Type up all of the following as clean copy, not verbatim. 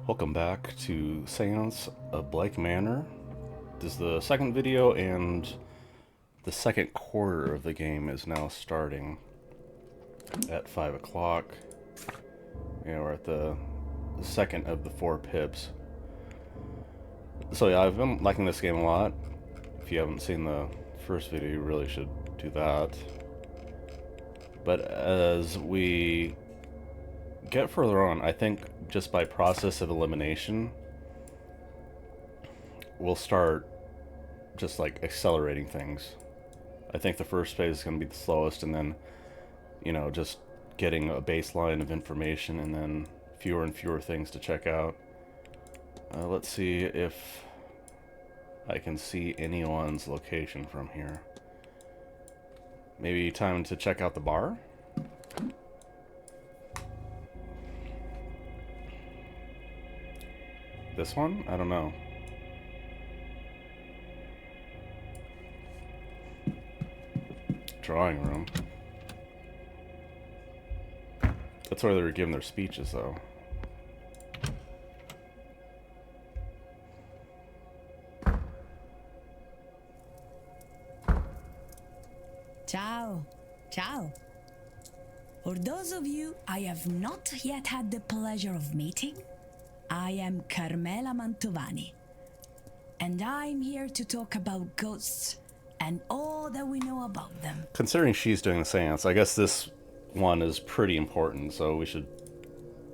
Welcome back to Seance of Blake Manor. This is the second video, and the second quarter of the game is now starting at 5 o'clock. Yeah, we're at the second of the 4 pips. So yeah, I've been liking this game a lot. If you haven't seen the first video, you really should do that. But as we get further on, I think just by process of elimination, we'll start just like accelerating things. I think the first phase is going to be the slowest, and then, you know, just getting a baseline of information, and then fewer and fewer things to check out. Let's see if I can see anyone's location from here. Maybe time to check out the bar? This one? I don't know. Drawing room. That's where they were giving their speeches, though. Ciao. Ciao. For those of you I have not yet had the pleasure of meeting, I am Carmela Mantovani, and I'm here to talk about ghosts and all that we know about them. Considering she's doing the seance, I guess this one is pretty important, so we should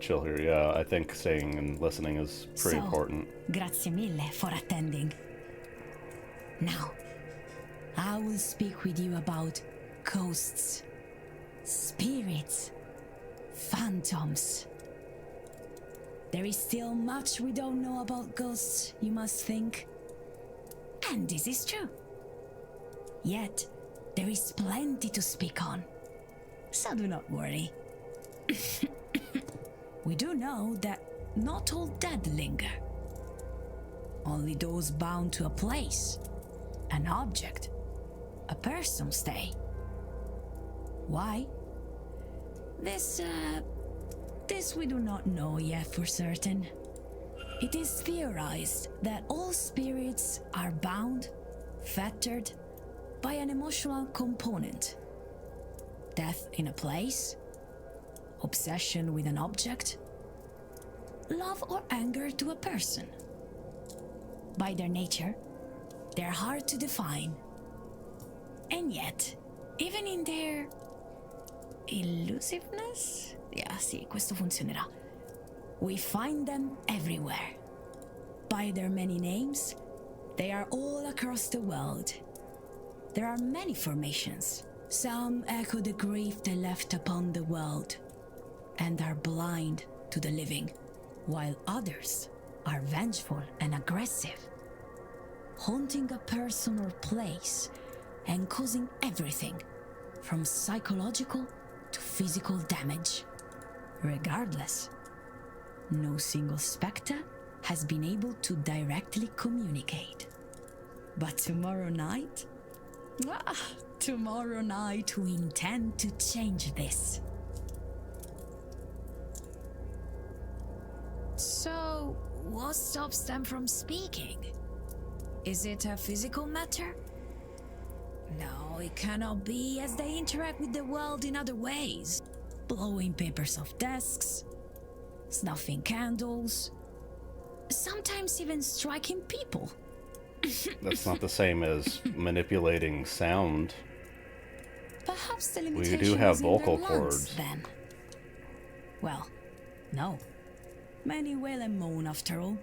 chill here. Yeah, I think staying and listening is pretty important. Grazie mille for attending. Now, I will speak with you about ghosts, spirits, phantoms. There is still much we don't know about ghosts, you must think. And this is true. Yet, there is plenty to speak on. So do not worry. We do know that not all dead linger. Only those bound to a place, an object, a person stay. Why? This we do not know yet for certain. It is theorized that all spirits are bound, fettered, by an emotional component. Death in a place, obsession with an object, love or anger to a person. By their nature, they're hard to define. And yet, even in their elusiveness? Yeah, sì, questo funzionerà. We find them everywhere. By their many names, they are all across the world. There are many formations. Some echo the grief they left upon the world and are blind to the living, while others are vengeful and aggressive, haunting a person or place and causing everything from psychological to physical damage. Regardless, no single spectre has been able to directly communicate. But tomorrow night we intend to change this. So, what stops them from speaking? Is it a physical matter? No, it cannot be, as they interact with the world in other ways. Blowing papers off desks, snuffing candles, sometimes even striking people. That's not the same as manipulating sound. Perhaps the limitation We do have is in vocal their cords. lungs, then. Well, no. Many wail and moan after all.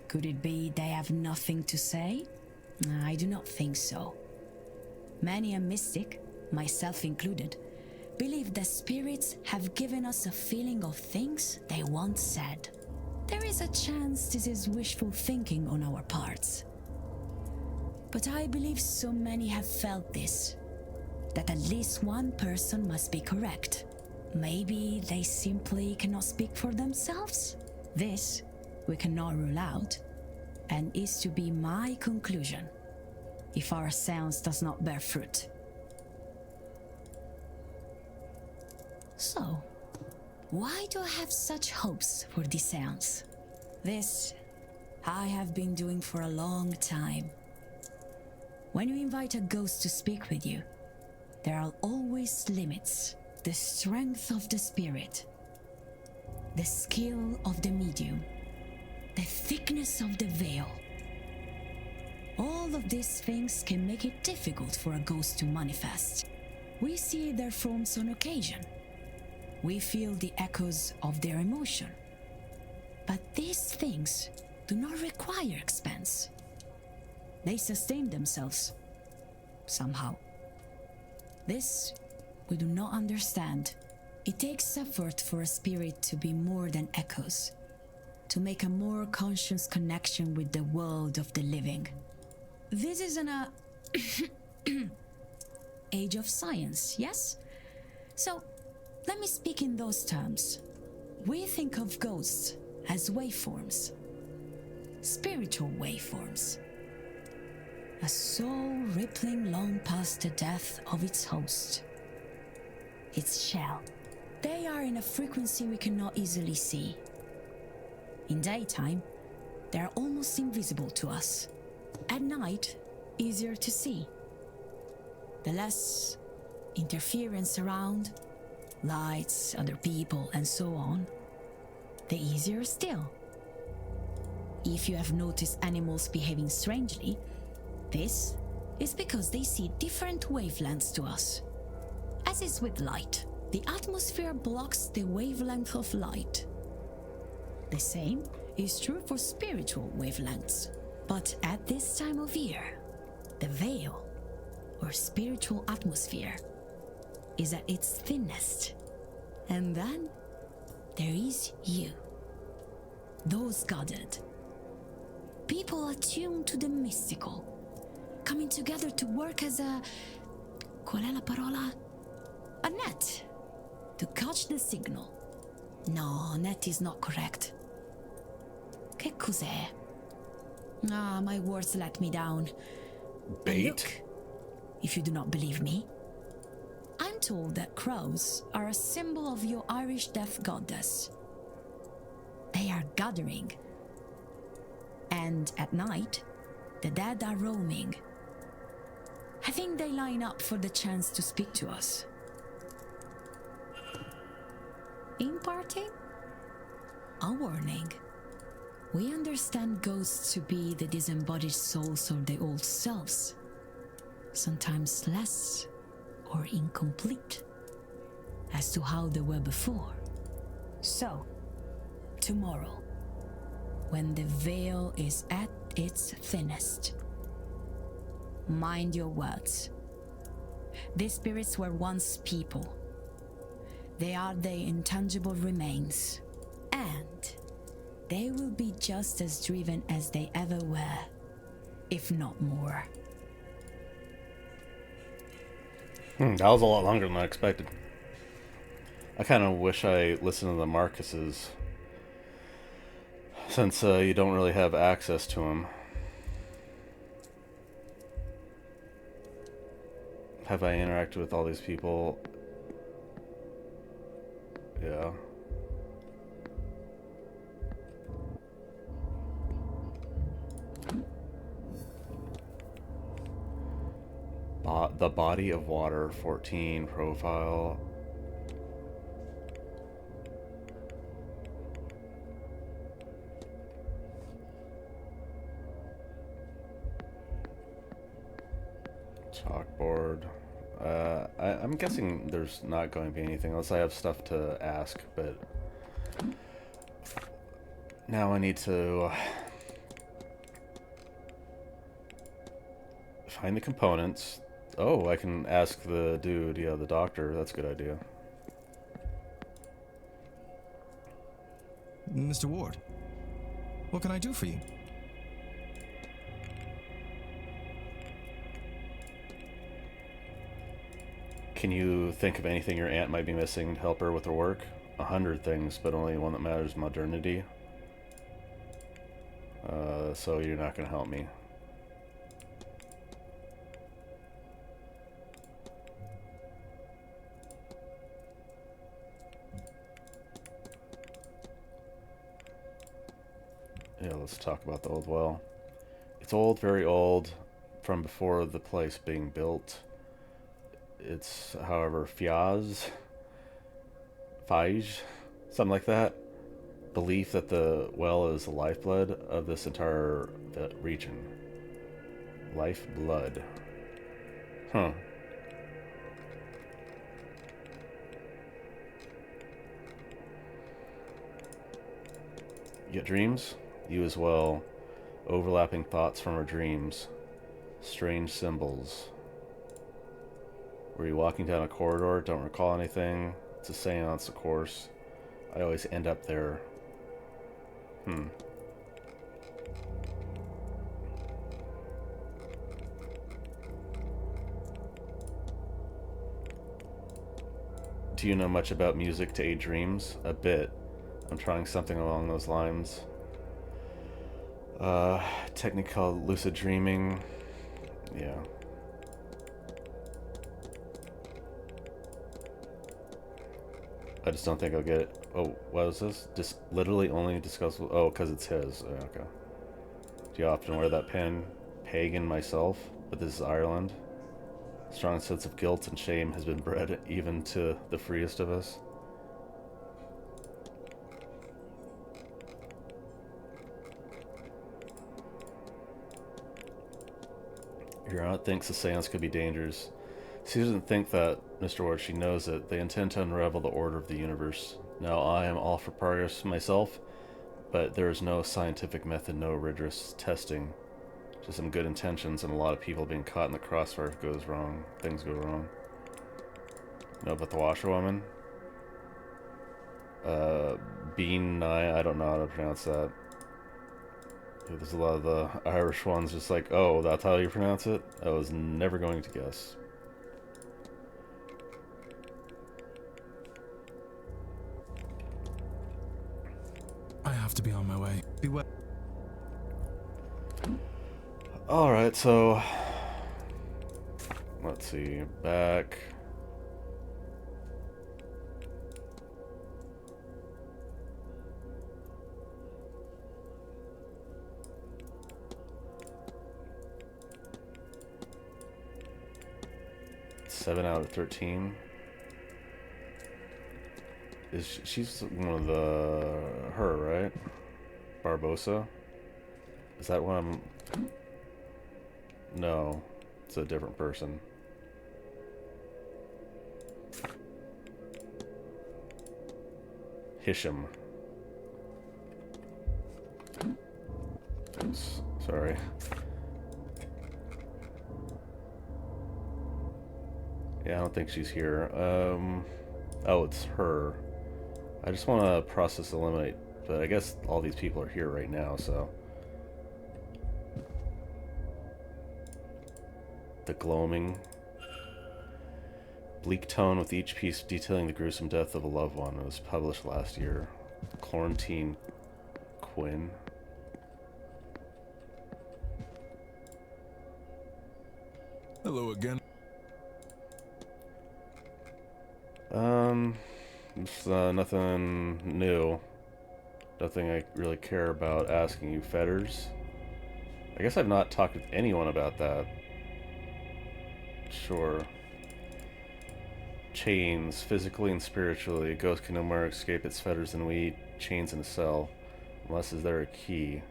Could it be they have nothing to say? I do not think so. Many a mystic, myself included, believe that spirits have given us a feeling of things they once said. There is a chance this is wishful thinking on our parts. But I believe so many have felt this, that at least one person must be correct. Maybe they simply cannot speak for themselves? This we cannot rule out, and is to be my conclusion, if our seance does not bear fruit. So, why do I have such hopes for this seance? This I have been doing for a long time. When you invite a ghost to speak with you, there are always limits. The strength of the spirit, the skill of the medium, the thickness of the veil. All of these things can make it difficult for a ghost to manifest. We see their forms on occasion. We feel the echoes of their emotion. But these things do not require expense. They sustain themselves, somehow. This we do not understand. It takes effort for a spirit to be more than echoes, to make a more conscious connection with the world of the living. This is an age of science, yes? So, let me speak in those terms. We think of ghosts as waveforms, spiritual waveforms. A soul rippling long past the death of its host, its shell. They are in a frequency we cannot easily see. In daytime, they are almost invisible to us. At night, easier to see. The less interference around, lights, other people, and so on, the easier still. If you have noticed animals behaving strangely, this is because they see different wavelengths to us. As is with light, the atmosphere blocks the wavelength of light. The same is true for spiritual wavelengths. But at this time of year, the veil, or spiritual atmosphere, is at its thinnest. And then there is you. Those gathered. People attuned to the mystical, coming together to work as a... Qual è la parola? A net, to catch the signal. No, net is not correct. Che cos'è? Ah, my words let me down. Bait? Look, if you do not believe me, I'm told that crows are a symbol of your Irish death goddess. They are gathering. And at night, the dead are roaming. I think they line up for the chance to speak to us. Imparting? A warning. We understand ghosts to be the disembodied souls of the old selves, sometimes less or incomplete as to how they were before. So, tomorrow, when the veil is at its thinnest, mind your words. These spirits were once people. They are the intangible remains, and they will be just as driven as they ever were, if not more. That was a lot longer than I expected. I kind of wish I listened to the Marcuses, since you don't really have access to them. Have I interacted with all these people? Yeah. The Body of Water 14 profile. Chalkboard. I'm guessing there's not going to be anything unless I have stuff to ask, but now I need to find the components. Oh, I can ask the dude, yeah, the doctor. That's a good idea. Mr. Ward, what can I do for you? Can you think of anything your aunt might be missing to help her with her work? 100 things, but only one that matters, modernity. So you're not going to help me. Yeah, let's talk about the old well. It's old, very old, from before the place being built. It's, however, Fige, something like that. Belief that the well is the lifeblood of this entire region. Lifeblood. Huh. You get dreams? You as well. Overlapping thoughts from our dreams. Strange symbols. Were you walking down a corridor? Don't recall anything. It's a seance, of course. I always end up there. Do you know much about music to aid dreams? A bit. I'm trying something along those lines. Technique called lucid dreaming. Yeah. I just don't think I'll get it. Oh, what is this? Just literally only discuss. Oh, because it's his. Okay. Do you often wear that pin? Pagan myself, but this is Ireland. A strong sense of guilt and shame has been bred even to the freest of us. Your aunt thinks the seance could be dangerous. She doesn't think that, Mr. Ward. She knows it. They intend to unravel the order of the universe. Now, I am all for progress myself, but there is no scientific method, no rigorous testing. Just some good intentions and a lot of people being caught in the crossfire if goes wrong. Things go wrong. Know about the washerwoman? Bean I don't know how to pronounce that. There's a lot of the Irish ones just like, oh, that's how you pronounce it? I was never going to guess. I have to be on my way. Be well. Alright, so... let's see. Back... Seven out of 13. She's one of the... her, right? Barbosa? Is that one I'm... No. It's a different person. Hisham. Oops, sorry. Yeah, I don't think she's here. Oh, it's her. I just want to process eliminate, but I guess all these people are here right now, so. The gloaming. Bleak tone with each piece detailing the gruesome death of a loved one. It was published last year. Quarantine Quinn. Hello again. It's nothing new. Nothing I really care about asking you. Fetters? I guess I've not talked with anyone about that. Sure. Chains, physically and spiritually. A ghost can no more escape its fetters than we chains in a cell. Unless is there a key.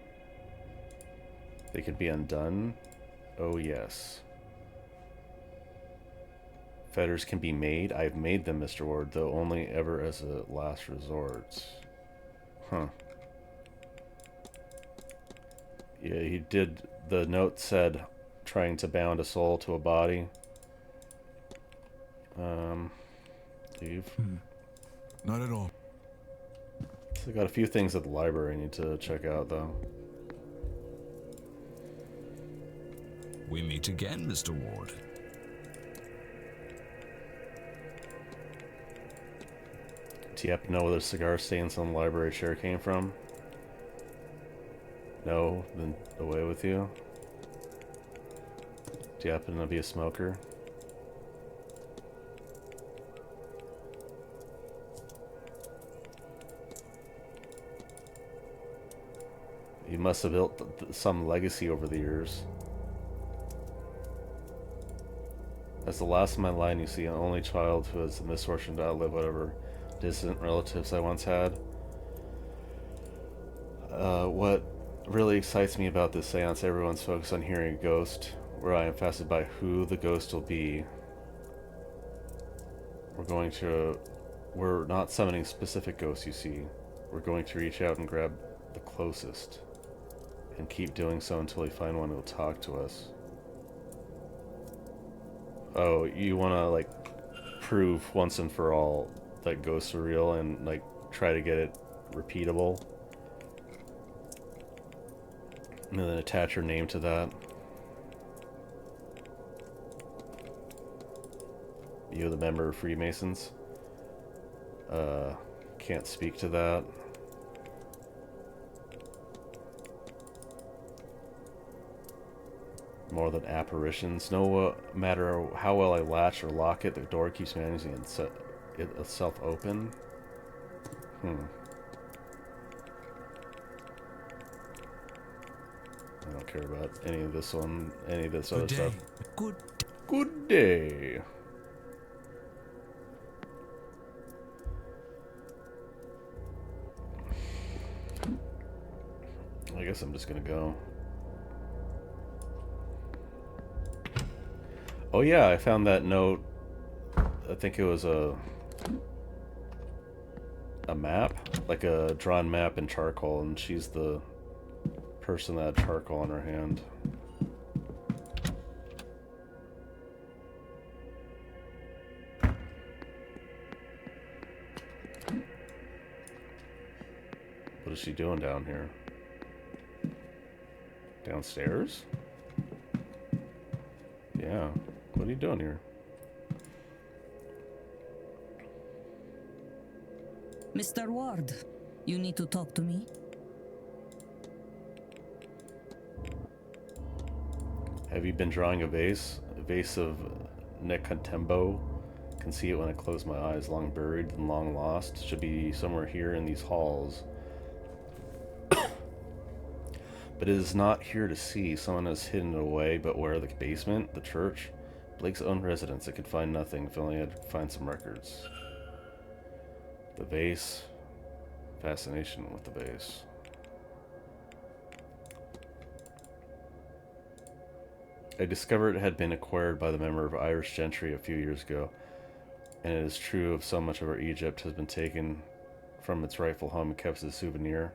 They can be undone? Oh yes. Fetters can be made? I've made them, Mr. Ward, though only ever as a last resort. Huh. Yeah, he did. The note said trying to bound a soul to a body. Leave. Not at all. So I got a few things at the library I need to check out, though. We meet again, Mr. Ward. Do you happen to know where the cigar stains on the library chair came from? No? Then away with you? Do you happen to be a smoker? He must have built some legacy over the years. As the last of my line, you see an only child who has the misfortune to outlive whatever distant relatives I once had. What really excites me about this seance, everyone's focused on hearing a ghost, where I am fascinated by who the ghost will be. We're not summoning specific ghosts, you see. We're going to reach out and grab the closest, and keep doing so until we find one who will talk to us. Oh, you want to, like, prove once and for all that ghosts are real and, like, try to get it repeatable? And then attach your name to that. You're the member of Freemasons? Can't speak to that. More than apparitions. No matter how well I latch or lock it, the door keeps managing to set itself open. I don't care about any of this one, any of this other stuff. Good day. I guess I'm just gonna go. Oh yeah, I found that note. I think it was a map, like a drawn map in charcoal, and she's the person that had charcoal on her hand. What is she doing down here? Downstairs? Yeah. What are you doing here? Mr. Ward, you need to talk to me? Have you been drawing a vase? A vase of Nekantembo? Can see it when I close my eyes. Long buried and long lost. Should be somewhere here in these halls. But it is not here to see. Someone has hidden it away, but where? The basement? The church? Blake's own residence. I could find nothing. If only I'd find some records. The vase. Fascination with the vase. I discovered it had been acquired by the member of Irish gentry a few years ago, and it is true of so much of our Egypt has been taken from its rightful home and kept as a souvenir,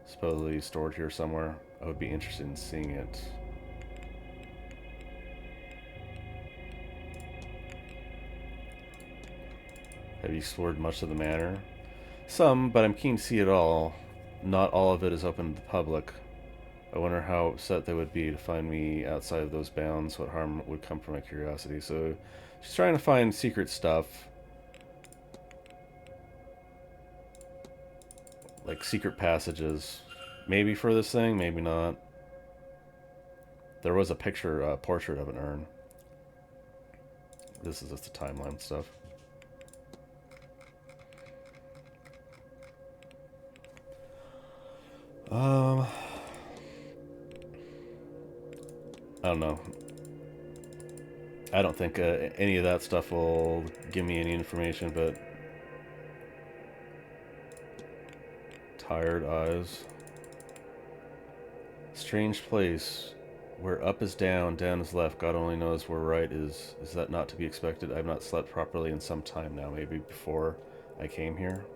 supposedly stored here somewhere. I would be interested in seeing it. Have you explored much of the manor? Some, but I'm keen to see it all. Not all of it is open to the public. I wonder how upset they would be to find me outside of those bounds. What harm would come from my curiosity? So she's trying to find secret stuff. Like secret passages. Maybe for this thing, maybe not. There was a picture, portrait of an urn. This is just the timeline stuff. I don't know. I don't think any of that stuff will give me any information, but... Tired eyes. Strange place. Where up is down, down is left, God only knows where right is. Is that not to be expected? I've not slept properly in some time now, maybe before I came here.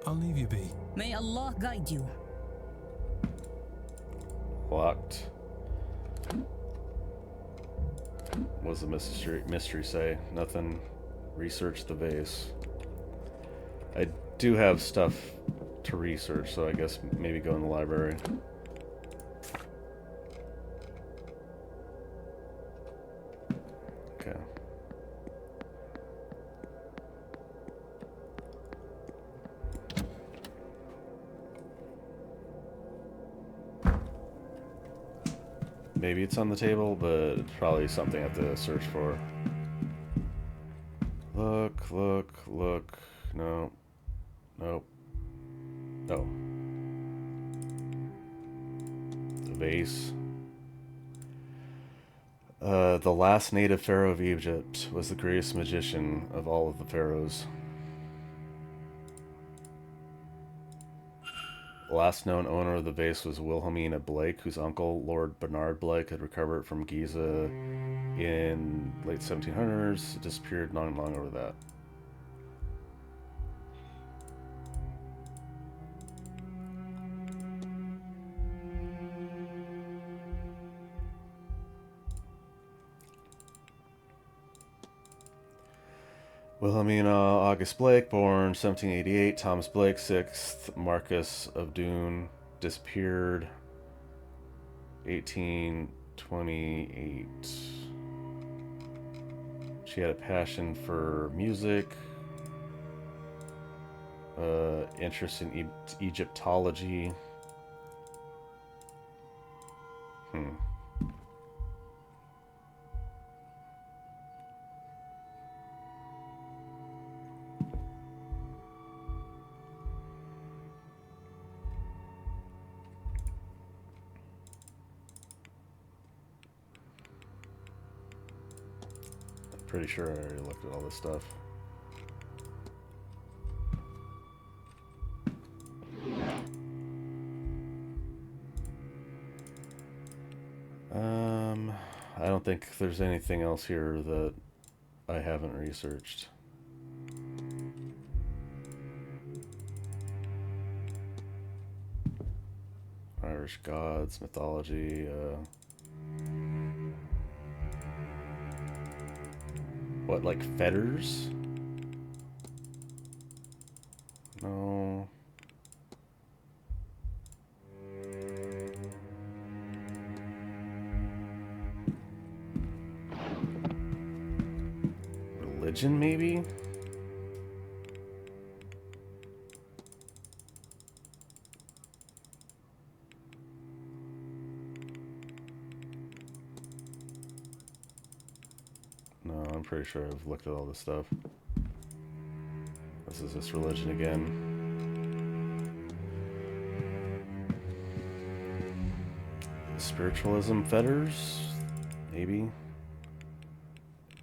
I'll leave you be. May Allah guide you. Locked. What's the mystery say? Nothing. Research the vase. I do have stuff to research, so I guess maybe go in the library. Okay. Maybe it's on the table, but it's probably something I have to search for. look, look, look. No. Nope. Oh. The vase. The last native pharaoh of Egypt was the greatest magician of all of the pharaohs. The last known owner of the vase was Wilhelmina Blake, whose uncle, Lord Bernard Blake, had recovered it from Giza in late 1700s. It disappeared not long over that. Wilhelmina August Blake, born 1788. Thomas Blake, 6th Marquess of Doon, disappeared 1828. She had a passion for music, interest in Egyptology. Pretty sure I already looked at all this stuff. I don't think there's anything else here that I haven't researched. Irish gods, mythology, what, like fetters? No. Religion, maybe? No, I'm pretty sure I've looked at all this stuff. This is just religion again. Spiritualism fetters? Maybe?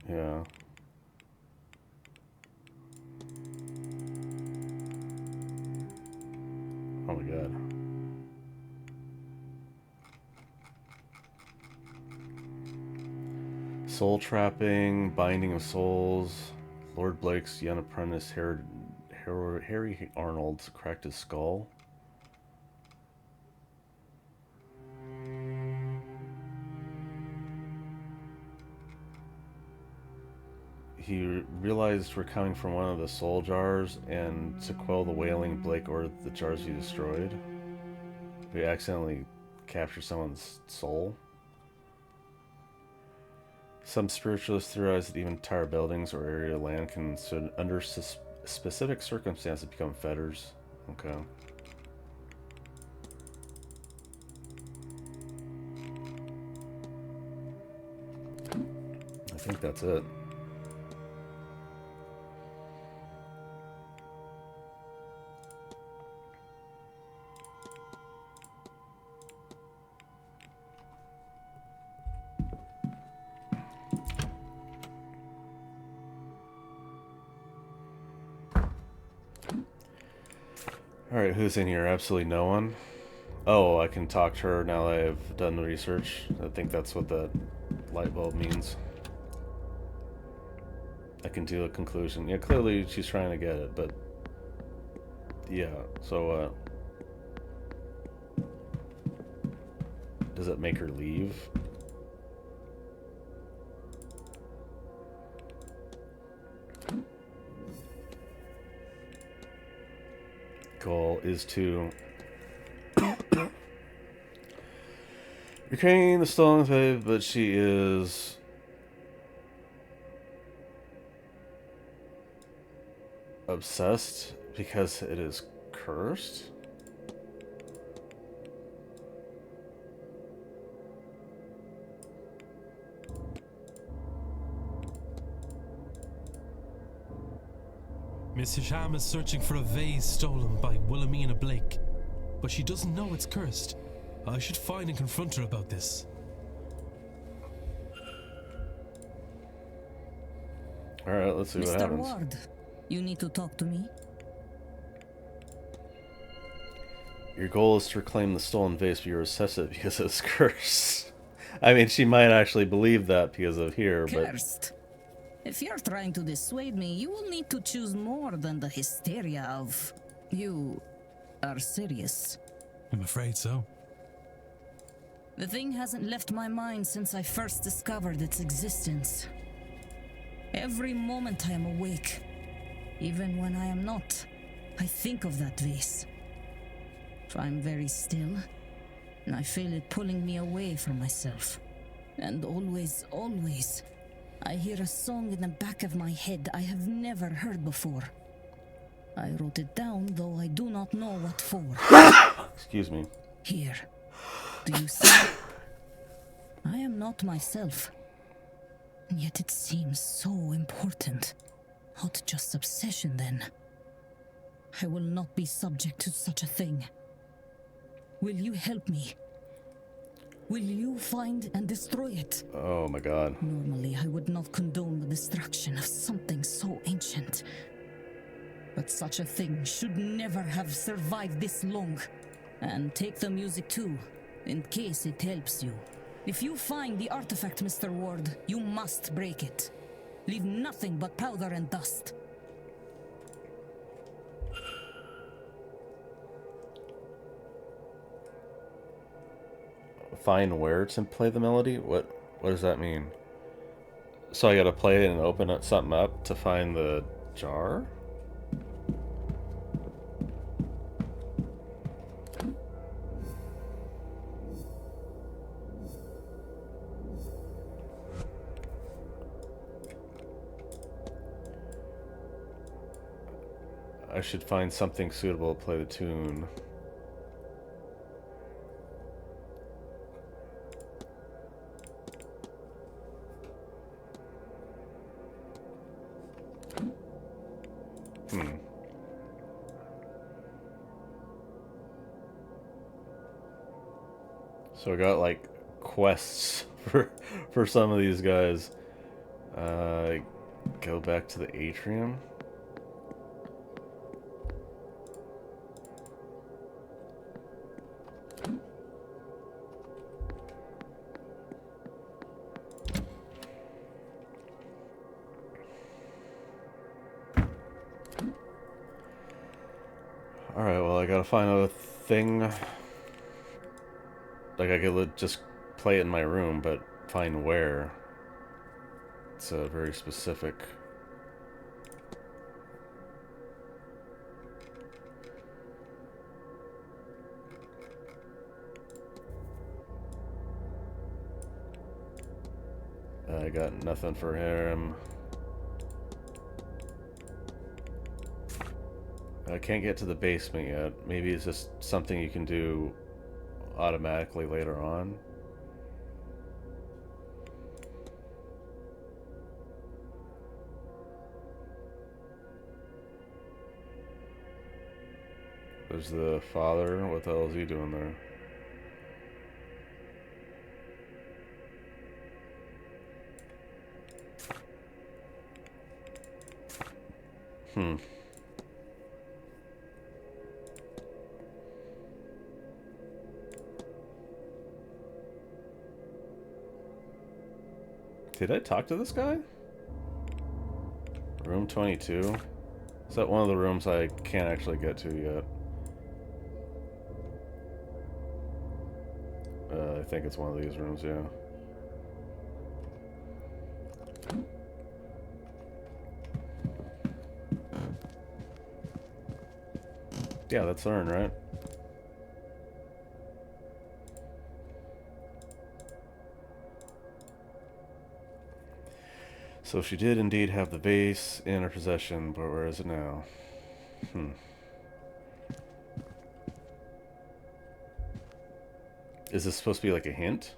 Yeah. Oh my god. Soul trapping, binding of souls. Lord Blake's young apprentice Harry Arnold cracked his skull. He realized we're coming from one of the soul jars, and to quell the wailing, Blake ordered the jars be destroyed. We accidentally captured someone's soul. Some spiritualists theorize that even entire buildings or area of land can, under specific circumstances, become fetters. Okay. I think that's it. Alright, who's in here? Absolutely no one. Oh, I can talk to her now that I've done the research. I think that's what that light bulb means. I can do a conclusion. Yeah, clearly she's trying to get it, but... Yeah, so, does it make her leave? Goal is to reclaim the stolen faith, but she is obsessed because it is cursed. Miss Hisham is searching for a vase stolen by Wilhelmina Blake, but she doesn't know it's cursed. I should find and confront her about this. Alright, let's see what Mr. happens. Ward, you need to talk to me. Your goal is to reclaim the stolen vase, but you assess it because it's cursed. I mean, she might actually believe that because of here, but... Cursed. If you're trying to dissuade me, you will need to choose more than the hysteria of... You are serious. I'm afraid so. The thing hasn't left my mind since I first discovered its existence. Every moment I am awake, even when I am not, I think of that vase. If I'm very still, and I feel it pulling me away from myself. And always, always, I hear a song in the back of my head I have never heard before. I wrote it down, though I do not know what for. Excuse me. Here. Do you see? I am not myself. And yet it seems so important. Not just obsession, then. I will not be subject to such a thing. Will you help me? Will you find and destroy it? Oh my god. Normally, I would not condone the destruction of something so ancient. But such a thing should never have survived this long. And take the music too, in case it helps you. If you find the artifact, Mr. Ward, you must break it. Leave nothing but powder and dust. Find where to play the melody? What does that mean? So I gotta play it and open up something up to find the jar? I should find something suitable to play the tune. So I got like quests for some of these guys. Go back to the atrium. Alright, well I gotta find a thing. Like I could just play it in my room, but find where. It's very specific. I got nothing for him. I can't get to the basement yet. Maybe it's just something you can do automatically later on. There's the father. What the hell is he doing there? Did I talk to this guy? Room 22? Is that one of the rooms I can't actually get to yet? I think it's one of these rooms, yeah. Yeah, that's Ern, right? So she did indeed have the vase in her possession, but where is it now? Is this supposed to be like a hint?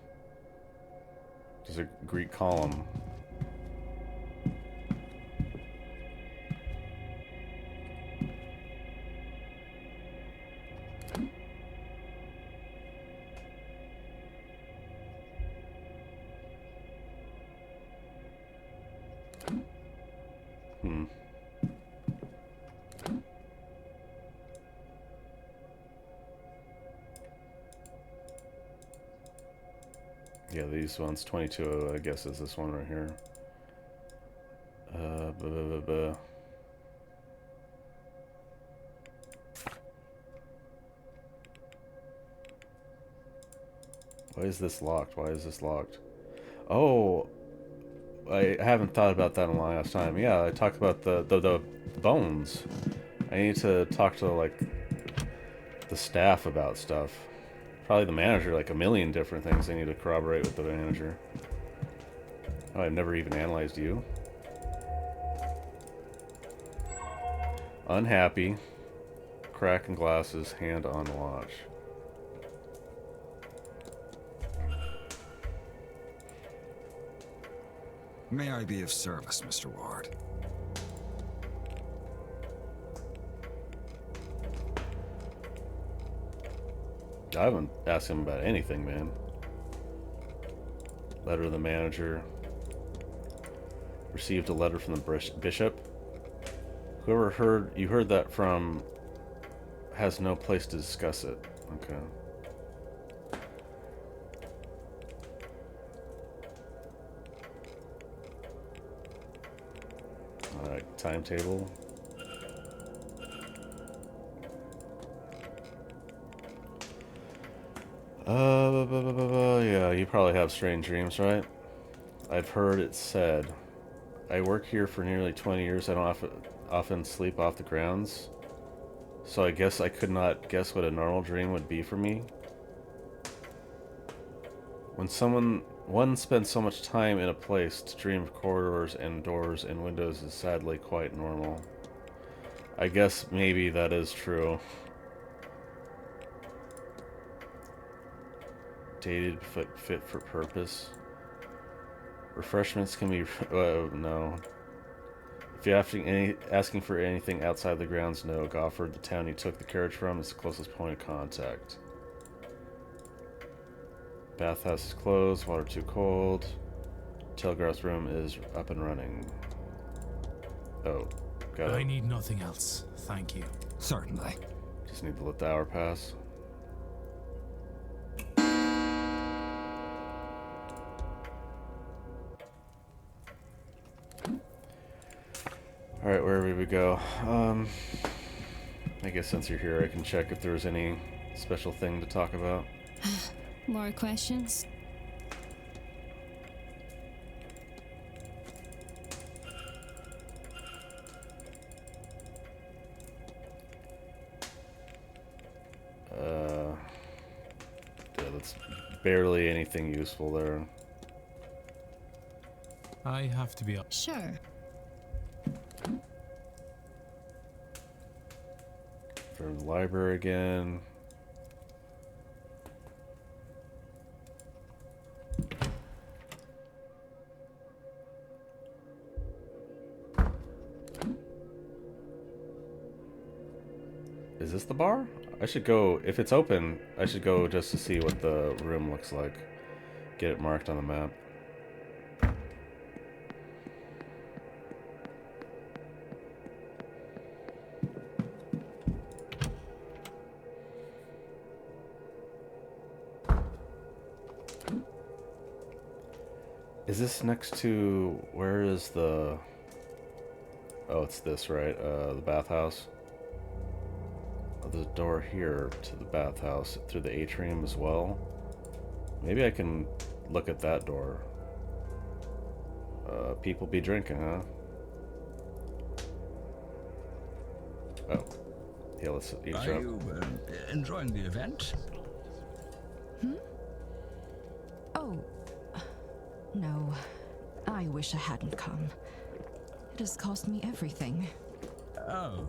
There's a Greek column. Yeah, these ones. 22, I guess, is this one right here. Buh, buh, buh, buh. Why is this locked? Why is this locked? Oh, I haven't thought about that in a long ass time. Yeah, I talked about the bones. I need to talk to, like, the staff about stuff. Probably the manager, like a million different things I need to corroborate with the manager. Oh, I've never even analyzed you. Unhappy. Cracking glasses, hand on watch. May I be of service, Mr. Ward? I haven't asked him about anything, man. Letter to the manager. Received a letter from the bishop. Whoever you heard that from has no place to discuss it. Okay. Alright, timetable. Yeah, you probably have strange dreams, right? I've heard it said. I work here for nearly 20 years. I don't often sleep off the grounds. So I guess I could not guess what a normal dream would be for me. When one spends so much time in a place, to dream of corridors and doors and windows is sadly quite normal. I guess maybe that is true. Dated, fit for purpose. Refreshments can be... no. If you're asking for anything outside the grounds, no. Gofford, the town you took the carriage from, is the closest point of contact. Bathhouse is closed. Water too cold. Telegraph's room is up and running. Oh, got it. I need nothing else, thank you. Certainly. Just need to let the hour pass. Alright, where would we go? I guess since you're here, I can check if there's any special thing to talk about. More questions? Yeah, that's barely anything useful there. I have to be up. Sure. From the library again. Is this the bar? I should go, if it's open, I should go just to see what the room looks like. Get it marked on the map. Is this next to, where is the, oh, it's this, right? The bathhouse. Oh, there's a door here to the bathhouse through the atrium as well. Maybe I can look at that door. People be drinking, huh? Oh. Yeah, let's eavesdrop. Are you enjoying the event? Oh, no. I wish I hadn't come. It has cost me everything. Oh.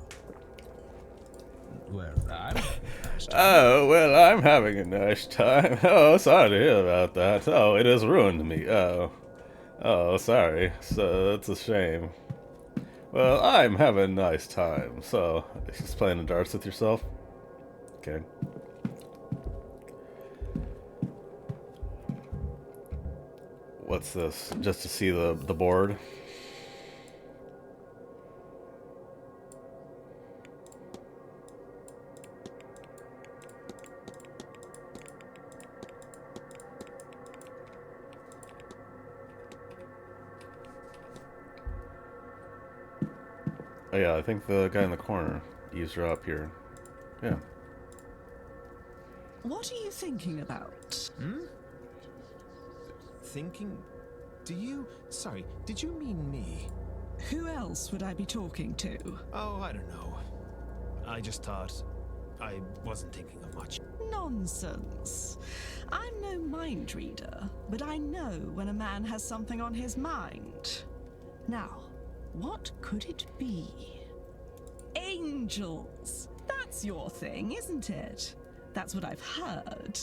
Well, Oh, well, I'm having a nice time. Oh, sorry to hear about that. Oh, it has ruined me. Oh, sorry. So, that's a shame. Well, I'm having a nice time. So, just playing the darts with yourself? Okay. What's this? Just to see the board? Oh yeah, I think the guy in the corner eavesdropped here. Yeah. What are you thinking about? Thinking? Sorry, did you mean me? Who else would I be talking to? Oh, I don't know. I just thought I wasn't thinking of much. Nonsense. I'm no mind reader, but I know when a man has something on his mind. Now, what could it be? Angels. That's your thing, isn't it? That's what I've heard.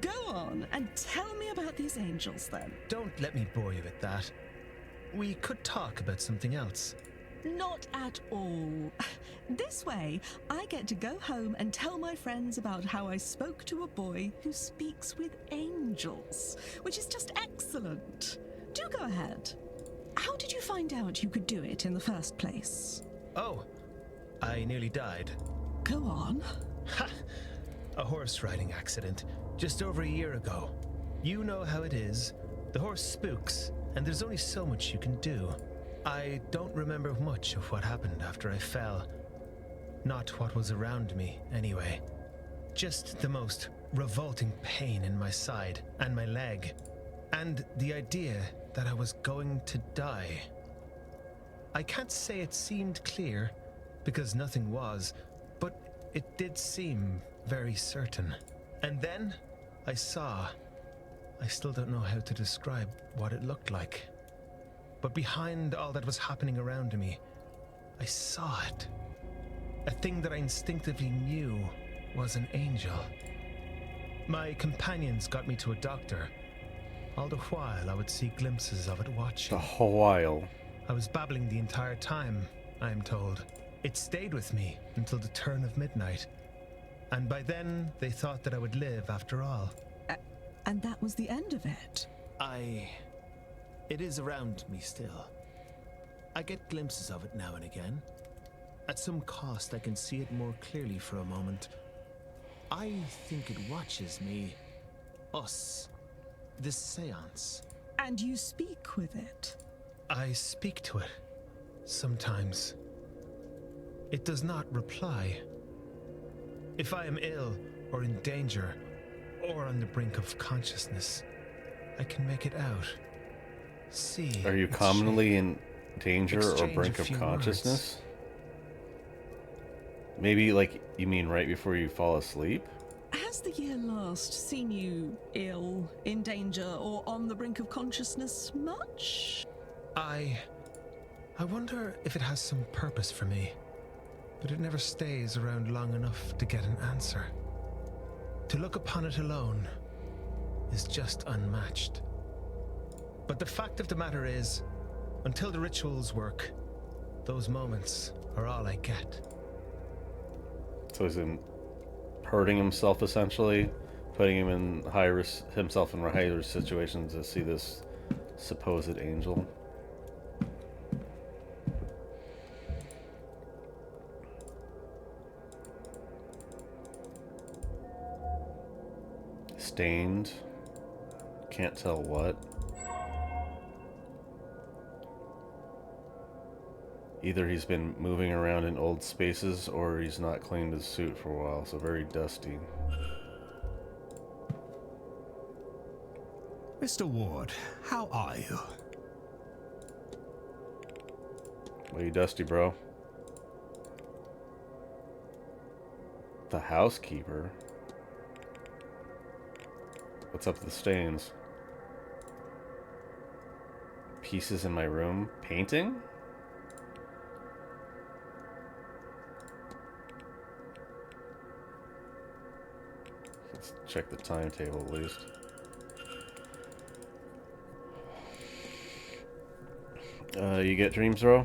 Go on and tell me about these angels then. Don't let me bore you with that. We could talk about something else. Not at all. This way, I get to go home and tell my friends about how I spoke to a boy who speaks with angels, which is just excellent. Do go ahead. How did you find out you could do it in the first place? Oh, I nearly died. Go on. Ha! A horse riding accident, just over a year ago. You know how it is. The horse spooks, and there's only so much you can do. I don't remember much of what happened after I fell. Not what was around me, anyway. Just the most revolting pain in my side and my leg. And the idea that I was going to die. I can't say it seemed clear, because nothing was, but it did seem very certain. And then I saw. I still don't know how to describe what it looked like. But behind all that was happening around me, I saw it. A thing that I instinctively knew was an angel. My companions got me to a doctor. All the while, I would see glimpses of it watching. The whole while. I was babbling the entire time, I am told. It stayed with me until the turn of midnight. And by then, they thought that I would live after all. And that was the end of it? It is around me still. I get glimpses of it now and again. At some cost, I can see it more clearly for a moment. I think it watches me. Us. This seance. And you speak with it? I speak to it. Sometimes. It does not reply. If I am ill, or in danger, or on the brink of consciousness, I can make it out. See. Are you commonly in danger or Exchange brink a of few consciousness? Maybe, like, you mean right before you fall asleep? Has the year last seen you ill, in danger, or on the brink of consciousness much? I wonder if it has some purpose for me, but it never stays around long enough to get an answer. To look upon it alone is just unmatched. But the fact of the matter is, until the rituals work, those moments are all I get. So he's hurting himself, essentially, putting him in himself in high risk situations to see this supposed angel. Stained. Can't tell what. Either he's been moving around in old spaces or he's not cleaned his suit for a while, so very dusty. Mr. Ward, how are you? Why you dusty, bro? The housekeeper? What's up with the stains? Pieces in my room? Painting? Let's check the timetable at least. You get dreams, bro?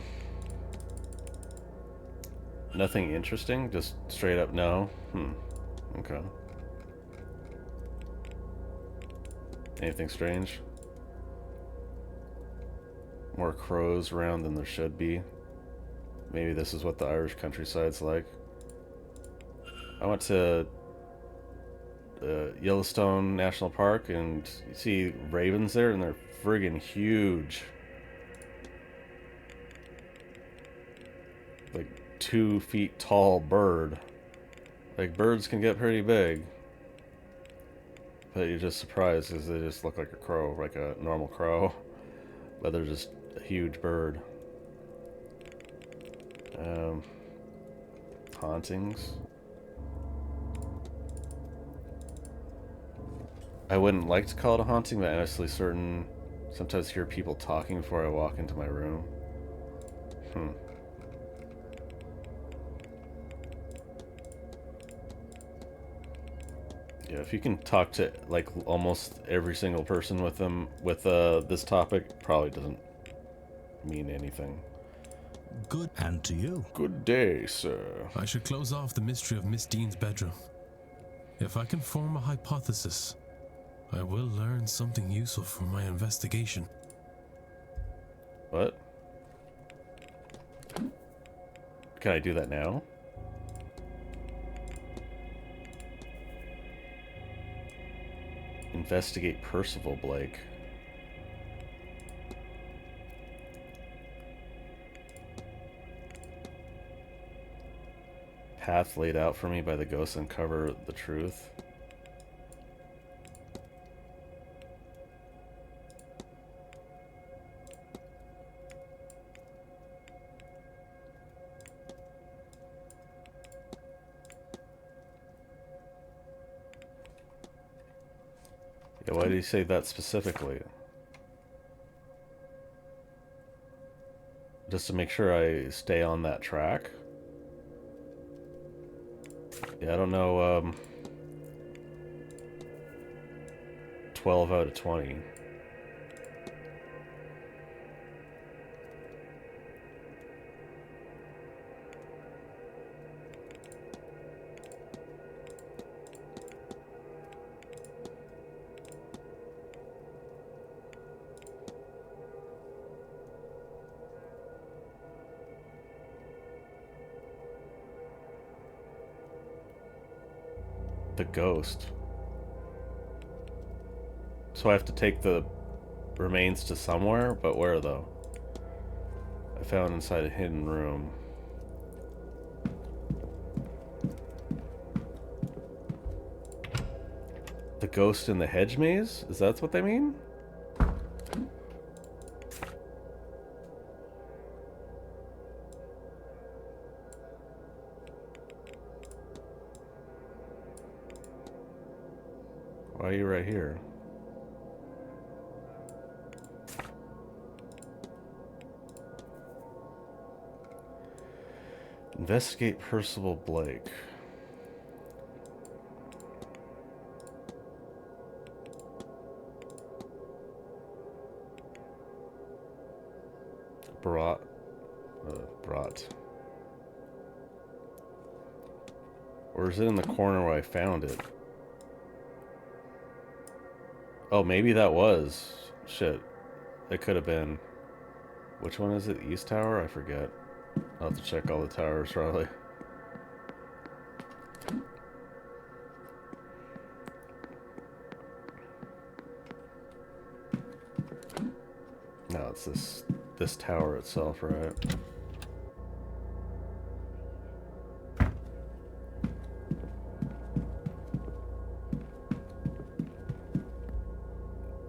Nothing interesting? Just straight up no? Okay. Anything strange? More crows around than there should be. Maybe this is what the Irish countryside's like. I went to Yellowstone National Park and you see ravens there and they're friggin' huge. like 2 feet tall bird. Like, birds can get pretty big. But you're just surprised because they just look like a crow, like a normal crow. But they're just a huge bird. Hauntings. I wouldn't like to call it a haunting, but honestly sometimes hear people talking before I walk into my room. Yeah, if you can talk to like almost every single person with them with this topic, probably doesn't mean anything. Good. And to you. Good day, sir. I should close off the mystery of Miss Dean's bedroom. If I can form a hypothesis, I will learn something useful for my investigation. What? Can I do that now? Investigate Percival Blake. Path laid out for me by the ghosts, uncover the truth. Yeah, why did he say that specifically? Just to make sure I stay on that track? Yeah, I don't know, 12 out of 20. The ghost. So I have to take the remains to somewhere? But where, though? I found inside a hidden room. The ghost in the hedge maze? Is that what they mean? Why are you right here? Investigate Percival Blake. Brought. Or is it in the corner where I found it? Oh, maybe that was. Shit. It could have been. Which one is it? East Tower? I forget. I'll have to check all the towers, probably. No, it's this tower itself, right?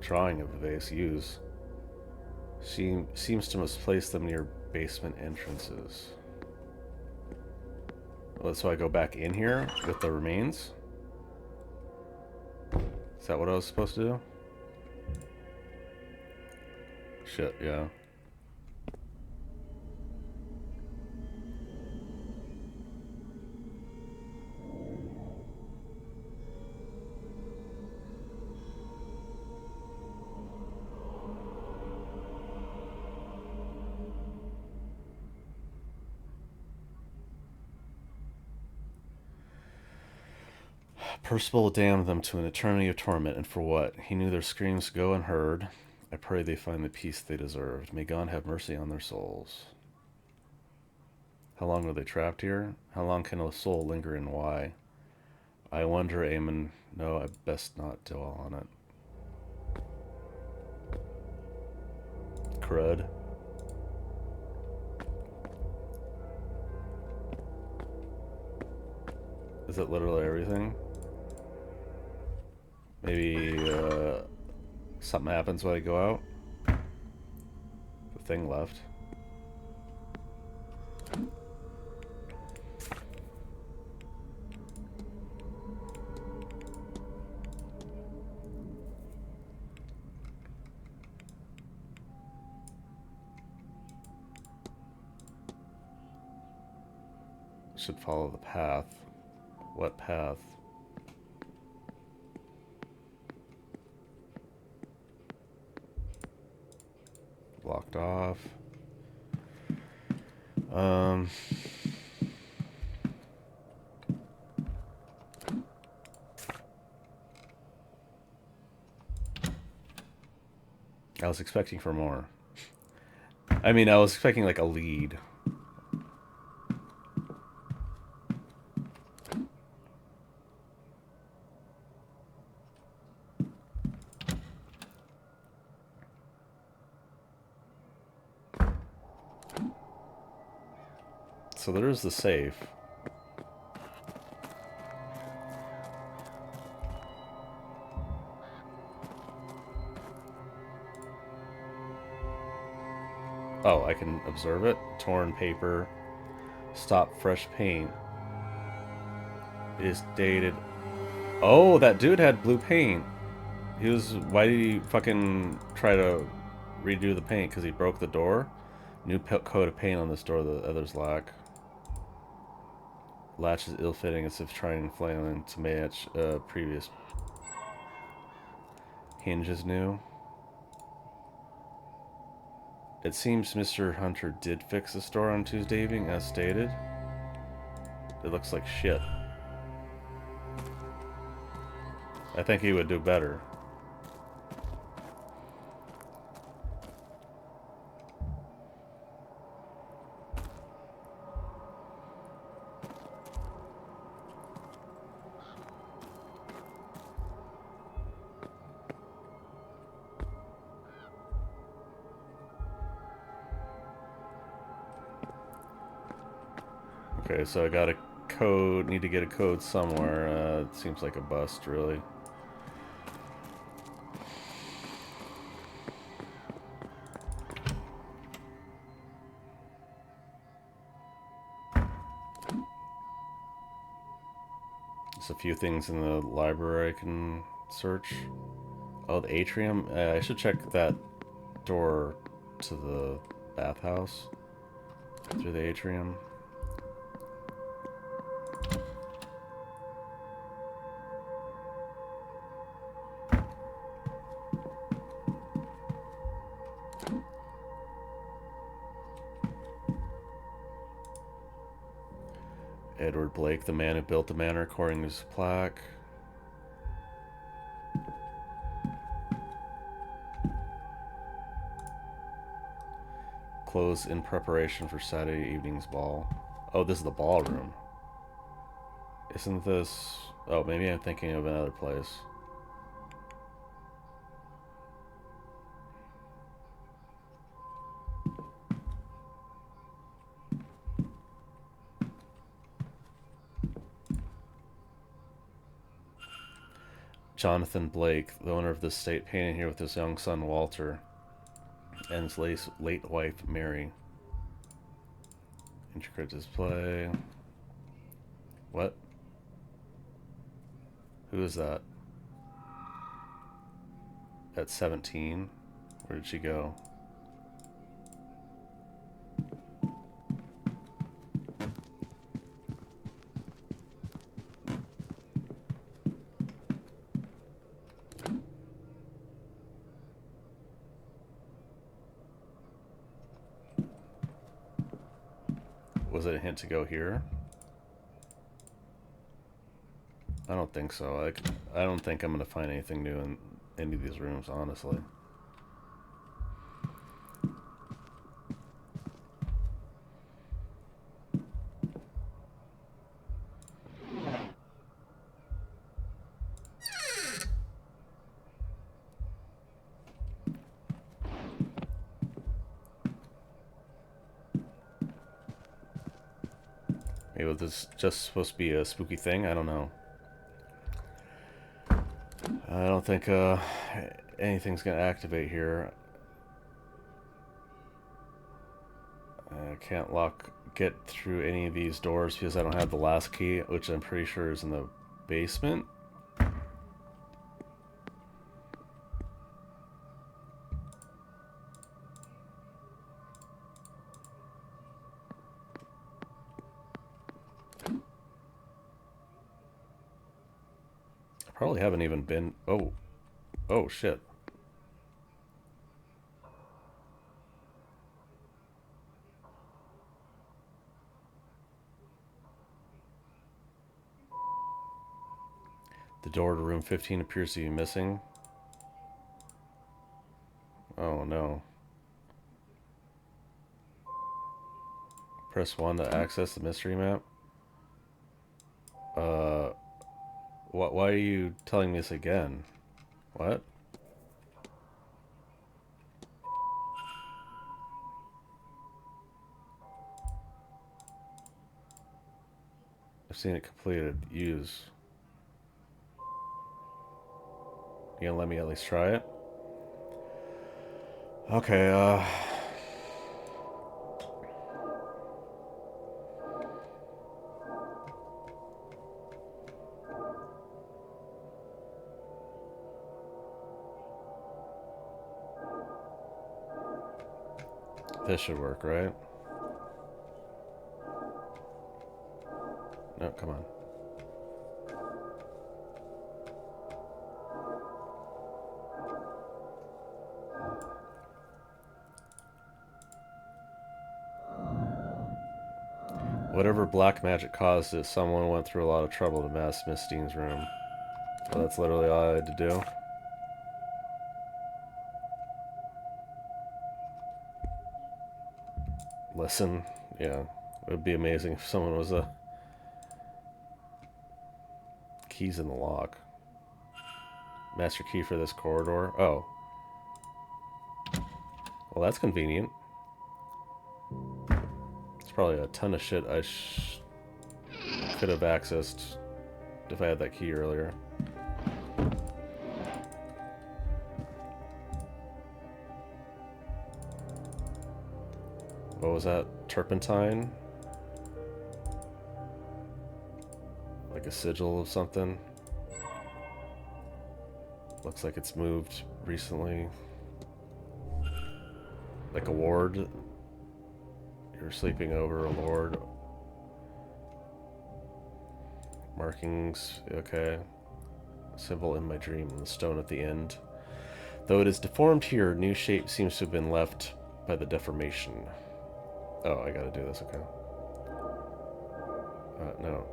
Drawing of the vase used. Seems to misplace them near basement entrances. Oh, so I go back in here with the remains? Is that what I was supposed to do? Shit, yeah. Percival damned them to an eternity of torment, and for what? He knew their screams go unheard. I pray they find the peace they deserved. May God have mercy on their souls. How long were they trapped here? How long can a soul linger and why? I wonder, Aemon. No, I best not dwell on it. Crud. Is it literally everything? Maybe something happens when I go out? The thing left. Should follow the path. What path? Blocked off. I was expecting for more. I mean, I was expecting like a lead. So there's the safe. Oh, I can observe it. Torn paper. Stop fresh paint. It is dated. Oh, that dude had blue paint. He was. Why did he fucking try to redo the paint? Because he broke the door? New coat of paint on this door the others lack. Latch is ill-fitting as if trying and flailing to match previous. Hinge is new. It seems Mr. Hunter did fix the store on Tuesday evening, as stated. It looks like shit. I think he would do better. Okay, so I got a code. Need to get a code somewhere. It seems like a bust, really. There's a few things in the library I can search. Oh, the atrium. I should check that door to the bathhouse through the atrium. Edward Blake, the man who built the manor, according to his plaque. Closed in preparation for Saturday evening's ball. Oh, this is the ballroom. Isn't this... Oh, maybe I'm thinking of another place. Jonathan Blake, the owner of this estate, painting here with his young son Walter and his late wife Mary. Intricate display. What? Who is that? At 17? Where did she go? Was it a hint to go here? I don't think so. I don't think I'm going to find anything new in any of these rooms, honestly. Maybe this is just supposed to be a spooky thing? I don't know. I don't think anything's gonna activate here. I can't get through any of these doors because I don't have the last key, which I'm pretty sure is in the basement. Probably haven't even been... Oh. Oh, shit. The door to room 15 appears to be missing. Oh, no. Press 1 to access the mystery map. Why are you telling me this again? What? I've seen it completed. Use. You gonna let me at least try it? Okay, this should work, right? No, come on. Whatever black magic caused it, someone went through a lot of trouble to mess Miss Dean's room. Well, that's literally all I had to do. Listen, yeah, it would be amazing if someone was a... Keys in the lock. Master key for this corridor. Oh. Well, that's convenient. There's probably a ton of shit I could have accessed if I had that key earlier. What was that? Turpentine? Like a sigil of something? Looks like it's moved recently. Like a ward. You're sleeping over a lord. Markings, okay. Symbol in my dream, the stone at the end. Though it is deformed here, new shape seems to have been left by the deformation. Oh, I gotta do this, okay. No.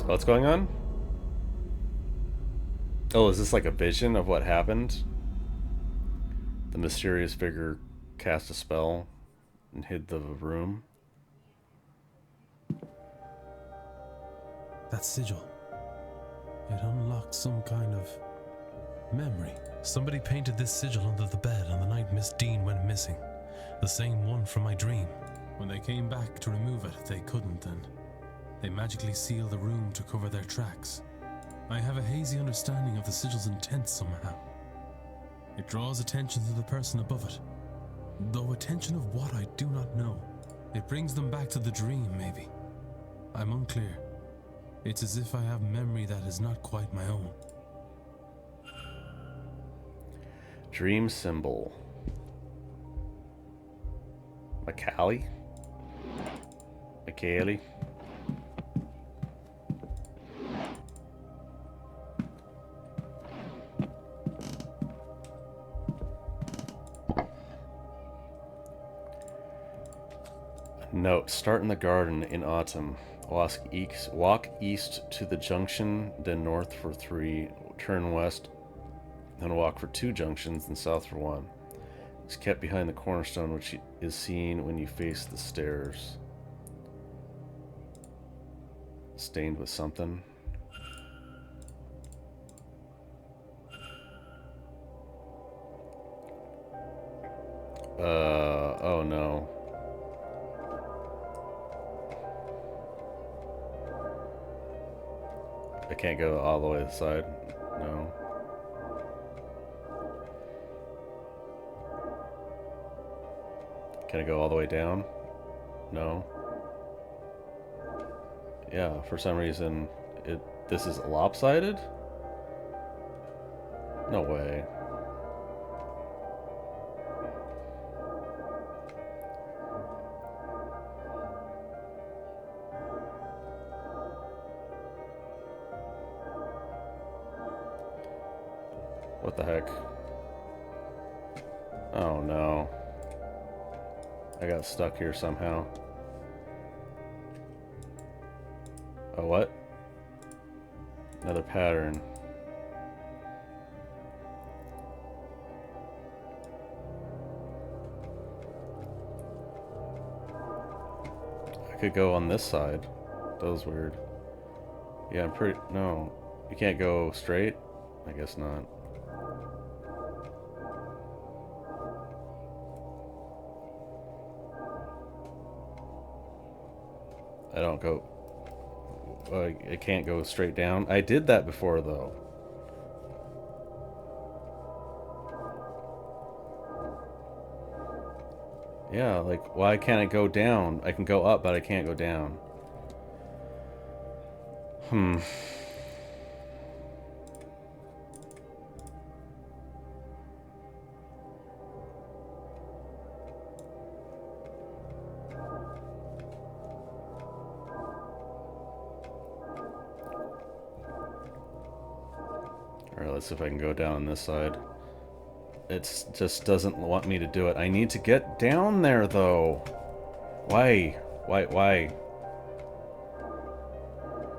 What's going on? Oh, is this like a vision of what happened? The mysterious figure cast a spell and hid the room. That sigil. It unlocked some kind of memory. Somebody painted this sigil under the bed on the night Miss Dean went missing. The same one from my dream. When they came back to remove it, they couldn't then. They magically sealed the room to cover their tracks. I have a hazy understanding of the sigil's intent somehow. It draws attention to the person above it. Though attention of what I do not know. It brings them back to the dream, maybe. I'm unclear. It's as if I have memory that is not quite my own. Dream symbol. Macaulay? Macaulay? Note, start in the garden in autumn. Walk east to the junction, then north for 3, turn west, then walk for 2 junctions, and south for 1. It's kept behind the cornerstone, which is seen when you face the stairs. Stained with something. Oh no. I can't go all the way to the side. No. Can I go all the way down? No. Yeah, for some reason, this is lopsided? No way. What the heck? Oh no. I got stuck here somehow. Oh, what? Another pattern. I could go on this side. That was weird. Yeah, I'm pretty... No. You can't go straight? I guess not. I don't go... I can't go straight down. I did that before, though. Yeah, like, why can't I go down? I can go up, but I can't go down. Alright, let's see if I can go down on this side. It just doesn't want me to do it. I need to get down there, though. Why? Why?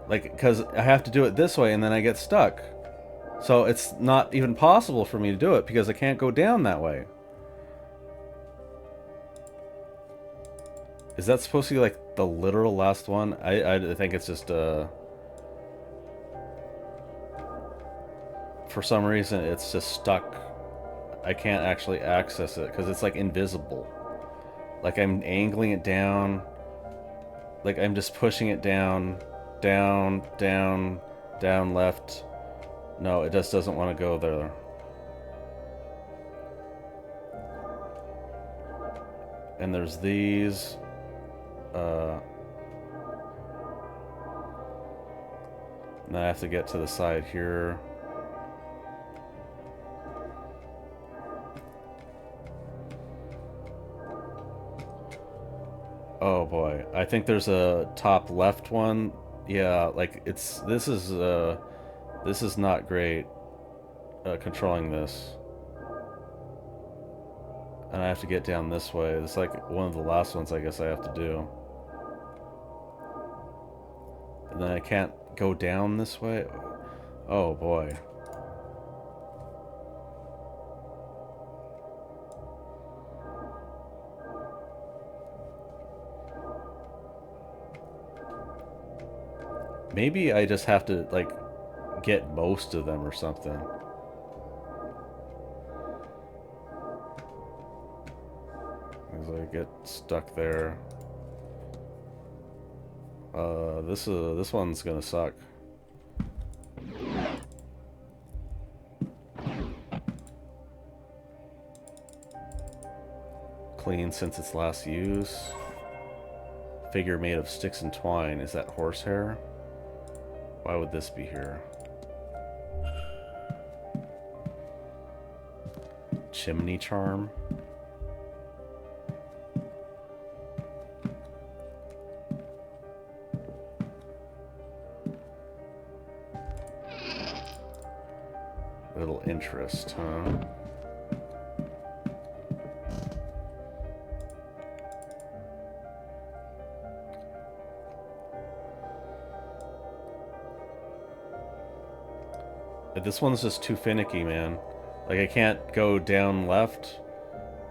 Like, because I have to do it this way and then I get stuck. So it's not even possible for me to do it because I can't go down that way. Is that supposed to be like the literal last one? I think it's just for some reason it's just stuck. I can't actually access it because it's like invisible. Like I'm angling it down. Like I'm just pushing it down, down, left. No, it just doesn't want to go there. And there's these. And I have to get to the side here. Oh boy, I think there's a top left one. Yeah, like this is not great controlling this. And I have to get down this way. It's like one of the last ones I guess I have to do. And then I can't go down this way. Oh boy. Maybe I just have to, like, get most of them or something. As I get stuck there. This one's gonna suck. Clean since its last use. Figure made of sticks and twine. Is that horsehair? Why would this be here? Chimney charm? Little interest, huh? This one's just too finicky, man. Like, I can't go down left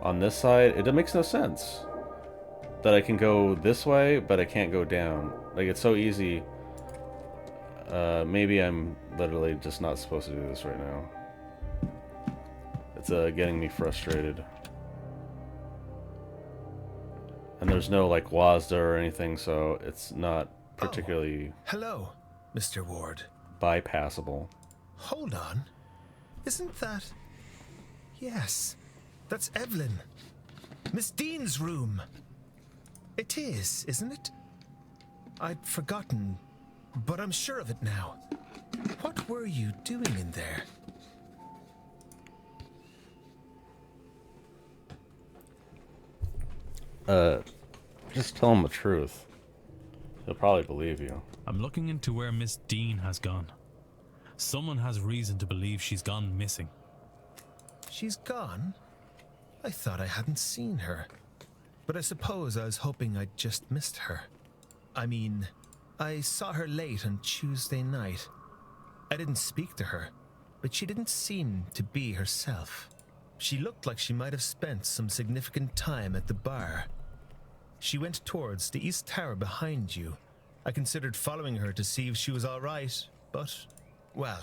on this side. It makes no sense that I can go this way, but I can't go down. Like, it's so easy. Maybe I'm literally just not supposed to do this right now. It's getting me frustrated. And there's no, like, WASD or anything, so it's not particularly... Hello, Mr. Ward. bypassable. Hold on. Isn't that... Yes, that's Evelyn. Miss Dean's room. It is, isn't it? I'd forgotten, but I'm sure of it now. What were you doing in there? Just tell him the truth. He'll probably believe you. I'm looking into where Miss Dean has gone. Someone has reason to believe she's gone missing. She's gone? I thought I hadn't seen her. But I suppose I was hoping I'd just missed her. I mean, I saw her late on Tuesday night. I didn't speak to her, but she didn't seem to be herself. She looked like she might have spent some significant time at the bar. She went towards the East Tower behind you. I considered following her to see if she was all right, but, well,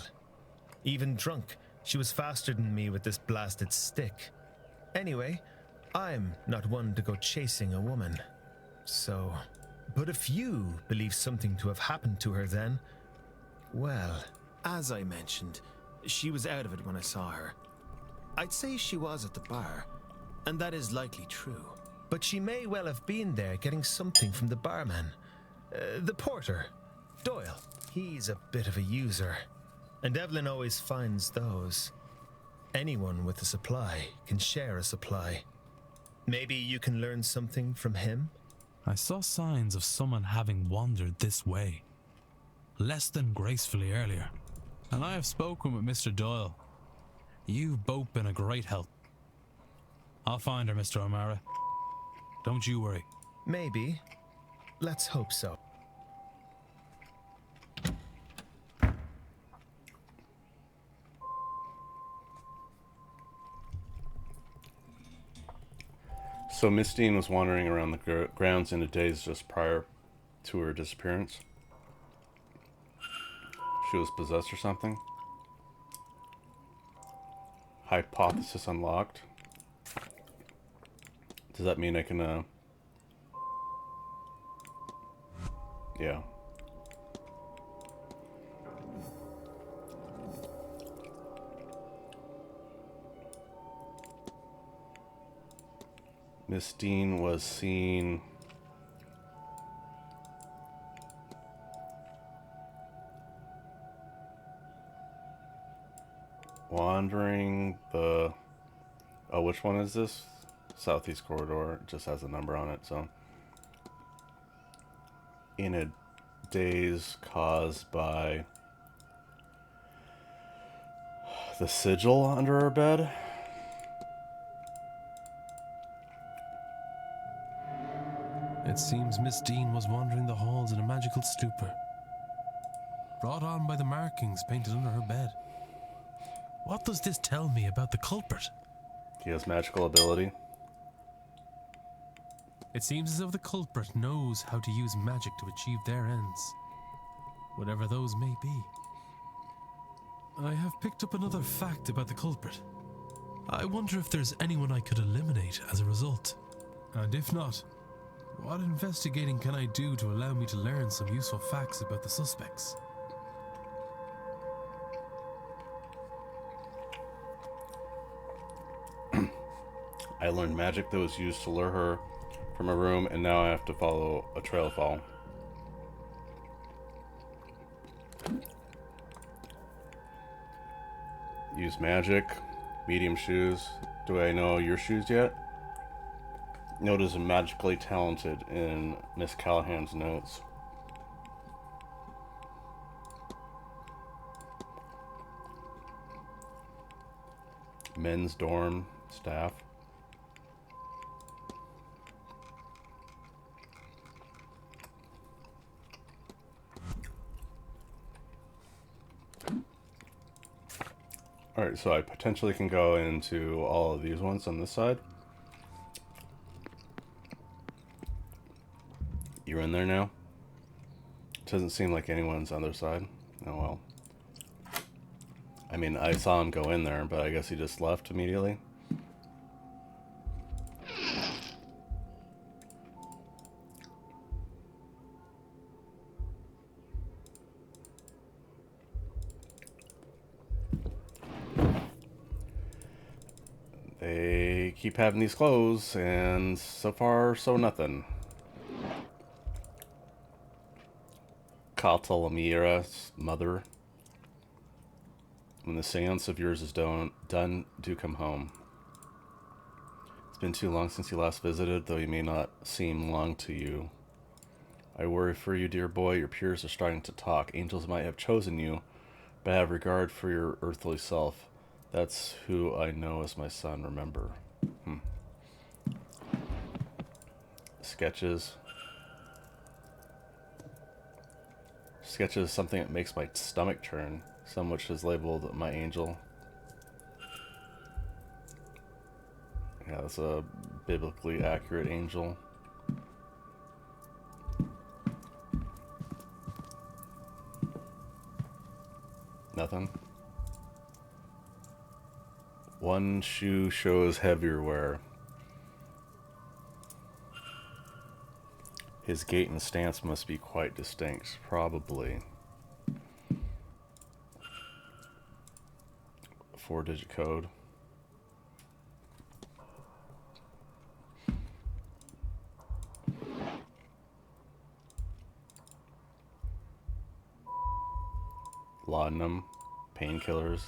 even drunk, she was faster than me with this blasted stick. Anyway, I'm not one to go chasing a woman. So, but if you believe something to have happened to her then, well, as I mentioned, she was out of it when I saw her. I'd say she was at the bar, and that is likely true. but she may well have been there getting something from the barman. The porter, Doyle. He's a bit of a user, and Evelyn always finds those. Anyone with a supply can share a supply. Maybe you can learn something from him? I saw signs of someone having wandered this way, less than gracefully earlier, and I have spoken with Mr. Doyle. You've both been a great help. I'll find her, Mr. O'Mara. Don't you worry. Maybe. Let's hope so. So Miss Dean was wandering around the grounds in the days just prior to her disappearance. She was possessed or something. Hypothesis unlocked. Does that mean I can, yeah. Miss Dean was seen wandering the... Oh, which one is this? Southeast corridor. It just has a number on it, so... In a daze caused by the sigil under her bed. It seems Miss Dean was wandering the halls in a magical stupor, brought on by the markings painted under her bed. What does this tell me about the culprit? He has magical ability. It seems as if the culprit knows how to use magic to achieve their ends, whatever those may be. I have picked up another fact about the culprit. I wonder if there's anyone I could eliminate as a result. And if not, what investigating can I do to allow me to learn some useful facts about the suspects? I learned magic that was used to lure her from a room, and now I have to follow a trail fall. Use magic. Medium shoes. Do I know your shoes yet? Note is magically talented in Miss Callahan's notes. Men's dorm staff. Alright, so I potentially can go into all of these ones on this side. You're in there now? Doesn't seem like anyone's on their side. Oh well. I mean, I saw him go in there, but I guess he just left immediately. They keep having these clothes, and so far, so nothing. Catalamira's mother. When the seance of yours is done, do come home. It's been too long since you last visited, though you may not seem long to you. I worry for you, dear boy. Your peers are starting to talk. Angels might have chosen you, but have regard for your earthly self. That's who I know as my son, remember. Sketches. Sketches something that makes my stomach turn. Some which is labeled my angel. Yeah, that's a biblically accurate angel. Nothing. One shoe shows heavier wear. His gait and stance must be quite distinct, probably. 4-digit code. Laudanum, painkillers.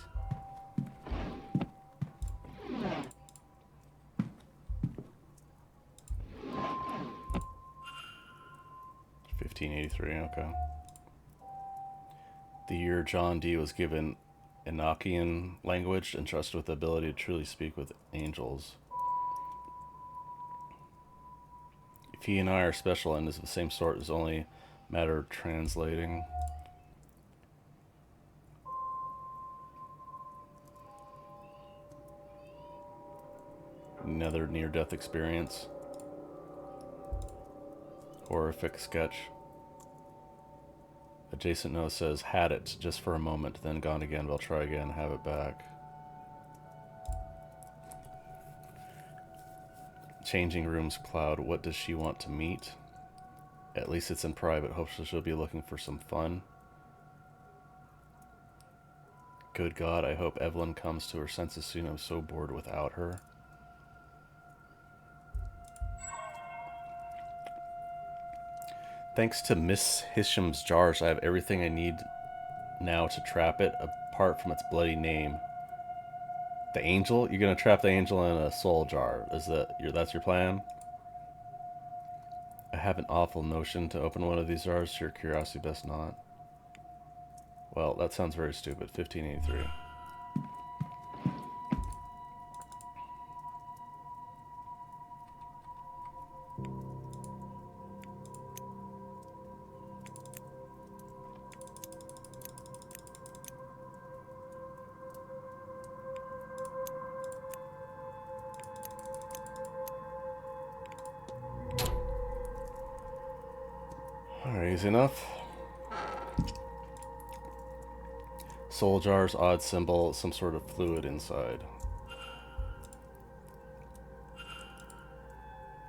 Okay. The year John D. was given Enochian language, entrusted with the ability to truly speak with angels. If he and I are special and is of the same sort, it's only a matter of translating. Another near-death experience. Horrific sketch. Adjacent note says, had it just for a moment, then gone again, but I'll try again, have it back. Changing rooms cloud, what does she want to meet? At least it's in private, hopefully she'll be looking for some fun. Good God, I hope Evelyn comes to her senses soon, I'm so bored without her. Thanks to Miss Hisham's jars, I have everything I need now to trap it, apart from its bloody name. The angel? You're gonna trap the angel in a soul jar. That's your plan? I have an awful notion to open one of these jars. Your curiosity best not. Well, that sounds very stupid. 1583. Easy enough. Soul jars, odd symbol, some sort of fluid inside.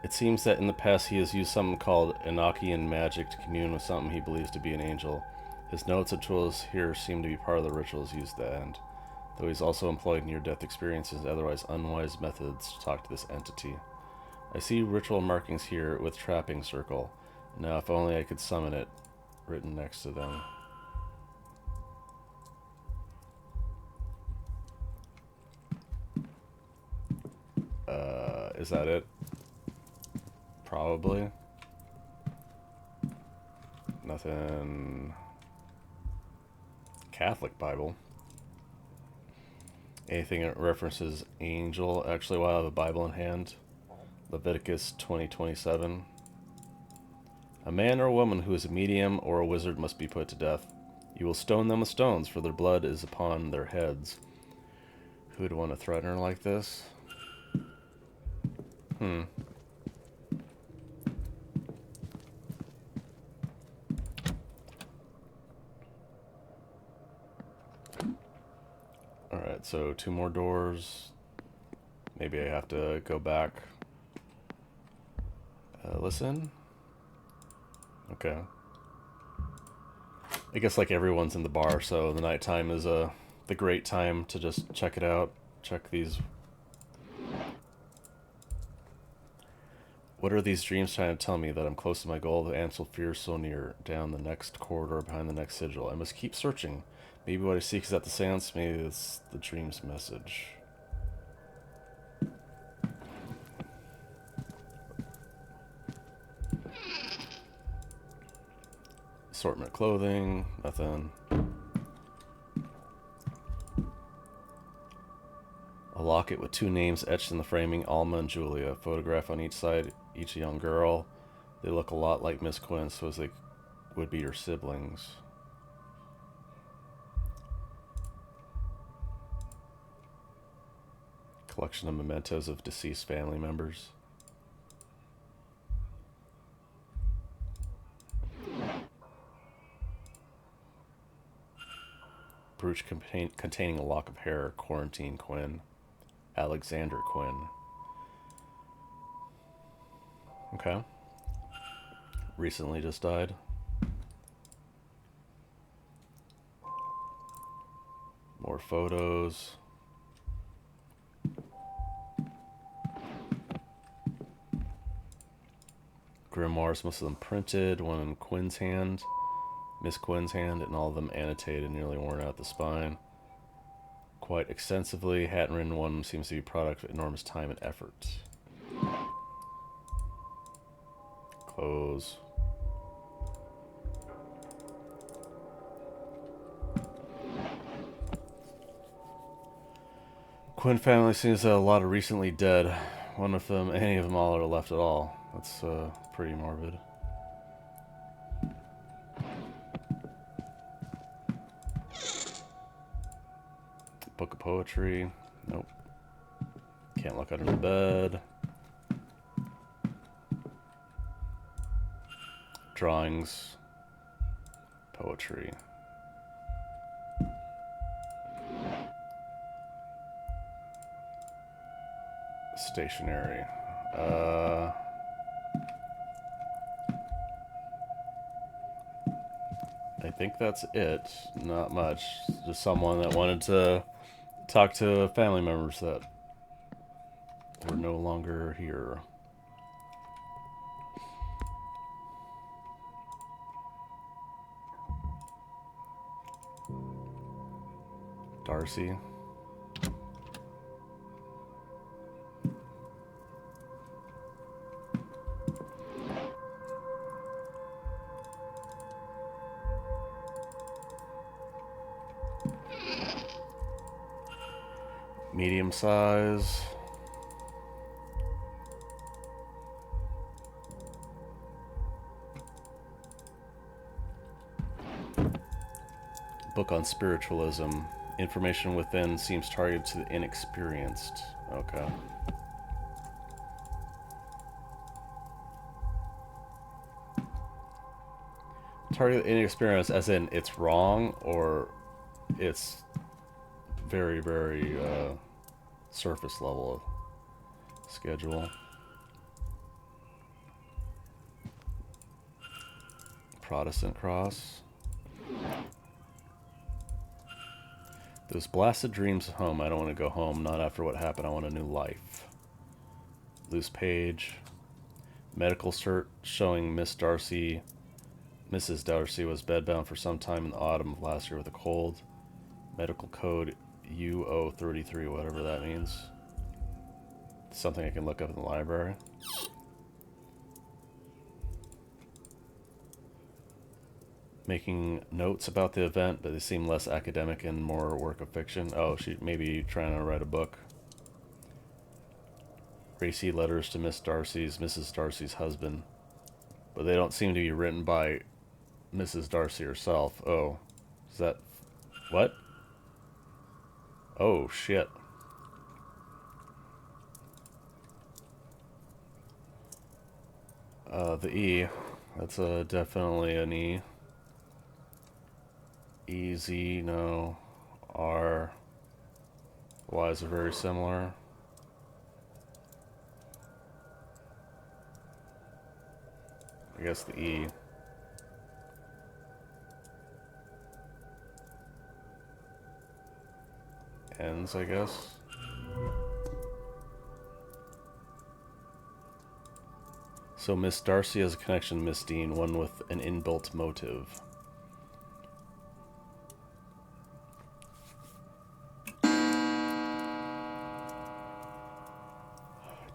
It seems that in the past he has used something called Enochian magic to commune with something he believes to be an angel. His notes and tools here seem to be part of the rituals used to that end, though he's also employed near-death experiences and otherwise unwise methods to talk to this entity. I see ritual markings here with trapping circle. Now, if only I could summon it, written next to them. Is that it? Probably. Nothing. Catholic Bible. Anything that references angel. Actually, while I have a Bible in hand. Leviticus 20:27. A man or a woman who is a medium or a wizard must be put to death. You will stone them with stones, for their blood is upon their heads. Who would want to threaten her like this? Alright, so 2 more doors. Maybe I have to go back. Listen? Okay. I guess like everyone's in the bar, so the nighttime is the great time to just check it out. Check these. What are these dreams trying to tell me? That I'm close to my goal? The answer fears so near. Down the next corridor behind the next sigil. I must keep searching. Maybe what I seek is at the seance. Maybe it's the dream's message. Assortment of clothing. Nothing. A locket with 2 names etched in the framing. Alma and Julia. Photograph on each side. Each a young girl. They look a lot like Miss Quinn, so as they would be her siblings. Collection of mementos of deceased family members. Brooch containing a lock of hair. Quarantine Quinn. Alexander Quinn. Okay. Recently just died. More photos. Grimoires, most of them printed. One in Quinn's hand. Miss Quinn's hand, and all of them annotated, nearly worn out the spine. Quite extensively. Handwritten one seems to be a product of enormous time and effort. Close. Quinn family seems to have a lot of recently dead. One of them, any of them all are left at all. That's pretty morbid. Book of poetry. Nope. Can't look under the bed. Drawings. Poetry. Stationery. I think that's it. Not much. Just someone that wanted to talk to family members that were no longer here. Darcy. Medium size. Book on spiritualism. Information within seems targeted to the inexperienced. Okay. Target the inexperienced as in it's wrong, or it's very, very surface level of schedule. Protestant cross. Those blasted dreams of home. I don't want to go home. Not after what happened. I want a new life. Loose page. Medical cert showing Mrs. Darcy was bedbound for some time in the autumn of last year with a cold. Medical code UO33, whatever that means. Something I can look up in the library. Making notes about the event, but they seem less academic and more work of fiction. Oh, she may be trying to write a book. Racy letters to Mrs. Darcy's husband. But they don't seem to be written by Mrs. Darcy herself. Oh. Is that... What? Oh, shit. The E. That's definitely an E. E, Z, no. R. Y's are very similar. I guess the E. Ends, I guess. So Miss Darcy has a connection to Miss Dean, one with an inbuilt motive.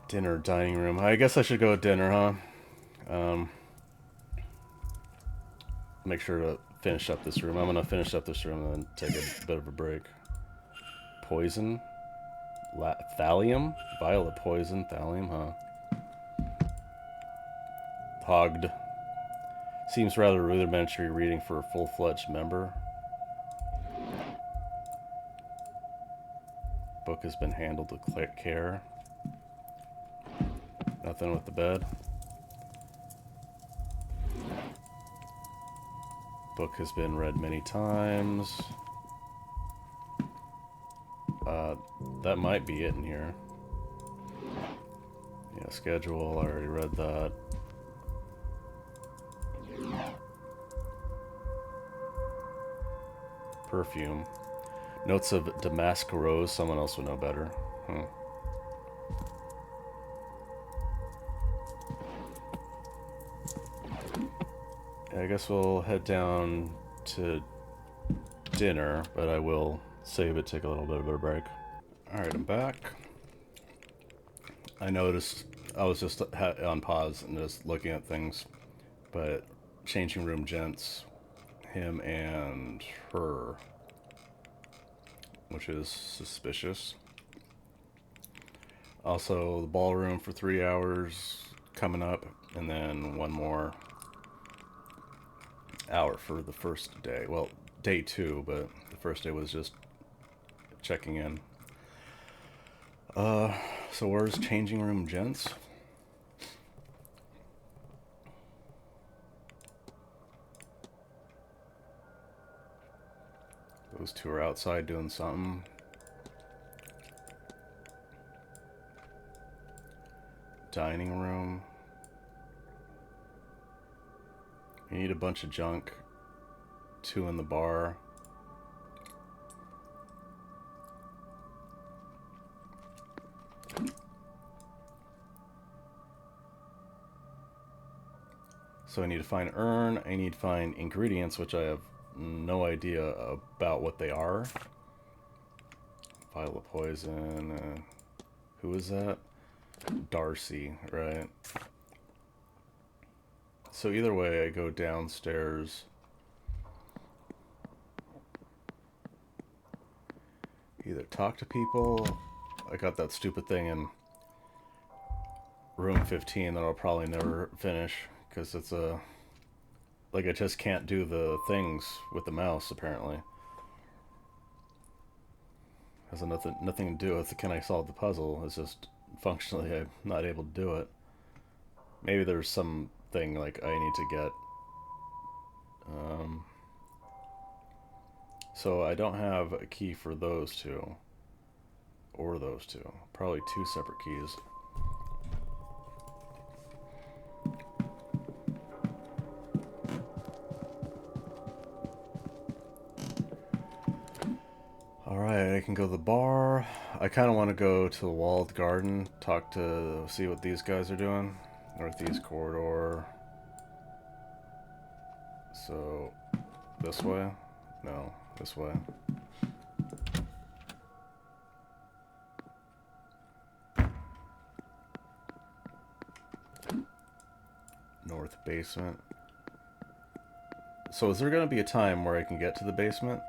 Dinner, dining room. I guess I should go with dinner, huh? Make sure to finish up this room. I'm gonna finish up this room and then take a bit of a break. Poison? Thallium? Violet poison? Thallium, huh? Hogged. Seems rather rudimentary reading for a full-fledged member. Book has been handled with care. Nothing with the bed. Book has been read many times. That might be it in here. Yeah, schedule, I already read that. Perfume. Notes of damask rose, someone else would know better. I guess we'll head down to dinner, but I will save it, take a little bit of a break. Alright, I'm back. I noticed I was just on pause and just looking at things, but changing room gents, him and her, which is suspicious. Also, the ballroom for 3 hours coming up, and then one more hour for the first day. Well, day 2, but the first day was just checking in. So where's changing room gents? Those two are outside doing something. Dining room. You need a bunch of junk. 2 in the bar. So I need to find urn, I need to find ingredients, which I have no idea about what they are. Violet poison, who is that? Darcy, right? So either way, I go downstairs. Either talk to people. I got that stupid thing in room 15 that I'll probably never finish, because it's a... like, I just can't do the things with the mouse, apparently. Has nothing to do with can I solve the puzzle. It's just functionally I'm not able to do it. Maybe there's something like I need to get. So I don't have a key for those two. Or those two. Probably 2 separate keys. Alright, I can go to the bar. I kind of want to go to the walled garden, see what these guys are doing. Northeast corridor. So, this way? No, this way. North basement. So is there going to be a time where I can get to the basement?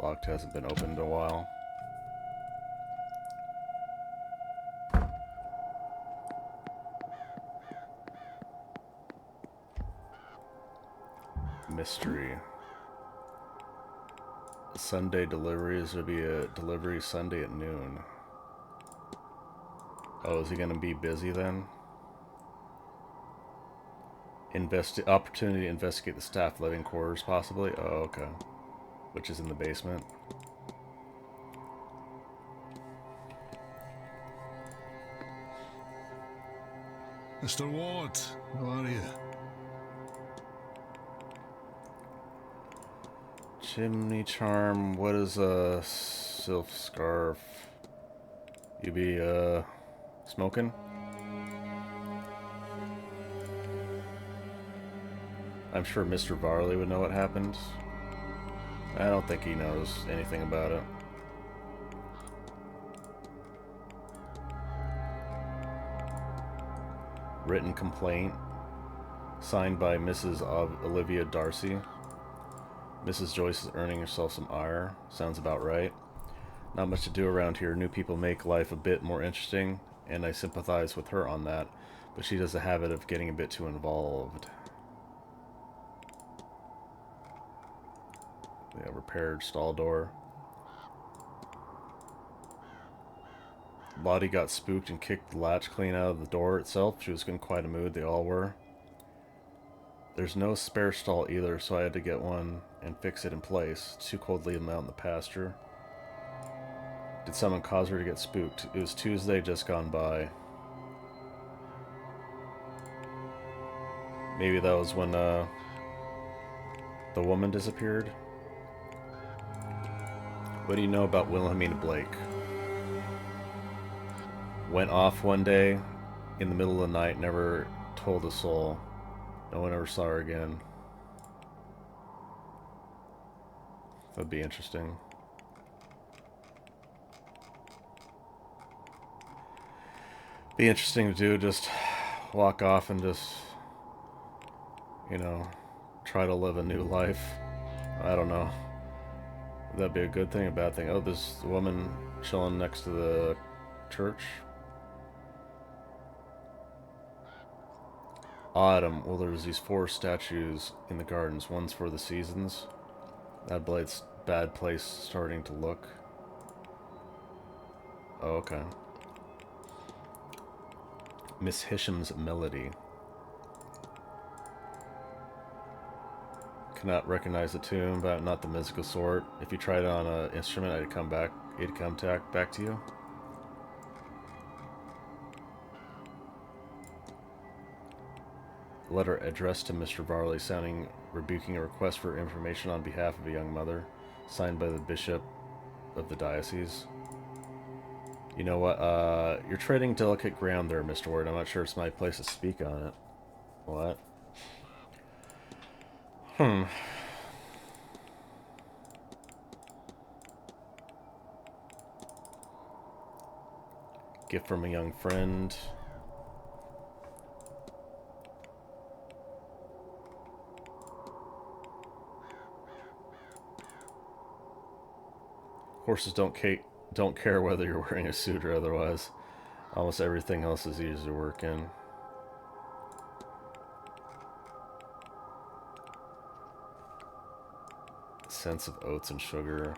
Locked, hasn't been opened in a while. Mystery. Sunday deliveries. There'll be a delivery Sunday at noon. Oh, is he gonna be busy then? Opportunity to investigate the staff living quarters, possibly. Oh, okay. Which is in the basement. Mr. Ward, how are you? Chimney charm. What is a sylph scarf? You be smoking? I'm sure Mr. Varley would know what happened. I don't think he knows anything about it. Written complaint. Signed by Mrs. Olivia Darcy. Mrs. Joyce is earning herself some ire. Sounds about right. Not much to do around here. New people make life a bit more interesting, and I sympathize with her on that, but she does a habit of getting a bit too involved. Yeah, repaired stall door. Lottie got spooked and kicked the latch clean out of the door itself. She was in quite a mood. They all were. There's no spare stall either, so I had to get one and fix it in place. It's too cold to leave them out in the pasture. Did someone cause her to get spooked? It was Tuesday just gone by. Maybe that was when the woman disappeared. What do you know about Wilhelmina Blake? Went off one day in the middle of the night, never told a soul. No one ever saw her again. That'd be interesting. Be interesting to do, just walk off and just, you know, try to live a new life. I don't know. Would that be a good thing, a bad thing? Oh, there's a woman chilling next to the church. Autumn. Well, there's these 4 statues in the gardens. One's for the seasons. That bad place starting to look. Oh, okay. Miss Hisham's Melody. Cannot recognize the tune, but not the musical sort. If you tried it on an instrument, it'd come back to you. Letter addressed to Mr. Varley, rebuking a request for information on behalf of a young mother, signed by the bishop of the diocese. You know what? You're treading delicate ground there, Mr. Ward. I'm not sure it's my place to speak on it. What? Gift from a young friend. Horses don't care whether you're wearing a suit or otherwise. Almost everything else is easy to work in. Sense of oats and sugar.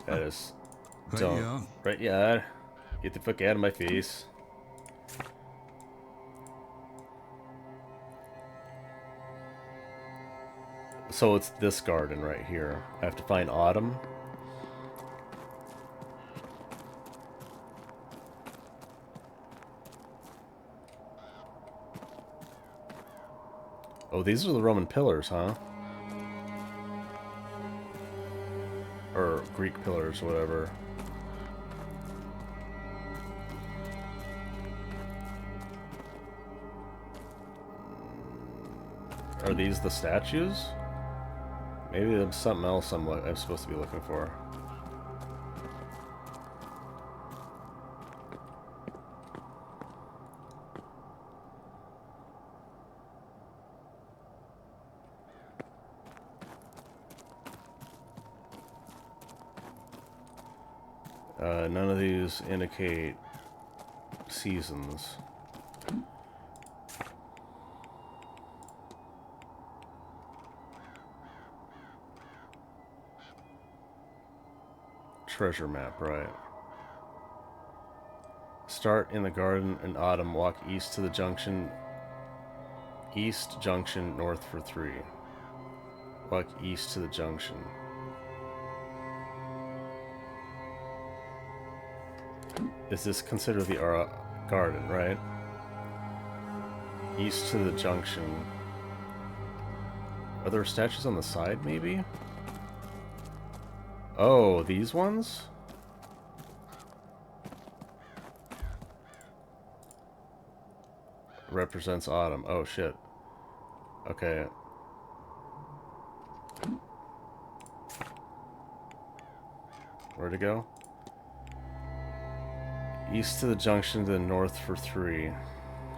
That is... Don't... Right, yeah. Get the fuck out of my face. So it's this garden right here. I have to find Autumn. Oh, these are the Roman pillars, huh? Or Greek pillars, whatever. Are these the statues? Maybe there's something else I'm supposed to be looking for. None of these indicate seasons. Treasure map, right. Start in the garden in autumn. Walk east to the junction. East junction, north for 3. Walk east to the junction. Is this considered the garden, right? East to the junction. Are there statues on the side, maybe? Oh, these ones? Represents autumn. Oh, shit. Okay. Where'd it go? East to the junction, then north for 3.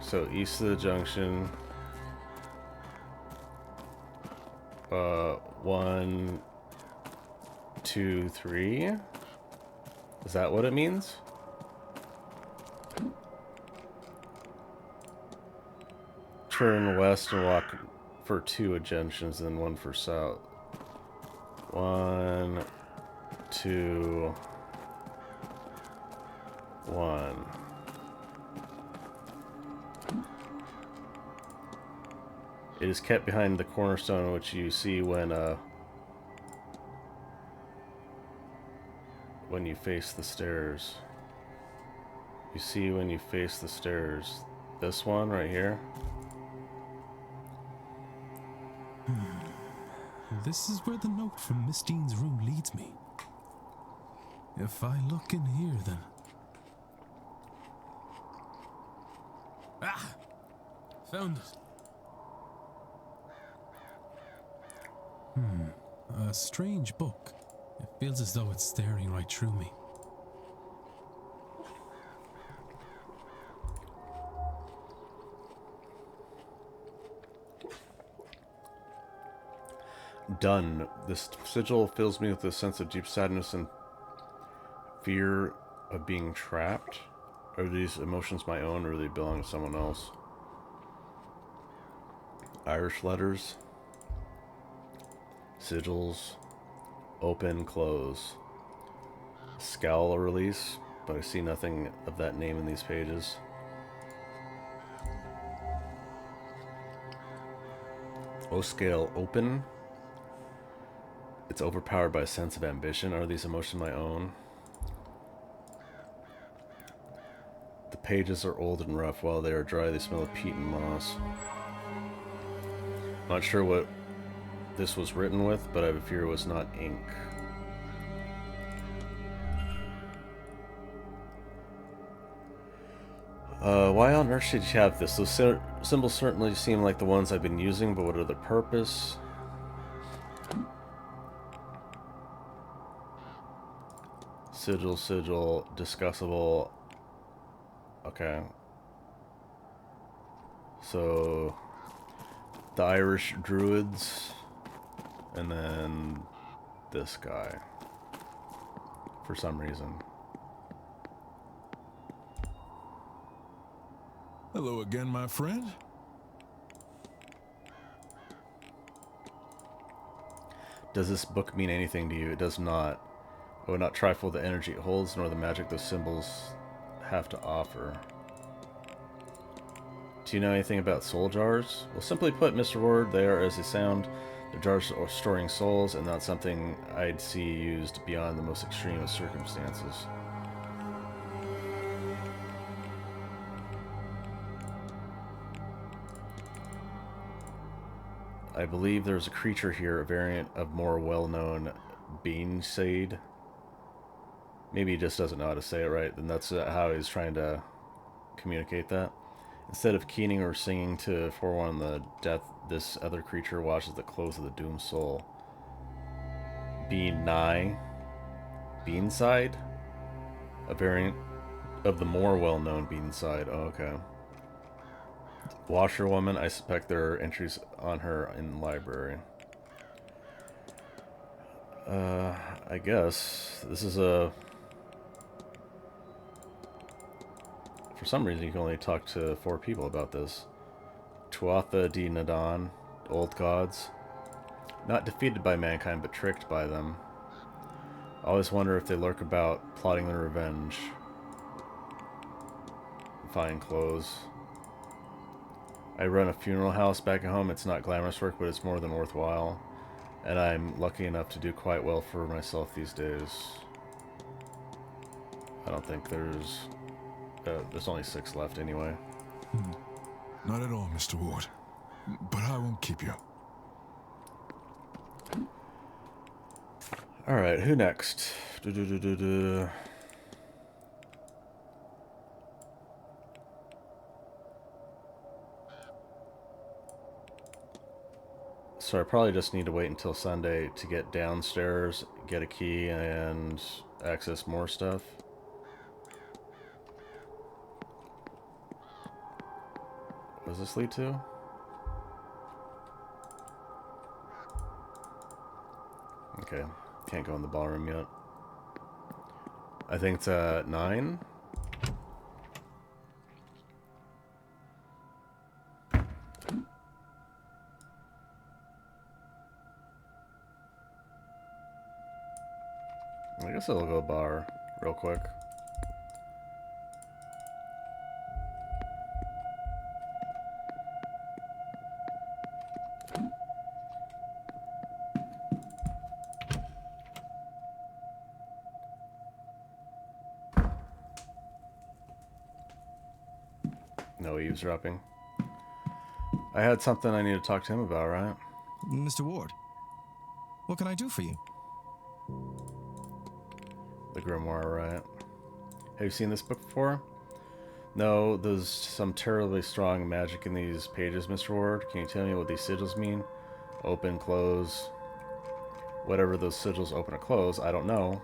So east of the junction. 1, 2, 3. Is that what it means? Turn west and walk for 2 junctions, then 1 for south. 1, 2, 1. It is kept behind the cornerstone, which you see when you face the stairs. You see when you face the stairs. This one right here. This is where the note from Miss Dean's room leads me. If I look in here, then... Ah! Found it. A strange book. It feels as though it's staring right through me. Done. This sigil fills me with a sense of deep sadness and fear of being trapped. Are these emotions my own, or do they belong to someone else? Irish letters. Sigils. Open, close. Scowl release, but I see nothing of that name in these pages. O scale open. It's overpowered by a sense of ambition. Are these emotions my own? The pages are old and rough. While they are dry, they smell of peat and moss. Not sure what this was written with, but I have a fear it was not ink. Why on earth should you have this? Those symbols certainly seem like the ones I've been using, but what are their purpose? Sigil, sigil, discussable. Okay. So, the Irish druids, and then this guy, for some reason. Hello again, my friend. Does this book mean anything to you? It does not. I would not trifle with the energy it holds, nor the magic those symbols have to offer. Do you know anything about soul jars? Well, simply put, Mr. Ward, they are as they sound. The jars are storing souls, and not something I'd see used beyond the most extreme of circumstances. I believe there's a creature here, a variant of more well-known Beanshade. Maybe he just doesn't know how to say it right, and that's how he's trying to communicate that. Instead of keening or singing to forewarn the death, this other creature watches the close of the doomed soul. Beanside? A variant of the more well-known Beanside. Oh, okay. Washerwoman, I suspect there are entries on her in the library. I guess this is a... For some reason, you can only talk to 4 people about this. Tuatha De Nadan, old gods. Not defeated by mankind, but tricked by them. I always wonder if they lurk about, plotting their revenge. fine clothes. I run a funeral house back at home. It's not glamorous work, but it's more than worthwhile. And I'm lucky enough to do quite well for myself these days. I don't think there's only 6 left anyway. Not at all, Mr. Ward. But I won't keep you. Alright, who next? So I probably just need to wait until Sunday to get downstairs, get a key, and access more stuff. What does this lead to? Okay, can't go in the ballroom yet. I think it's at 9. I guess I'll go bar real quick. No eavesdropping. I had something I need to talk to him about, right? Mr. Ward, what can I do for you? The grimoire, right? Have you seen this book before? No, there's some terribly strong magic in these pages, Mr. Ward. Can you tell me what these sigils mean? Open, close. Whatever those sigils open or close, I don't know.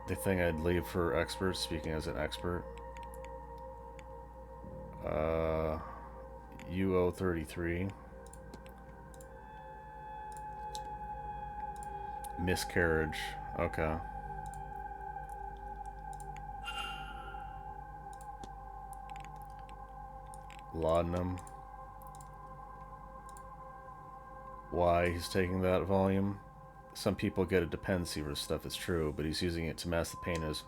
They think I'd leave for experts, speaking as an expert. UO33. Miscarriage. Okay. Laudanum. Why he's taking that volume? Some people get a dependency for stuff, it's true, but he's using it to mask the pain as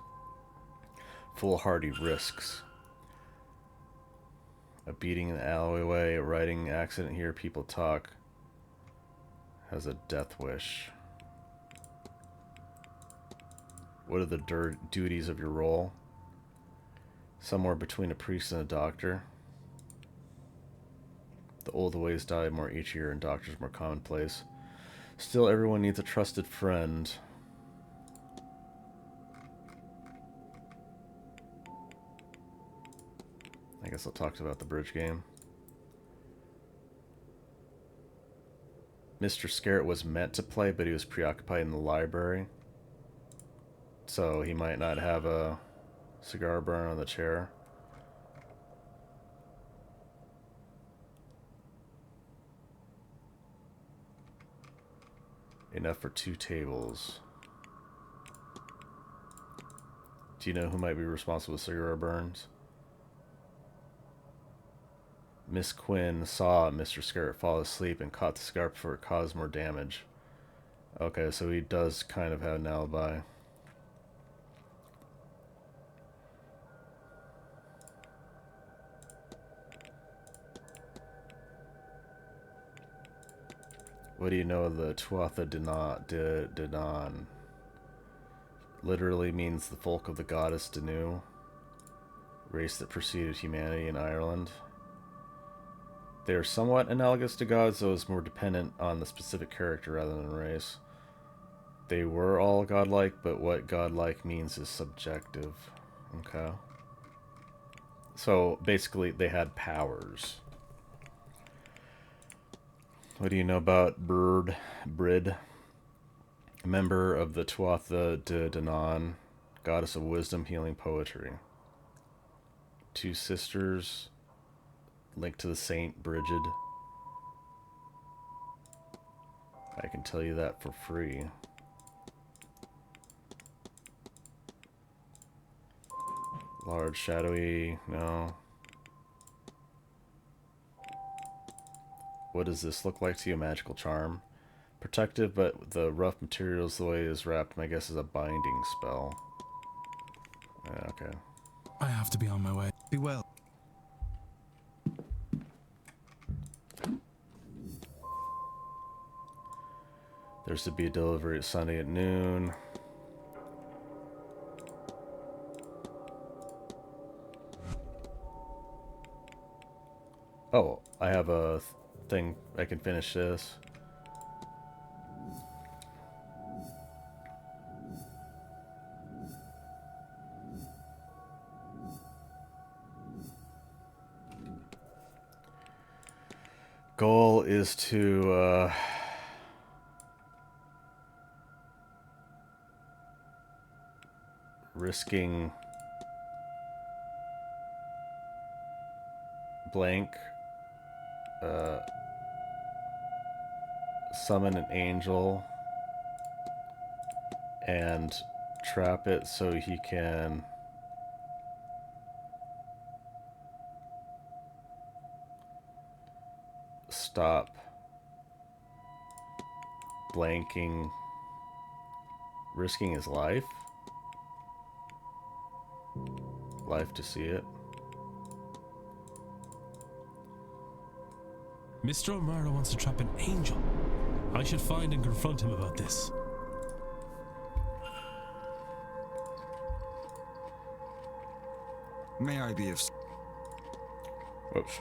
foolhardy risks. A beating in the alleyway, a riding accident here, people talk. Has a death wish. What are the duties of your role? Somewhere between a priest and a doctor. The old ways die more each year and doctors more commonplace. Still, everyone needs a trusted friend. I guess I'll talk about the bridge game. Mr. Scarrett was meant to play, but he was preoccupied in the library. So he might not have a cigar burn on the chair. Enough for 2 tables. Do you know who might be responsible for cigar burns? Miss Quinn saw Mr. Scarrett fall asleep and caught the cigar before it caused more damage. Okay, so he does kind of have an alibi. What do you know of the Tuatha De Danann? Literally means the folk of the goddess Danu, race that preceded humanity in Ireland. They are somewhat analogous to gods, though is more dependent on the specific character rather than race. They were all godlike, but what godlike means is subjective. Okay. So basically, they had powers. What do you know about Brid? A member of the Tuatha De Danann, goddess of wisdom, healing, poetry. 2 sisters, linked to the Saint Brigid. I can tell you that for free. Large, shadowy, no. What does this look like to you? A magical charm. Protective, but the rough materials, the way it is wrapped, my guess is a binding spell. Yeah, okay. I have to be on my way. Be well. There's to be a delivery at Sunday at noon. Oh, I have a thing. I can finish this. Goal is to risking blank summon an angel and trap it so he can stop blanking, risking his life to see it. Mr. O'Mara wants to trap an angel. I should find and confront him about this. May I be of... Whoops.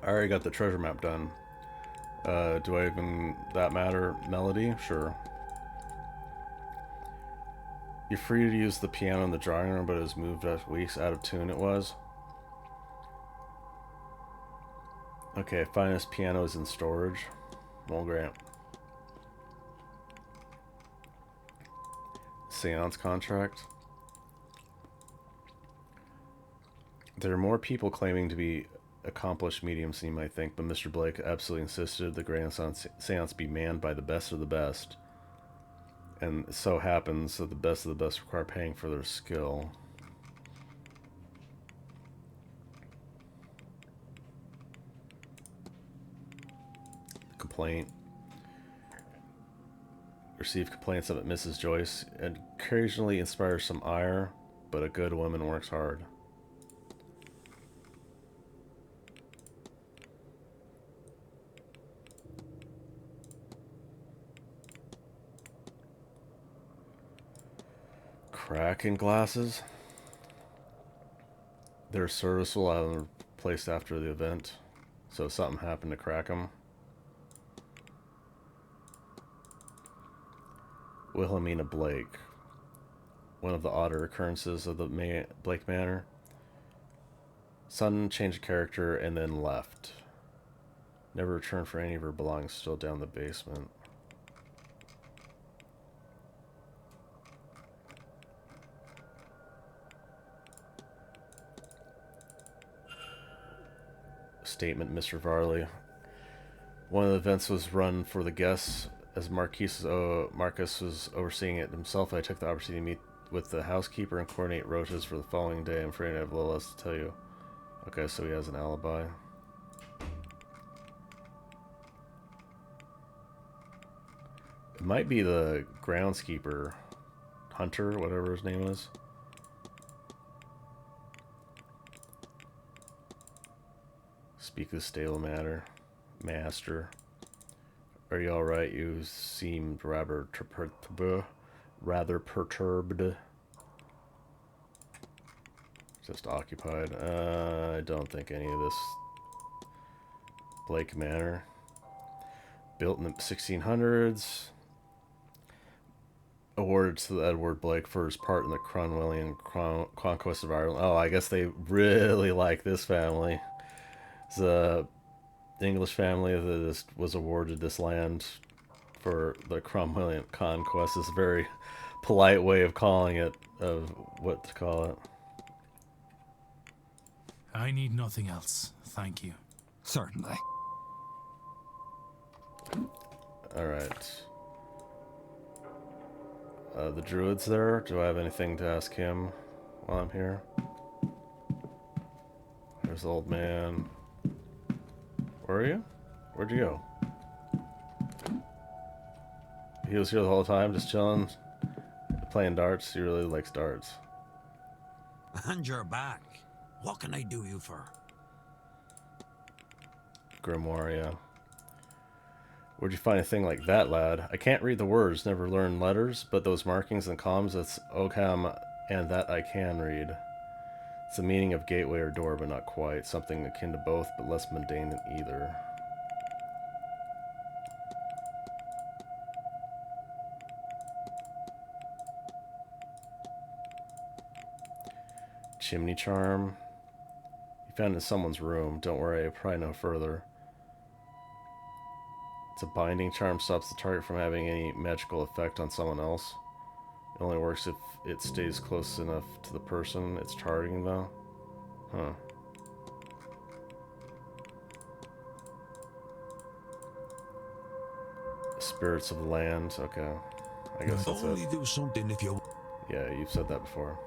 I already got the treasure map done. Do I even... that matter? Melody? Sure. You're free to use the piano in the drawing room, but it was moved weeks out of tune it was. Okay, finest piano is in storage. Well, grant. Seance contract. There are more people claiming to be accomplished mediums than you might think, but Mr. Blake absolutely insisted the grand seance be manned by the best of the best. And it so happens that the best of the best require paying for their skill. Complaint. Receive complaints of it, Mrs. Joyce. It occasionally inspires some ire, but a good woman works hard. Cracking glasses. They're serviceable and replaced after the event, so if something happened to crack them. Wilhelmina Blake. One of the odder occurrences of the Blake Manor. Son changed character and then left. Never returned for any of her belongings, still down the basement. Statement, Mr. Varley. One of the events was run for the guests. As Marcus was overseeing it himself, I took the opportunity to meet with the housekeeper and coordinate rotas for the following day. I'm afraid I have a little less to tell you. Okay, so he has an alibi. It might be the groundskeeper, Hunter, whatever his name is. Speak of stable matter. Master. Are you alright? You seemed rather perturbed. Just occupied. I don't think any of this. Blake Manor. Built in the 1600s. Awarded to Edward Blake for his part in the Cromwellian conquest of Ireland. Oh, I guess they really like this family. It's a English family that was awarded this land for the Cromwellian conquest. Is a very polite way of calling it, of what to call it. I need nothing else, thank you. Certainly. Alright. The druid's there. Do I have anything to ask him while I'm here? There's the old man. Where are you? Where'd you go? he was here the whole time, just chilling, playing darts. He really likes darts. And you're back. What can I do you for? Grimoire, yeah. Where'd you find a thing like that, lad? I can't read the words, never learned letters, but those markings and columns, that's Ogham, and that I can read. It's the meaning of gateway or door, but not quite. Something akin to both, but less mundane than either. Chimney charm. You found it in someone's room. Don't worry, I probably know further. It's a binding charm, stops the target from having any magical effect on someone else. It only works if it stays close enough to the person it's targeting, though. Huh. Spirits of the land. Okay. I guess that's only it. do something if you... Yeah, you've said that before.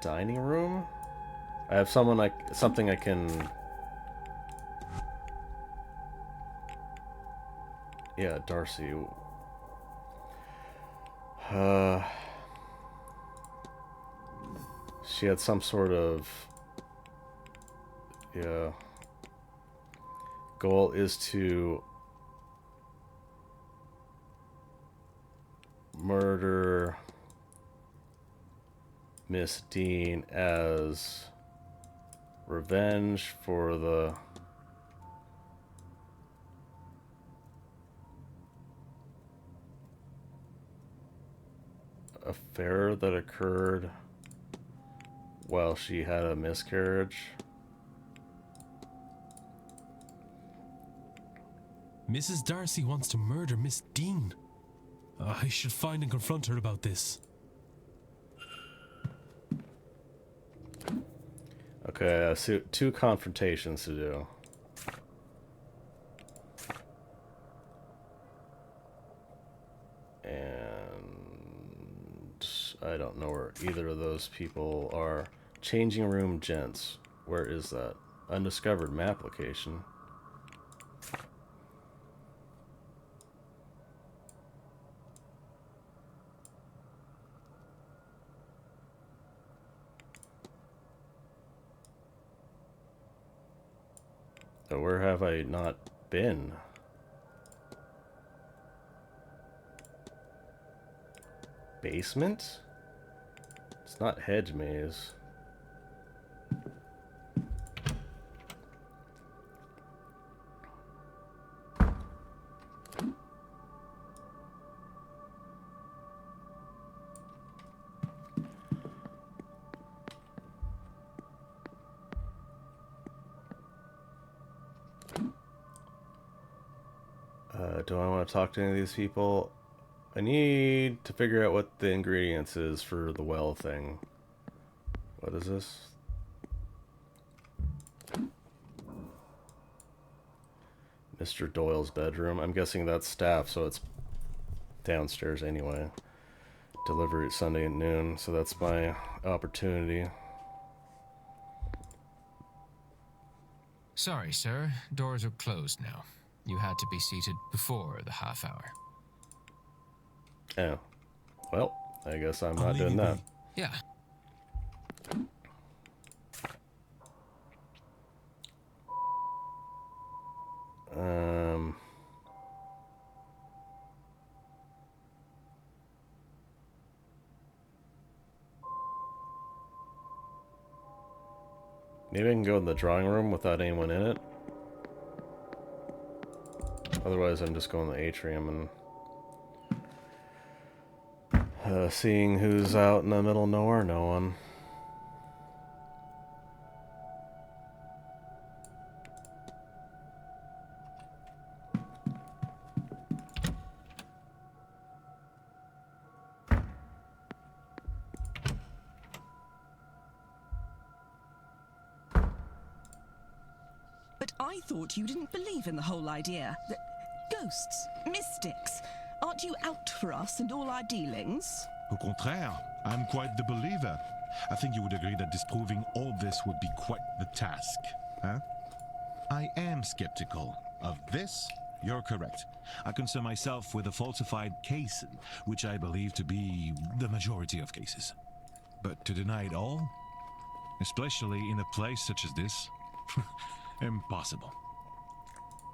Dining room? I have something I can... Yeah, Darcy. She had some sort of... Yeah. Goal is to murder Miss Dean as revenge for the affair that occurred while she had a miscarriage. Mrs. Darcy wants to murder Miss Dean. I should find and confront her about this. Okay, so 2 confrontations to do. And I don't know where either of those people are. Changing room gents. Where is that? Undiscovered map location. So where have I not been? Basement? It's not hedge maze. Do I want to talk to any of these people? I need to figure out what the ingredients is for the well thing. What is this? Mr. Doyle's bedroom. I'm guessing that's staff, so it's downstairs anyway. Delivery at Sunday at noon, so that's my opportunity. Sorry, sir. Doors are closed now. You had to be seated before the half hour. Oh. Well, I guess I'm not doing that. Yeah. Maybe I can go in the drawing room without anyone in it. Otherwise, I'm just going to the atrium and seeing who's out in the middle of nowhere. No one. But I thought you didn't believe in the whole idea. Ghosts, mystics. Aren't you out for us and all our dealings? Au contraire, I'm quite the believer. I think you would agree that disproving all this would be quite the task, huh? I am skeptical of this. You're correct. I concern myself with a falsified case, which I believe to be the majority of cases. But to deny it all, especially in a place such as this, impossible.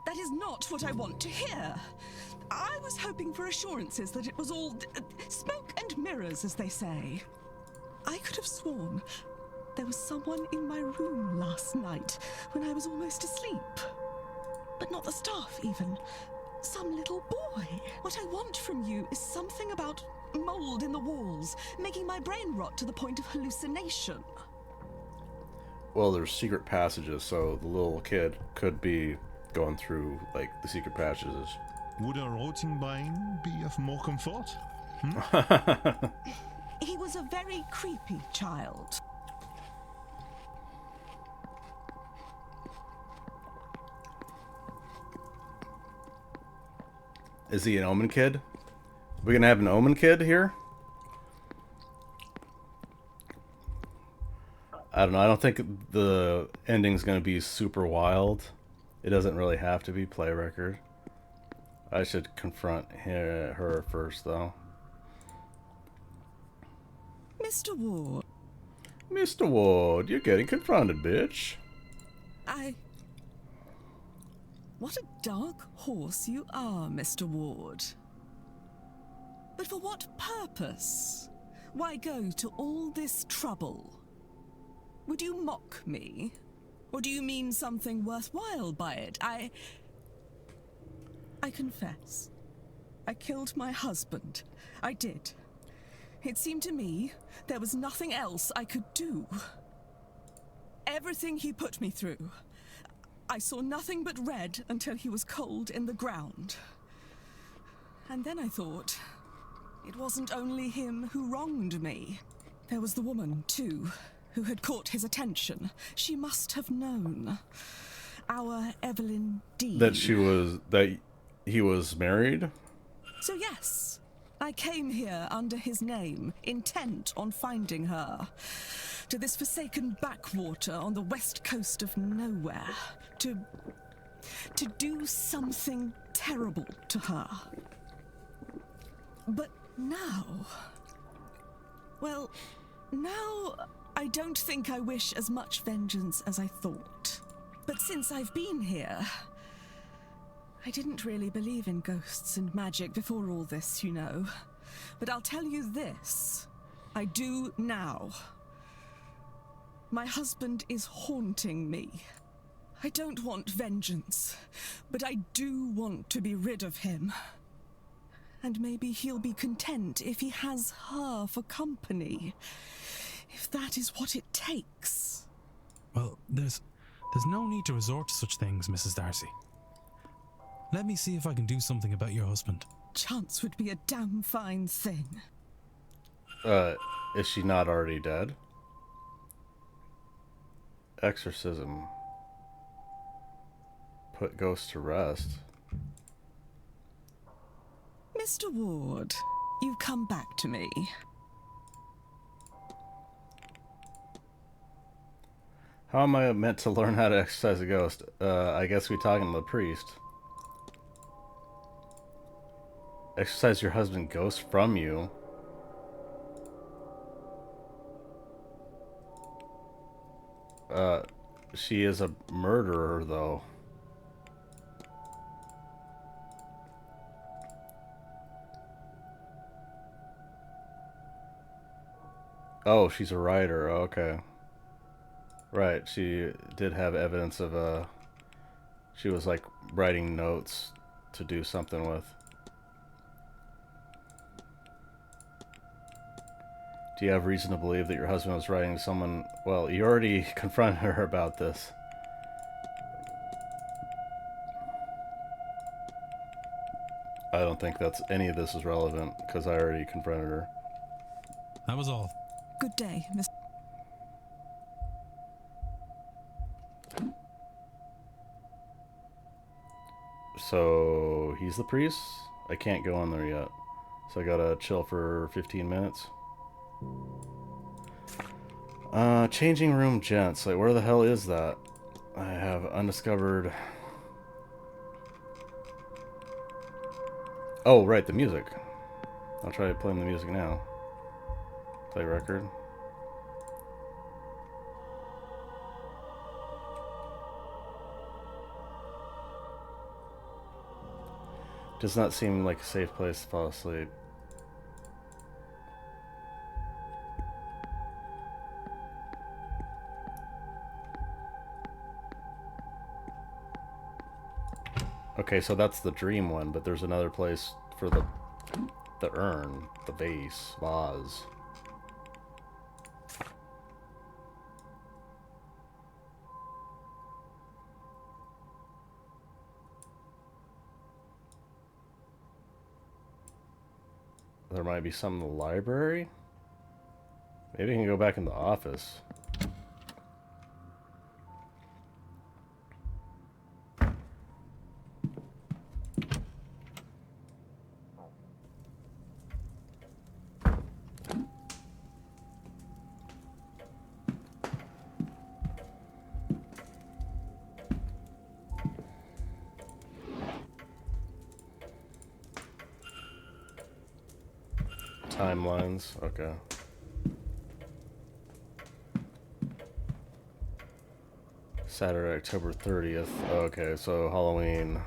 That is not what I want to hear. I was hoping for assurances that it was all smoke and mirrors, as they say. I could have sworn there was someone in my room last night when I was almost asleep. But not the staff, even. Some little boy. What I want from you is something about mold in the walls, making my brain rot to the point of hallucination. Well, there's secret passages, so the little kid could be going through, like, the secret passages. Would a rotting brain be of more comfort? He was a very creepy child. Is he an Omen kid? We gonna have an Omen kid here? I don't know. I don't think the ending's gonna be super wild. It doesn't really have to be play record. I should confront her first, though. Mr. Ward. Mr. Ward, you're getting confronted, bitch. What a dark horse you are, Mr. Ward. But for what purpose? Why go to all this trouble? Would you mock me? Or do you mean something worthwhile by it? I confess. I killed my husband. I did. It seemed to me there was nothing else I could do. Everything he put me through, I saw nothing but red until he was cold in the ground. And then I thought, it wasn't only him who wronged me. There was the woman, too, who had caught his attention. She must have known. Our Evelyn Dean. That he was married? So yes, I came here under his name, intent on finding her. To this forsaken backwater on the west coast of nowhere. To do something terrible to her. But now... Well, now I don't think I wish as much vengeance as I thought. But since I've been here... I didn't really believe in ghosts and magic before all this, you know. But I'll tell you this. I do now. My husband is haunting me. I don't want vengeance, but I do want to be rid of him. And maybe he'll be content if he has her for company. If that is what it takes. Well, there's no need to resort to such things, Mrs. Darcy. Let me see if I can do something about your husband. Chance would be a damn fine thing. Is she not already dead? Exorcism. Put ghosts to rest. Mr. Ward, you've come back to me. How am I meant to learn how to exorcise a ghost? I guess we're talking to the priest. Exorcise your husband ghost from you. She is a murderer, though. Oh, she's a writer. Okay. Right, she did have evidence of, she was, like, writing notes to do something with. Do you have reason to believe that your husband was writing to someone? Well, you already confronted her about this. I don't think that's any of this is relevant because I already confronted her. That was all. Good day, Miss. So he's the priest? I can't go in there yet. So I gotta chill for 15 minutes. Changing room gents. Like, where the hell is that? I have undiscovered... Oh, right, the music. I'll try playing the music now. Play record. Does not seem like a safe place to fall asleep. Okay, so that's the dream one, but there's another place for the urn, the vase. There might be some in the library. Maybe I can go back in the office. Timelines, okay. Saturday, October 30th. Okay, so Halloween.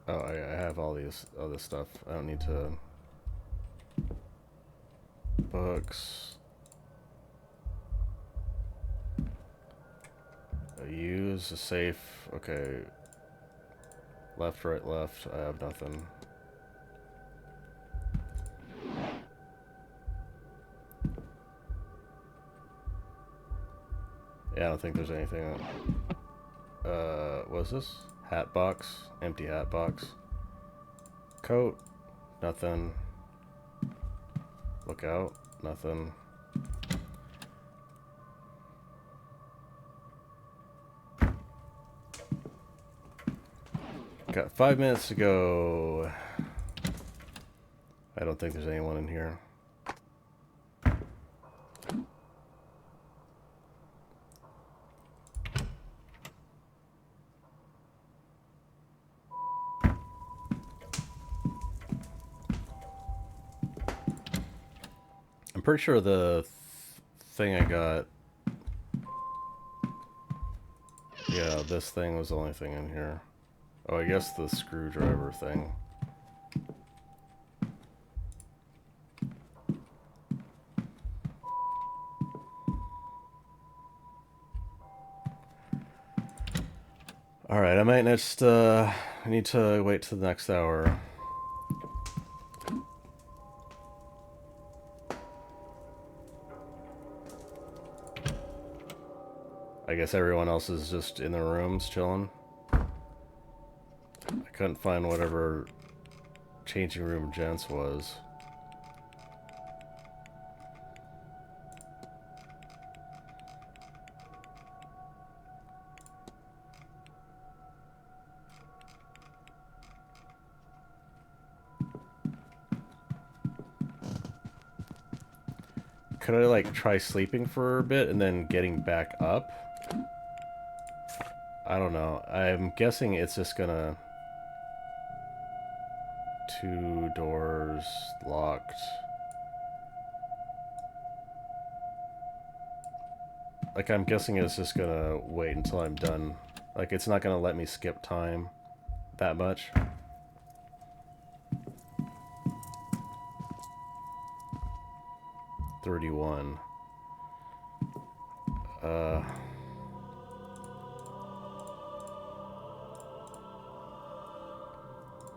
Oh, I have all these other stuff. I don't need to... Books. Use a safe. Okay. Left, right, left. I have nothing. Yeah, I don't think there's anything. What's this? Hat box. Empty hat box. Coat. Nothing. Look out. Nothing. Got 5 minutes to go. I don't think there's anyone in here. I'm pretty sure the thing I got... Yeah, this thing was the only thing in here. Oh, I guess the screwdriver thing. Alright, I might just, I need to wait till the next hour. I guess everyone else is just in their rooms chilling. I couldn't find whatever changing room gents was. Could I like try sleeping for a bit and then getting back up? I don't know. I'm guessing it's just gonna... 2 doors locked. Like, I'm guessing it's just gonna wait until I'm done. Like, it's not gonna let me skip time that much. $31.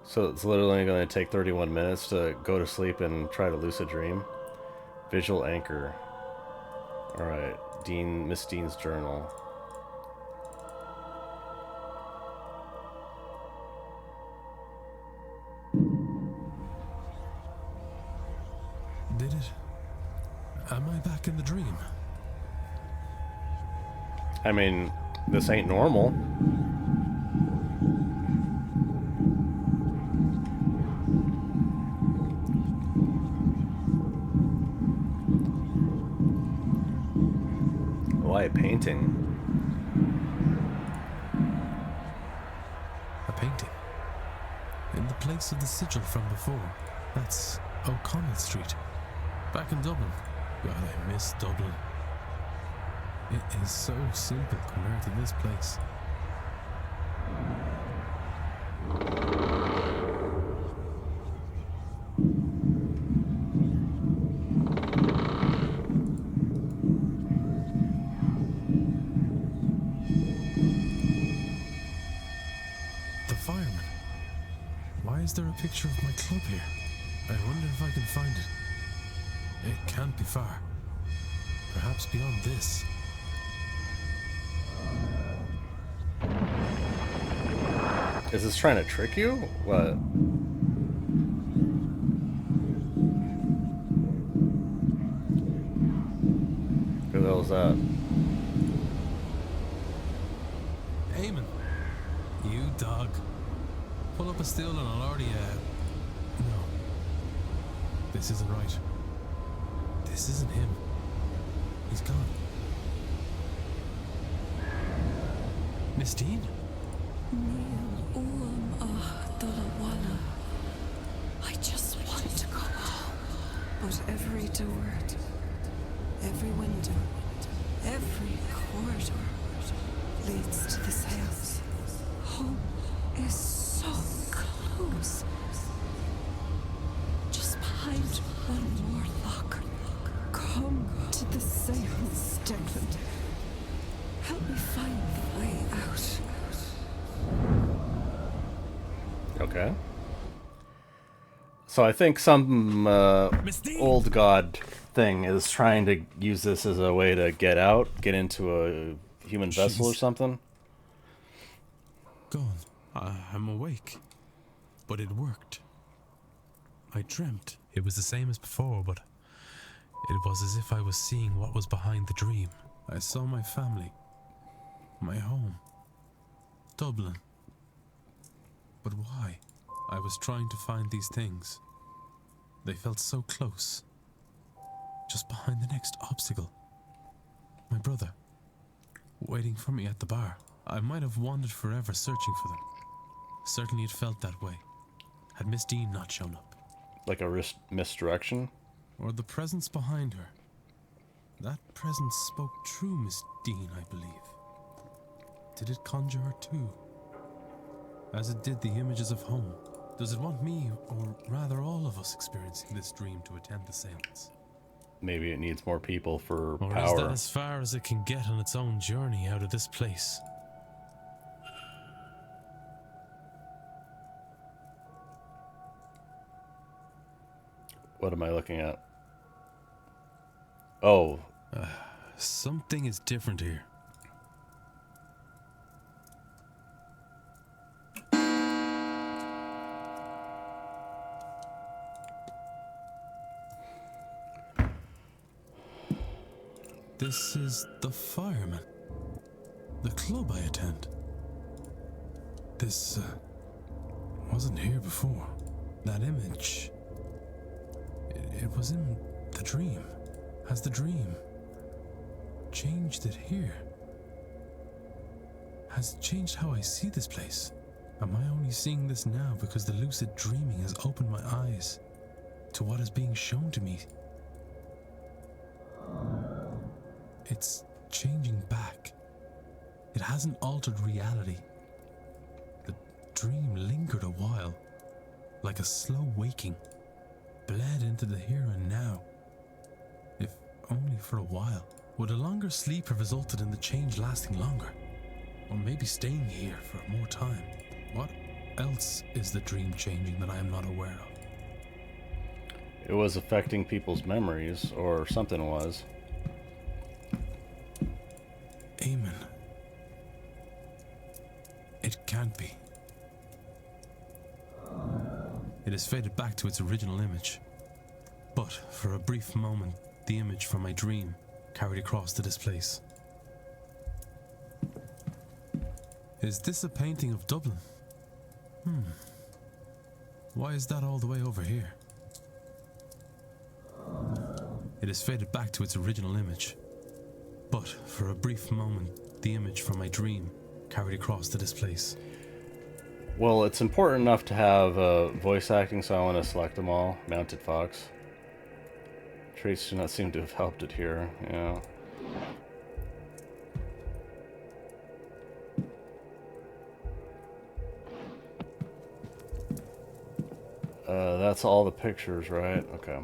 So it's literally going to take 31 minutes to go to sleep and try to lucid dream. Visual anchor. Alright, Miss Dean's journal. I mean, this ain't normal. Why a painting? A painting. In the place of the sigil from before. That's O'Connell Street. Back in Dublin. God, I miss Dublin. It is so simple compared to this place. The fireman. Why is there a picture of my club here? I wonder if I can find it. It can't be far. Perhaps beyond this. Is this trying to trick you? What? Who the hell is that? Eamon, you dog. Pull up a stool and I'll already, no. This isn't right. This isn't him. He's gone. Miss Dean? I just want to go home. But every door, every window, every corridor leads to the Seance. Home is so close. Just behind one more lock. Come to the Seance, Declan. Help me find the way out. Okay. So I think some old god thing is trying to use this as a way to get out, get into a human vessel or something. Gone. I'm awake. But it worked. I dreamt. It was the same as before, but it was as if I was seeing what was behind the dream. I saw my family. My home. Dublin. But why? I was trying to find these things. They felt so close. Just behind the next obstacle. My brother. Waiting for me at the bar. I might have wandered forever searching for them. Certainly it felt that way. Had Miss Dean not shown up. Like a misdirection? Or the presence behind her. That presence spoke true, Miss Dean, I believe. Did it conjure her too? As it did the images of home. Does it want me, or rather all of us, experiencing this dream to attend the seance? Maybe it needs more people for or power. Or is that as far as it can get on its own journey out of this place? What am I looking at? Oh. Something is different here. This is the fireman. The club I attend. This, wasn't here before. That image. It was in the dream. Has the dream changed it here? Has it changed how I see this place? Am I only seeing this now because the lucid dreaming has opened my eyes to what is being shown to me? It's changing back. It hasn't altered reality. The dream lingered a while, like a slow waking, bled into the here and now, if only for a while. Would a longer sleep have resulted in the change lasting longer? Or maybe staying here for more time? What else is the dream changing that I am not aware of? It was affecting people's memories, or something was. Eamon. It can't be. It has faded back to its original image. But for a brief moment, the image from my dream carried across to this place. Is this a painting of Dublin? Why is that all the way over here? It has faded back to its original image. But for a brief moment, the image from my dream carried across to this place. Well, it's important enough to have voice acting, so I want to select them all. Mounted Fox. Traits do not seem to have helped it here, yeah. That's all the pictures, right? Okay.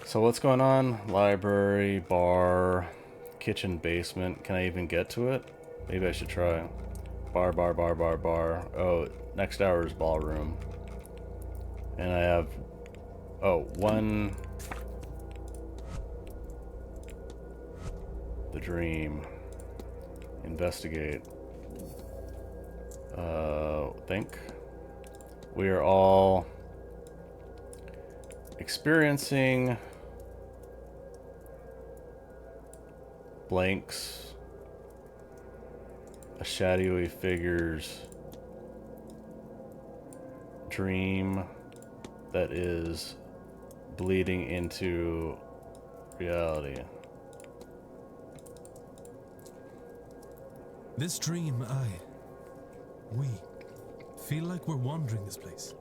So what's going on? Library, bar, kitchen, basement. Can I even get to it? Maybe I should try. Bar, bar, bar, bar, bar. Oh, next hour is ballroom. And I have... Oh, one... The dream. Investigate. Think. We are all experiencing blanks, a shadowy figure's dream that is bleeding into reality. This dream, we feel like we're wandering this place,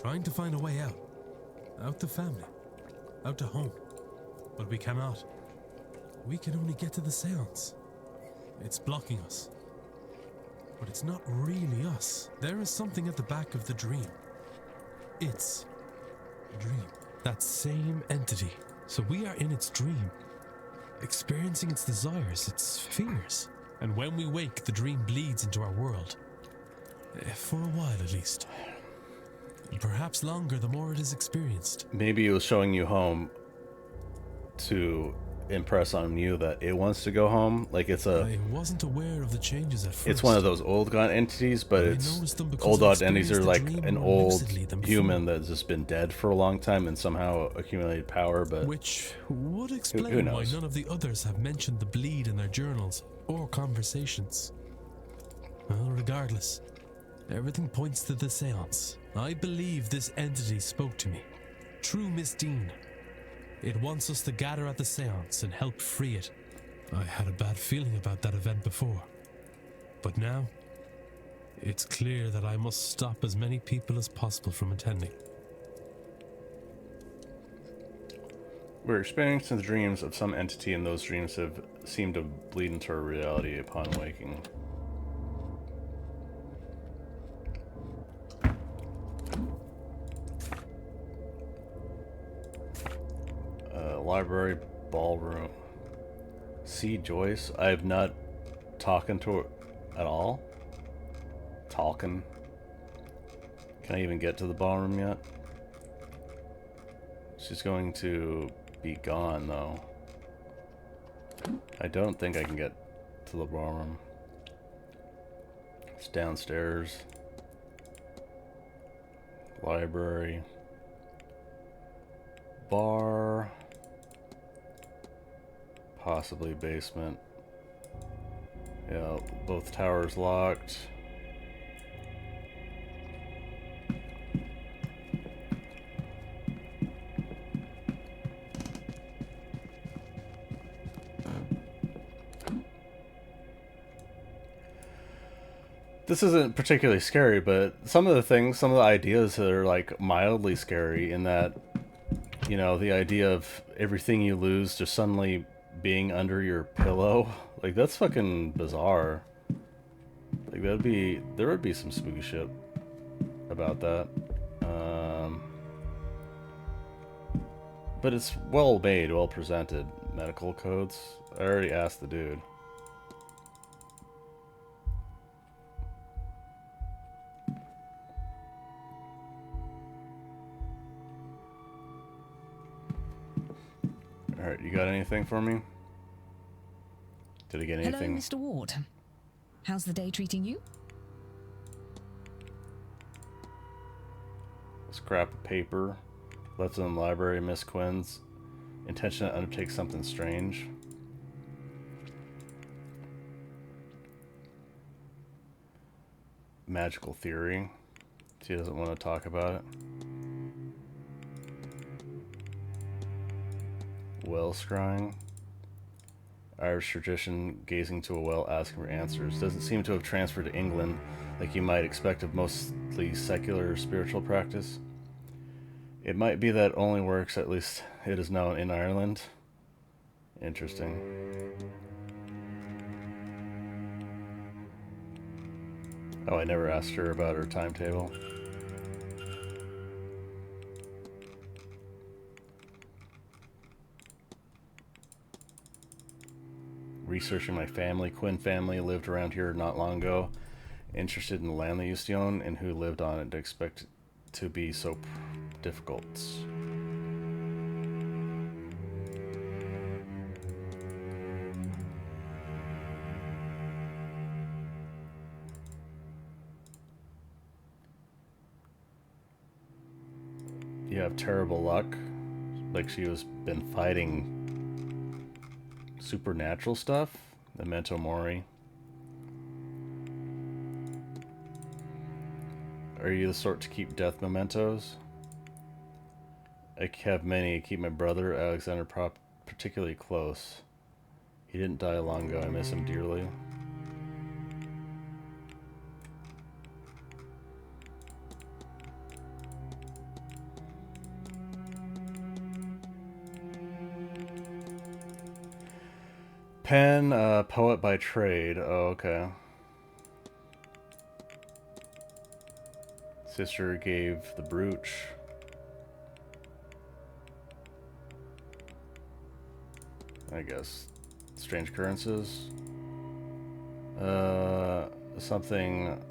trying to find a way out. Out to family, out to home. But we cannot. We can only get to the seance. It's blocking us. But it's not really us. There is something at the back of the dream. It's a dream. That same entity. So we are in its dream, experiencing its desires, its fears. And when we wake, the dream bleeds into our world. For a while, at least. Perhaps longer the more it is experienced. Maybe it was showing you home to impress on you that it wants to go home. Like it's a... I wasn't aware of the changes at first. It's one of those old god entities, but it's... Old god entities are like an old human that's just been dead for a long time and somehow accumulated power, but... Which would explain why none of the others have mentioned the bleed in their journals or conversations. Well, regardless, everything points to the seance. I believe this entity spoke to me. True Miss Dean. It wants us to gather at the seance and help free it. I had a bad feeling about that event before. But now, it's clear that I must stop as many people as possible from attending. We're experiencing the dreams of some entity, and those dreams have seemed to bleed into our reality upon waking. Library, ballroom. See Joyce? I have not talking to her at all. Talking. Can I even get to the ballroom yet? She's going to be gone, though. I don't think I can get to the ballroom. It's downstairs. Library. Bar. Possibly basement. Yeah, both towers locked. This isn't particularly scary, but some of the ideas that are like mildly scary in that, you know, the idea of everything you lose just suddenly being under your pillow, like that's fucking bizarre. Like there would be some spooky shit about that. But it's well made, well presented. Medical codes. I already asked the dude. Alright, you got anything for me? Did I get anything? Hello, Mr. Ward. How's the day treating you? Scrap of paper. Left in the library, Miss Quinn's intention to undertake something strange. magical theory. She doesn't want to talk about it. Well scrying. Irish tradition, gazing to a well, asking for answers. Doesn't seem to have transferred to England like you might expect of mostly secular spiritual practice. It might be that only works, at least it is known, in Ireland. Interesting. Oh, I never asked her about her timetable. Researching my family. Quinn family lived around here not long ago. Interested in the land they used to own and who lived on it. To expect it to be so difficult. You have terrible luck. Like she has been fighting supernatural stuff. Memento Mori. Are you the sort to keep death mementos? I have many. I keep my brother, Alexander, particularly close. He didn't die long ago. I miss him dearly. Pen, poet by trade. Oh, okay. Sister gave the brooch. I guess. Strange occurrences. Something.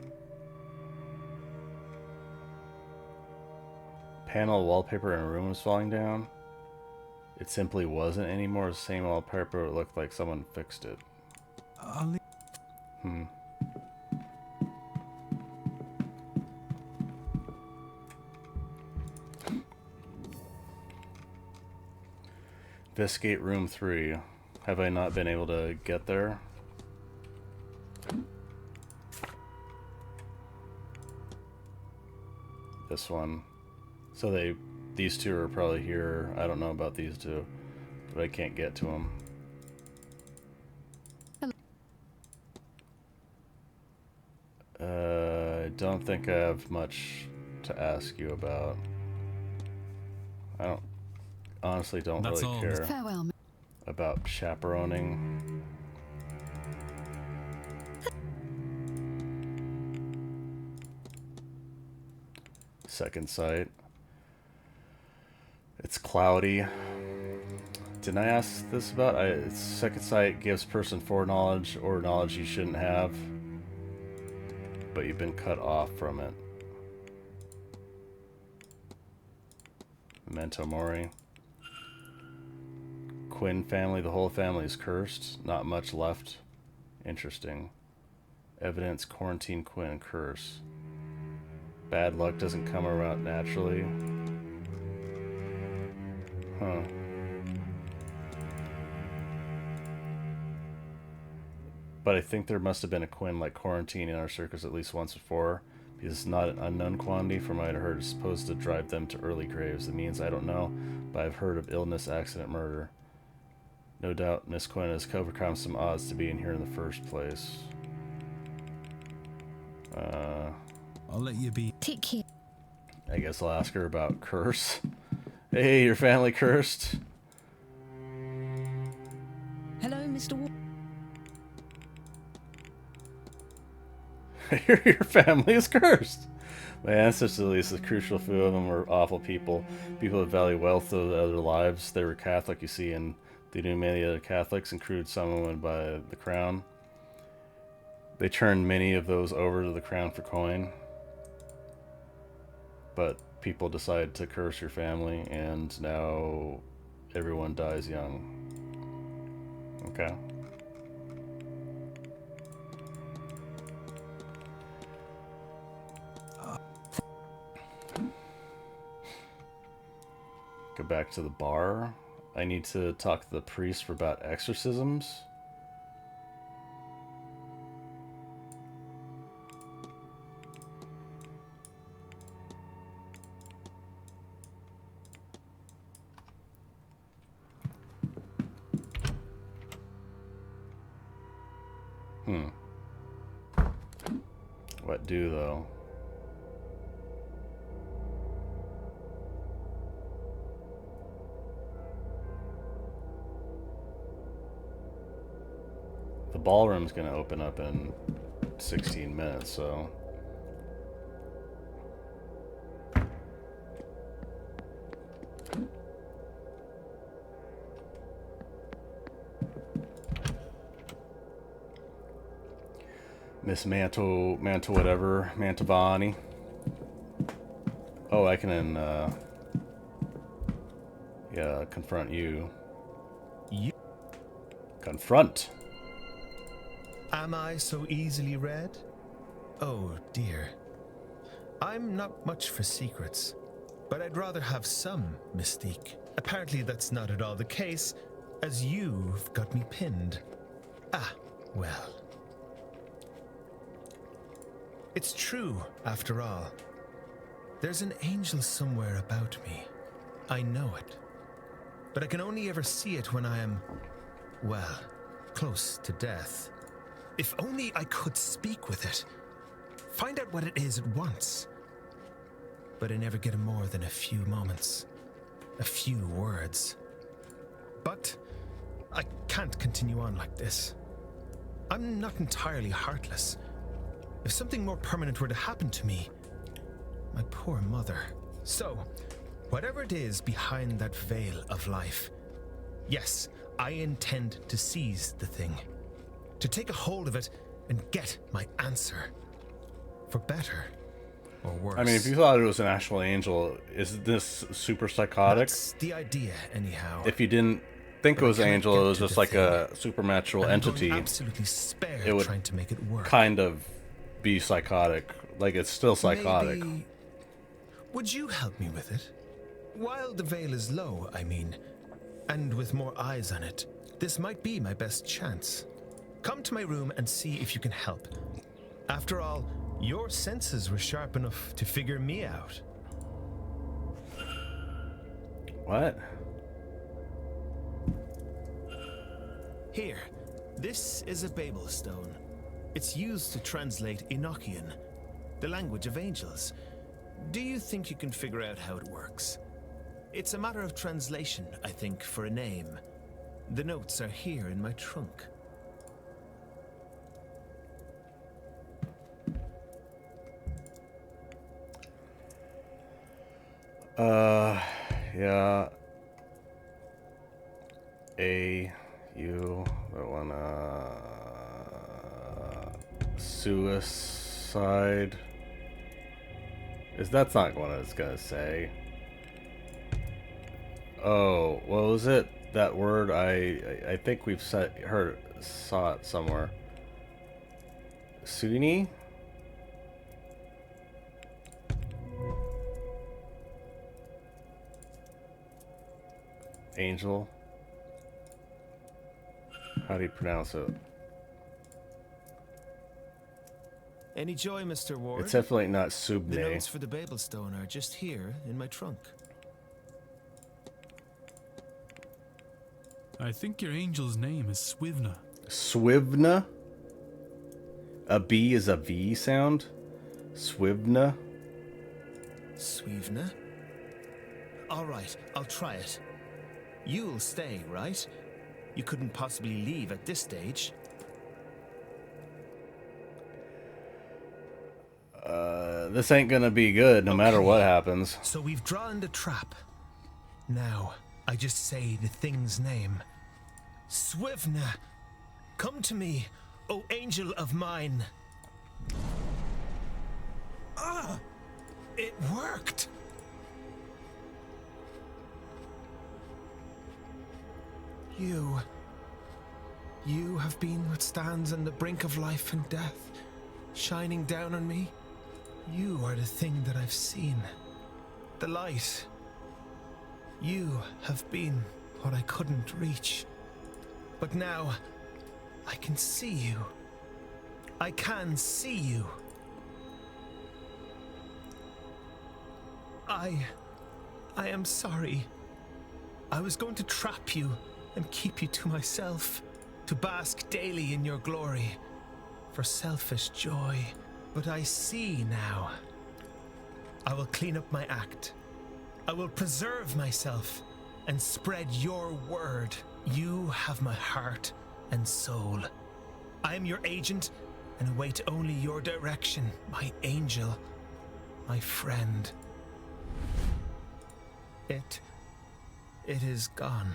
Panel wallpaper in a room was falling down. It simply wasn't anymore. The same wallpaper. It looked like someone fixed it. Investigate room 3. Have I not been able to get there? This one. So these two are probably here. I don't know about these two, but I can't get to them. I don't think I have much to ask you about. I honestly don't really care about chaperoning. Second sight. It's cloudy. Didn't I ask this about? Second sight gives person foreknowledge or knowledge you shouldn't have, but you've been cut off from it. Memento Mori. Quinn family, the whole family is cursed. Not much left. Interesting. Evidence, quarantine, Quinn, curse. Bad luck doesn't come around naturally. Huh. But I think there must have been a Quinn like quarantine in our circus at least once before, because it's not an unknown quantity. From what I heard, it's supposed to drive them to early graves. It means I don't know, but I've heard of illness, accident, murder. No doubt Miss Quinn has overcome some odds to be in here in the first place. I'll let you be. Take care. I guess I'll ask her about curse. Hey, your family cursed? Hello, Mr. Ward. Your family is cursed. My ancestors, at least a crucial few of them, were awful people. People that value wealth over other lives. They were Catholic, you see, and they knew many other Catholics and crewed someone by the crown. They turned many of those over to the crown for coin. But people decided to curse your family, and now everyone dies young. Okay. Go back to the bar. I need to talk to the priest for about exorcisms. What do, though? The ballroom's gonna open up in 16 minutes, so... Miss Mantovani. Oh, I can, yeah, confront you. Confront! Am I so easily read? Oh, dear. I'm not much for secrets, but I'd rather have some mystique. Apparently that's not at all the case, as you've got me pinned. Ah, well. It's true, after all. There's an angel somewhere about me. I know it. But I can only ever see it when I am, well, close to death. If only I could speak with it. Find out what it is it wants. But I never get more than a few moments. A few words. But I can't continue on like this. I'm not entirely heartless. If something more permanent were to happen to me, my poor mother. So, whatever it is behind that veil of life, yes, I intend to seize the thing. To take a hold of it and get my answer. For better or worse. I mean, if you thought it was an actual angel, is this super psychotic? That's the idea, anyhow. If you didn't think it was an angel, it was just like a supernatural entity. Absolutely spare it would trying to make it work. Kind of be psychotic. Like, it's still psychotic. Maybe... Would you help me with it? While the veil is low, I mean, and with more eyes on it, this might be my best chance. Come to my room and see if you can help. After all, your senses were sharp enough to figure me out. What? Here, this is a Babel stone. It's used to translate Enochian, the language of angels. Do you think you can figure out how it works? It's a matter of translation, I think, for a name. The notes are here in my trunk. Yeah. That one, suicide. That's not what I was gonna say. Oh, what was it? That word I think we've saw it somewhere. Suni? Angel? How do you pronounce it? Any joy, Mr. Ward? It's definitely not Subne. The notes for the Babel stone are just here in my trunk. I think your angel's name is Swivna. Swivna? A B is a V sound? Swivna? Swivna? All right, I'll try it. You'll stay, right? You couldn't possibly leave at this stage. This ain't gonna be good no matter what happens. So we've drawn the trap. Now, I just say the thing's name. Swivna, come to me, O angel of mine. Ah! It worked! You have been what stands on the brink of life and death, shining down on me. You are the thing that I've seen, the light. You have been what I couldn't reach. But now, I can see you. I can see you. I am sorry. I was going to trap you and keep you to myself, to bask daily in your glory. for selfish joy, but I see now. I will clean up my act. I will preserve myself and spread your word. You have my heart and soul. I am your agent and await only your direction, my angel, my friend. It is gone.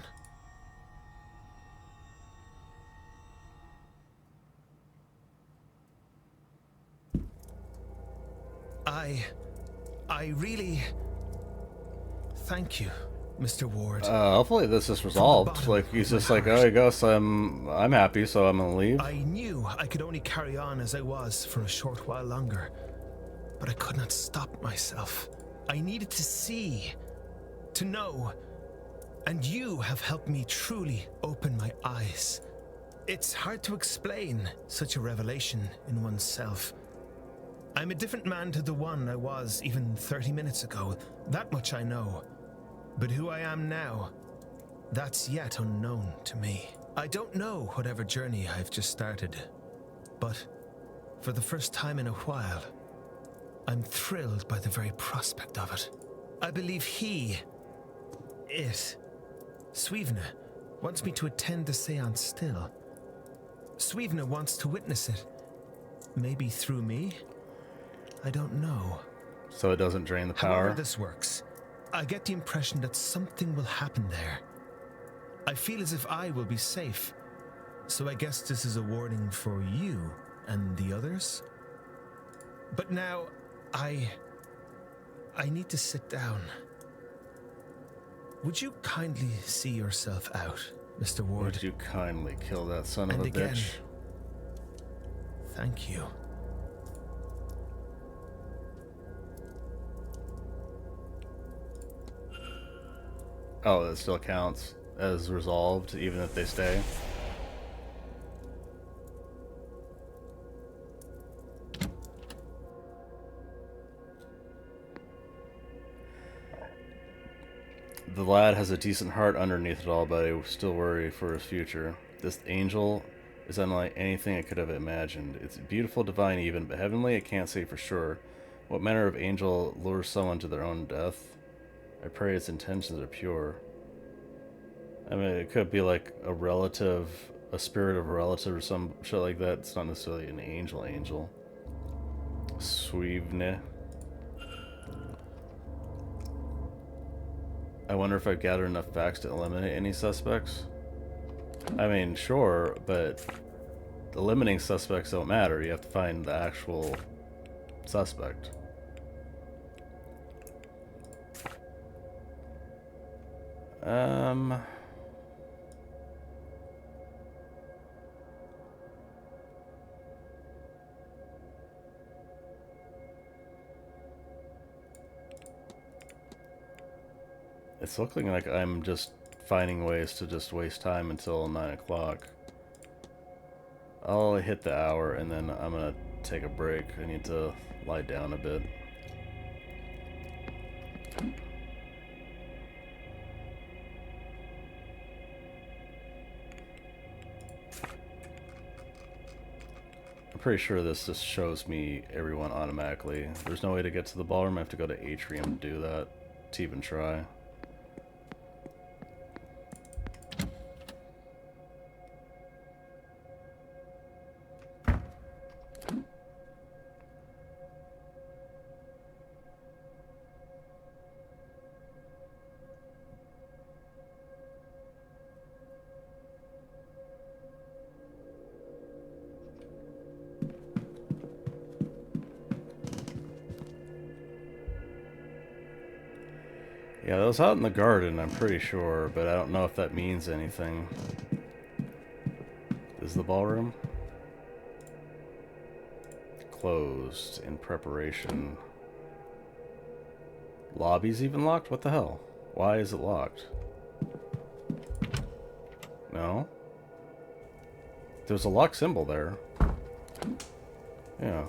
I really thank you, Mr. Ward. Hopefully this is resolved. Like, he's just like, oh, I guess I'm happy, so I'm gonna leave. I knew I could only carry on as I was for a short while longer, but I could not stop myself. I needed to see, to know, and you have helped me truly open my eyes. It's hard to explain such a revelation in oneself. I'm a different man to the one I was even 30 minutes ago. That much I know. But who I am now, that's yet unknown to me. I don't know whatever journey I've just started, but for the first time in a while, I'm thrilled by the very prospect of it. I believe Swivna, wants me to attend the seance still. Swivna wants to witness it. Maybe through me? I don't know. So it doesn't drain the power? However this works, I get the impression that something will happen there. I feel as if I will be safe. So I guess this is a warning for you and the others? But now, I need to sit down. Would you kindly see yourself out, Mr. Ward? Would you kindly kill that son of a bitch? Thank you. Oh, that still counts as resolved, even if they stay. The lad has a decent heart underneath it all, but I still worry for his future. This angel is unlike anything I could have imagined. It's beautiful, divine even, but heavenly I can't say for sure. What manner of angel lures someone to their own death? I pray its intentions are pure. I mean, it could be like a relative, a spirit of a relative or some shit like that. It's not necessarily an angel. Swivne. I wonder if I've gathered enough facts to eliminate any suspects. I mean, sure, but eliminating suspects don't matter. You have to find the actual suspect. It's looking like I'm just finding ways to just waste time until 9 o'clock. I'll hit the hour and then I'm gonna take a break. I need to lie down a bit. I'm pretty sure this just shows me everyone automatically. There's no way to get to the ballroom. I have to go to Atrium to do that, to even try. Yeah, that was out in the garden, I'm pretty sure, but I don't know if that means anything. Is the ballroom? Closed in preparation. Lobby's even locked? What the hell? Why is it locked? No? There's a lock symbol there. Yeah.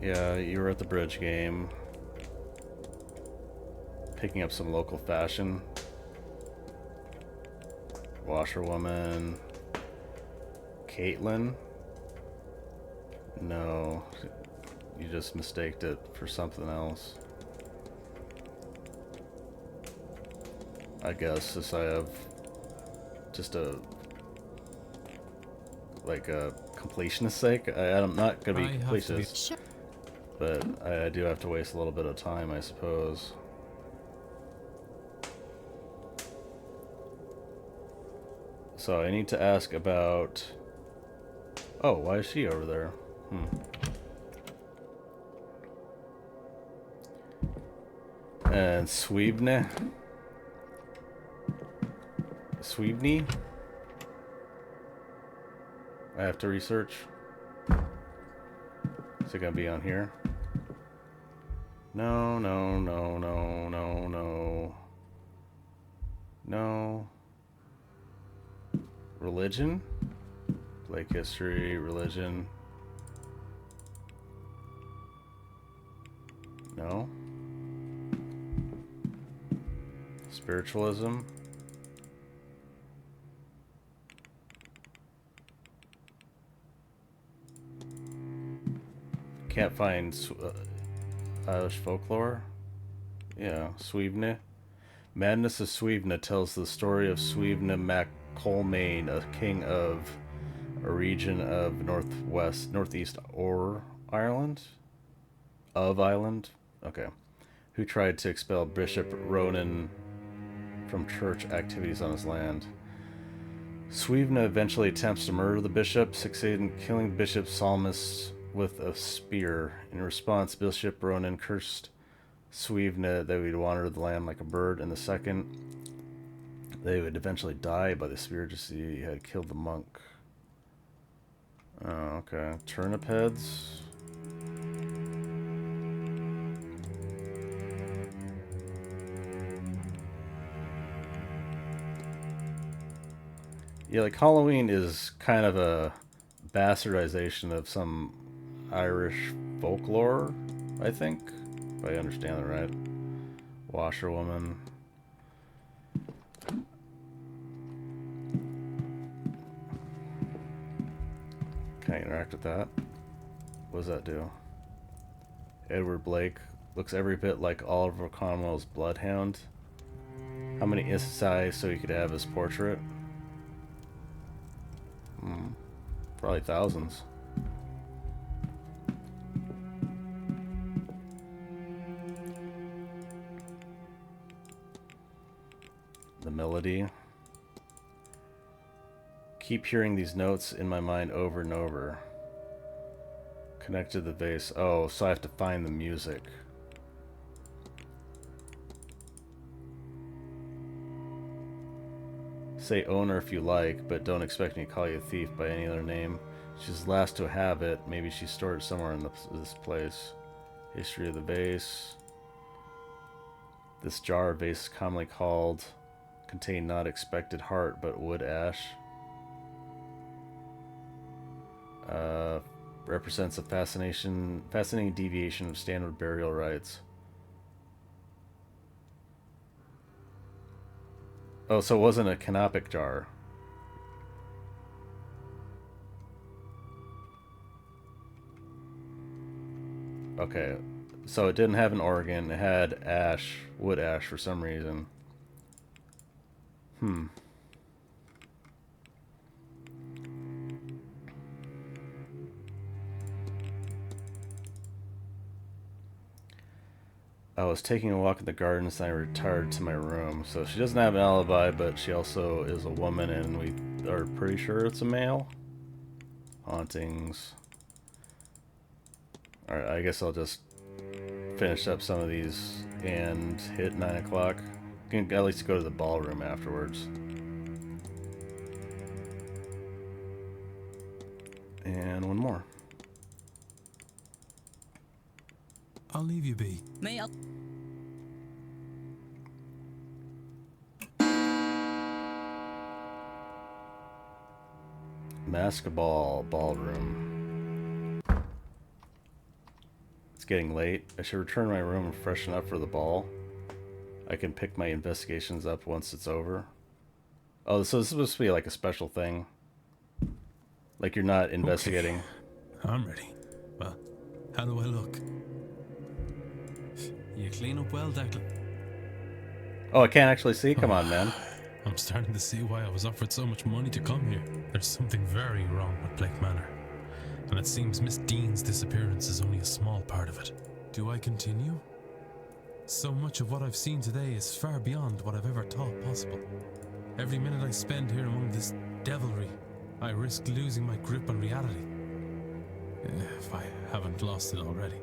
Yeah, you were at the bridge game. Picking up some local fashion. Washerwoman. Caitlin? No. You just mistaked it for something else. I guess since I have just a completionist sake. I'm not gonna be completionist, but I do have to waste a little bit of time, I suppose. So I need to ask about... Oh, why is she over there? And Sweebne? Sweebney? I have to research. Is it gonna be on here? No, no, no, no, no, no. No. Religion? Blake history, religion. No. Spiritualism. Can't find Irish folklore. Yeah, Sweebne. Madness of Sweebne tells the story of Sweebne mac Colmain, a king of a region of northeast Ireland? Of Ireland? Okay. Who tried to expel Bishop Ronan from church activities on his land. Sweebne eventually attempts to murder the bishop, succeeding in killing the bishop's psalmist with a spear. In response, Bishop Ronan cursed Sweebne that he would wander the land like a bird, and the second they would eventually die by the spear just as he had killed the monk. Oh, okay. Turnip heads. Yeah, like Halloween is kind of a bastardization of some Irish folklore, I think, if I understand it right. Washerwoman. Can I interact with that? What does that do? Edward Blake looks every bit like Oliver Cromwell's bloodhound. How many SSIs so he could have his portrait? Probably thousands. The melody. Keep hearing these notes in my mind over and over. Connect to the vase. Oh, so I have to find the music. Say owner if you like, but don't expect me to call you a thief by any other name. She's the last to have it. Maybe she stored it somewhere in this place. History of the vase. This jar of vase is commonly called contained not expected heart, but wood ash. Represents a fascinating deviation of standard burial rites. Oh, so it wasn't a canopic jar. Okay, so it didn't have an organ. It had ash, wood ash for some reason. I was taking a walk in the gardens and I retired to my room. So she doesn't have an alibi, but she also is a woman and we are pretty sure it's a male. Hauntings. Alright, I guess I'll just finish up some of these and hit 9 o'clock. Can at least go to the ballroom afterwards. And one more. I'll leave you be. May I? Basketball ballroom. getting late. I should return to my room and freshen up for the ball. I can pick my investigations up once it's over. Oh, so this is supposed to be like a special thing. Like you're not investigating. Okay. I'm ready. Well, how do I look? You clean up well, Declan? Oh, I can't actually see? Come on, man. I'm starting to see why I was offered so much money to come here. There's something very wrong with Blake Manor. And it seems Miss Dean's disappearance is only a small part of it. Do I continue? So much of what I've seen today is far beyond what I've ever thought possible. Every minute I spend here among this devilry, I risk losing my grip on reality. If I haven't lost it already.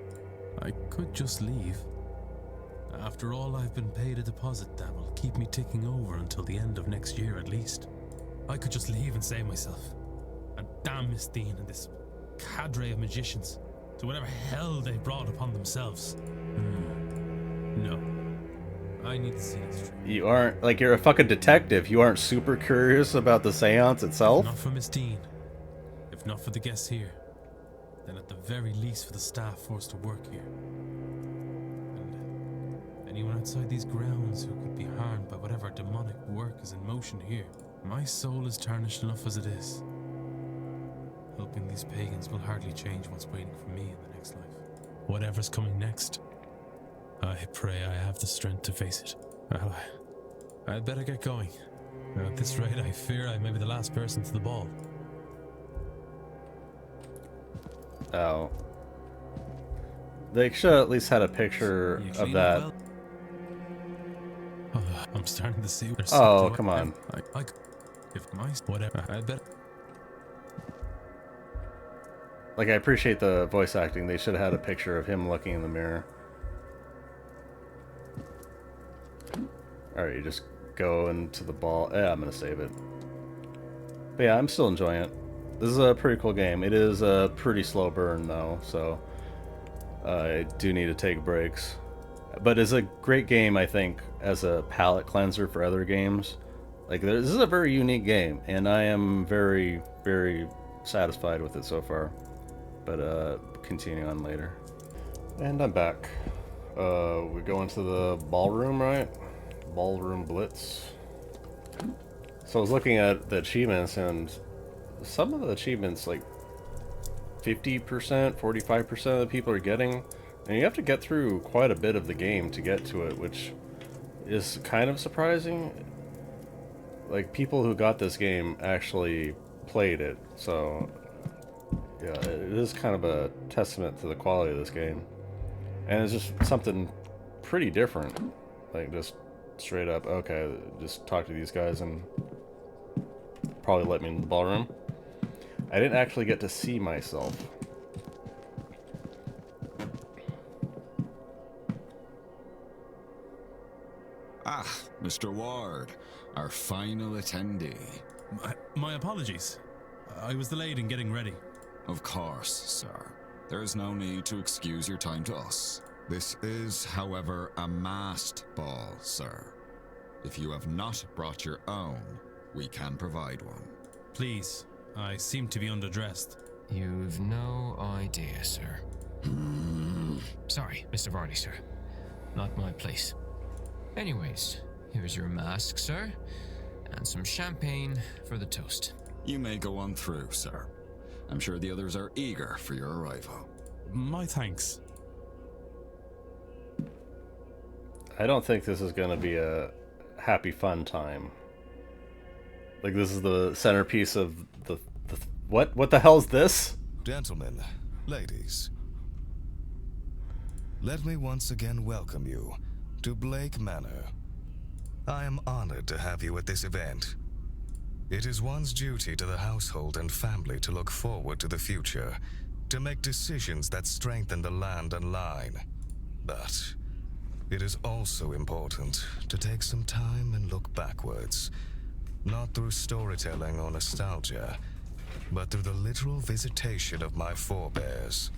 I could just leave. After all, I've been paid a deposit that will keep me ticking over until the end of next year at least. I could just leave and save myself. And damn Miss Dean and this cadre of magicians to whatever hell they brought upon themselves. No. I need to see this through. You aren't, like, you're a fucking detective. You aren't super curious about the seance itself? If not for Miss Dean, if not for the guests here, then at the very least for the staff forced to work here. And anyone outside these grounds who could be harmed by whatever demonic work is in motion here. My soul is tarnished enough as it is. Helping these pagans will hardly change what's waiting for me in the next life. Whatever's coming next, I pray I have the strength to face it. Well, I'd better get going. At this rate, I fear I may be the last person to the ball. Oh. They should have at least had a picture of that. Well? I'm starting to see. Oh, come on. If my whatever, I bet. Like, I appreciate the voice acting. They should have had a picture of him looking in the mirror. Alright, you just go into the ball. Yeah, I'm gonna save it. But yeah, I'm still enjoying it. This is a pretty cool game. It is a pretty slow burn, though, so I do need to take breaks. But it's a great game, I think, as a palate cleanser for other games. Like, this is a very unique game, and I am very, very satisfied with it so far. But continue on later. And I'm back. We go into the ballroom, right? Ballroom Blitz. So I was looking at the achievements, and some of the achievements, like 50%, 45% of the people are getting, and you have to get through quite a bit of the game to get to it, which is kind of surprising. Like, people who got this game actually played it, so yeah, it is kind of a testament to the quality of this game. And it's just something pretty different. Like, just straight up, okay, just talk to these guys and probably let me in the ballroom. I didn't actually get to see myself. Ah, Mr. Ward, our final attendee. My apologies. I was delayed in getting ready. Of course, sir. There is no need to excuse your time to us. This is, however, a masked ball, sir. If you have not brought your own, we can provide one. Please, I seem to be underdressed. You've no idea, sir. Sorry, Mr. Varney, sir. Not my place. Anyways, here's your mask, sir, and some champagne for the toast. You may go on through, sir. I'm sure the others are eager for your arrival. My thanks. I don't think this is going to be a happy fun time. Like, this is the centerpiece of the what the hell is this? Gentlemen, ladies, let me once again welcome you to Blake Manor. I am honored to have you at this event. It is one's duty to the household and family to look forward to the future, to make decisions that strengthen the land and line. But it is also important to take some time and look backwards, not through storytelling or nostalgia, but through the literal visitation of my forebears.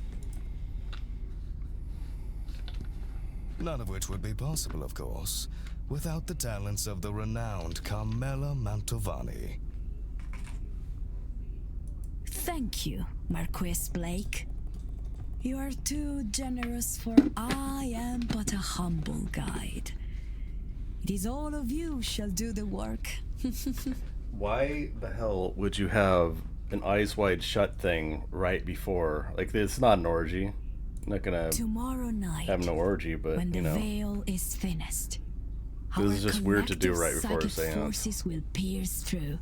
None of which would be possible, of course, without the talents of the renowned Carmela Mantovani. Thank you, Marquis Blake. You are too generous, for I am but a humble guide. It is all of you shall do the work. Why the hell would you have an eyes wide shut thing right before? Like, it's not an orgy. I'm not gonna Tomorrow night, have no orgy, but when the you know, veil is thinnest, this is just weird to do right collective before a psychic seance. forces will pierce through.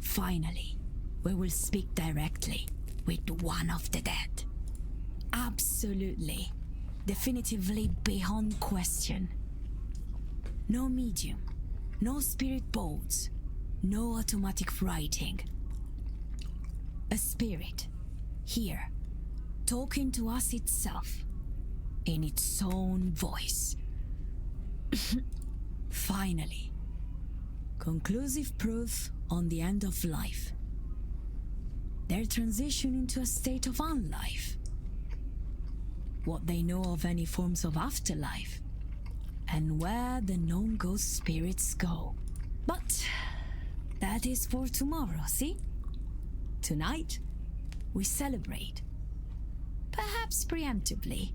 Finally, we will speak directly with one of the dead. Absolutely, definitively beyond question. No medium, no spirit boards, no automatic writing. A spirit, here, talking to us itself, in its own voice. Finally, conclusive proof on the end of life. Their transition into a state of unlife. What they know of any forms of afterlife, and where the known ghost spirits go. But that is for tomorrow, see? Tonight, we celebrate. Perhaps preemptively.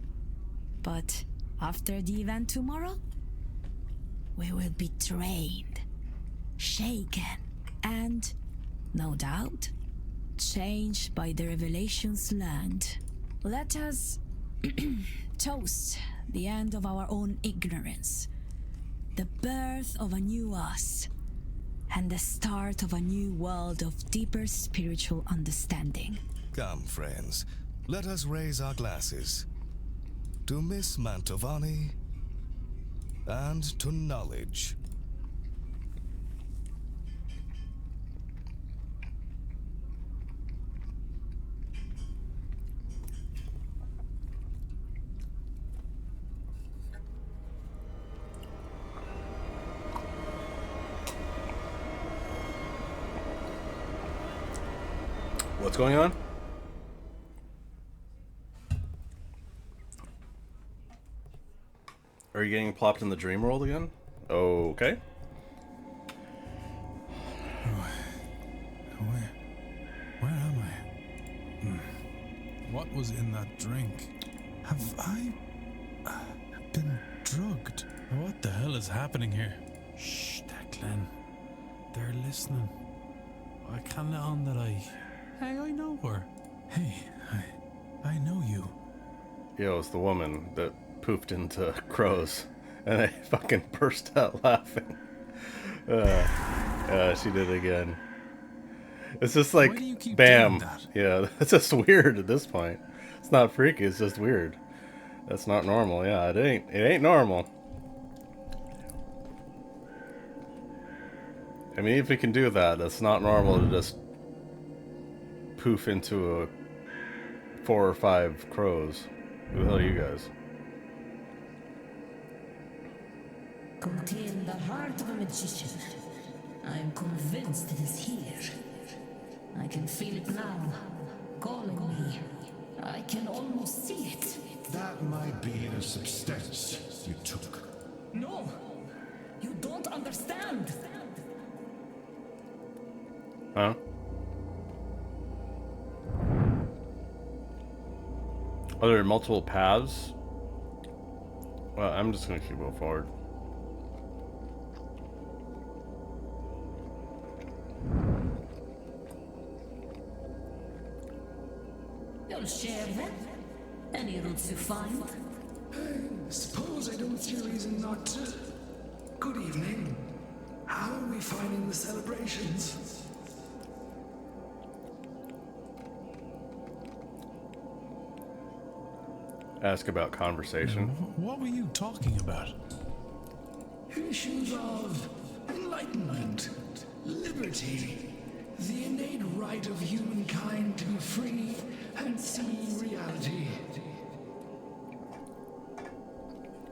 But after the event tomorrow, we will be trained, shaken, and, no doubt, changed by the revelations learned. Let us toast the end of our own ignorance, the birth of a new us, and the start of a new world of deeper spiritual understanding. Come, friends, let us raise our glasses. To Miss Mantovani, and to knowledge. What's going on? Are you getting plopped in the dream world again? Okay. Where am I? What was in that drink? Have I been drugged? What the hell is happening here? Shh, Declan. They're listening. I can't let on that Hey, I know her. Hey, I know you. Yo, it's the woman that poofed into crows, and I fucking burst out laughing. She did it again. It's just like, bam. Yeah, it's just weird at this point. It's not freaky, it's just weird. That's not normal. Yeah, it ain't normal. I mean, if it can do that, it's not normal to just poof into a 4 or 5 crows. Who the hell are you guys? Contain the heart of a magician. I am convinced it is here. I can feel it now, calling me. I can almost see it. That might be the substance you took. No! You don't understand! Huh? Are there multiple paths? Well, I'm just gonna keep going forward. You'll share them? Any roots you find? Suppose I don't see a reason not to. Good evening. How are we finding the celebrations? Ask about conversation. What were you talking about? Issues of enlightenment, liberty, the innate right of humankind to be free and see reality.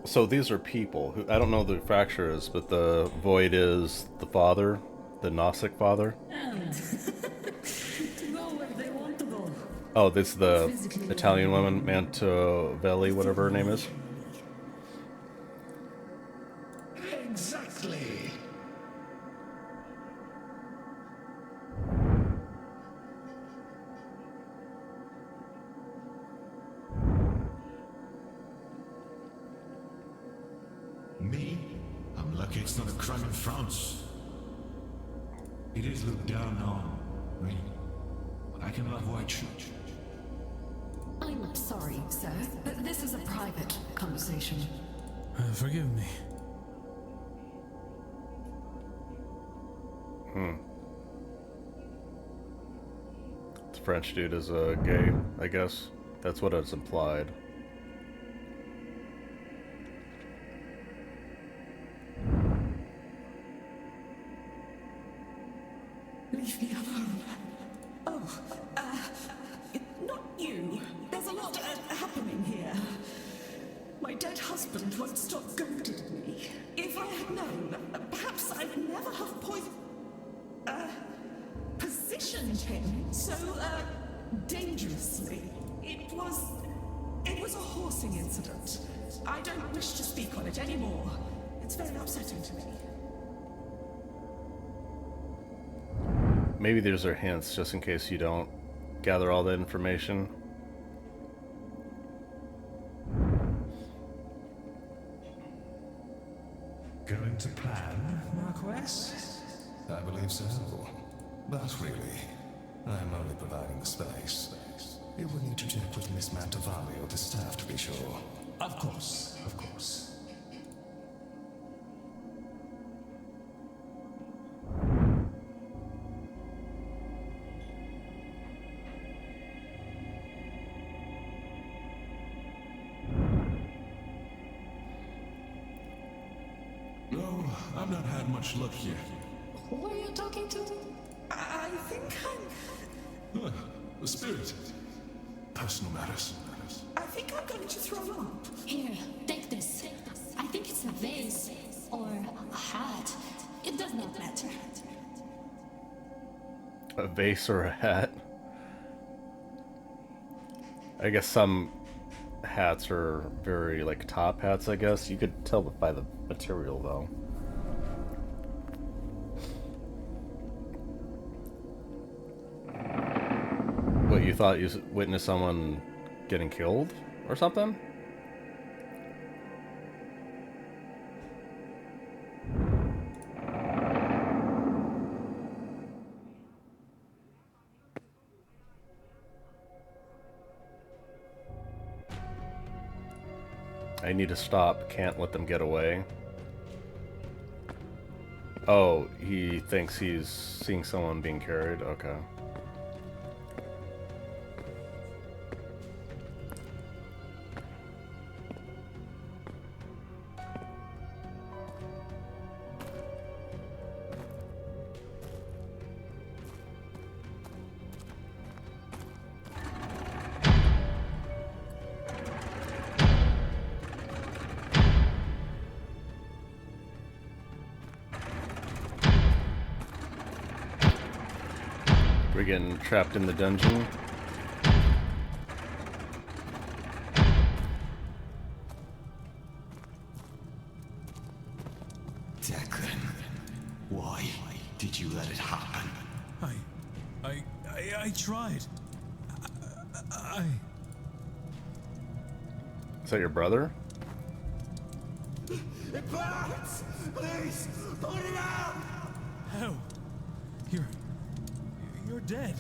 So these are people who, I don't know the fracture is, but the void is the father, the Gnostic father. And to go where they want to go. Oh, this is the Italian woman, Mantovelli, whatever her name is. Exactly. Me? I'm lucky it's not a crime in France. It is looked down on, really. But I can love white shoes. I'm sorry, sir, but this is a private conversation. Forgive me. The French dude is gay, I guess. That's what it's implied. Leave me alone. Oh, not you. There's a lot happening here. My dead husband won't stop goading me. If I had known, perhaps I'd never have positioned him so, dangerously. It was a horsing incident. I don't wish to speak on it anymore. It's very upsetting to me. Maybe these are hints, just in case you don't gather all that information. Going to plan, Marquess? I believe so. But really, I'm only providing the space. You would need to check with Miss Mantovani or the staff to be sure. Of course, of course. No, I've not had much luck here. Who are you talking to? I think The spirit. Personal matters. I think I'm going to throw up. Here, take this. I think it's a vase or a hat. It does not matter. A vase or a hat? I guess some hats are very, like, top hats, I guess. You could tell by the material, though. What, you thought you witnessed someone getting killed or something? I need to stop. Can't let them get away. Oh, he thinks he's seeing someone being carried? Okay. We're getting trapped in the dungeon. Declan, why did you let it happen? I tried. Is that your brother? It burns! Please, put it out! How? You're dead.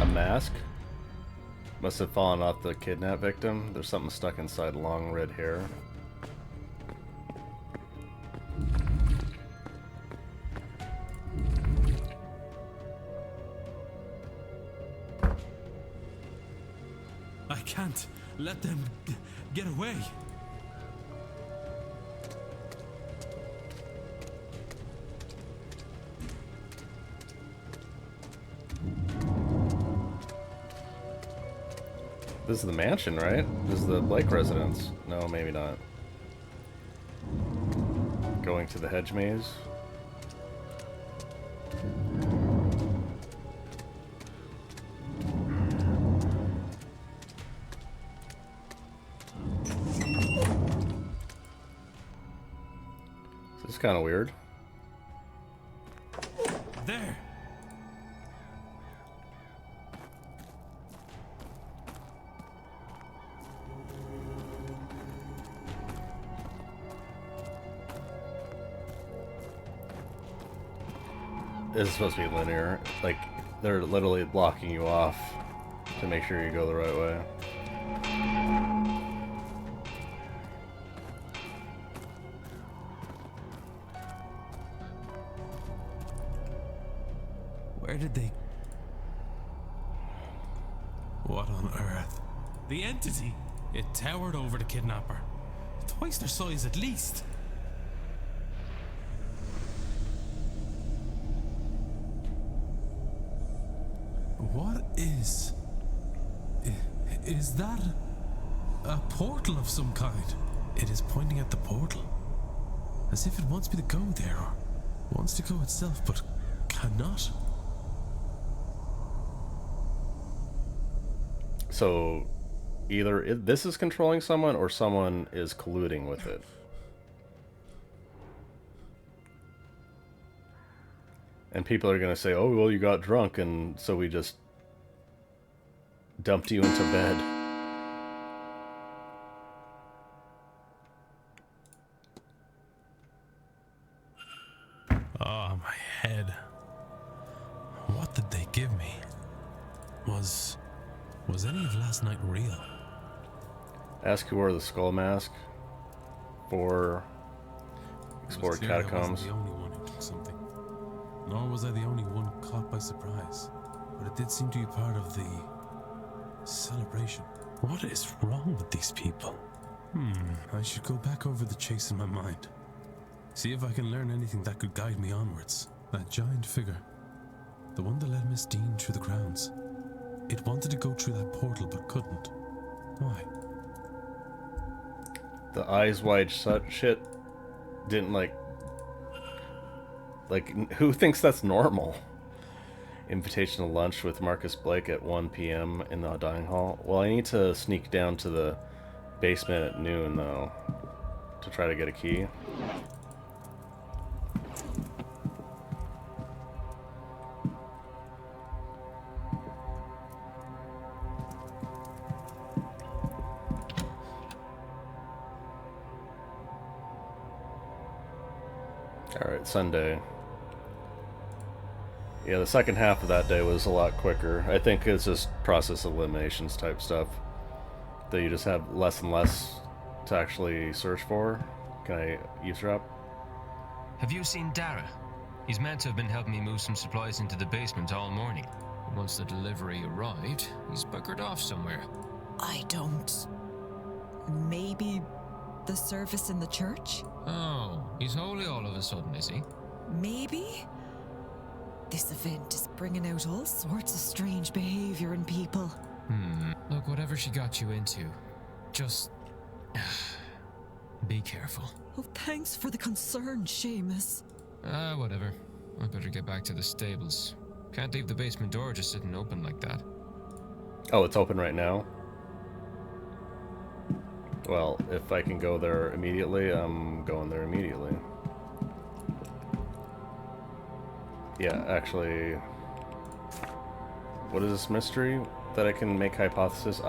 A mask? Must have fallen off the kidnap victim. There's something stuck inside long red hair. I can't let them get away. This is the mansion, right? This is the Blake residence. No, maybe not. Going to the hedge maze. This is kind of weird. There. is supposed to be linear. Like, they're literally blocking you off to make sure you go the right way. Where did they... What on earth? The entity! It towered over the kidnapper. Twice their size at least. What is... Is that a portal of some kind? It is pointing at the portal. As if it wants me to go there, or wants to go itself, but cannot. So, either this is controlling someone, or someone is colluding with it. And people are going to say, oh, well, you got drunk, and so we just dumped you into bed. Oh, my head. What did they give me? Was any of last night real? Ask who wore the skull mask for explore catacombs. I wasn't the only one who took something. Nor was I the only one caught by surprise. But it did seem to be part of the celebration. What is wrong with these people? I should go back over the chase in my mind. See if I can learn anything that could guide me onwards. That giant figure. The one that led Miss Dean through the grounds. It wanted to go through that portal but couldn't. Why? The eyes wide shut shit didn't like, who thinks that's normal? Invitation to lunch with Marcus Blake at 1 p.m. in the dining hall. Well, I need to sneak down to the basement at noon, though, to try to get a key. Alright, Sunday. Yeah, the second half of that day was a lot quicker. I think it's just process eliminations type stuff. That you just have less and less to actually search for. Can I eavesdrop? Have you seen Dara? He's meant to have been helping me move some supplies into the basement all morning. Once the delivery arrived, he's buggered off somewhere. I don't... Maybe the service in the church? Oh, he's holy all of a sudden, is he? Maybe? This event is bringing out all sorts of strange behavior in people. Look, whatever she got you into, just... be careful. Oh, thanks for the concern, Seamus. Whatever. I better get back to the stables. Can't leave the basement door just sitting open like that. Oh, it's open right now? Well, if I can go there immediately, I'm going there immediately. Yeah, actually... What is this mystery that I can make hypothesis?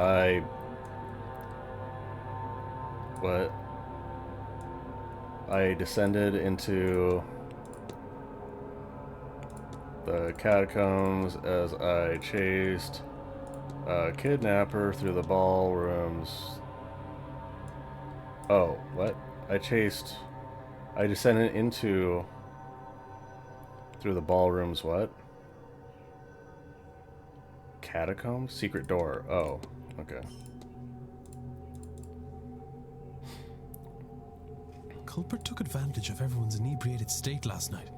What? I descended into the catacombs as I chased a kidnapper through the ballrooms. Oh, what? I descended into... Through the ballrooms, what? Catacombs? Secret door. Oh, okay. Culprit took advantage of everyone's inebriated state last night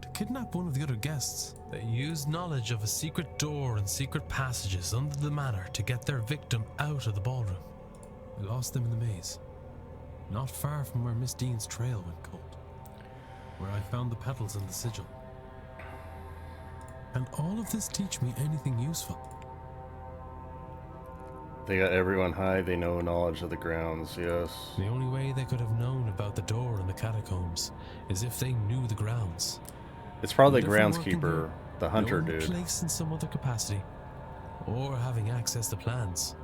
to kidnap one of the other guests. They used knowledge of a secret door and secret passages under the manor to get their victim out of the ballroom. We lost them in the maze, not far from where Miss Dean's trail went cold, where I found the petals and the sigil. And all of this teach me anything useful? They got everyone high, they know knowledge of the grounds, yes. The only way they could have known about the door in the catacombs is if they knew the grounds. It's probably the groundskeeper, the hunter dude. Place in some other capacity, or having access to plans.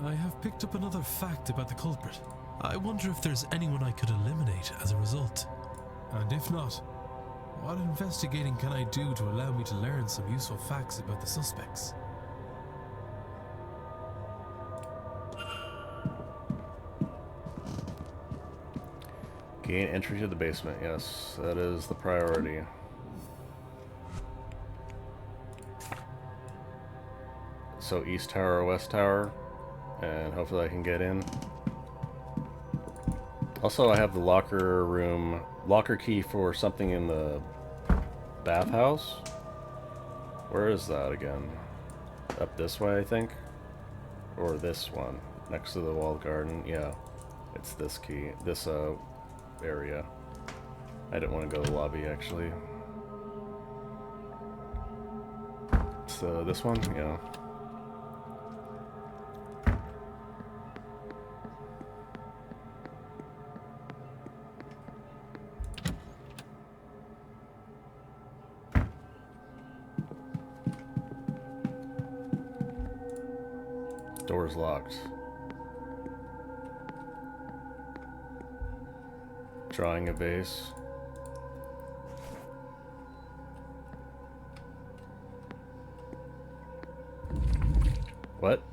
I have picked up another fact about the culprit. I wonder if there's anyone I could eliminate as a result. And if not, What investigating can I do to allow me to learn some useful facts about the suspects? Gain entry to the basement. Yes, that is the priority. So East Tower or West Tower, and hopefully I can get in. Also, I have the locker key for something in the bathhouse. Where is that again? Up this way, I think? Or this one, next to the walled garden. Yeah, it's this key, this area. I didn't want to go to the lobby, actually. It's this one? Yeah. Door's locked. Drawing a vase. What?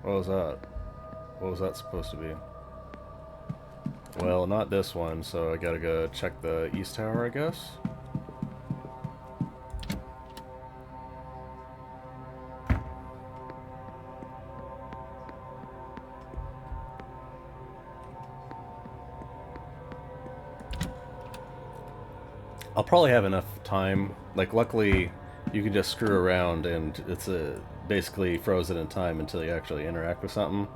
What was that? What was that supposed to be? Well, not this one, so I gotta go check the East Tower, I guess? I'll probably have enough time. Like, luckily, you can just screw around and it's basically frozen in time until you actually interact with something.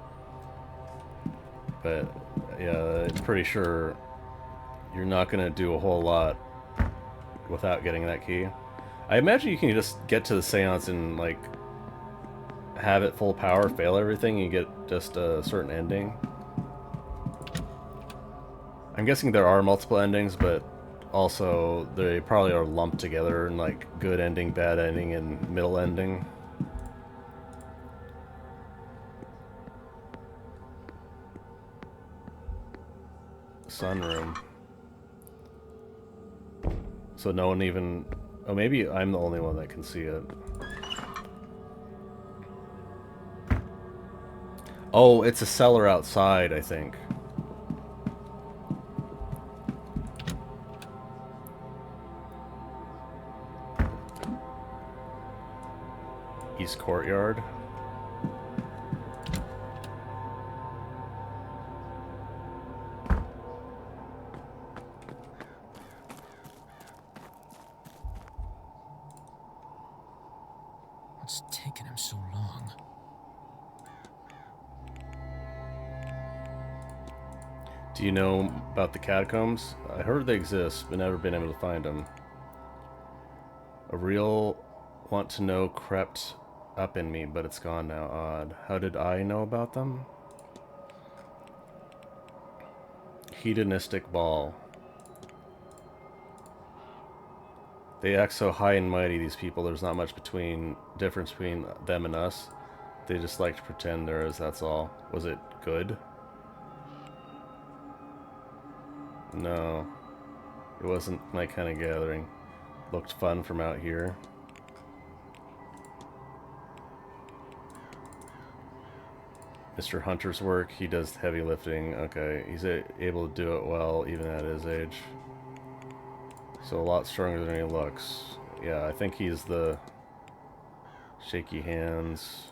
But, yeah, I'm pretty sure you're not going to do a whole lot without getting that key. I imagine you can just get to the seance and, like, have it full power, fail everything, and you get just a certain ending. I'm guessing there are multiple endings, but also they probably are lumped together in, like, good ending, bad ending, and middle ending. Sunroom. So no one even... Oh, maybe I'm the only one that can see it. Oh, it's a cellar outside, I think. East Courtyard. What's taking him so long? Do you know about the catacombs? I heard they exist, but never been able to find them. A real want to know crept up in me, but it's gone now. Odd. How did I know about them? Hedonistic ball. They act so high and mighty, these people. There's not much difference between them and us. They just like to pretend there is, that's all. Was it good? No. It wasn't my kind of gathering. Looked fun from out here. Mr. Hunter's work, he does heavy lifting. Okay, he's able to do it well even at his age. So a lot stronger than he looks. Yeah, I think he's the shaky hands.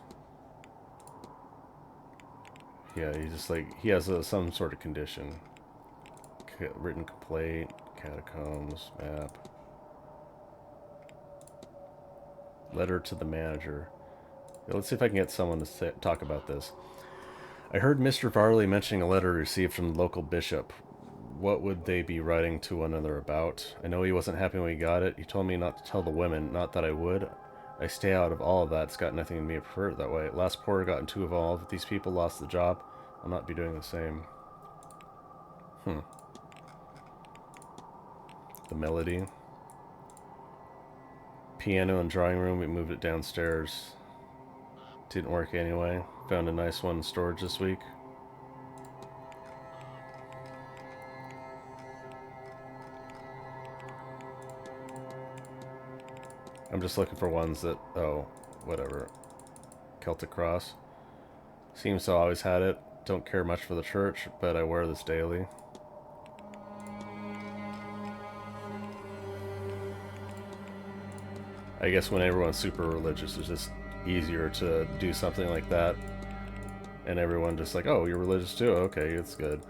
Yeah, he's just like, he has some sort of condition. Written complaint, catacombs, map. Letter to the manager. Yeah, let's see if I can get someone to talk about this. I heard Mr. Varley mentioning a letter received from the local bishop. What would they be writing to one another about? I know he wasn't happy when he got it. He told me not to tell the women, not that I would. I stay out of all of that. It's got nothing in me. I prefer it that way. Last porter gotten too involved. If these people lost the job, I'll not be doing the same. The melody. Piano and drawing room. We moved it downstairs. Didn't work anyway. Found a nice one in storage this week. I'm just looking for ones that, oh, whatever. Celtic Cross. Seems to always had it. Don't care much for the church, but I wear this daily. I guess when everyone's super religious, it's just easier to do something like that. And everyone just like, oh, you're religious too? Okay, it's good.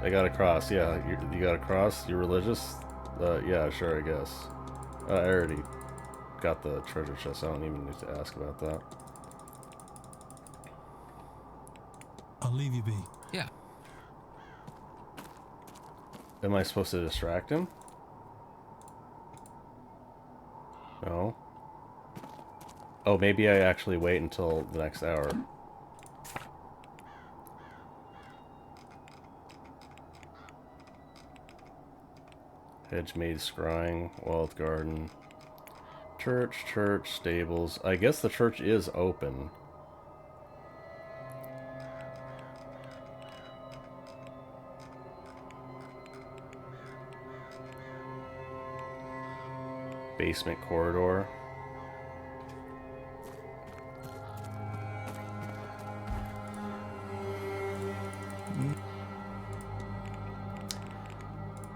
I got a cross. Yeah, you got a cross? You're religious? Yeah, sure, I guess. I already got the treasure chest. I don't even need to ask about that. I'll leave you be. Yeah. Am I supposed to distract him? No. Oh, maybe I actually wait until the next hour. Hedge maid scrying, walled garden. Church, stables. I guess the church is open. Basement corridor.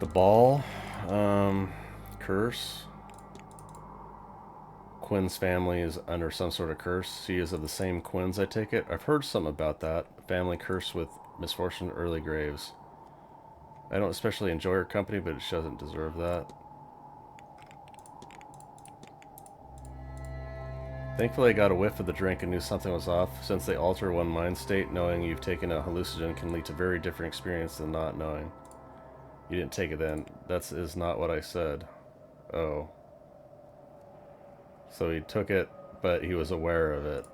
The ball. Curse. Quinn's family is under some sort of curse. She is of the same Quinns, I take it. I've heard something about that. Family curse with misfortune, early graves. I don't especially enjoy her company, but she doesn't deserve that. Thankfully I got a whiff of the drink and knew something was off. Since they alter one mind state, knowing you've taken a hallucinogen can lead to very different experience than not knowing. You didn't take it then. That is not what I said. Oh. So he took it, but he was aware of it.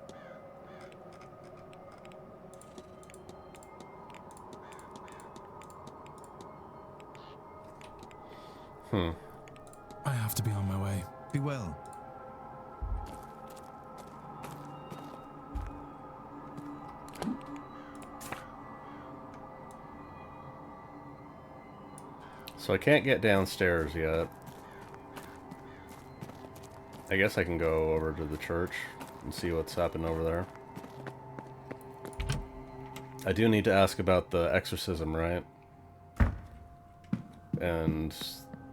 I have to be on my way. Be well. So I can't get downstairs yet. I guess I can go over to the church and see what's happening over there. I do need to ask about the exorcism, right? And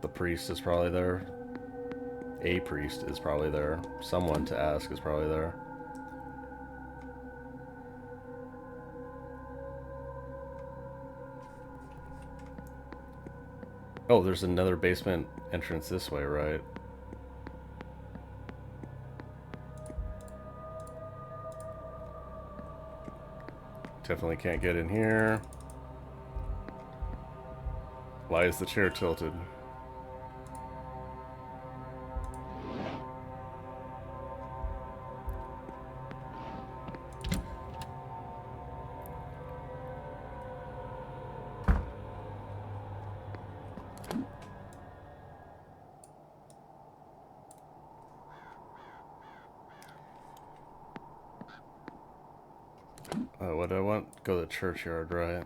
the priest is probably there. A priest is probably there. Someone to ask is probably there. Oh, there's another basement entrance this way, right? Definitely can't get in here. Why is the chair tilted? What do I want? Go to the churchyard, right?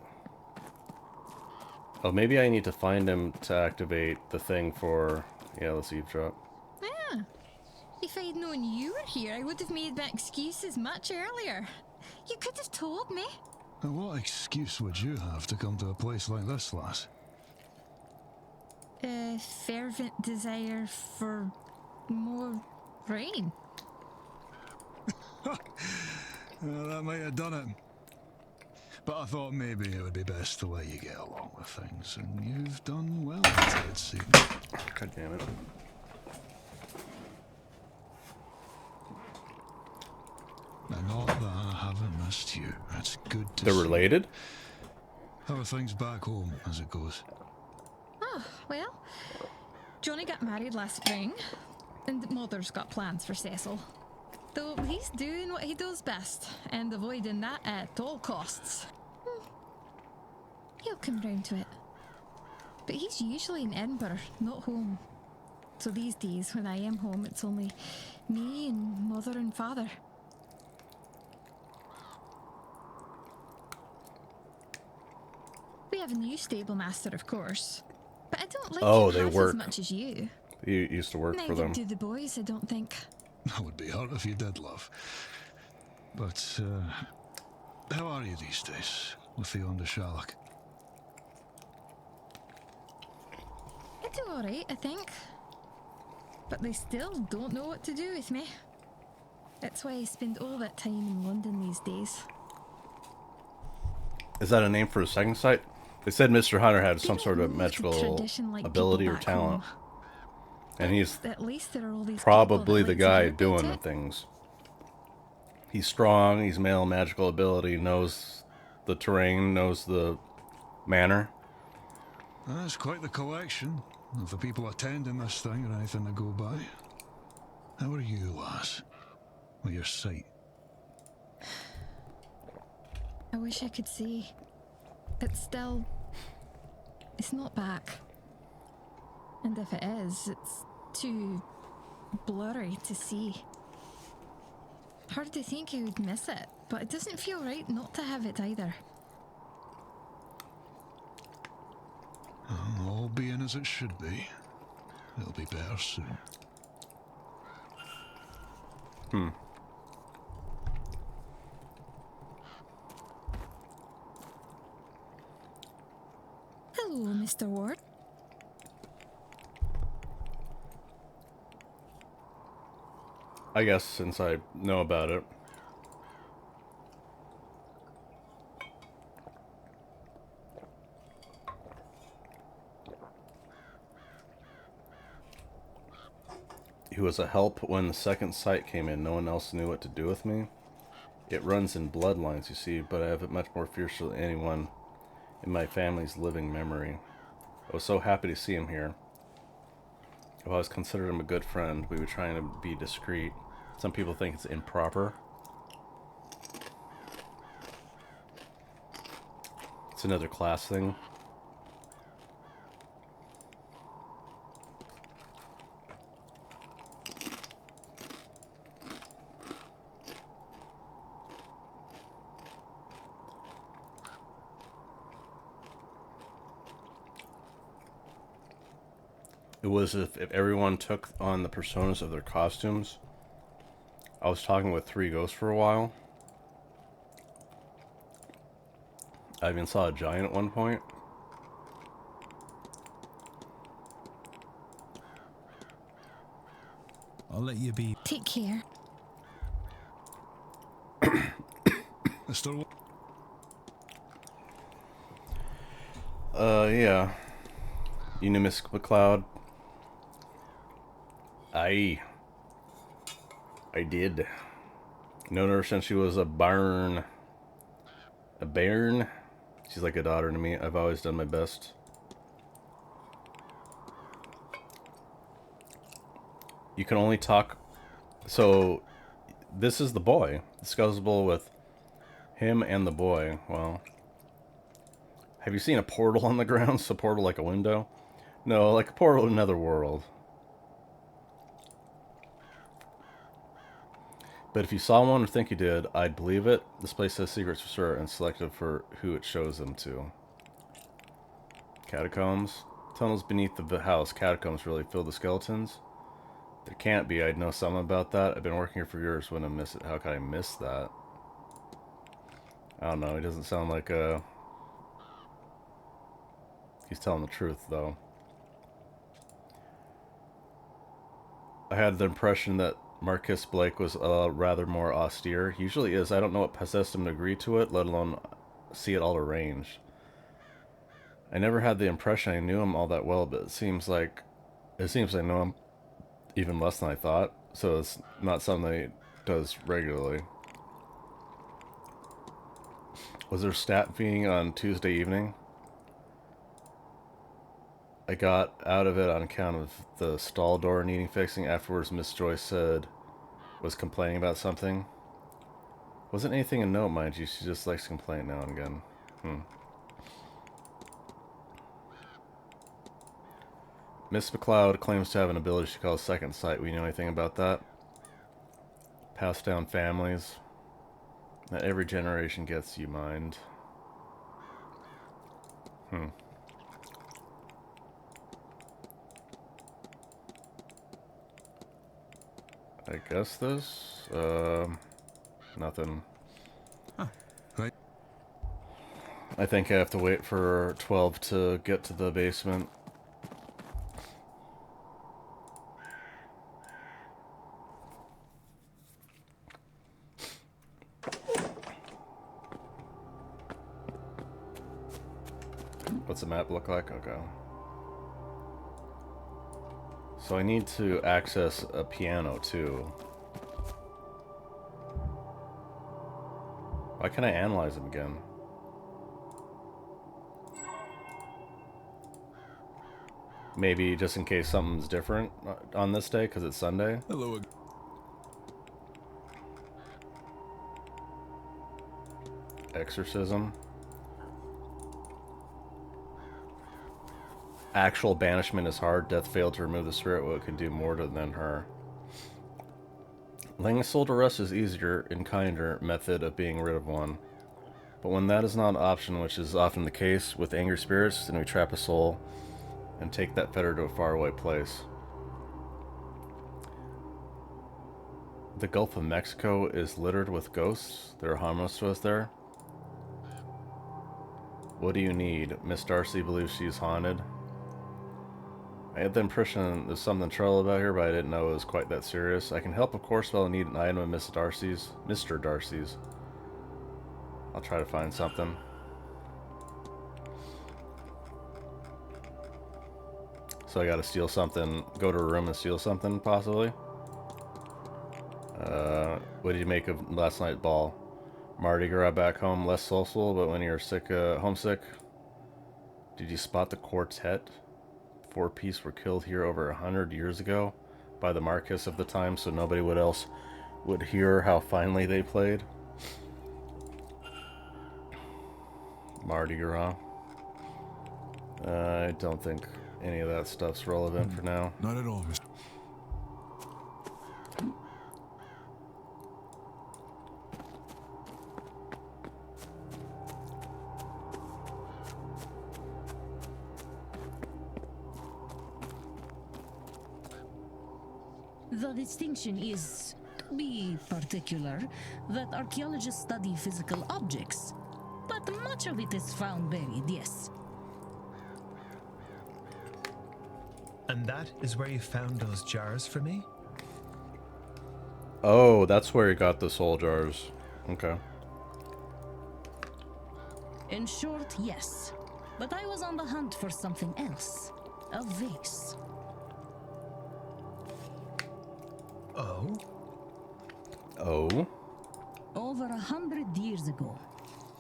Oh, maybe I need to find him to activate the thing for... Yeah, let's eavesdrop. Ah, if I'd known you were here, I would have made my excuses much earlier. You could have told me. Now, what excuse would you have to come to a place like this, lass? A fervent desire for more rain. That might have done it. But I thought maybe it would be best to let you get along with things, and you've done well, it seems. God damn it. Now, not that I haven't missed you. It's good to They're see. related? How are things back home, as it goes? Oh, well, Johnny got married last spring, and Mother's got plans for Cecil. Though he's doing what he does best, and avoiding that at all costs. He'll come round to it. But he's usually in Edinburgh, not home. So these days, when I am home, it's only me and Mother and Father. We have a new stable master, of course. But I don't like him half as much as you. He used to work for Neither them. do the boys, I don't think. That would be hard if you did, love. But, how are you these days with the Onda Shalak? I do alright, I think. But they still don't know what to do with me. That's why I spend all that time in London these days. Is that a name for a second sight? They said Mr. Hunter had some sort of magical Like ability or back talent. home. And he's At least there are all these probably people that the like to guy hear about doing the it. things. He's strong, he's male magical ability, knows the terrain, knows the manor. That's quite the collection of the people attending this thing or anything to go by. How are you, lass? With your sight? I wish I could see. But still, it's not back. And if it is, it's too blurry to see. Hard to think I would miss it, but it doesn't feel right not to have it either. All being as it should be. It'll be better soon. Hello, Mr. Ward. I guess since I know about it. He was a help when the second sight came in. No one else knew what to do with me. It runs in bloodlines, you see, but I have it much more fiercely than anyone in my family's living memory. I was so happy to see him here. I've always considered him a good friend. We were trying to be discreet. Some people think it's improper. It's another class thing. It was if everyone took on the personas of their costumes. I was talking with 3 ghosts for a while. I even saw a giant at one point. I'll let you be. Take care. Mr. Yeah. You knew Miss McLeod? I did. Known her since she was a bairn. A bairn? She's like a daughter to me. I've always done my best. You can only talk... So, this is the boy. Discussable with him and the boy. Well... Have you seen a portal on the ground? So portal like a window? No, like a portal to another world. But if you saw one or think you did, I'd believe it. This place has secrets for sure and selective for who it shows them to. Catacombs. Tunnels beneath the house. Catacombs really fill the skeletons. There can't be. I'd know something about that. I've been working here for years. Wouldn't have missed it. How could I miss that? I don't know. He doesn't sound like a... He's telling the truth, though. I had the impression that Marcus Blake was rather more austere. He usually is. I don't know what possessed him to agree to it, let alone see it all arranged. I never had the impression I knew him all that well, but it seems I know him even less than I thought. So it's not something he does regularly. Was there stat feeding on Tuesday evening? I got out of it on account of the stall door needing fixing. Afterwards, Miss Joyce was complaining about something. Wasn't anything a note, mind you. She just likes to complain now and again. Miss McLeod claims to have an ability she calls second sight. We know anything about that? Passed down families. Not every generation gets you, mind. I guess this? Nothing. Huh. Right. I think I have to wait for 12 to get to the basement. What's the map look like? Okay. So I need to access a piano too. Why can't I analyze them again? Maybe just in case something's different on this day because it's Sunday. Hello. Exorcism. Actual banishment is hard. Death failed to remove the spirit, what can do more than her. Laying a soul to rest is easier and kinder method of being rid of one. But when that is not an option, which is often the case with angry spirits, then we trap a soul and take that fetter to a faraway place. The Gulf of Mexico is littered with ghosts that are harmless to us there. What do you need? Miss Darcy believes she's haunted. I had the impression there's something trouble about here, but I didn't know it was quite that serious. I can help, of course, but I'll need an item of Mr. Darcy's. I'll try to find something. So I gotta steal something, go to a room and steal something, possibly? What did you make of last night's ball? Mardi Gras back home, less social, but when you're sick, homesick? Did you spot the quartet? 4-piece were killed here over 100 years ago by the Marquis of the time, so nobody else would hear how finely they played. Mardi Gras. I don't think any of that stuff's relevant for now. Not at all, Mr. The distinction is, to be particular, that archaeologists study physical objects, but much of it is found buried, yes. And that is where you found those jars for me? Oh, that's where you got the soul jars. Okay. In short, yes. But I was on the hunt for something else. A vase. Oh? Oh? Over 100 years ago,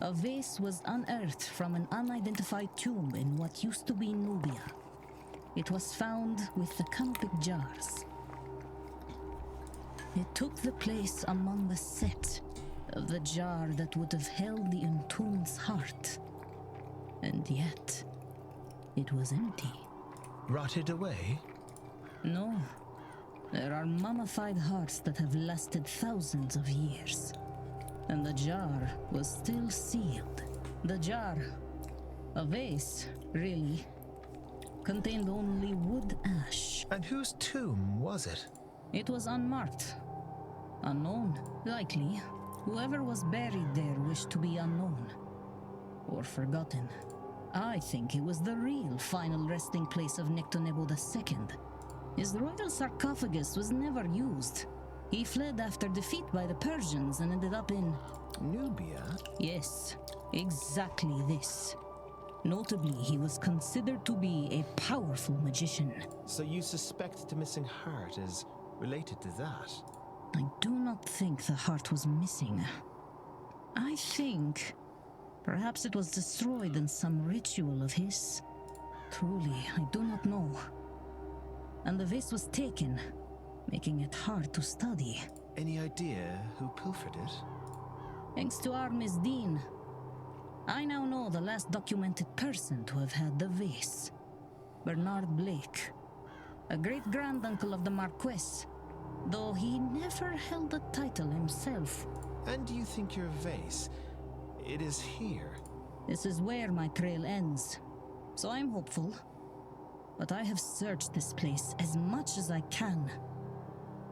a vase was unearthed from an unidentified tomb in what used to be Nubia. It was found with the canopic jars. It took the place among the set of the jar that would have held the entombed's heart. And yet, it was empty. Rotted away? No. There are mummified hearts that have lasted thousands of years. And the jar was still sealed. The jar, a vase, really, contained only wood ash. And whose tomb was it? It was unmarked. Unknown, likely. Whoever was buried there wished to be unknown. Or forgotten. I think it was the real final resting place of Nectonebo II. His royal sarcophagus was never used. He fled after defeat by the Persians and ended up in... Nubia? Yes, exactly this. Notably, he was considered to be a powerful magician. So you suspect the missing heart is related to that? I do not think the heart was missing. I think perhaps it was destroyed in some ritual of his. Truly, I do not know. And the vase was taken, making it hard to study. Any idea who pilfered it? Thanks to our Miss Dean, I now know the last documented person to have had the vase. Bernard Blake, a great-granduncle of the Marquess, though he never held the title himself. And do you think your vase, it is here? This is where my trail ends, so I'm hopeful. But I have searched this place as much as I can.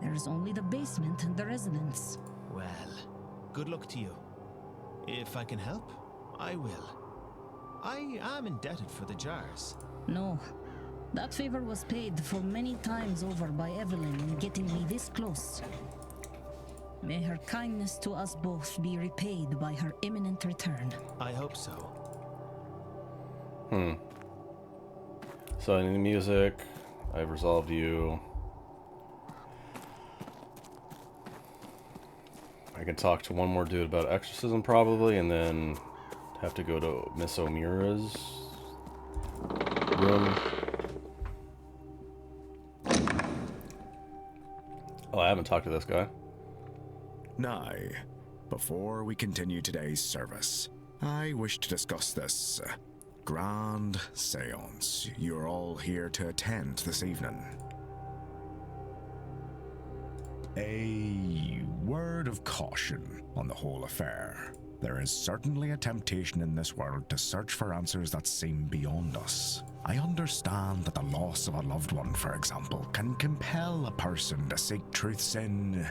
There's only the basement and the residence. Well, good luck to you. If I can help, I will. I am indebted for the jars. No. That favor was paid for many times over by Evelyn in getting me this close. May her kindness to us both be repaid by her imminent return. I hope so. So I need music. I've resolved you. I can talk to one more dude about exorcism probably, and then have to go to Miss O'Meara's room. Oh, I haven't talked to this guy. Nay, before we continue today's service, I wish to discuss this grand seance you're all here to attend this evening. A word of caution on the whole affair. There is certainly a temptation in this world to search for answers that seem beyond us. I understand that the loss of a loved one, for example, can compel a person to seek truths in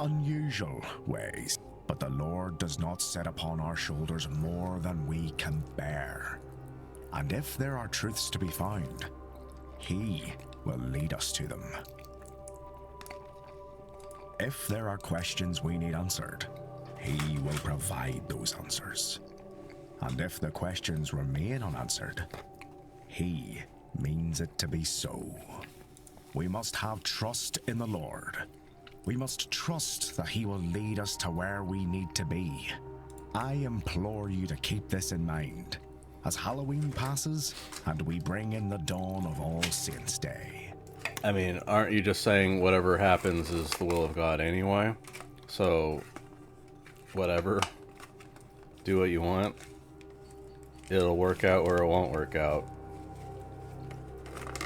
unusual ways. But the Lord does not set upon our shoulders more than we can bear. And if there are truths to be found, He will lead us to them. If there are questions we need answered, He will provide those answers. And if the questions remain unanswered, He means it to be so. We must have trust in the Lord. We must trust that He will lead us to where we need to be. I implore you to keep this in mind as Halloween passes and we bring in the dawn of All Saints' Day. I mean, aren't you just saying whatever happens is the will of God anyway? So, whatever. Do what you want. It'll work out or it won't work out.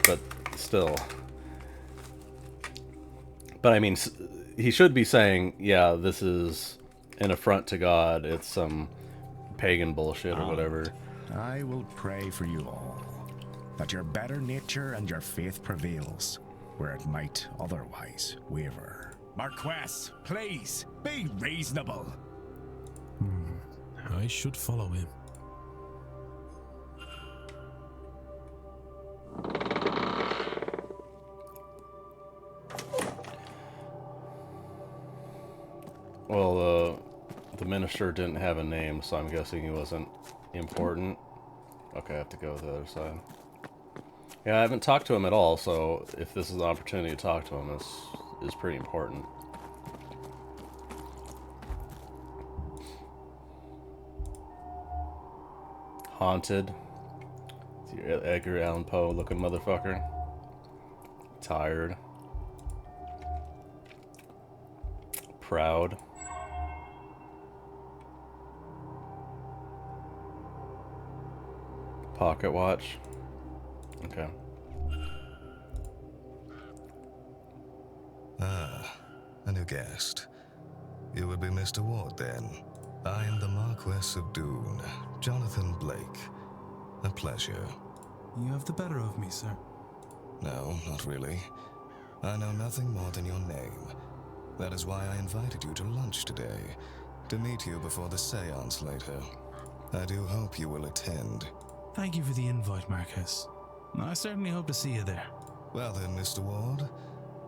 But still. But I mean, he should be saying, yeah, this is an affront to God. It's some pagan bullshit or whatever. I will pray for you all, that your better nature and your faith prevails, where it might otherwise waver. Marquess, please, be reasonable. I should follow him. Well, the minister didn't have a name, so I'm guessing he wasn't important. Okay, I have to go to the other side. Yeah, I haven't talked to him at all, so if this is an opportunity to talk to him, this is pretty important. Haunted. Edgar Allan Poe looking motherfucker. Tired. Proud. Pocket watch. Okay. Ah, a new guest. You would be Mr. Ward then. I am the Marquess of Doon, Jonathan Blake. A pleasure. You have the better of me, sir. No, not really. I know nothing more than your name. That is why I invited you to lunch today, to meet you before the seance later. I do hope you will attend. Thank you for the invite, Marcus. I certainly hope to see you there. Well then, Mr. Ward,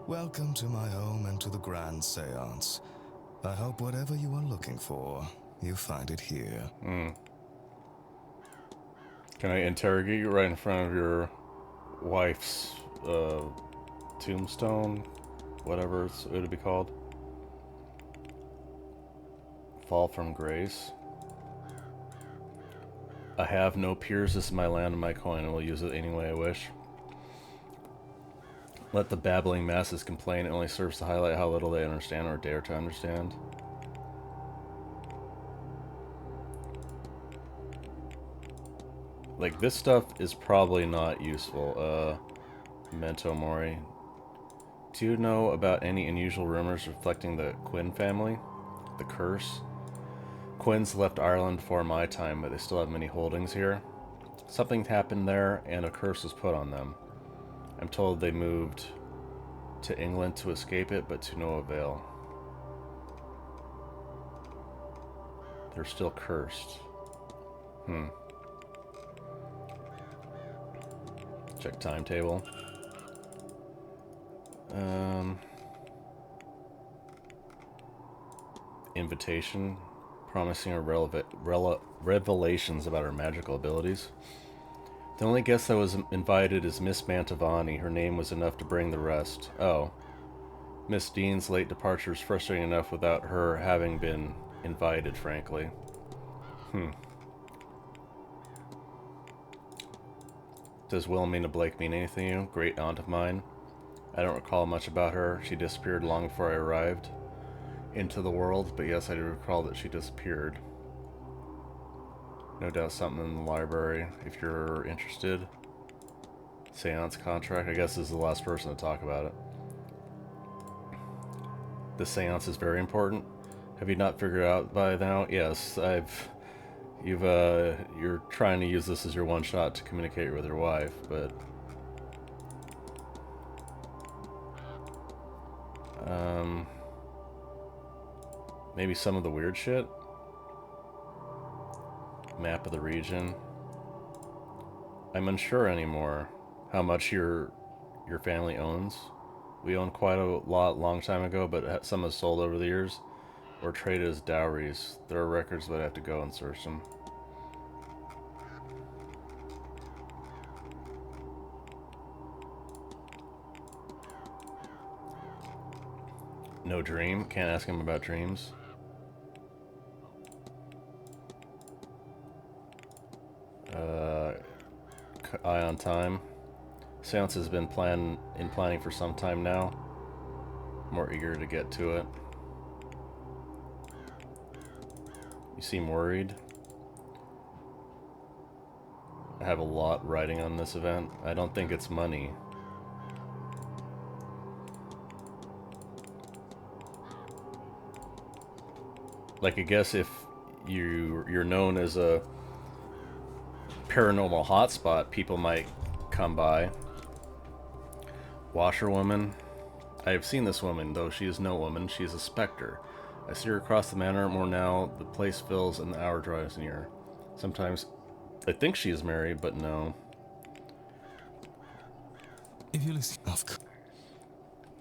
welcome to my home and to the grand seance. I hope whatever you are looking for, you find it here. Can I interrogate you right in front of your wife's tombstone? Whatever it would be called. Fall from grace. I have no peers, this is my land and my coin, and will use it any way I wish. Let the babbling masses complain, it only serves to highlight how little they understand or dare to understand. Like, this stuff is probably not useful. Memento Mori. Do you know about any unusual rumors reflecting the Quinn family? The curse? Quinns left Ireland before my time, but they still have many holdings here. Something happened there, and a curse was put on them. I'm told they moved to England to escape it, but to no avail. They're still cursed. Check timetable. Invitation, promising her revelations about her magical abilities. The only guest that was invited is Miss Mantovani. Her name was enough to bring the rest. Oh. Miss Dean's late departure is frustrating enough without her having been invited, frankly. Does Wilhelmina Blake mean anything to you? Great aunt of mine. I don't recall much about her. She disappeared long before I arrived into the world, but yes, I do recall that she disappeared. No doubt something in the library, if you're interested. Seance contract. I guess this is the last person to talk about it. The seance is very important. Have you not figured out by now? Yes, you're trying to use this as your one shot to communicate with your wife, but maybe some of the weird shit. Map of the region. I'm unsure anymore how much your family owns. We own quite a lot long time ago, but some has sold over the years or traded as dowries. There are records, but I have to go and search them. No dream. Can't ask him about dreams. Eye on time. Seance has been planning for some time now. More eager to get to it. You seem worried. I have a lot riding on this event. I don't think it's money. Like, I guess if you're known as a paranormal hotspot, people might come by. Washerwoman. I have seen this woman, though she is no woman. She is a specter. I see her across the manor more now. The place fills and the hour drives near. Sometimes I think she is married, but no. If you listen,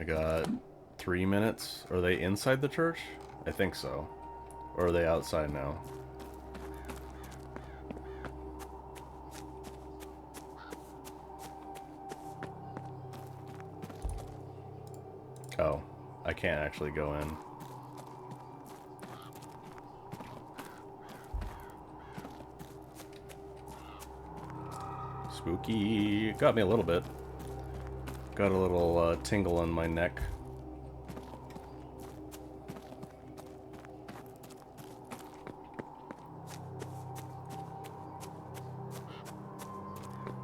I got 3 minutes. Are they inside the church? I think so. Or are they outside now? Oh, I can't actually go in. Spooky. Got me a little bit. Got a little tingle in my neck.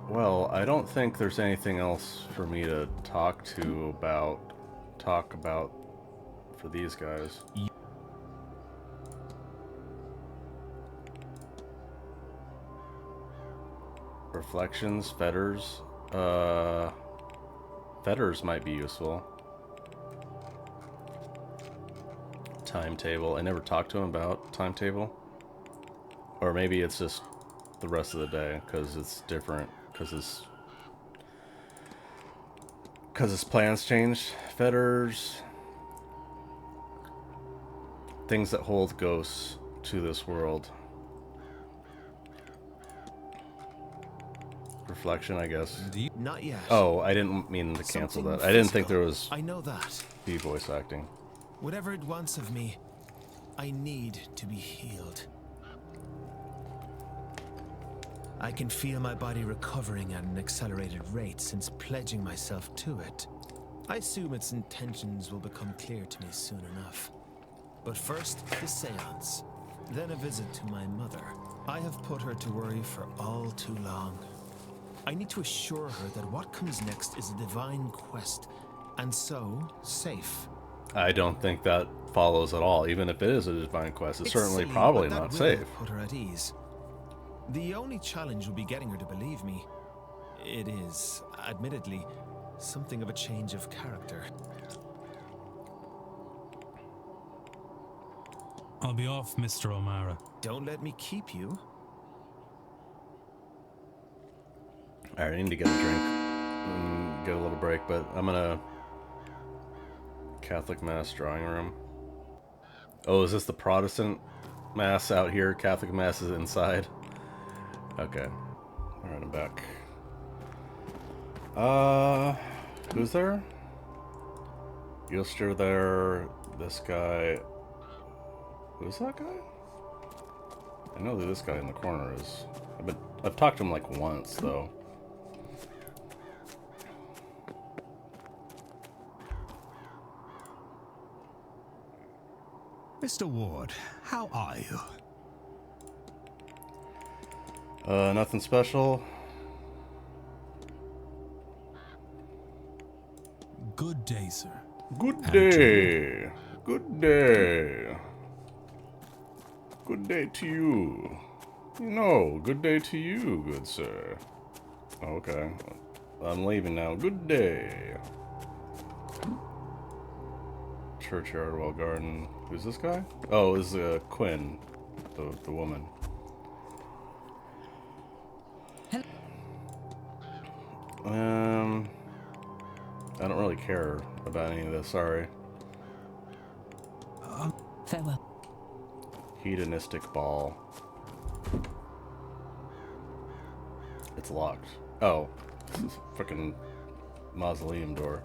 Well, I don't think there's anything else for me to talk about for these guys. Reflections, fetters. Fetters might be useful. Timetable. I never talked to him about timetable. Or maybe it's just the rest of the day, because it's different. Because his plans changed. Fetters. Things that hold ghosts to this world. Reflection, I guess. Not yet. Oh, I didn't mean to cancel Something that. I didn't think there physical. was I know that. be voice acting. Whatever it wants of me, I need to be healed. I can feel my body recovering at an accelerated rate since pledging myself to it. I assume its intentions will become clear to me soon enough. But first, the seance. Then a visit to my mother. I have put her to worry for all too long. I need to assure her that what comes next is a divine quest, and so, safe. I don't think that follows at all. Even if it is a divine quest, it's certainly silly, probably but that not will safe. Put her at ease. The only challenge will be getting her to believe me. It is, admittedly, Something of a change of character. I'll be off, Mr. O'Mara. Don't let me keep you. Alright, I need to get a drink and get a little break, but I'm gonna... Catholic Mass drawing room. Oh, is this the Protestant Mass out here? Catholic Mass is inside? Okay. Alright, I'm back. Who's there? Yoster there. This guy. Who's that guy? I know who this guy in the corner is. I've talked to him like once, though. Mr. Ward, how are you? Nothing special. Good day, sir. Good day. Good day. Good day to you. No, good day to you, good sir. Okay. I'm leaving now. Good day. Churchyard, Well Garden. Who's this guy? Oh, this is Quinn, the woman. I don't really care about any of this, sorry. Farewell. Hedonistic ball. It's locked. Oh, this is a freaking mausoleum door.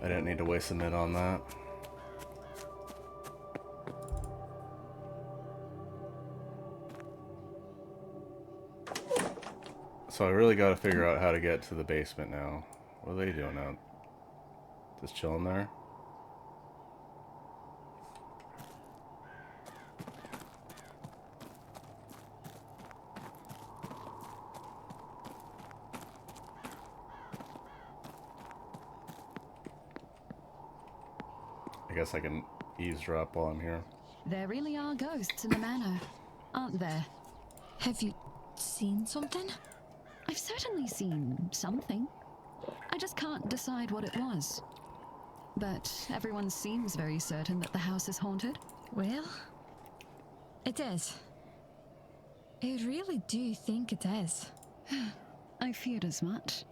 I didn't need to waste a minute on that. So I really got to figure out how to get to the basement now. What are they doing now? Just chilling there? I guess I can eavesdrop while I'm here. There really are ghosts in the manor, aren't there? Have you seen something? I've certainly seen something. I just can't decide what it was. But everyone seems very certain that the house is haunted. Well, it is. I really do think it is. I feared as much.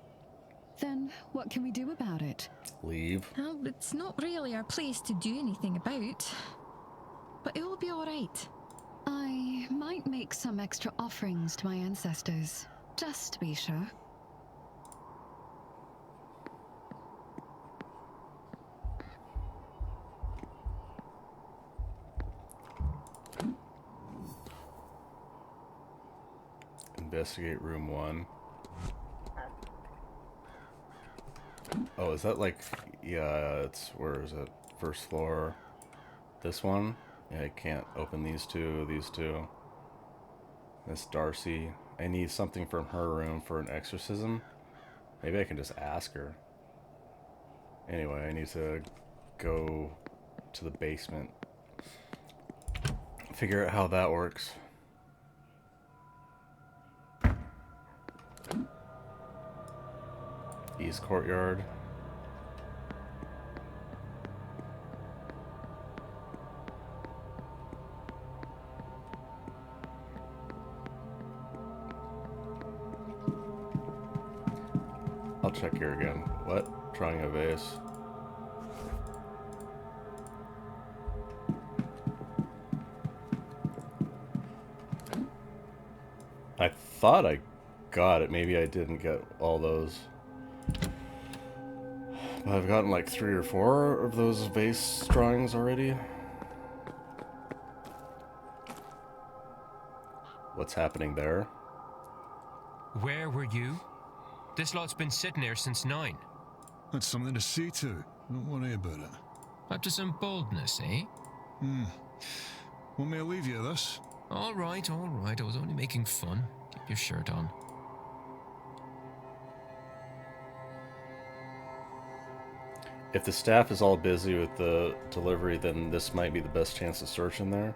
Then what can we do about it? Leave. Well, it's not really our place to do anything about. But it will be alright. I might make some extra offerings to my ancestors, just to be sure. Investigate room 1. Oh, is that like... Yeah, it's... Where is it? First floor. This one? Yeah, I can't open these two. Miss Darcy. I need something from her room for an exorcism. Maybe I can just ask her. Anyway, I need to go to the basement. Figure out how that works. East Courtyard. I'll check here again. What? Trying a vase. I thought I got it. Maybe I didn't get all those. I've gotten like 3 or 4 of those vase drawings already. What's happening there? Where were you? This lot's been sitting there since 9. That's something to see to. Don't worry about it. Up to some boldness, eh? Want me to leave you this? All right. I was only making fun. Keep your shirt on. If the staff is all busy with the delivery, then this might be the best chance to search in there.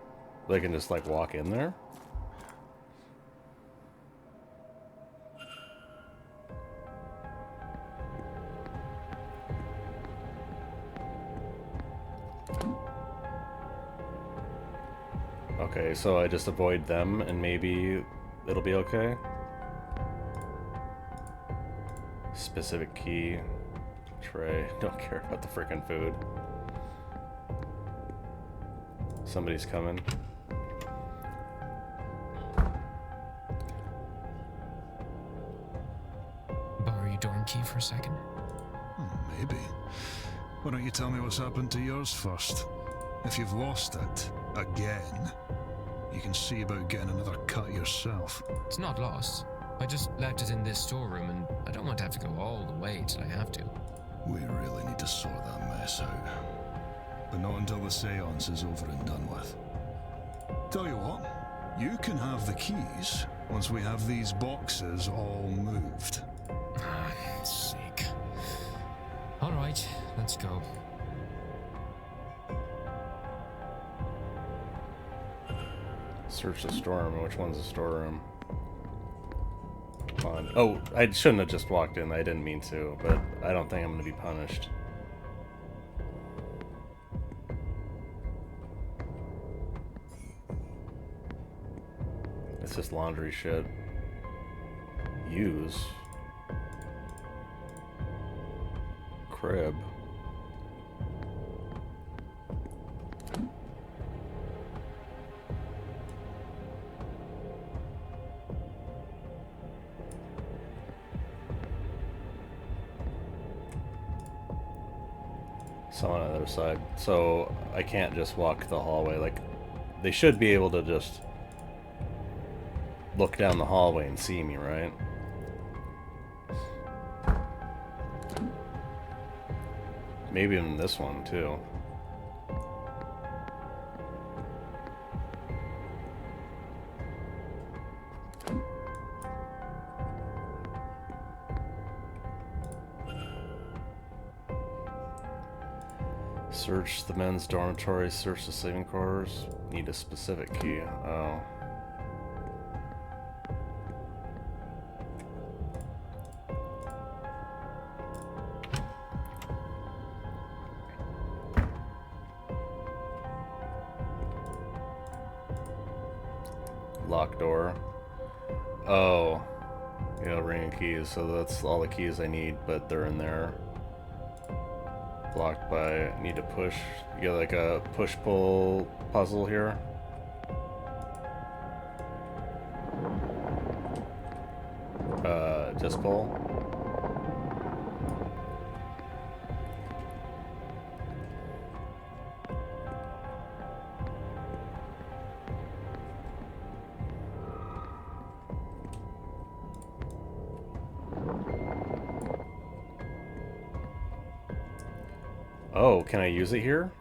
They can just like walk in there. Okay, so I just avoid them and maybe it'll be okay? Specific key. Tray. Don't care about the frickin' food. Somebody's coming. Borrow your dorm key for a second? Maybe. Why don't you tell me what's happened to yours first? If you've lost it, again, you can see about getting another cut yourself. It's not lost. I just left it in this storeroom, and I don't want to have to go all the way till I have to. We really need to sort that mess out. But not until the seance is over and done with. Tell you what, you can have the keys once we have these boxes all moved. Ah, sake. Alright, let's go. Search the storeroom. Which one's the storeroom? Come on. Oh, I shouldn't have just walked in. I didn't mean to, but I don't think I'm going to be punished. It's just laundry shit. Use. Crib. Someone on the other side. So I can't just walk the hallway. Like, they should be able to just look down the hallway and see me, right? Maybe in this one too. Search the men's dormitory, search the sleeping quarters. Need a specific key. Oh. Lock door. Oh. Yeah, ring of keys, so that's all the keys I need, but they're in there. Blocked by, need to push. You get like a push-pull puzzle here. Just pull. Oh, can I use it here?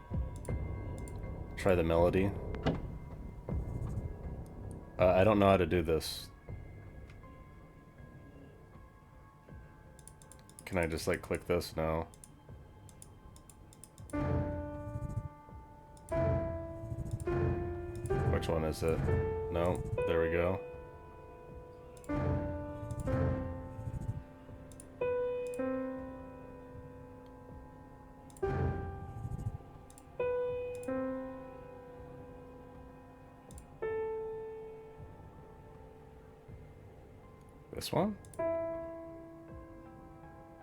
Try the melody. I don't know how to do this. Can I just like click this? No. Which one is it? No, there we go. This one?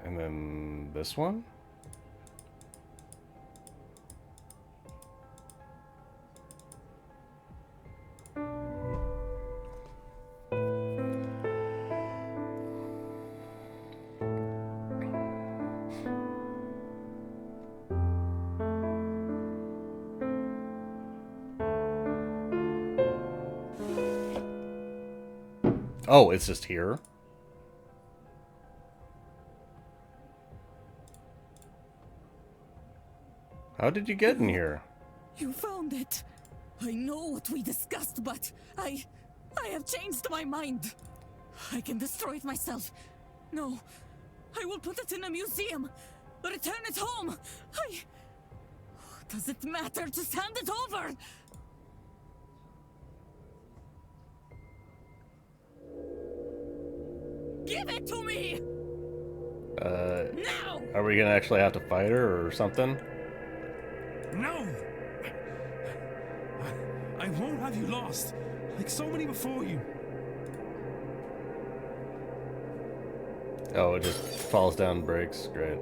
And then this one? Oh, it's just here? How did you get in here? You found it. I know what we discussed, but I have changed my mind. I can destroy it myself. No, I will put it in a museum. Return it home. Does it matter? Just hand it over. Give it to me! Now! Are we gonna actually have to fight her or something? No! I won't have have you lost? Like so many before you. Oh, it just falls down and breaks. Great.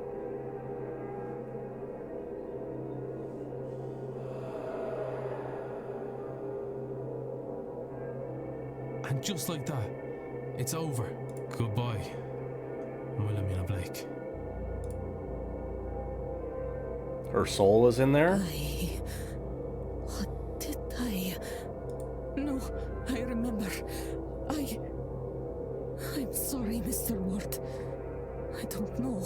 And just like that, it's over. Goodbye, Wilhelmina Blake. Her soul was in there? What did I... No, I remember. I'm sorry, Mr. Ward. I don't know.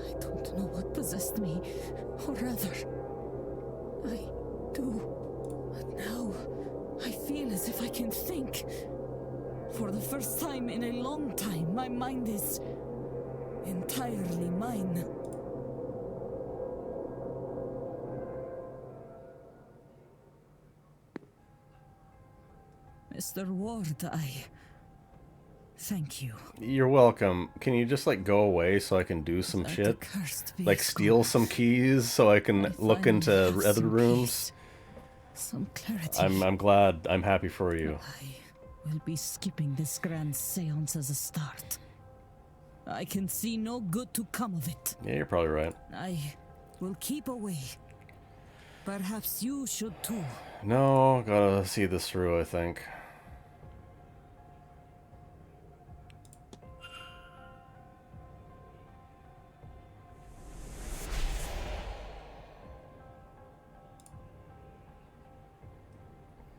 I don't know what possessed me. Or rather, I do. But now, I feel as if I can think. For the first time in a long time, my mind is entirely mine. Mr. Ward, thank you. You're welcome. Can you just like go away so I can do some shit? Like steal some keys so I can look into other rooms? Some clarity. I'm glad. I'm happy for you. We'll be skipping this grand seance as a start. I can see no good to come of it. Yeah, you're probably right. I will keep away. Perhaps you should too. No, gotta see this through, I think.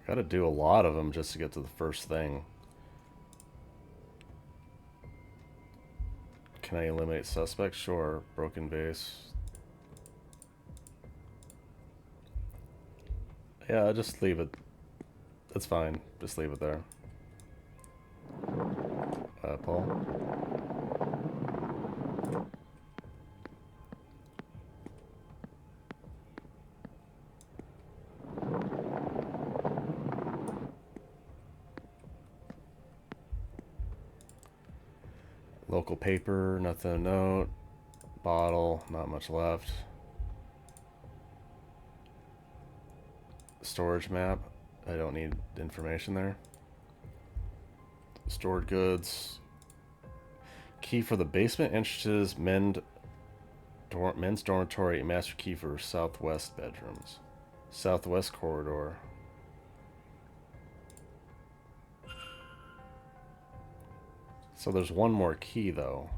Gotta do a lot of them just to get to the first thing. Can I eliminate suspects? Sure. Broken vase. Yeah, just leave it. That's fine. Just leave it there. Paul? Local paper, nothing to note. Bottle, not much left. Storage map, I don't need information there. Stored goods. Key for the basement entrances, men's dormitory, master key for southwest bedrooms. Southwest corridor. So there's one more key though.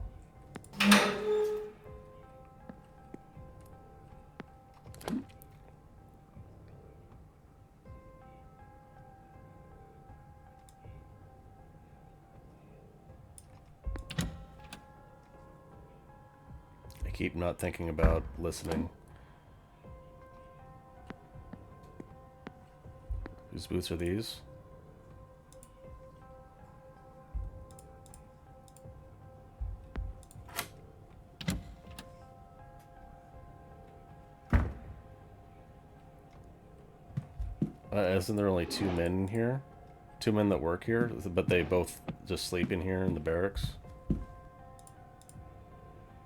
I keep not thinking about listening. Whose boots are these? Isn't there only 2 men in here? 2 men that work here, but they both just sleep in here in the barracks?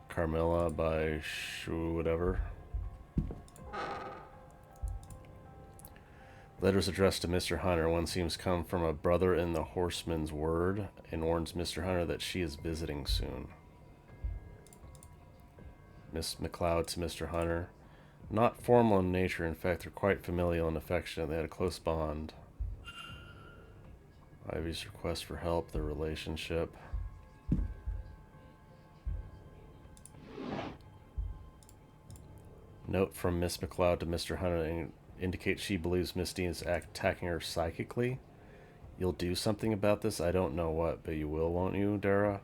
Carmilla by whatever. Letters addressed to Mr. Hunter. One seems come from a brother in the horseman's word and warns Mr. Hunter that she is visiting soon. Miss McLeod to Mr. Hunter. Not formal in nature, in fact, they're quite familial and affectionate. They had a close bond. Ivy's request for help, their relationship. Note from Miss McLeod to Mr. Hunter indicates she believes Miss Dean is attacking her psychically. You'll do something about this? I don't know what, but you will, won't you, Dara?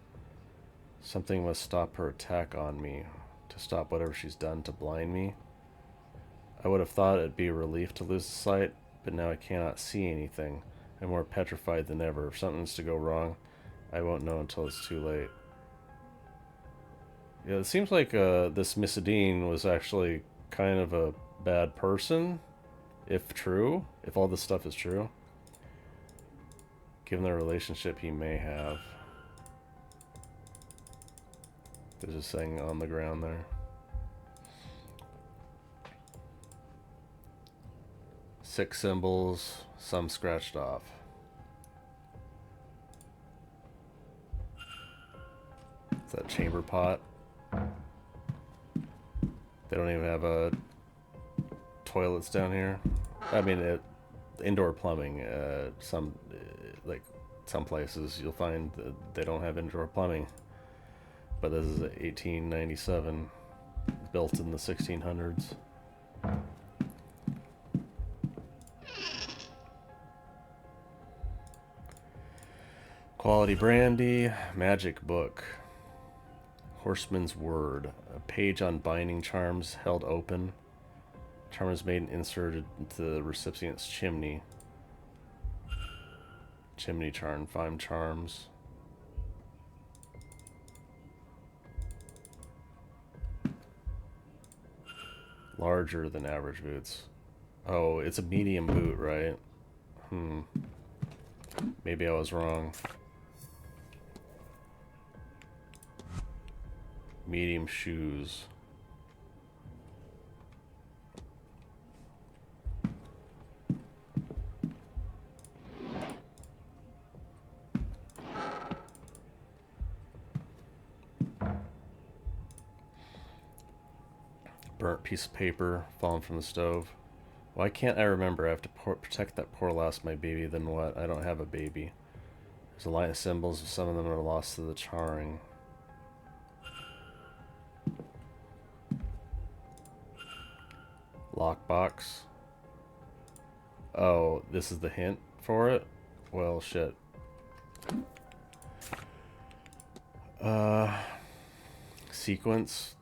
Something must stop her attack on me. To stop whatever she's done to blind me. I would have thought it'd be a relief to lose the sight, but now I cannot see anything. I'm more petrified than ever. If something's to go wrong, I won't know until it's too late. Yeah, it seems like this Miss Dean was actually kind of a bad person, if true, if all this stuff is true. Given the relationship he may have. There's a thing on the ground there. 6 symbols, some scratched off. It's that chamber pot. They don't even have toilets down here. I mean, indoor plumbing. Some places you'll find that they don't have indoor plumbing. But this is 1897, built in the 1600s. Quality brandy, magic book. Horseman's word. A page on binding charms held open. Charm is made and inserted into the recipient's chimney. Chimney charm, 5 charms. Larger than average boots. Oh, it's a medium boot, right? Maybe I was wrong. Medium shoes. Burnt piece of paper falling from the stove. Why can't I remember? I have to protect that poor lost my baby. Then what? I don't have a baby. There's a line of symbols. Some of them are lost to the charring. Lockbox. Oh, this is the hint for it? Well, shit. Sequence.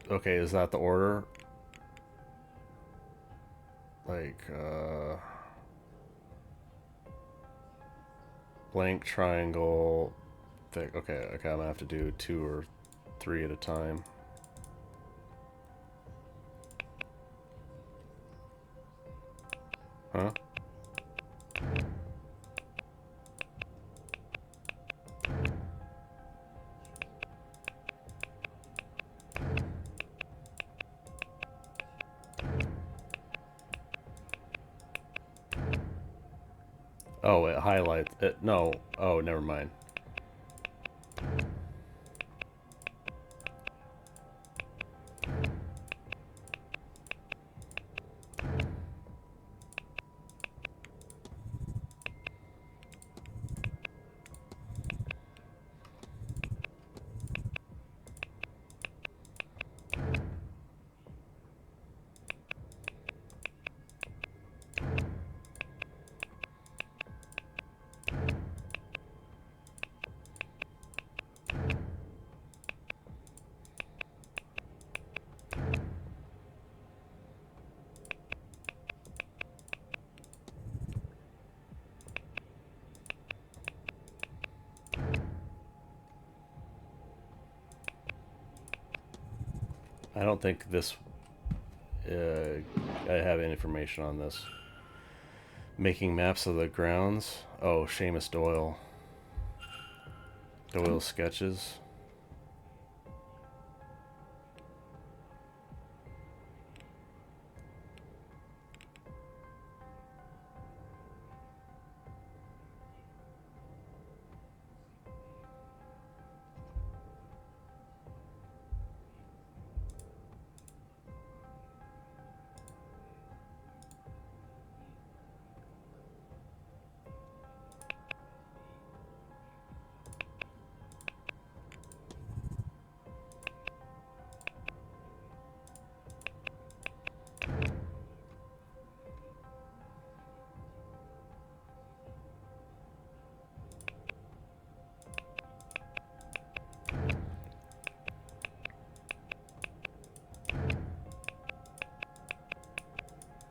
Okay, is that the order? Like, blank triangle. Thick. Okay, I'm gonna have to do 2 or 3 at a time. Huh? Oh, it highlights it. No. Oh, never mind. I don't think this... I have any information on this. Making maps of the grounds. Oh, Seamus Doyle. Doyle sketches.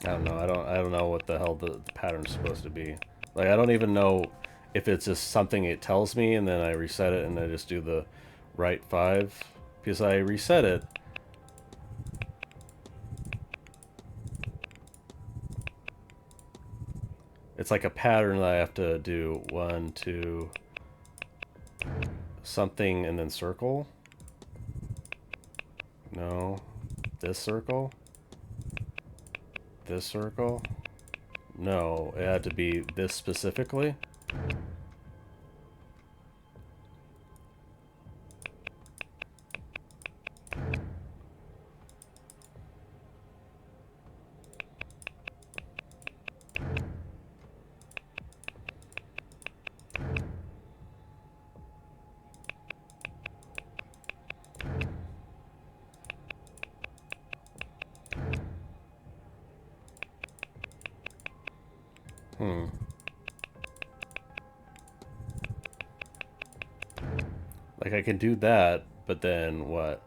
I don't know. I don't know what the hell the pattern's supposed to be. Like, I don't even know if it's just something it tells me and then I reset it and I just do the right 5 because I reset it. It's like a pattern that I have to do 1, 2, something and then circle. No. This circle? This circle? No, it had to be this specifically? Like, I can do that, but then what?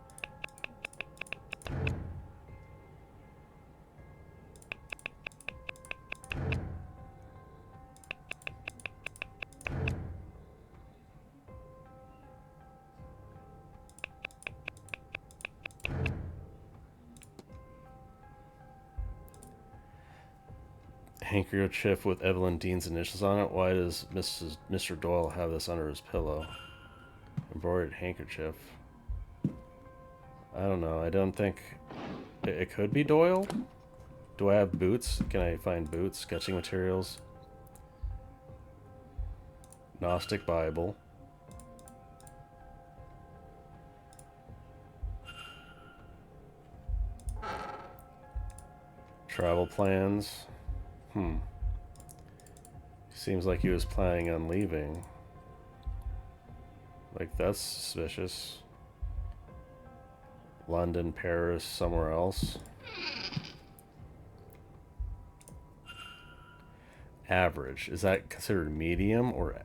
Handkerchief with Evelyn Dean's initials on it. Why does Mr. Doyle have this under his pillow? Embroidered handkerchief. I don't know. I don't think it could be Doyle. Do I have boots? Can I find boots? Sketching materials. Gnostic Bible. Travel plans. Seems like he was planning on leaving. Like, that's suspicious. London, Paris, somewhere else. Average. Is that considered medium or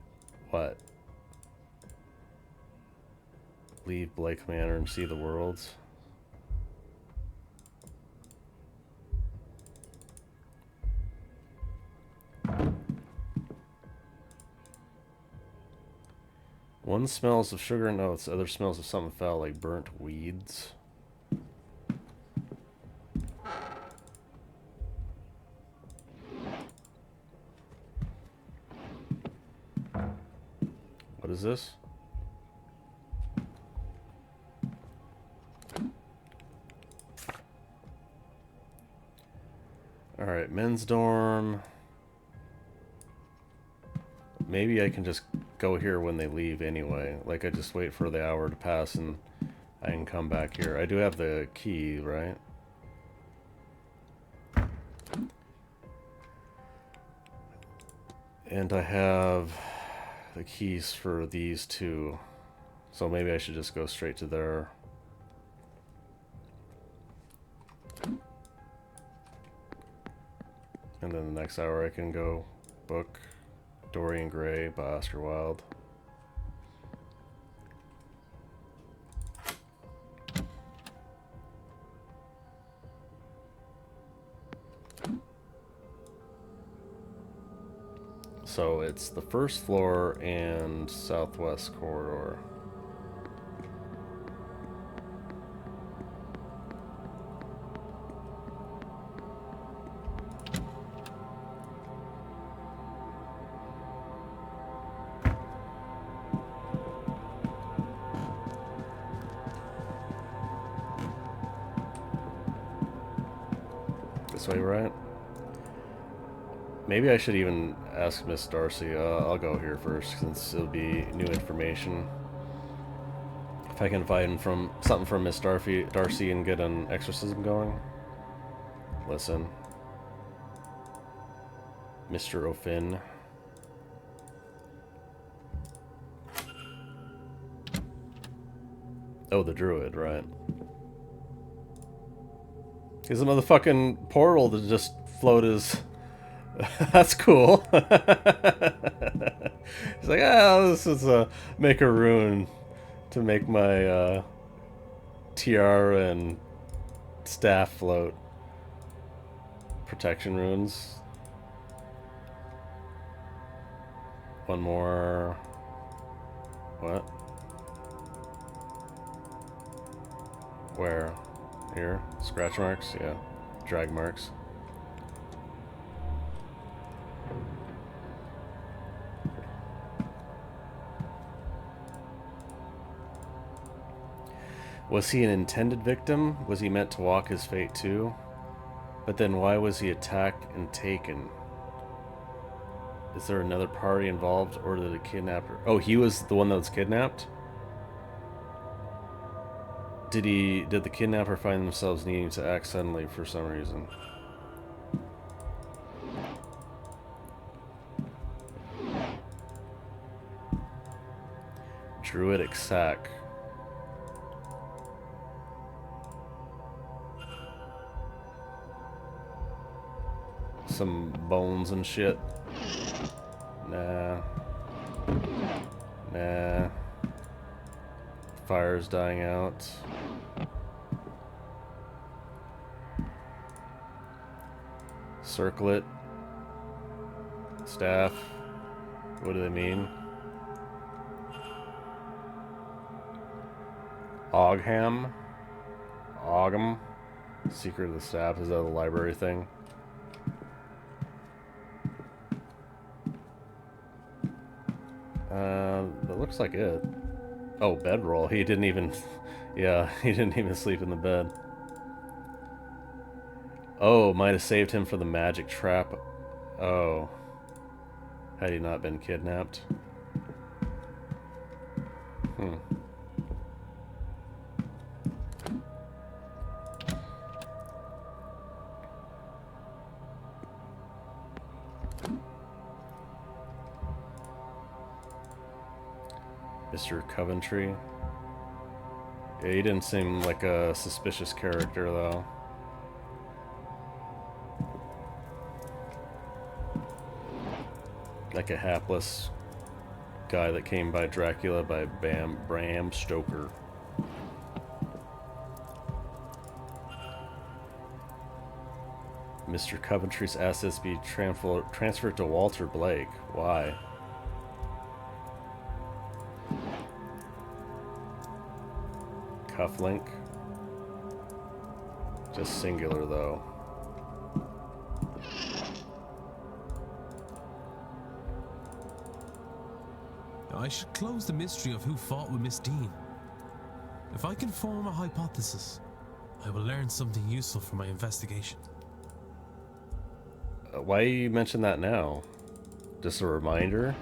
what? Leave Blake Manor and see the worlds. One smells of sugar and oats, other smells of something foul like burnt weeds. What is this? Alright, men's dorm. Maybe I can just go here when they leave anyway. Like, I just wait for the hour to pass and I can come back here. I do have the key, right? And I have the keys for these two. So maybe I should just go straight to there. And then the next hour I can go book Dorian Gray by Oscar Wilde. So it's the first floor and southwest corridor. This way, right? Maybe I should even ask Miss Darcy. I'll go here first since it'll be new information. If I can find something from Miss Darcy and get an exorcism going. Listen, Mr. O'Finn. Oh, the druid, right? He's a motherfucking portal to just float his... That's cool. He's like, this is make a rune to make my tiara and staff float. Protection runes. One more. What? Where? Here? Scratch marks? Yeah. Drag marks. Was he an intended victim? Was he meant to walk his fate too? But then why was he attacked and taken? Is there another party involved, or did the kidnapper... Oh, he was the one that was kidnapped? Did the kidnapper find themselves needing to act suddenly for some reason? Druidic sack. Some bones and shit. Nah. Nah. Fire's dying out. Circlet. Staff. What do they mean? Ogham? Ogham? Secret of the Staff, is that a library thing? That looks like it. Oh, bedroll. He didn't even... Yeah, he didn't even sleep in the bed. Oh, might have saved him for the magic trap. Oh. Had he not been kidnapped? Hmm. Mr. Coventry. Yeah, he didn't seem like a suspicious character, though. Like a hapless guy that came by Dracula by Bram Stoker. Mr. Coventry's assets be transferred to Walter Blake. Why? Cufflink. Just singular, though. I should close the mystery of who fought with Miss Dean. If I can form a hypothesis, I will learn something useful for my investigation. Why you mention that now? Just a reminder?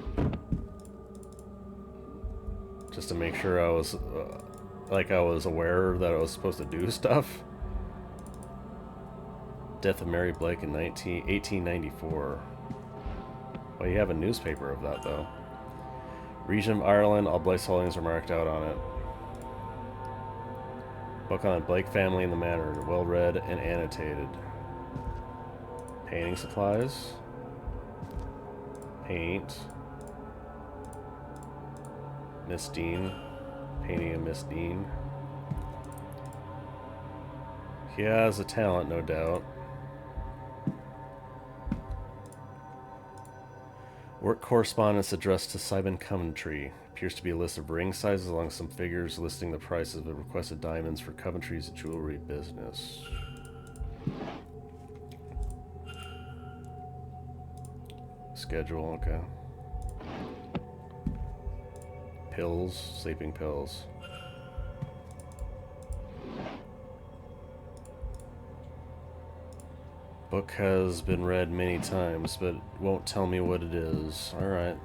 Just to make sure I was, I was aware that I was supposed to do stuff? Death of Mary Blake in 1894. Well, you have a newspaper of that, though. Region of Ireland, all Blake's holdings are marked out on it. Book on the Blake family in the Manor, well read and annotated. Painting supplies. Paint. Miss Dean. Painting of Miss Dean. He has a talent, no doubt. Work correspondence addressed to Simon Coventry. Appears to be a list of ring sizes along some figures listing the prices of the requested diamonds for Coventry's jewelry business. Schedule, okay. Pills, sleeping pills. Book has been read many times, but won't tell me what it is. Alright.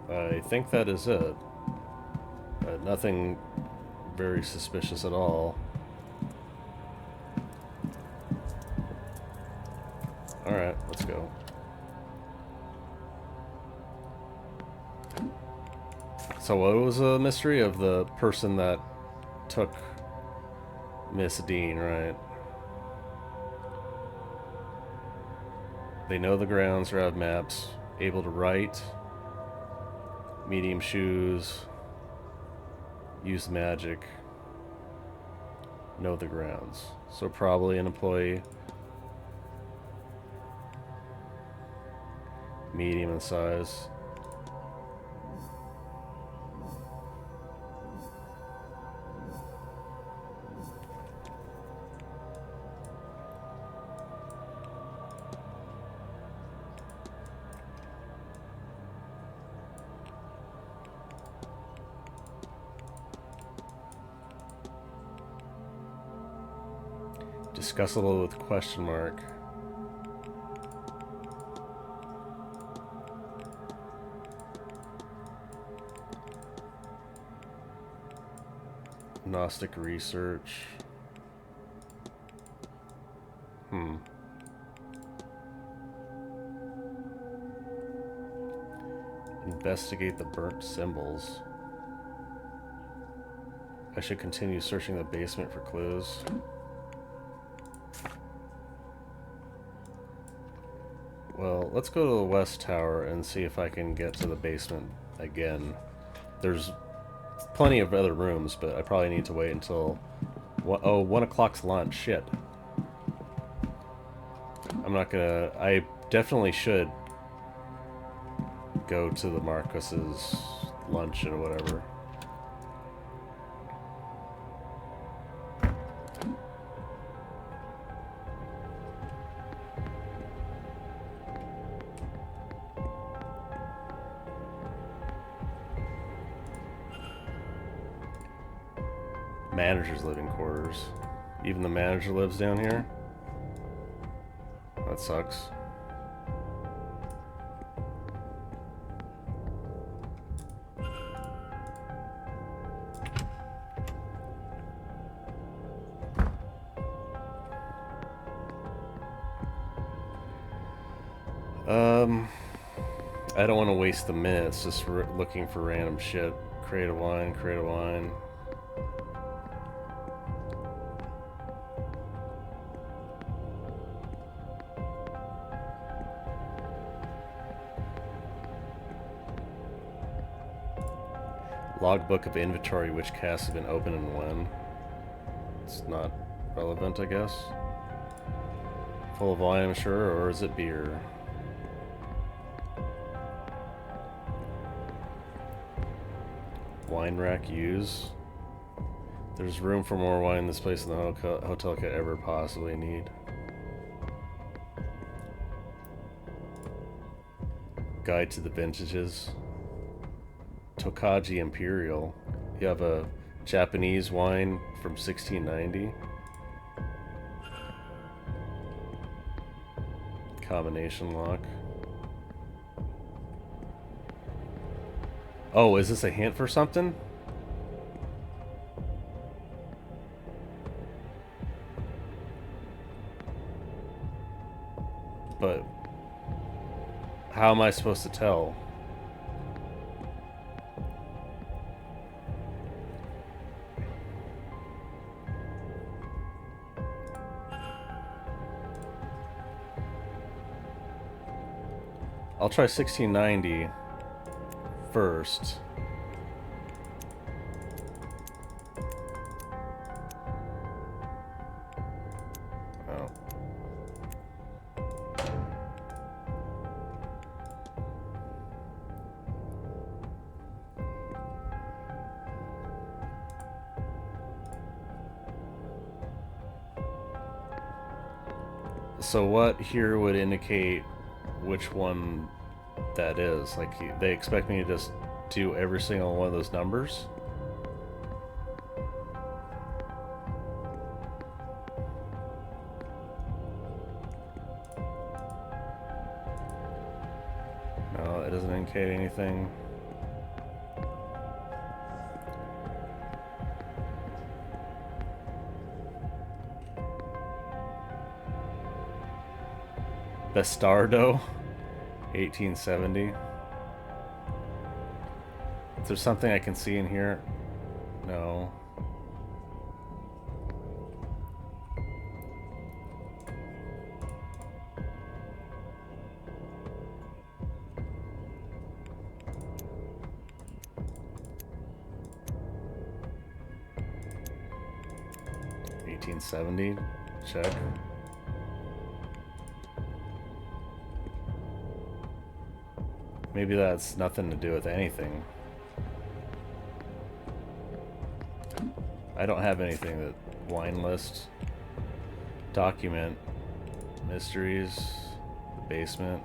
I think that is it. Nothing very suspicious at all. Alright, let's go. So what was the mystery of the person that took Miss Dean, right? They know the grounds or have maps, able to write, medium shoes, use magic, know the grounds. So probably an employee. Medium in size. Discussable with question mark. Gnostic research. Investigate the burnt symbols. I should continue searching the basement for clues. Well, let's go to the west tower and see if I can get to the basement again. There's plenty of other rooms, but I probably need to wait until... Oh, 1 o'clock's lunch. Shit. I'm not gonna... I definitely should go to the Marcus's lunch or whatever. Manager's living quarters. Even the manager lives down here? That sucks. I don't want to waste the minutes just looking for random shit. Create a wine, create a wine. Logbook of inventory, which casts have been opened and when. It's not relevant, I guess. Full of wine, I'm sure, or is it beer? Wine rack use. There's room for more wine in this place than the hotel could ever possibly need. Guide to the vintages. Tokaji Imperial. You have a Japanese wine from 1690. Combination lock. Oh, is this a hint for something? But how am I supposed to tell? I'll try 1690 first. Oh. So what here would indicate which one that is? Like, they expect me to just do every single one of those numbers? No, it doesn't indicate anything. Bastardo, 1870. Is there something I can see in here? No. $1870. Check. Maybe that's nothing to do with anything. I don't have anything that wine list, document, mysteries, the basement,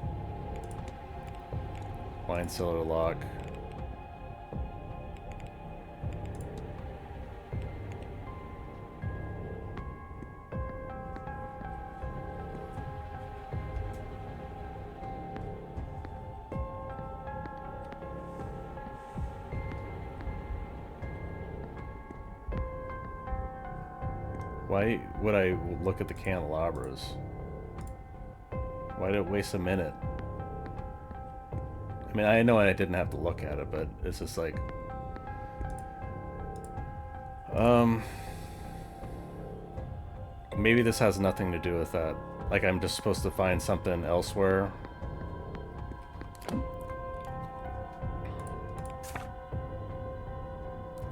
wine cellar lock. Why would I look at the candelabras? Why did it waste a minute? I mean, I know I didn't have to look at it, but it's just like... Maybe this has nothing to do with that. Like, I'm just supposed to find something elsewhere.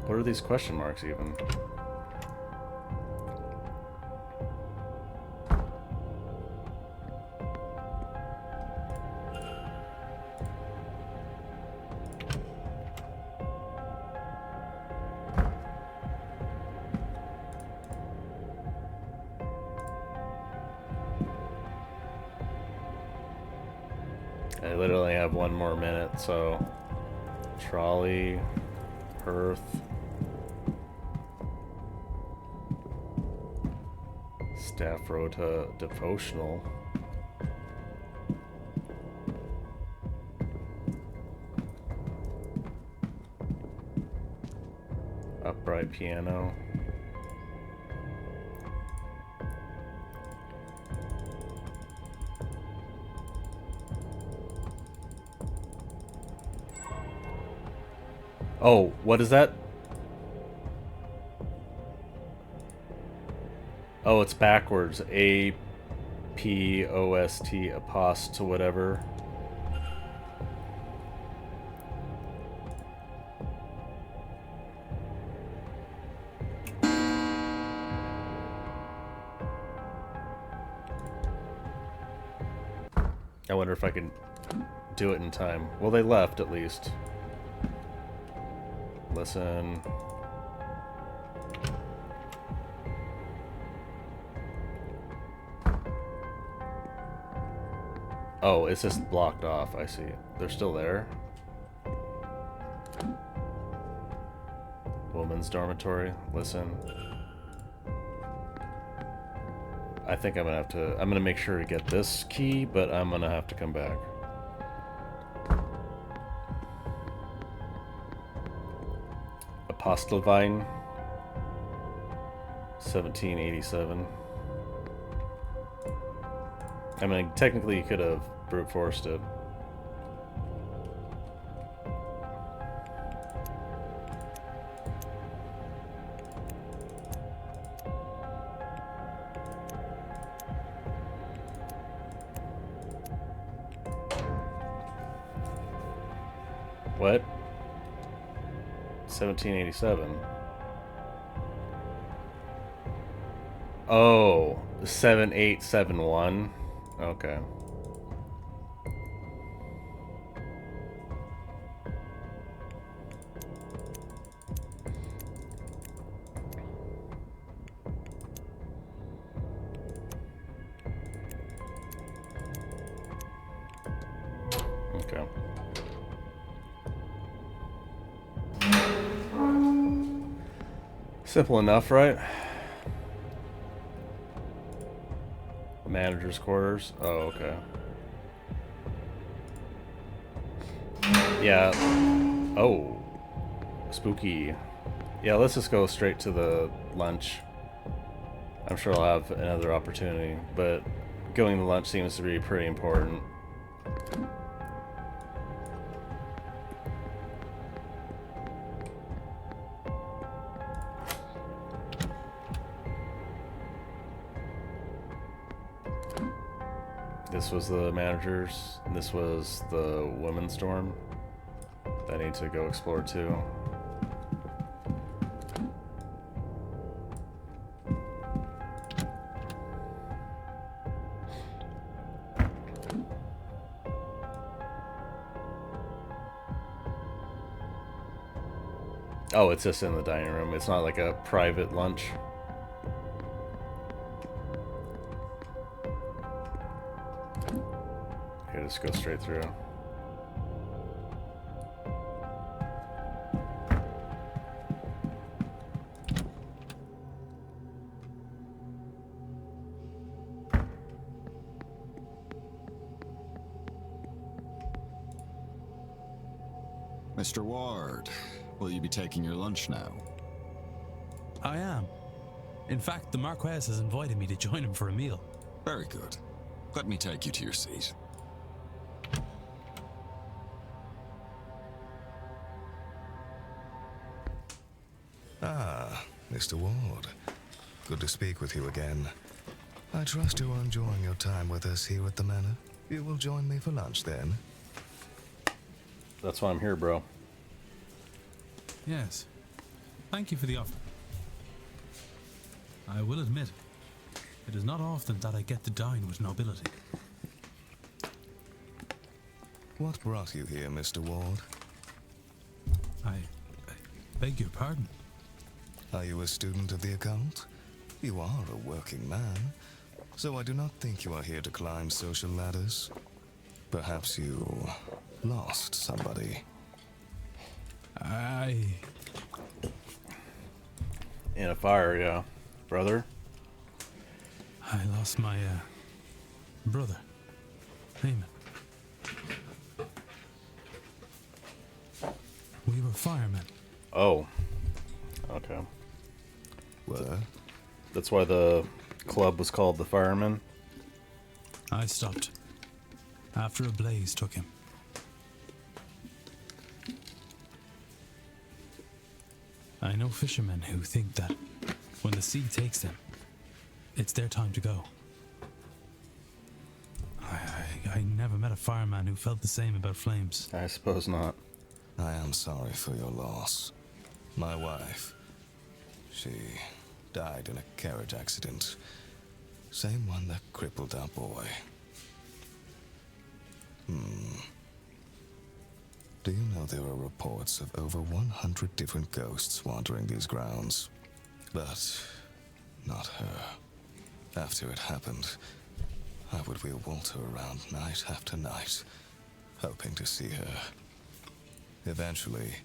What are these question marks even? I literally have 1 more minute, so... Trolley... Hearth... Staff Rota Devotional... Upright piano... Oh, what is that? Oh, it's backwards. A-P-O-S-T apost to whatever. I wonder if I can do it in time. Well, they left at least. Listen. Oh, it's just blocked off. I see. They're still there. Woman's dormitory. Listen. I think I'm gonna have to... I'm gonna make sure to get this key, but I'm gonna have to come back. Apostelwein, 1787. I mean, technically you could have brute forced it. What? 1787. Oh, 7871. Okay. Okay. Simple enough, right? Manager's quarters. Oh, okay. Yeah. Oh. Spooky. Yeah, let's just go straight to the lunch. I'm sure I'll have another opportunity, but going to lunch seems to be pretty important. This was the manager's, and this was the women's dorm that I need to go explore too. Oh, it's just in the dining room. It's not like a private lunch. Okay, just go straight through. Mr. Ward, will you be taking your lunch now? I am. In fact, the Marquess has invited me to join him for a meal. Very good. Let me take you to your seat. Ah, Mr. Ward. Good to speak with you again. I trust you are enjoying your time with us here at the Manor. You will join me for lunch then? That's why I'm here, bro. Yes. Thank you for the offer. I will admit, it is not often that I get to dine with nobility. What brought you here, Mr. Ward? I beg your pardon. Are you a student of the occult? You are a working man, so I do not think you are here to climb social ladders. Perhaps you lost somebody. In a fire, yeah. Brother? I lost my, brother. Eamon. We were firemen. Oh. Okay. What? That's why the club was called the Firemen? I stopped after a blaze took him. I know fishermen who think that when the sea takes them, it's their time to go. I never met a fireman who felt the same about flames. I suppose not. I am sorry for your loss. My wife, she died in a carriage accident. Same one that crippled our boy. Do you know there are reports of over 100 different ghosts wandering these grounds? But not her. After it happened, I would wheel Walter around night after night, hoping to see her. Eventually,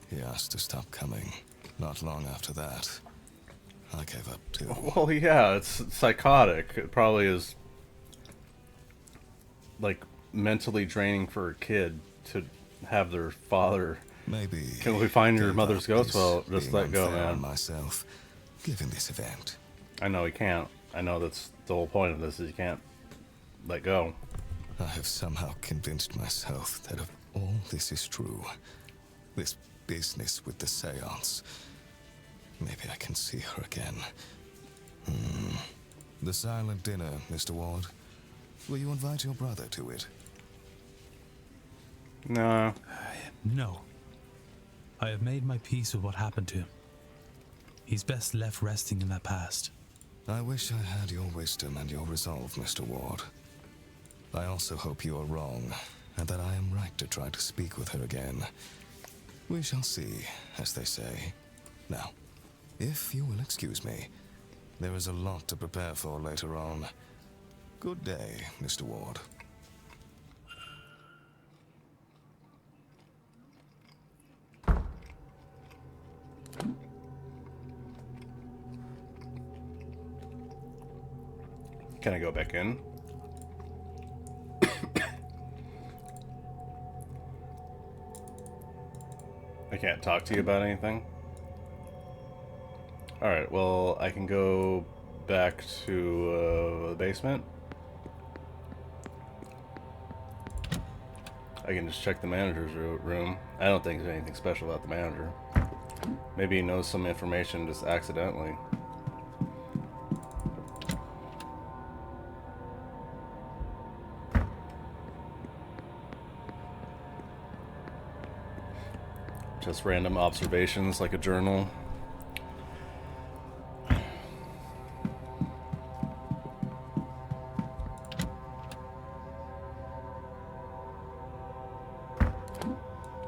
he asked to stop coming. Not long after that, I gave up too. Well, yeah, it's psychotic. It probably is, like, mentally draining for a kid to have their father. Maybe. Can we find your mother's ghost? Well, just being let go, unfair on man. myself, given this event. I know he can't. I know that's the whole point of this, is you can't let go. I have somehow convinced myself that if all this is true, this business with the seance, maybe I can see her again. The silent dinner, Mr. Ward. Will you invite your brother to it? No. No. I have made my peace with what happened to him. He's best left resting in that past. I wish I had your wisdom and your resolve, Mr. Ward. I also hope you are wrong, and that I am right to try to speak with her again. We shall see, as they say. Now, if you will excuse me, there is a lot to prepare for later on. Good day, Mr. Ward. Can I go back in? I can't talk to you about anything? Alright, well, I can go back to the basement. I can just check the manager's room. I don't think there's anything special about the manager. Maybe he knows some information just accidentally. Just random observations, like a journal.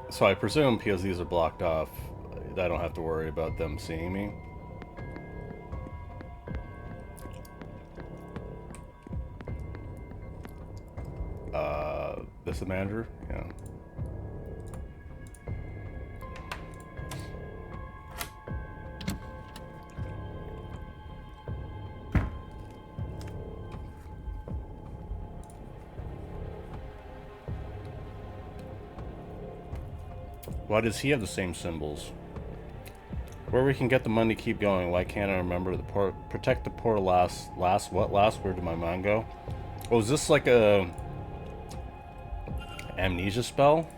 So I presume because these are blocked off, I don't have to worry about them seeing me. This is the manager? Yeah. Why does he have the same symbols? Where we can get the money to keep going. Why can't I remember the port? Protect the poor last what? Last word did my mind go? Oh, is this like a amnesia spell?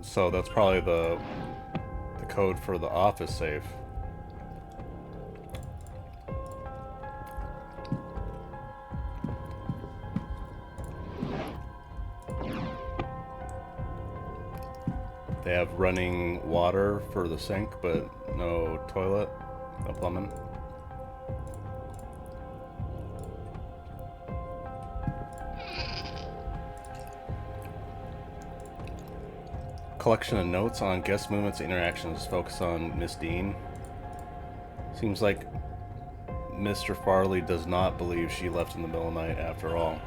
So that's probably the code for the office safe. They have running water for the sink, but no toilet, no plumbing. Collection of notes on guest movements and interactions. Focus on Miss Dean. Seems like Mr. Farley does not believe she left in the middle of the night after all.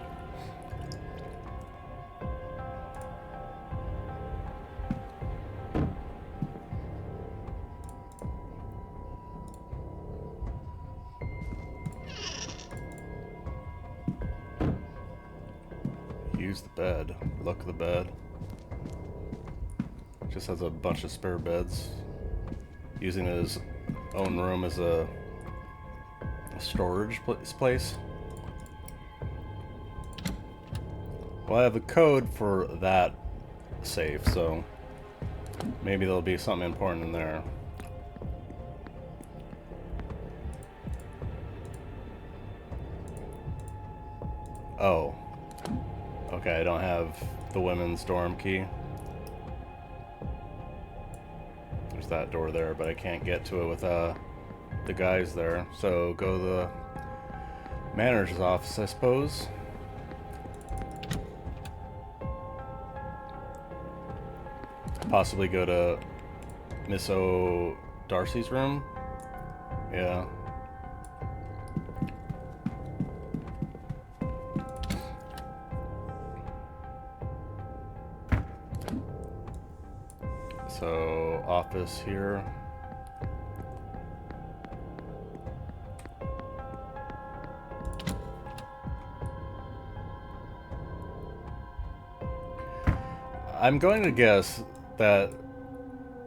Use the bed. Look at the bed. Just has a bunch of spare beds. Using his own room as a storage place. Well, I have a code for that safe, so maybe there'll be something important in there. Oh. Okay, I don't have the women's dorm key. There's that door there, but I can't get to it with the guys there. So go to the manager's office, I suppose. Possibly go to Miss O'Darcy's room. Yeah. So, office here. I'm going to guess that,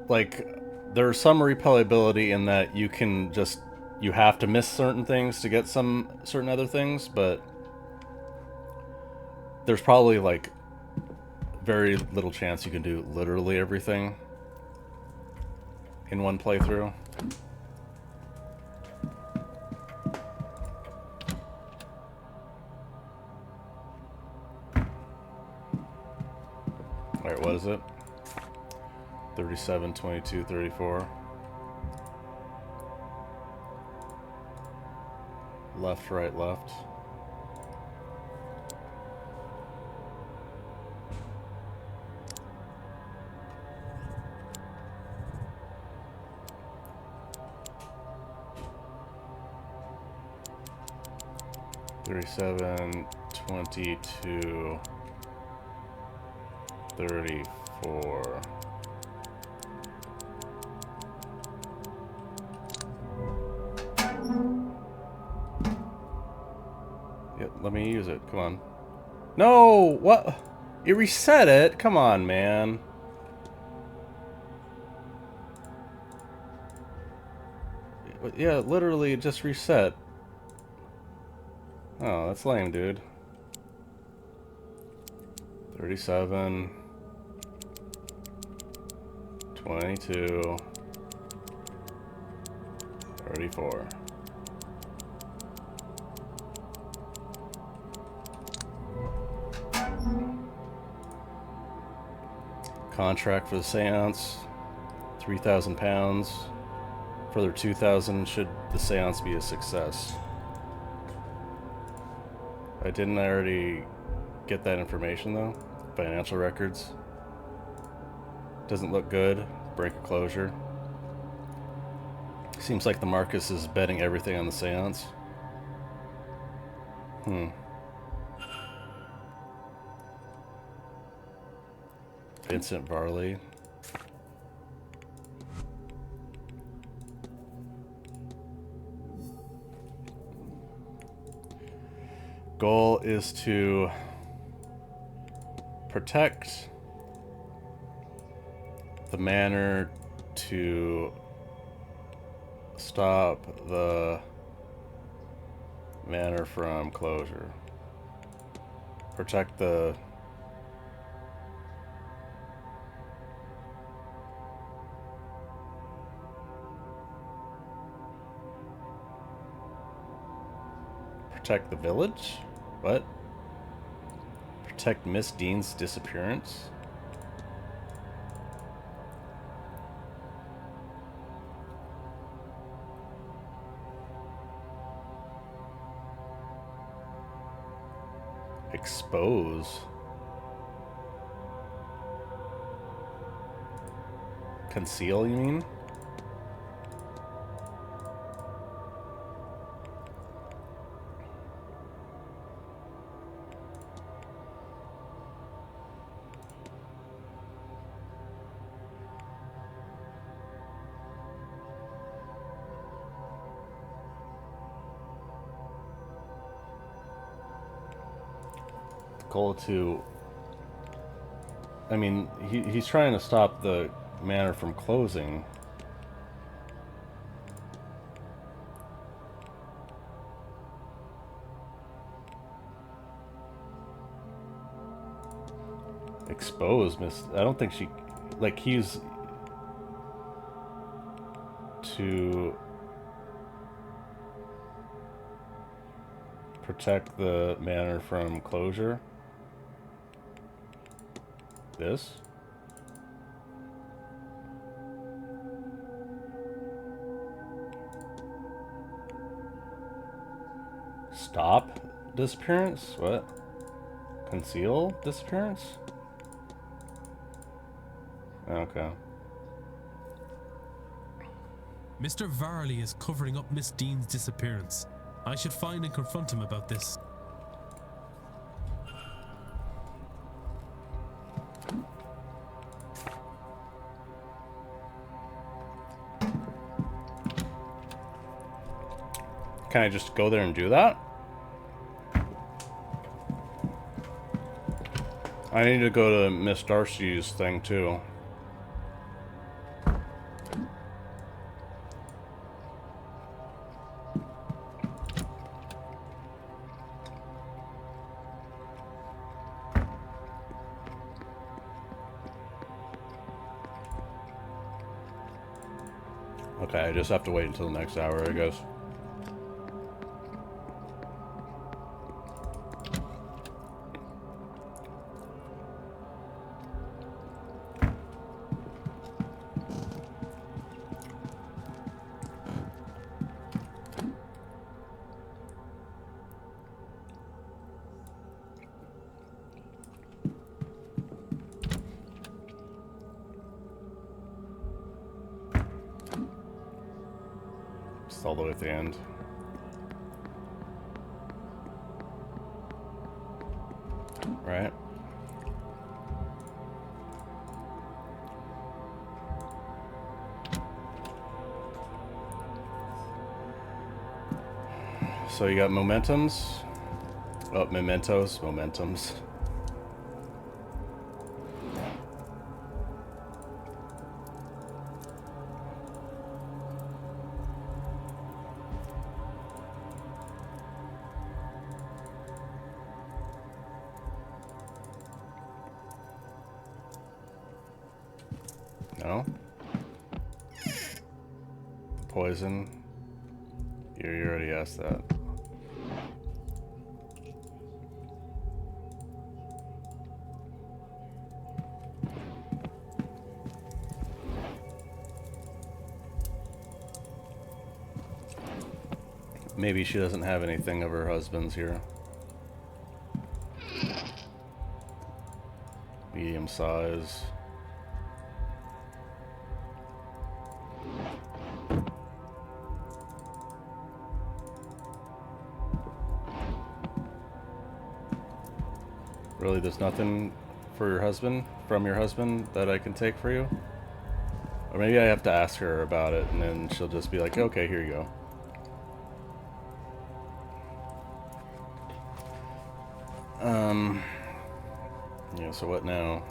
like, there's some replayability in that you can just, you have to miss certain things to get some certain other things, but there's probably, like, very little chance you can do literally everything in one playthrough. Alright, what is it? 37, 22, 34. Left, right, left. 37, 22, 34. Yep, let me use it. Come on. No! What? You reset it? Come on, man. Yeah, literally it just reset. Oh, that's lame, dude. 37, 22, 34. Contract for the seance, £3,000. Further 2,000 should the seance be a success. I didn't already get that information though. Financial records. Doesn't look good. Break of closure. Seems like the Marcus is betting everything on the seance. Vincent Varley. Goal is to protect the manor, to stop the manor from closure. Protect the village? What? Protect Miss Dean's disappearance? Expose. Conceal, you mean? Goal to, I mean, he's trying to stop the manor from closing. Expose Miss, I don't think she, like, he's to protect the manor from closure. This? Stop disappearance? What? Conceal disappearance? Okay. Mr. Varley is covering up Miss Dean's disappearance. I should find and confront him about this. Can I just go there and do that? I need to go to Miss Darcy's thing too. Okay, I just have to wait until the next hour, I guess. All the way at the end. Right? So you got momentums. Oh, mementos, momentums. No? Poison. You already asked that. Maybe she doesn't have anything of her husband's here. Medium size. Really, there's nothing for your husband, from your husband, that I can take for you? Or maybe I have to ask her about it, and then she'll just be like, okay, here you go. Yeah, so what now?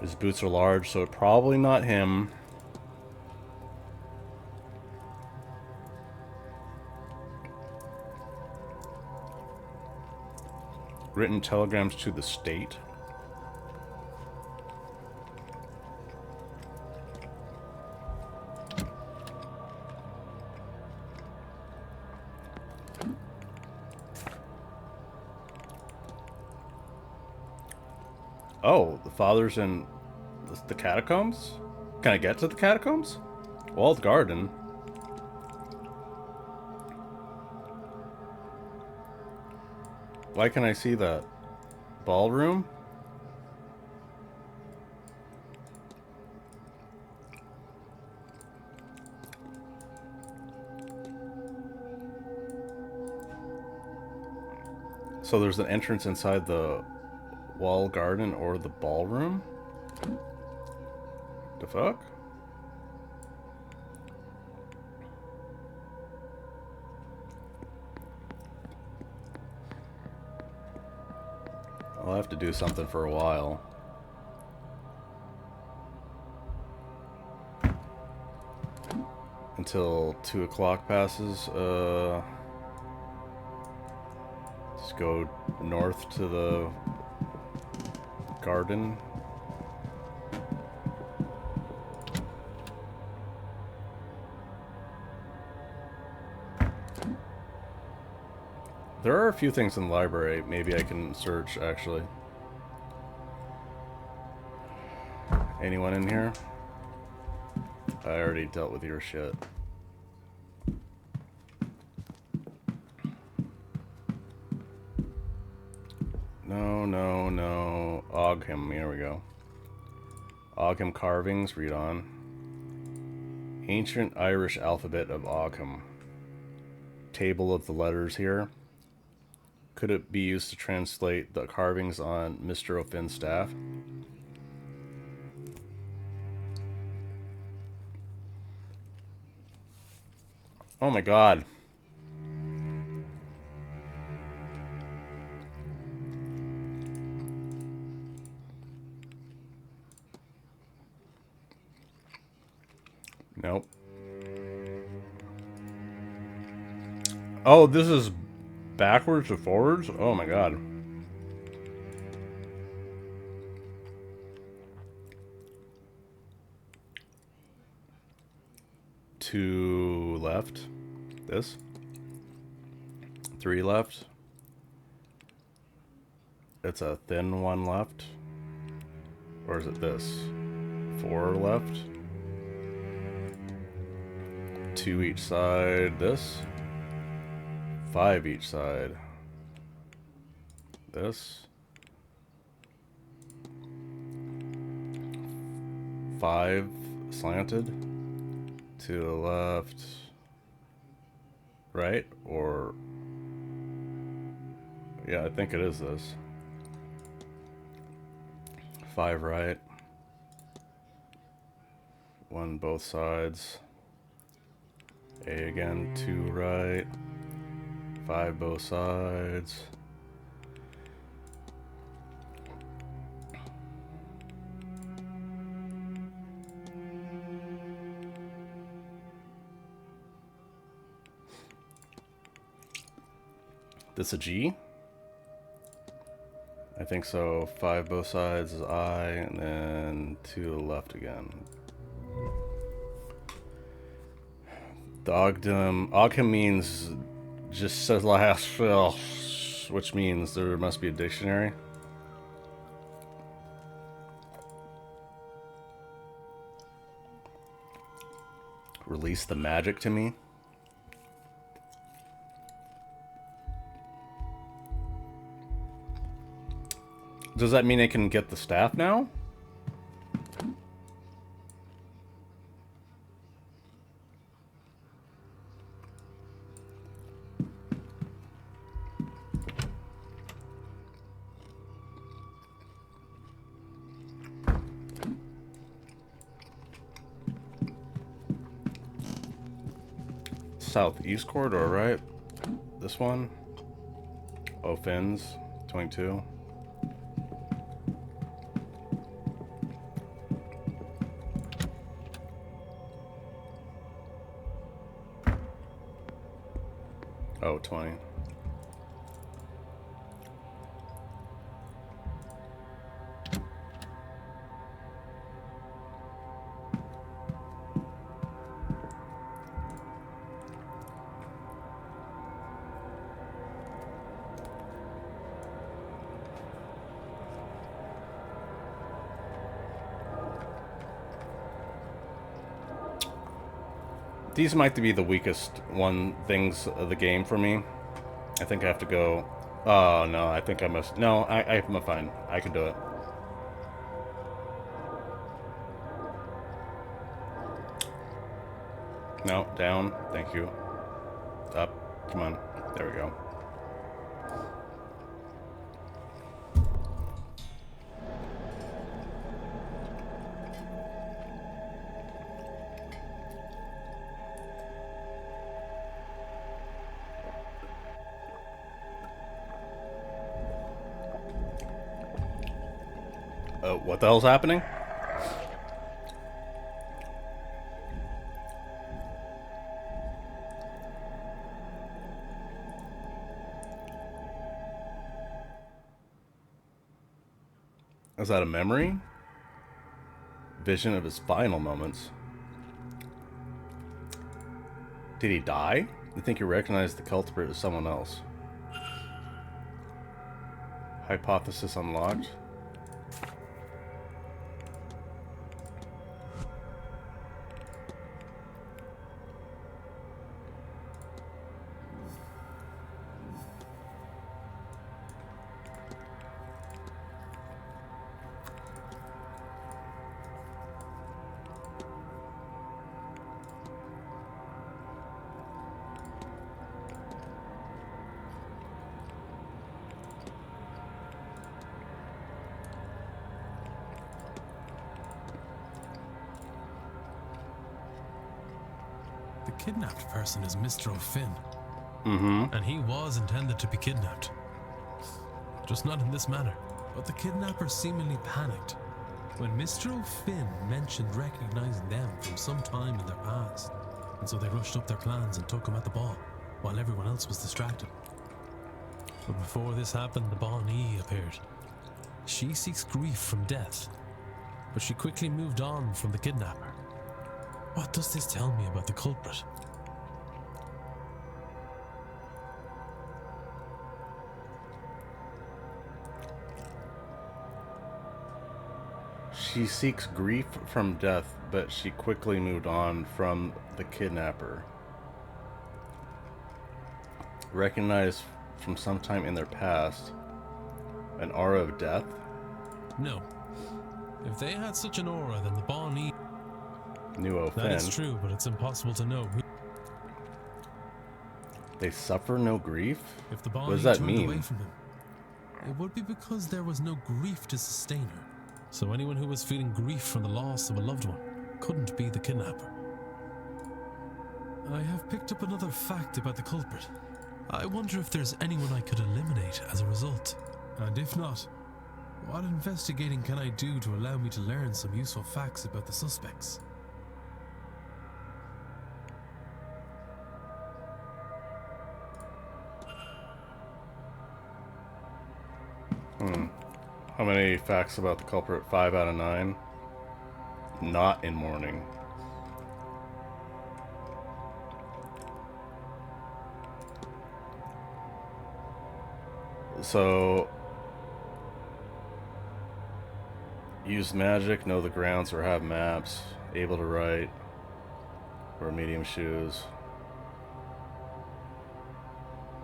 His boots are large, so probably not him. Written telegrams to the state. Oh, the father's in the catacombs? Can I get to the catacombs? Walled garden. Why can I see that? Ballroom? So there's an entrance inside the wall garden or the ballroom? The fuck? I'll have to do something for a while. Until 2 o'clock passes. Just go north to the garden. There are a few things in the library. Maybe I can search, actually. Anyone in here? I already dealt with your shit. No, no, no. Ogham, here we go. Ogham carvings, read on. Ancient Irish alphabet of Ogham. Table of the letters here. Could it be used to translate the carvings on Mr. O'Finn's staff? Oh my god. Nope. Oh, this is backwards to forwards? Oh my god. Two left. This. 3 left. It's a thin one left. Or is it this? 4 left. 2 each side. This. 5 each side. This. 5 slanted. To the left. Right? Or... yeah, I think it is this. 5 right. 1 both sides. A again, 2 right. 5 both sides. This a G? I think so. 5 both sides is I, and then to the left again. The Ogham means just says last, which means there must be a dictionary. Release the magic to me. Does that mean I can get the staff now? southeast corridor, right? This one? Oh, Fins, 22. Oh, 20. These might be the weakest things of the game for me. I think I have to go. Oh no, I think I must. No, I'm fine. I can do it. No, down. Thank you. Up. Come on. There we go. What the hell's happening? Is that a memory? Vision of his final moments. Did he die? I think you recognize the culprit as someone else. Hypothesis unlocked. The kidnapped person is Mr. O'Finn. Mm-hmm. And he was intended to be kidnapped. Just not in this manner. But the kidnapper seemingly panicked when Mr. O'Finn mentioned recognizing them from some time in their past. And so they rushed up their plans and took him at the ball, while everyone else was distracted. But before this happened, the Bonnie appeared. She seeks grief from death, but she quickly moved on from the kidnapper. What does this tell me about the culprit? She seeks grief from death, but she quickly moved on from the kidnapper. Recognized from sometime in their past, an aura of death? No. If they had such an aura, then the Bonnie Knew O'Finn. That is true, but it's impossible to know. They suffer no grief? If the Bonnie What does that turned mean? away from them, it would be because there was no grief to sustain her. So anyone who was feeling grief from the loss of a loved one couldn't be the kidnapper. I have picked up another fact about the culprit. I wonder if there's anyone I could eliminate as a result. And if not, what investigating can I do to allow me to learn some useful facts about the suspects? How many facts about the culprit? 5 out of 9. Not in mourning. So, use magic, know the grounds, or have maps. Able to write, or medium shoes.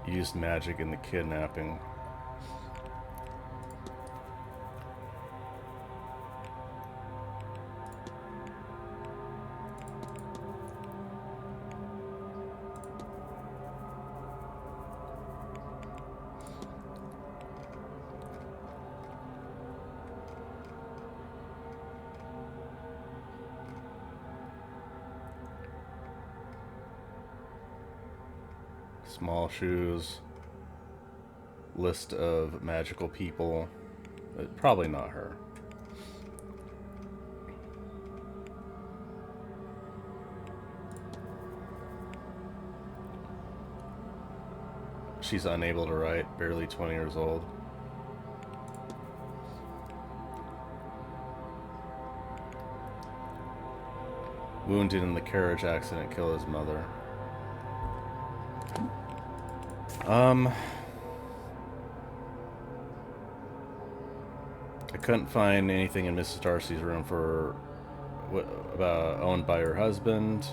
Used magic in the kidnapping. Small shoes. List of magical people. Probably not her. She's unable to write, barely 20 years old. Wounded in the carriage accident, kill his mother. I couldn't find anything in Mrs. Darcy's room for what about owned by her husband.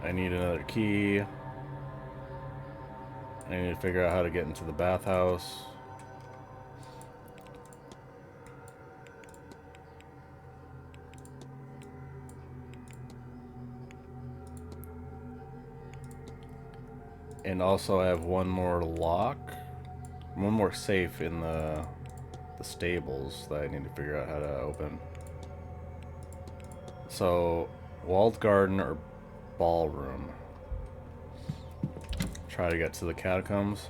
I need another key. I need to figure out how to get into the bathhouse. And also I have one more safe in the stables that I need to figure out how to open. So, walled garden or ballroom. Try to get to the catacombs.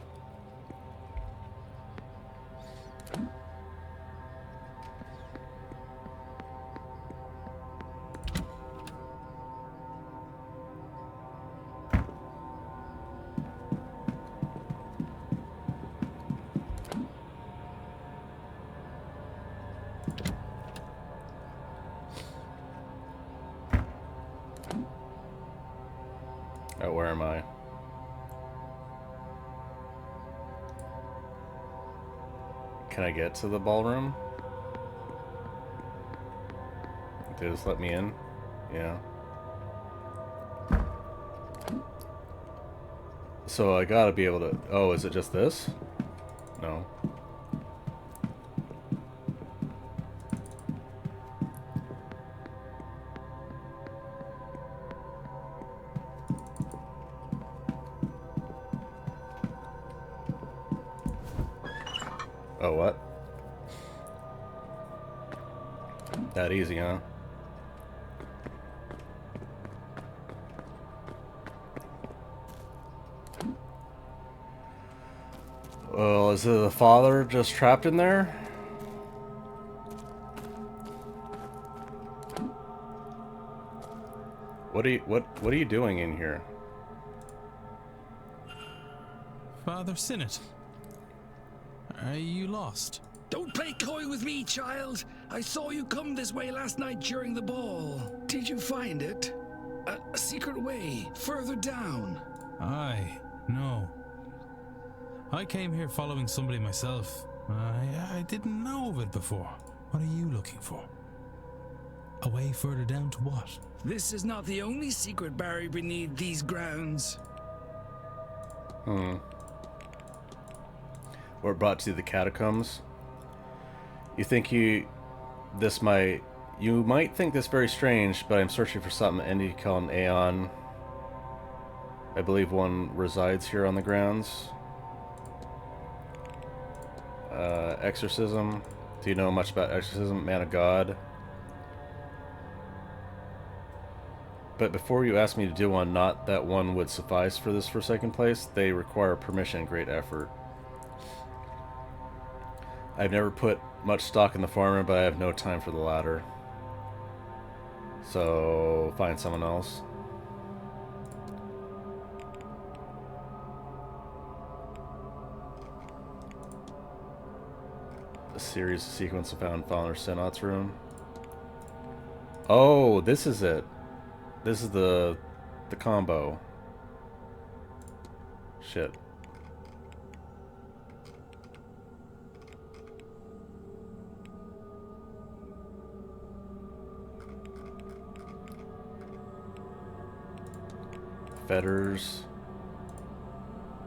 Oh, where am I? Can I get to the ballroom? They just let me in? Yeah. So I gotta be able to... Oh, is it just this? No. Oh, what? That easy, huh? Well, is the father just trapped in there? What are you doing in here? Father Sinnott, are you lost? Don't play coy with me, child. I saw you come this way last night during the ball. Did you find it? A secret way, further down. Aye, no. I came here following somebody myself. I didn't know of it before. What are you looking for? A way further down to what? This is not the only secret buried beneath these grounds. We're brought to the catacombs. You might think this very strange, but I'm searching for something Andy called an Aeon. I believe one resides here on the grounds. Exorcism. Do you know much about exorcism? Man of God. But before you ask me to do one, not that one would suffice for this Forsaken place. They require permission and great effort. I've never put much stock in the former, but I have no time for the latter. So, find someone else. A series sequence of found Father Sinnott's room. Oh, this is it. This is the combo. Shit. Fetters.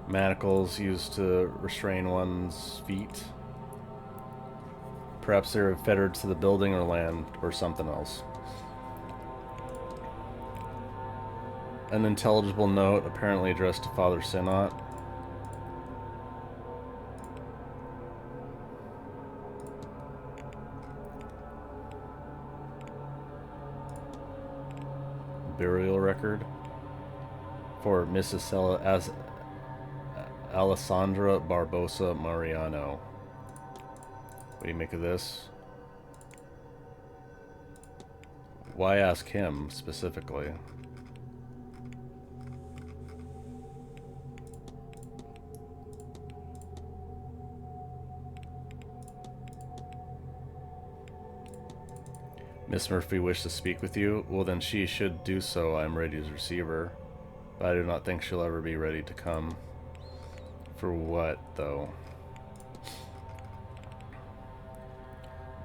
Manacles used to restrain one's feet. Perhaps they're fettered to the building or land or something else. An intelligible note apparently addressed to Father Sinnott. Burial record. for Mrs. as Alessandra Barbosa Mariano. What do you make of this? Why ask him specifically? Miss Murphy wished to speak with you. Well, then she should do so. I am ready to receive her. But I do not think she'll ever be ready to come. For what, though?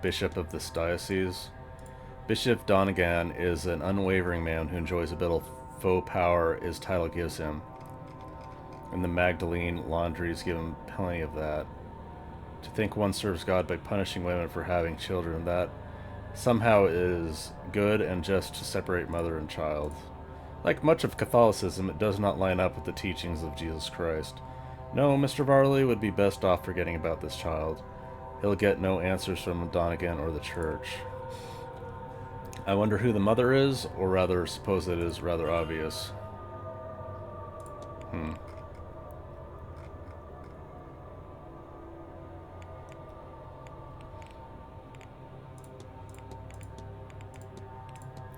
Bishop of this diocese. Bishop Donegan is an unwavering man who enjoys a bit of faux power his title gives him. And the Magdalene laundries give him plenty of that. To think one serves God by punishing women for having children, that somehow is good and just to separate mother and child. Like much of Catholicism, it does not line up with the teachings of Jesus Christ. No, Mr. Varley would be best off forgetting about this child. He'll get no answers from Donegan or the church. I wonder who the mother is, or rather suppose it is rather obvious.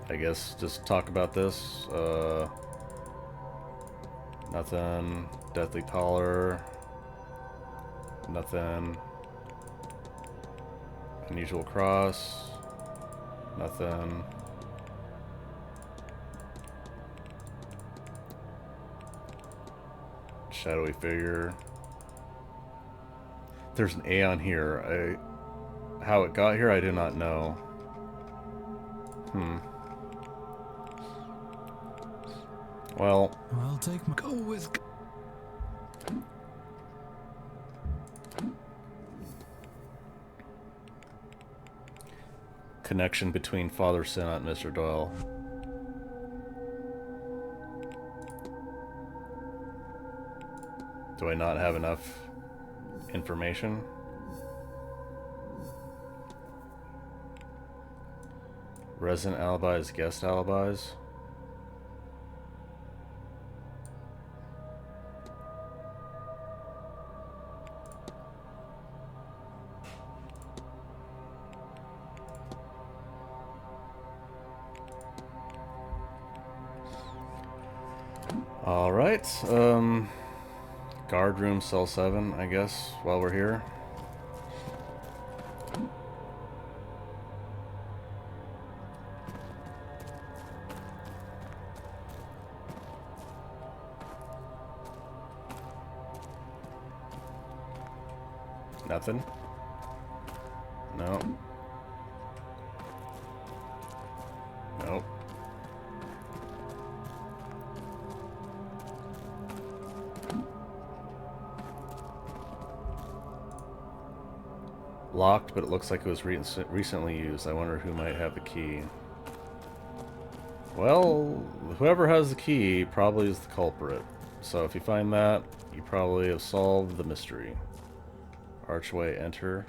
I guess just talk about this. Nothing. Deathly Pallor. Nothing. Unusual Cross. Nothing. Shadowy Figure. There's an A on here. How it got here, I do not know. Well, I'll take my go with. connection between Father Sinnott and Mr. Doyle. Do I not have enough information? Resident alibis, guest alibis. Alright, guard room, cell 7, I guess, while we're here. Nothing? No. Nope. Locked, but it looks like it was recently used. I wonder who might have the key. Well, whoever has the key probably is the culprit. So if you find that, you probably have solved the mystery. Archway, enter.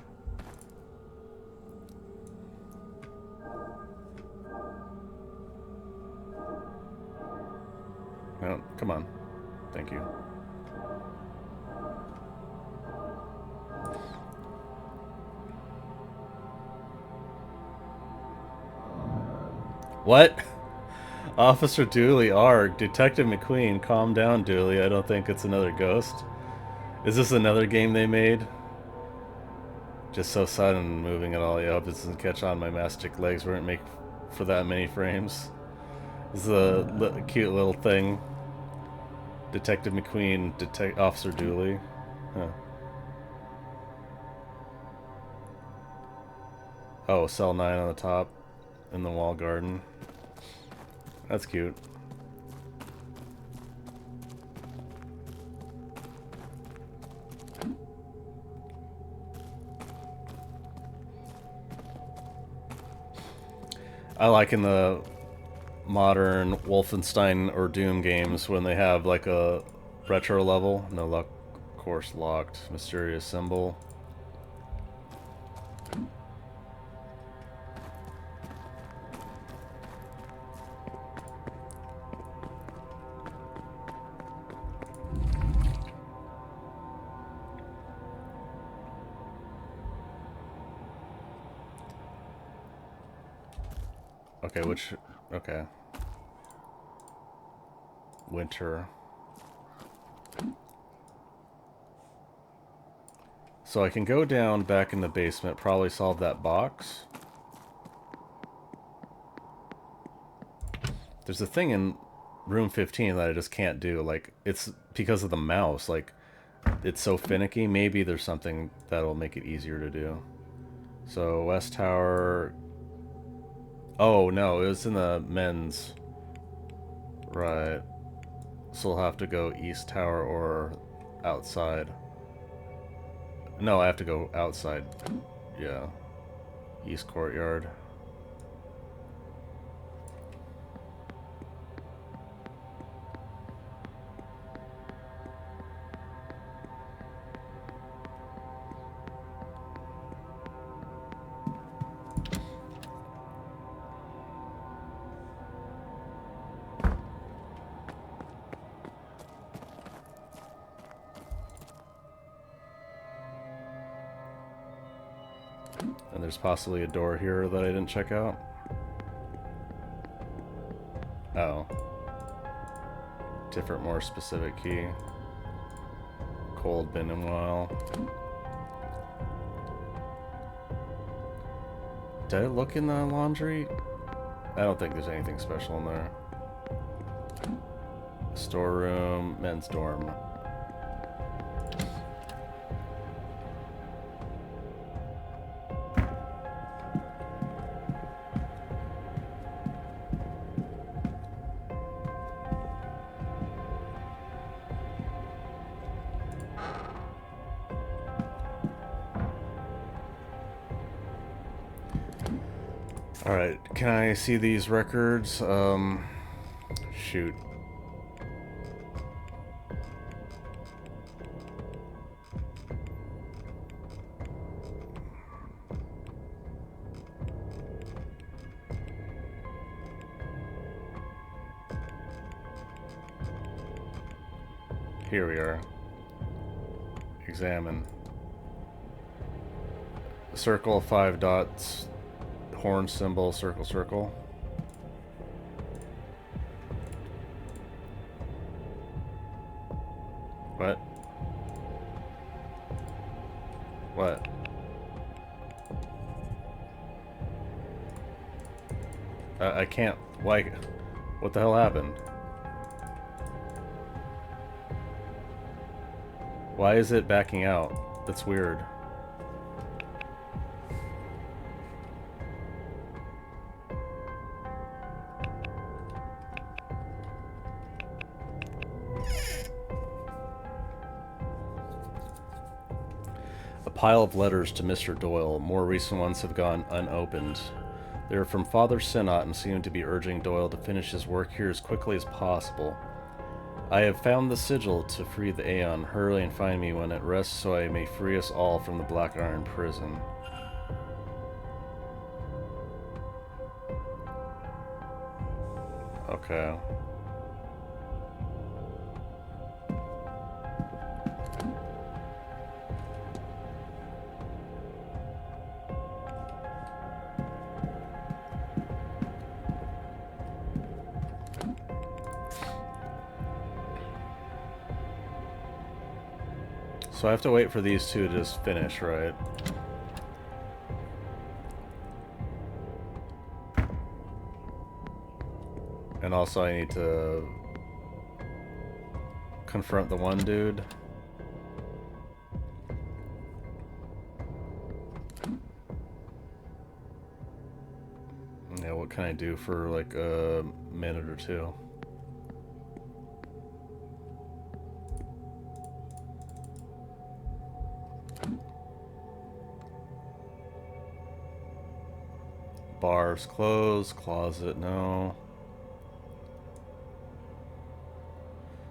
No, come on. Thank you. What? Officer Dooley, ARG. Detective McQueen, calm down, Dooley. I don't think it's another ghost. Is this another game they made? Just so sudden, moving it all. I hope this doesn't catch on. My mastic legs weren't made for that many frames. This is a cute little thing. Detective McQueen, Officer Dooley. Huh. Oh, cell 9 on the top in the wall garden. That's cute. I like in the modern Wolfenstein or Doom games when they have like a retro level. No luck, course locked. Mysterious symbol. Okay, which... Okay. Winter. So I can go down back in the basement, probably solve that box. There's a thing in room 15 that I just can't do. Like, it's because of the mouse. Like, it's so finicky. Maybe there's something that'll make it easier to do. So, West Tower... Oh, no, it was in the men's... Right. So we'll have to go East Tower or outside. No, I have to go outside. Yeah. East Courtyard. And there's possibly a door here that I didn't check out. Oh. Different, more specific key. Cold been in a while. Did I look in the laundry? I don't think there's anything special in there. Storeroom, men's dorm. Alright, can I see these records? Shoot. Here we are. Examine. Circle, 5 dots. Horn symbol, circle, circle. What? What? I can't, like, what the hell happened? Why is it backing out? That's weird. Pile of letters to Mr. Doyle. More recent ones have gone unopened. They are from Father Sinnott and seem to be urging Doyle to finish his work here as quickly as possible. I have found the sigil to free the Aeon. Hurry and find me when it rests so I may free us all from the Black Iron prison. Okay. So I have to wait for these two to just finish, right? And also I need to confront the one dude. Yeah, what can I do for like a minute or two? Bars closed, closet no.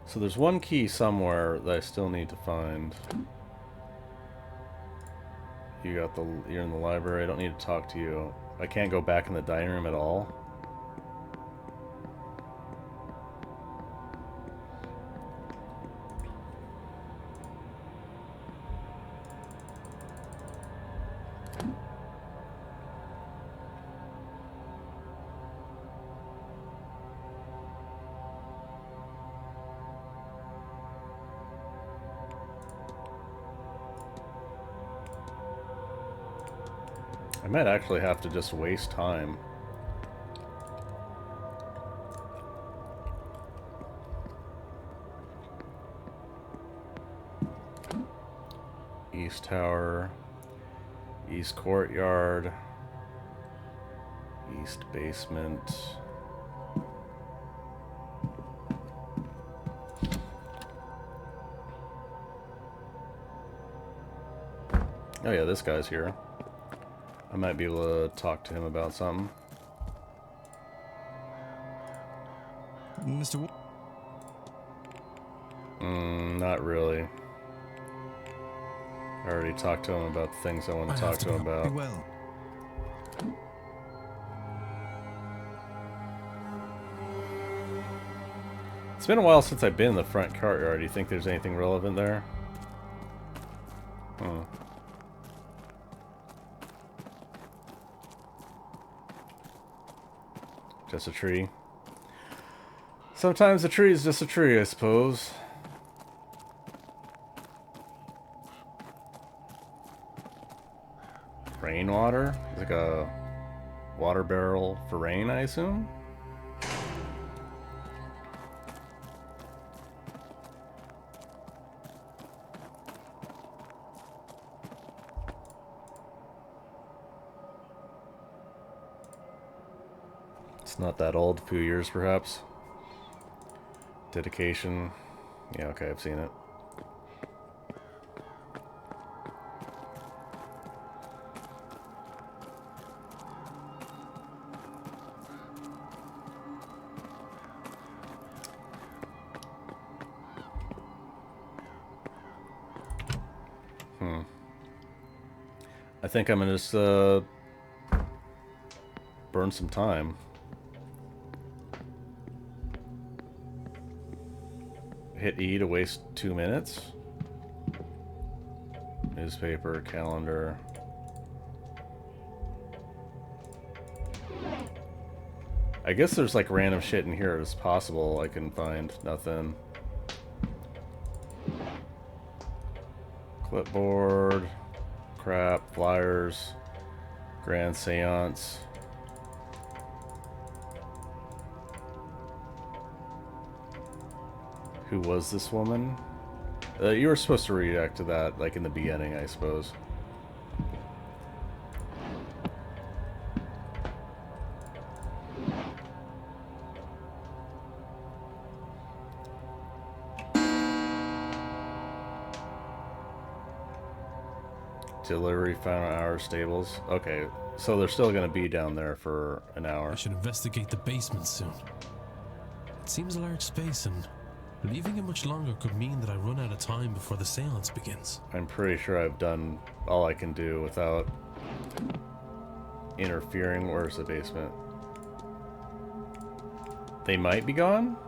So there's one key somewhere that I still need to find. You're in the library, I don't need to talk to you. I can't go back in the dining room at all. I might actually have to just waste time. East Tower, East Courtyard, East Basement. Oh yeah, this guy's here. I might be able to talk to him about something. Mr. Not really. I already talked to him about the things I want to talk to him about. Well. It's been a while since I've been in the front courtyard. Do you think there's anything relevant there? Just a tree. Sometimes a tree is just a tree, I suppose. Rainwater? It's like a water barrel for rain, I assume? It's not that old, a few years perhaps. Dedication. Yeah, okay, I've seen it. I think I'm gonna just burn some time. Hit E to waste 2 minutes. Newspaper, calendar. I guess there's like random shit in here as possible. I can find nothing. Clipboard. Crap. Flyers. Grand Seance. Who was this woman? You were supposed to react to that, like in the beginning, I suppose. Delivery final hour stables. Okay, so they're still going to be down there for an hour. I should investigate the basement soon. It seems a large space, and leaving it much longer could mean that I run out of time before the seance begins. I'm pretty sure I've done all I can do without interfering. Where's the basement? They might be gone?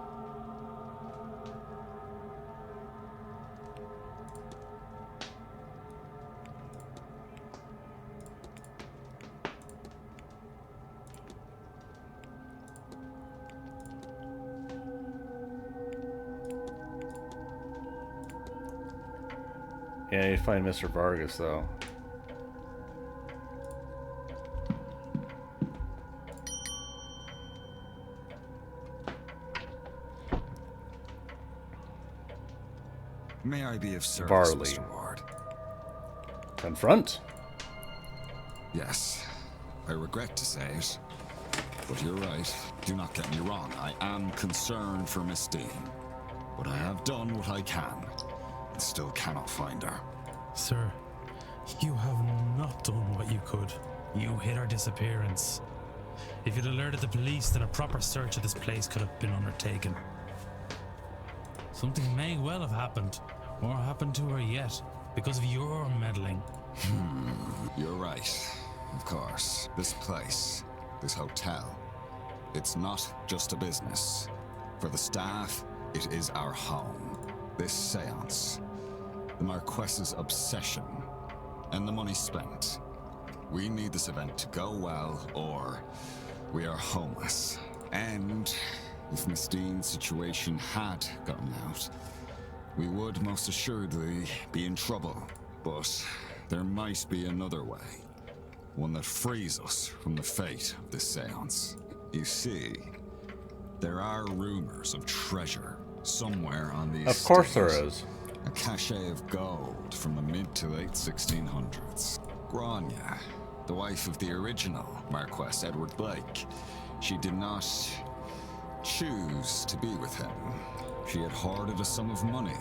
Yeah, I need to find Mr. Vargas, though. May I be of service, Barley. Mr. Ward? Confront? Yes. I regret to say it, but you're right. Do not get me wrong. I am concerned for Miss Dean, but I have done what I can. Still cannot find her. Sir, you have not done what you could. You hid her disappearance. If you'd alerted the police, then a proper search of this place could have been undertaken. Something may well have happened, or happened to her yet, because of your meddling. You're right. Of course. This place, this hotel, it's not just a business. For the staff, it is our home. This seance, the Marquess's obsession, and the money spent. We need this event to go well, or we are homeless. And if Miss Dean's situation had gotten out, we would most assuredly be in trouble. But there might be another way. One that frees us from the fate of this seance. You see, there are rumors of treasure somewhere on these Of course there stairs. is. A cachet of gold from the mid to late 1600s. Grania, the wife of the original Marquess Edward Blake, she did not choose to be with him. She had hoarded a sum of money,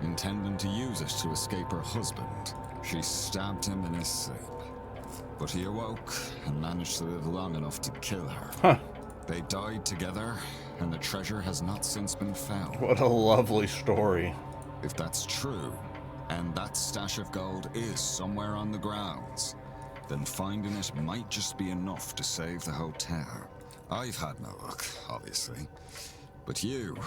intending to use it to escape her husband. She stabbed him in his sleep, but he awoke and managed to live long enough to kill her. Huh. They died together, and the treasure has not since been found. What a lovely story. If that's true, and that stash of gold is somewhere on the grounds, then finding it might just be enough to save the hotel. I've had no luck, obviously, but you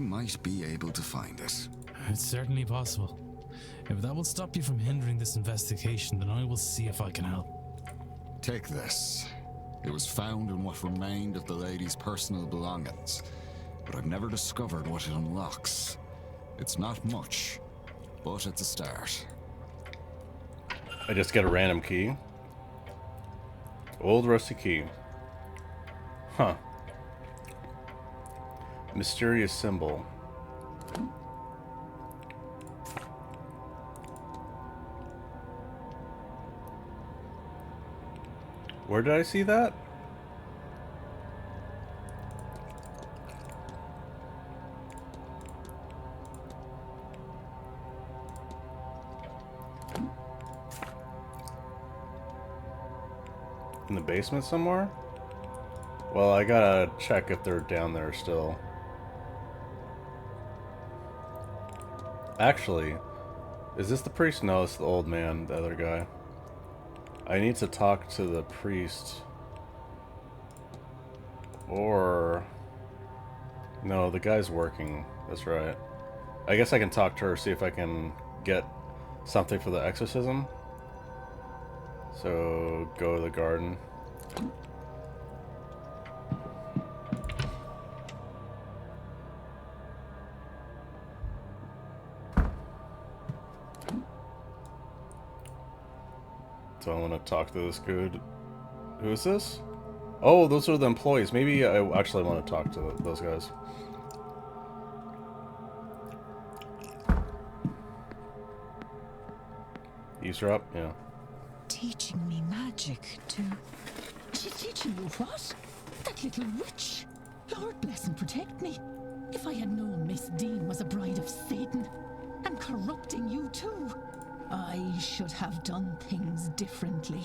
might be able to find it. It's certainly possible. If that will stop you from hindering this investigation, then I will see if I can help. Take this. It was found in what remained of the lady's personal belongings, but I've never discovered what it unlocks. It's not much, but it's a start. I just get a random key. Old rusty key. Huh. Mysterious symbol. Where did I see that? In the basement somewhere? Well, I gotta check if they're down there still. Actually, is this the priest? No, it's the old man, the other guy. I need to talk to the priest. Or... No, the guy's working. That's right. I guess I can talk to her, see if I can get something for the exorcism. So, go to the garden. So I want to talk to this dude. Who is this? Oh, those are the employees. Maybe I actually want to talk to those guys. Eavesdrop? Yeah. Teaching me magic, too. She's teaching you what? That little witch. Lord bless and protect me. If I had known Miss Dean was a bride of Satan, and corrupting you too, I should have done things differently.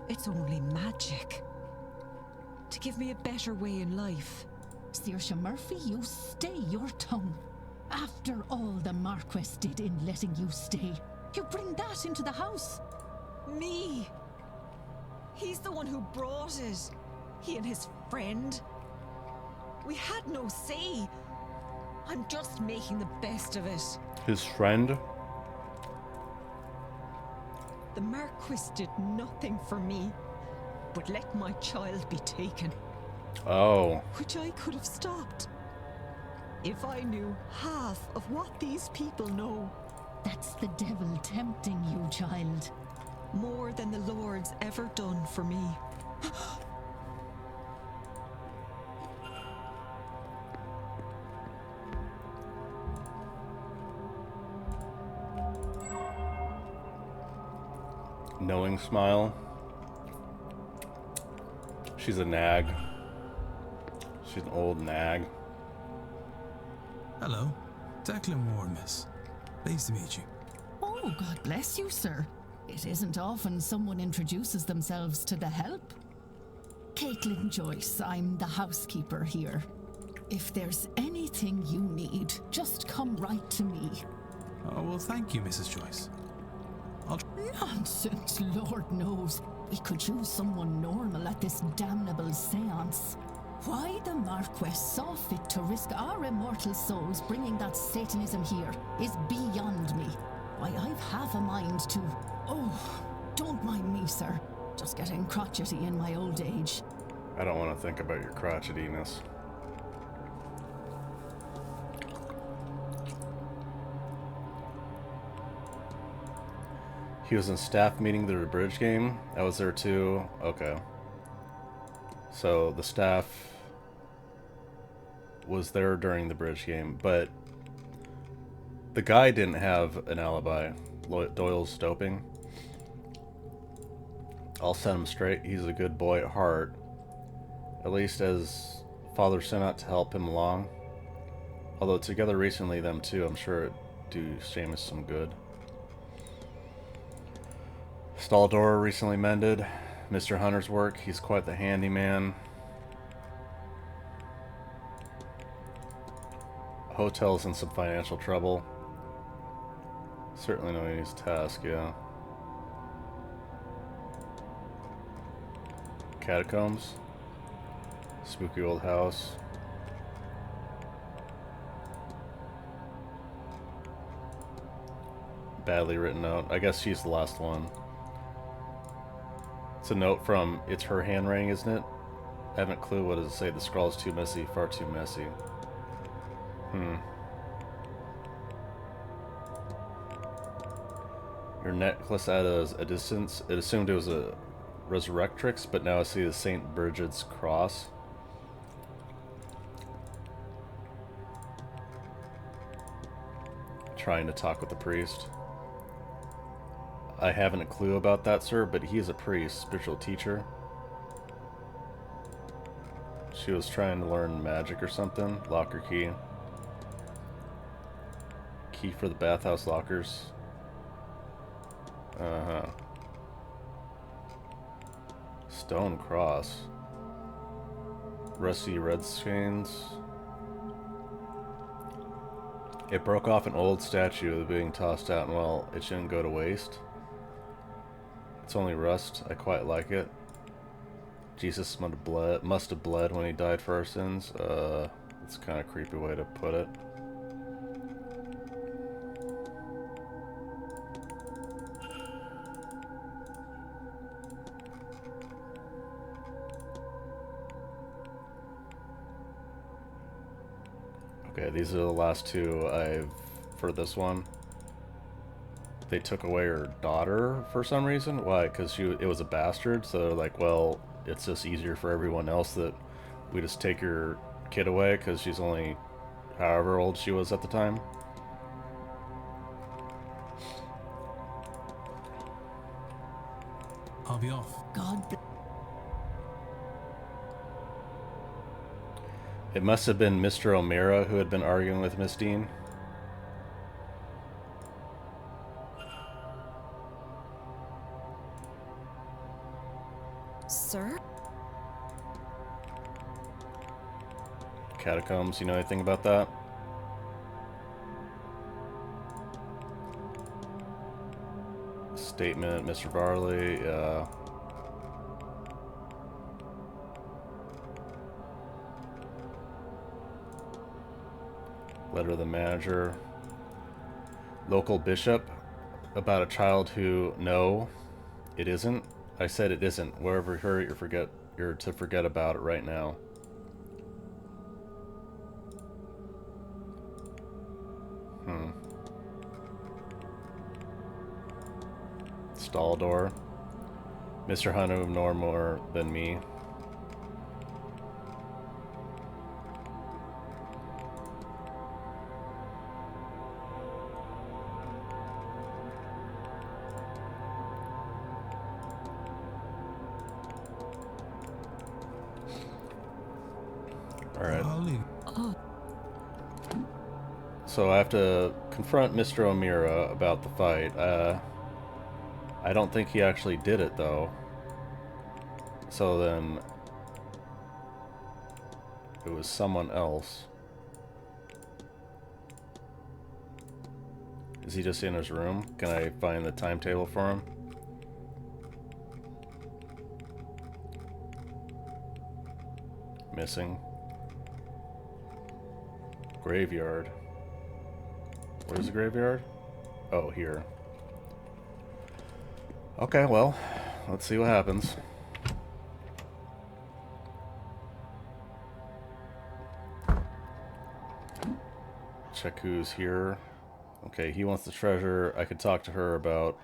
It's only magic. To give me a better way in life. Saoirse Murphy, you stay your tongue. After all the Marquess did in letting you stay, you bring that into the house. Me? He's the one who brought it. He and his friend. We had no say. I'm just making the best of it. His friend? The Marquis did nothing for me, but let my child be taken. Oh. Which I could have stopped. If I knew half of what these people know. That's the devil tempting you, child. More than the Lord's ever done for me. Knowing smile. She's a nag. She's an old nag. Hello. Declan Ward, miss. Pleased to meet you. Oh, God bless you, sir. It isn't often someone introduces themselves to the help. Caitlin Joyce, I'm the housekeeper here. If there's anything you need, just come right to me. Oh, well, thank you, Mrs. Joyce. Nonsense, Lord knows. We could use someone normal at this damnable seance. Why the Marquess saw fit to risk our immortal souls bringing that Satanism here is beyond me. Why, I've half a mind to... Oh, don't mind me, sir. Just getting crotchety in my old age. I don't want to think about your crotchetiness. He was in staff meeting the bridge game. I was there too. Okay. So the staff was there during the bridge game, but the guy didn't have an alibi. Doyle's doping. I'll set him straight. He's a good boy at heart. At least as Father sent out to help him along. Although together recently, them two, I'm sure it'd do Seamus some good. Stall door recently mended. Mr. Hunter's work. He's quite the handyman. Hotel's in some financial trouble. Certainly knowing his task, yeah. Catacombs. Spooky old house. Badly written note. I guess she's the last one. It's a note from, it's her handwriting, isn't it? I haven't a clue what does it say. The scrawl's too messy, far too messy. Your necklace at a distance. It assumed it was a Resurrectrix, but now I see the St. Bridget's cross. Trying to talk with the priest. I haven't a clue about that, sir, but he is a priest, spiritual teacher. She was trying to learn magic or something. Locker key. Key for the bathhouse lockers. Uh-huh. Stone cross. Rusty red stains. It broke off an old statue being tossed out, and well, it shouldn't go to waste. It's only rust. I quite like it. Jesus must have bled when he died for our sins. It's kind of a creepy way to put it. Okay, these are the last two for this one. They took away her daughter for some reason. Why? Because it was a bastard, so they're like, well, it's just easier for everyone else that we just take your kid away because she's only however old she was at the time. I'll be off. God bless. It must have been Mr. O'Meara who had been arguing with Miss Dean. Sir? Catacombs, you know anything about that? Statement, Mr. Varley, letter of the manager. Local bishop about a child who, no, it isn't. I said it isn't. Wherever you're to forget about it right now. Stall door. Mr. Hunter nor more than me. Alright. So I have to confront Mr. O'Meara about the fight. I don't think he actually did it, though. So then it was someone else. Is he just in his room? Can I find the timetable for him? Missing. Graveyard. Where's the graveyard? Oh, here. Okay, well, let's see what happens. Check who's here. Okay, he wants the treasure. I could talk to her about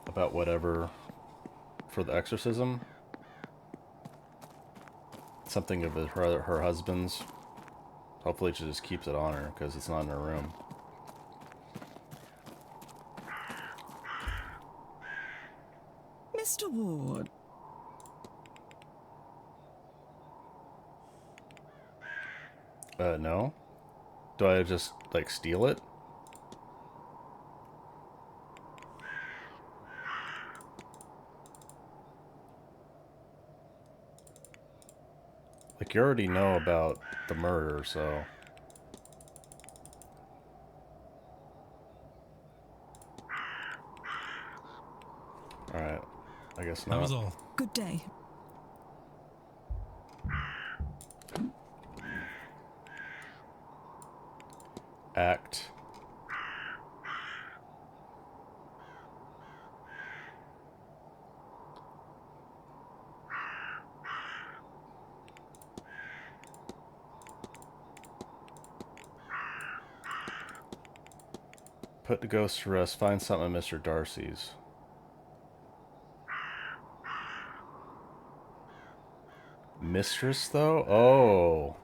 about whatever for the exorcism. Something of her husband's. Hopefully she just keeps it on her because it's not in her room. Mr. Ward. No. Do I just, like, steal it? Like, you already know about the murder, so... Alright. I guess not. That was all. Good day. Act. Put the ghost to rest. Find something at Mr. Darcy's. Mistress, though? Oh.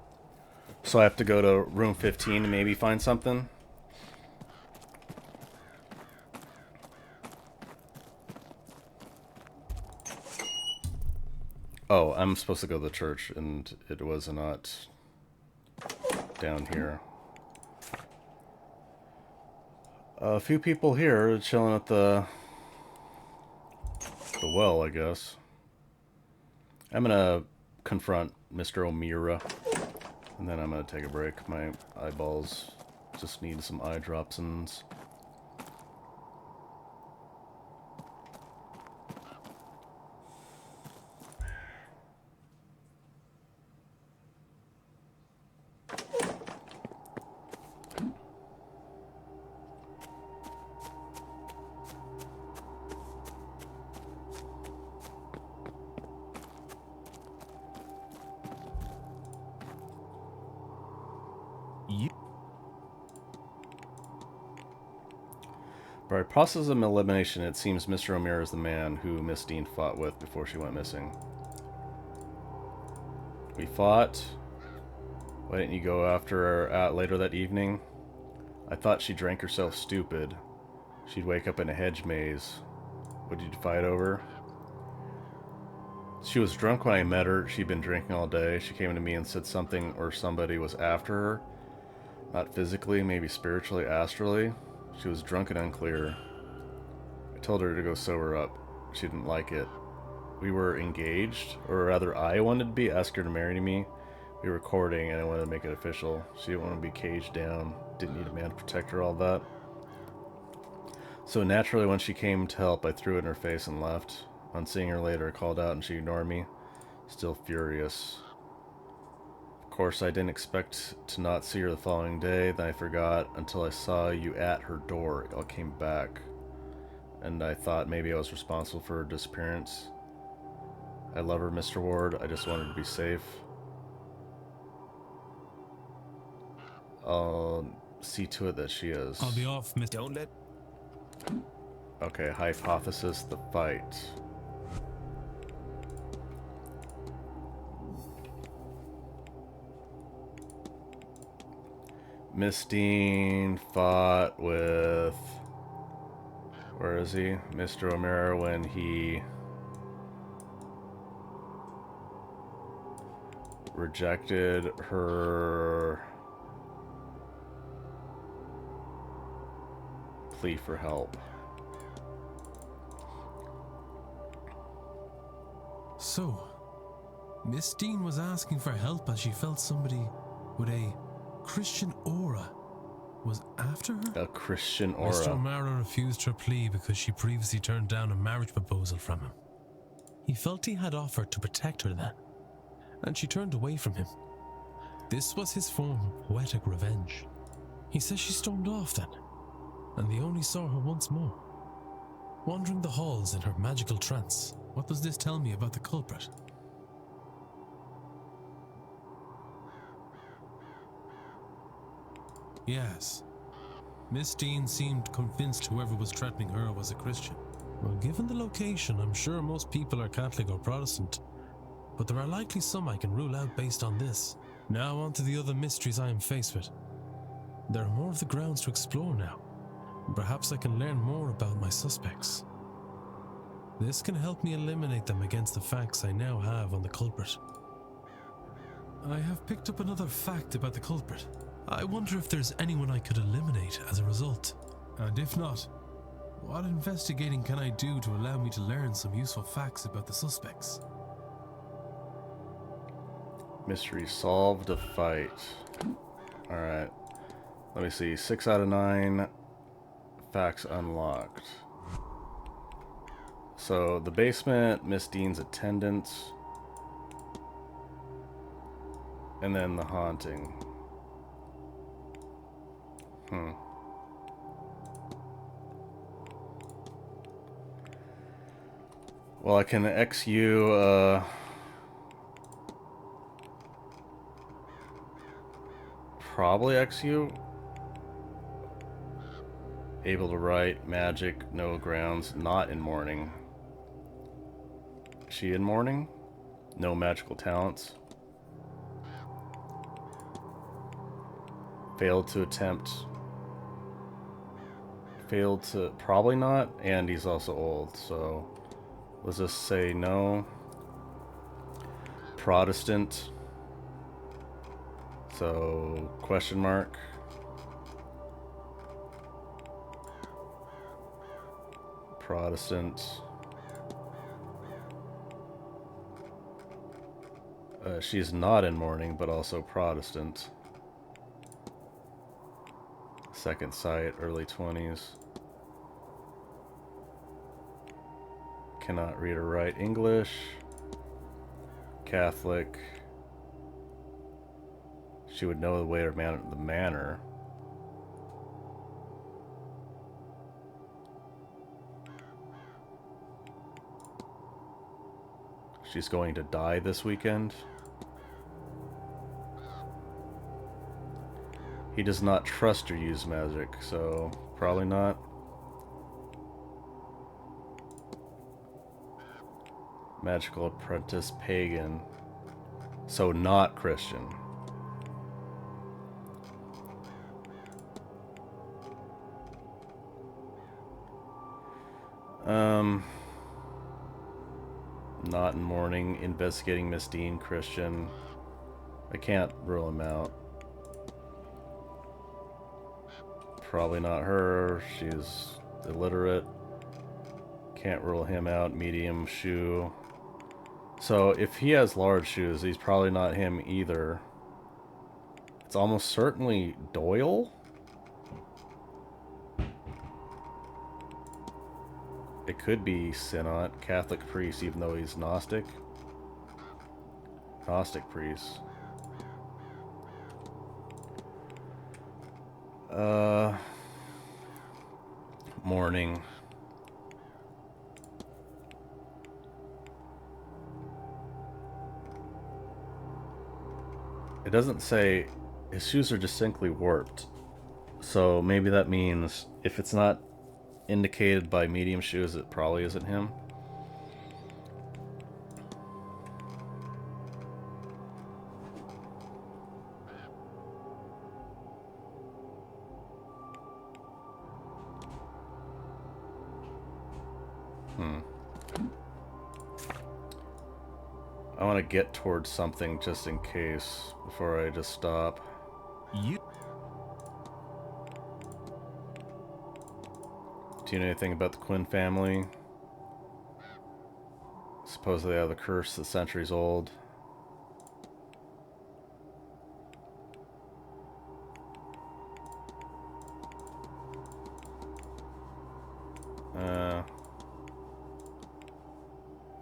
So I have to go to room 15 to maybe find something? Oh, I'm supposed to go to the church, and it was not down here. A few people here chilling at the well, I guess. I'm gonna confront Mr. O'Meara, and then I'm gonna take a break. My eyeballs just need some eye dropsons. By process of elimination, it seems Mr. O'Meara is the man who Miss Dean fought with before she went missing. We fought. Why didn't you go after her later that evening? I thought she drank herself stupid. She'd wake up in a hedge maze. What did you fight over? She was drunk when I met her. She'd been drinking all day. She came to me and said something or somebody was after her. Not physically, maybe spiritually, astrally. She was drunk and unclear. I told her to go sober up. She didn't like it. We were engaged, or rather I wanted to be, asked her to marry me. We were courting and I wanted to make it official. She didn't want to be caged down, didn't need a man to protect her, all that. So naturally when she came to help, I threw it in her face and left. On seeing her later, I called out and she ignored me. Still furious. Of course, I didn't expect to not see her the following day. Then I forgot until I saw you at her door. It all came back. And I thought maybe I was responsible for her disappearance. I love her, Mr. Ward. I just wanted to be safe. I'll see to it that she is. I'll be off, Miss. Don't let... Okay, hypothesis, the fight. Miss Dean fought with... Where is he? Mr. O'Meara when he... rejected her... plea for help. So, Miss Dean was asking for help as she felt somebody with a Christian aura was after her? A Christian aura. Mr. O'Meara refused her plea because she previously turned down a marriage proposal from him. He felt he had offered to protect her then, and she turned away from him. This was his form of poetic revenge. He says she stormed off then, and they only saw her once more. Wandering the halls in her magical trance, what does this tell me about the culprit? Yes. Miss Dean seemed convinced whoever was threatening her was a Christian. Well, given the location, I'm sure most people are Catholic or Protestant, but there are likely some I can rule out based on this. Now on to the other mysteries I am faced with. There are more of the grounds to explore now. Perhaps I can learn more about my suspects. This can help me eliminate them against the facts I now have on the culprit. I have picked up another fact about the culprit. I wonder if there's anyone I could eliminate as a result. And if not, what investigating can I do to allow me to learn some useful facts about the suspects? Mystery solved, a fight. Alright. Let me see. 6 out of 9. Facts unlocked. So, the basement, Miss Dean's attendance. And then the haunting. Well, I can XU, probably XU. Able to write, magic, no grounds, not in mourning. She in mourning? No magical talents. Failed to attempt. Failed to, probably not, and he's also old, so let's just say no. Protestant. So, question mark. Protestant. She's not in mourning, but also Protestant. Second sight, early 20s. Cannot read or write English. Catholic. She would know the way to the manor. She's going to die this weekend. He does not trust or use magic, so probably not. Magical apprentice pagan. So not Christian. Not in mourning, investigating Miss Dean, Christian. I can't rule him out. Probably not her. She's illiterate. Can't rule him out. Medium shoe. So if he has large shoes, he's probably not him either. It's almost certainly Doyle. It could be Synod, Catholic priest, even though he's Gnostic. Gnostic priest. Mourning. It doesn't say his shoes are distinctly warped. So maybe that means if it's not indicated by medium shoes, it probably isn't him. I want to get towards something just in case before I just stop. Do you know anything about the Quinn family? Supposedly they have a curse that's centuries old.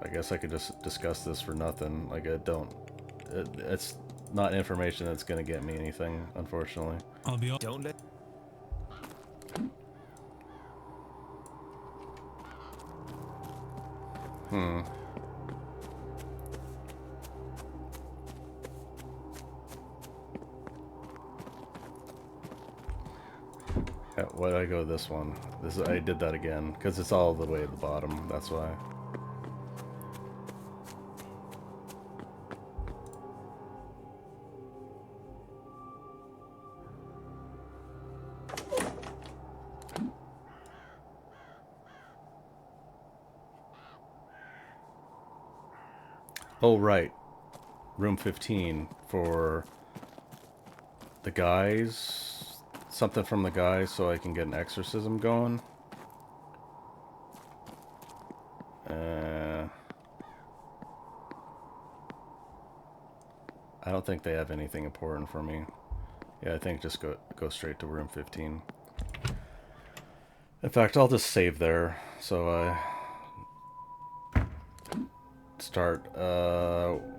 I guess I could just discuss this for nothing. Like, it's not information that's gonna get me anything, unfortunately. I'll be Don't let. Why did I go this one? I did that again because it's all the way at the bottom. That's why. Oh right, room 15 for the guys. Something from the guys so I can get an exorcism going. I don't think they have anything important for me. Yeah, I think just go straight to room 15. In fact, I'll just save there. So I start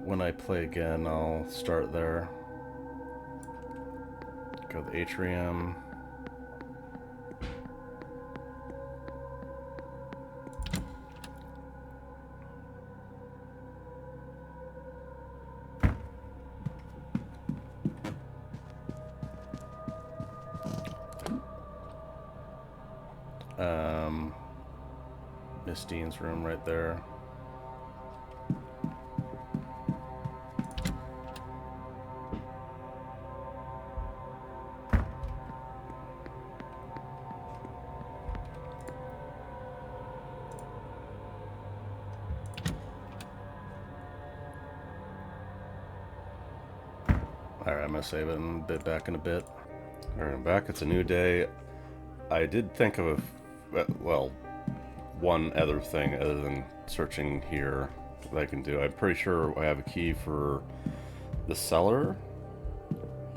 when I play again, I'll start there. Go to the atrium. Miss Dean's room right there. Alright, I'm gonna save it and be back in a bit. Alright, I'm back. It's a new day. I did think of well, one other thing other than searching here that I can do. I'm pretty sure I have a key for the cellar.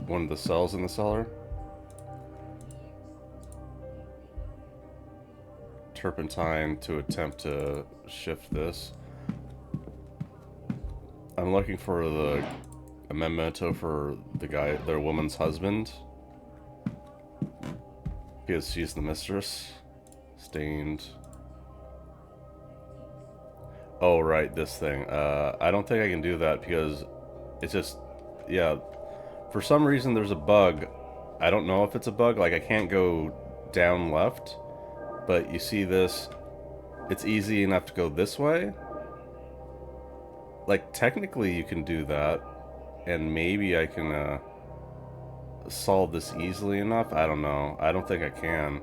One of the cells in the cellar. Turpentine to attempt to shift this. I'm looking for a memento for their woman's husband. Because she's the mistress. Stained. Oh, right, this thing. I don't think I can do that because it's just, yeah. For some reason, there's a bug. I don't know if it's a bug. Like, I can't go down left. But you see this, it's easy enough to go this way. Like, technically you can do that. And maybe I can solve this easily enough. I don't know. I don't think I can.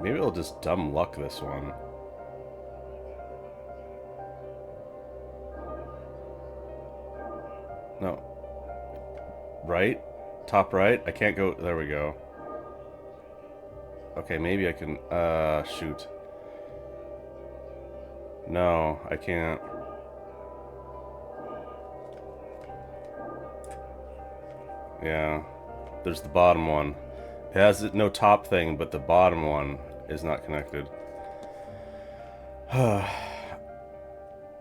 Maybe I'll just dumb luck this one. No. Right? Top right? I can't go... There we go. Okay, maybe I can... shoot. No, I can't. Yeah. There's the bottom one. It has no top thing, but the bottom one is not connected. And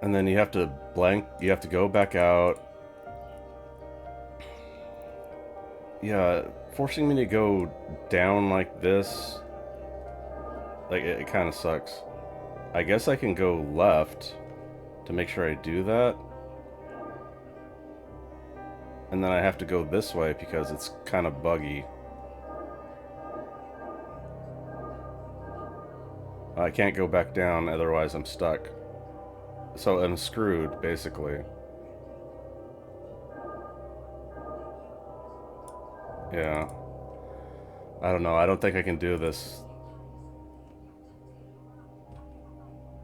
then you have to blank... You have to go back out. Yeah, forcing me to go down like this... Like, it kind of sucks. I guess I can go left to make sure I do that. And then I have to go this way because it's kind of buggy. I can't go back down, otherwise I'm stuck. So I'm screwed, basically. Yeah. I don't know, I don't think I can do this.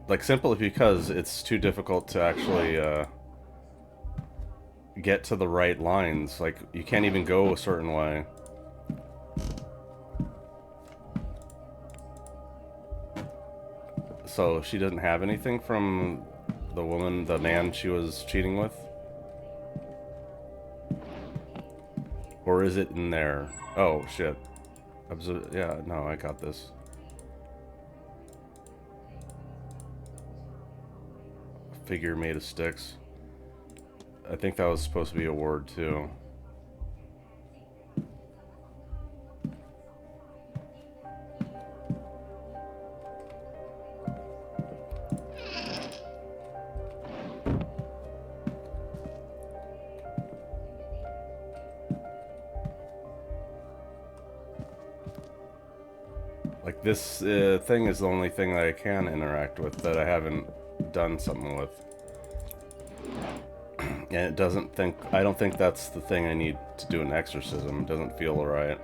Like, simply because it's too difficult to actually, get to the right lines. Like, you can't even go a certain way. So, she doesn't have anything from the man she was cheating with? Or is it in there? Oh, shit. Yeah, no, I got this. Figure made of sticks. I think that was supposed to be a word too. Like, this thing is the only thing that I can interact with that I haven't done something with. And it doesn't think... I don't think that's the thing I need to do an exorcism. It doesn't feel right.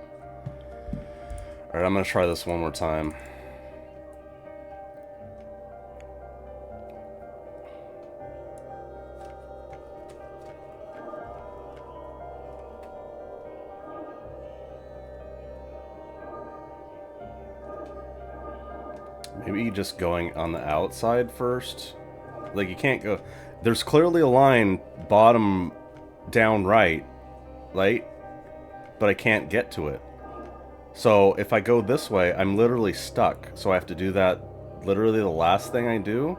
Alright, I'm gonna try this one more time. Maybe just going on the outside first? Like, you can't go... There's clearly a line bottom down right, but I can't get to it. So if I go this way, I'm literally stuck. So I have to do that, literally the last thing I do.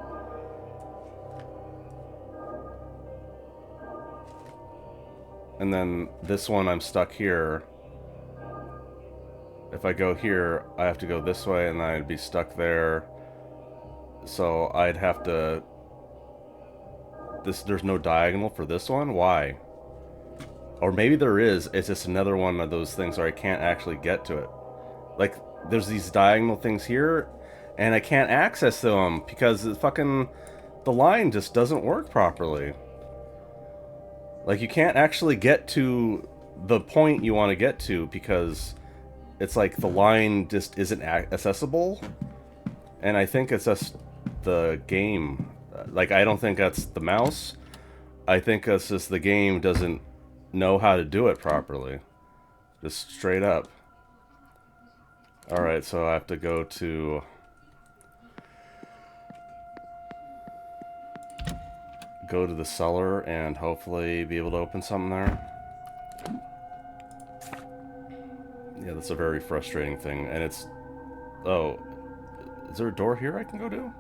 And then this one, I'm stuck here. If I go here, I have to go this way, and then I'd be stuck there. So I'd have to... There's no diagonal for this one? Why? Or maybe there is, it's just another one of those things where I can't actually get to it. Like, there's these diagonal things here, and I can't access them because the line just doesn't work properly. Like, you can't actually get to the point you want to get to because it's like the line just isn't accessible. And I think it's just the game. Like, I don't think that's the mouse. I think that's just the game doesn't know how to do it properly. Just straight up. Alright, so I have to go to... Go to the cellar and hopefully be able to open something there. Yeah, that's a very frustrating thing. And it's... Oh. Is there a door here I can go to?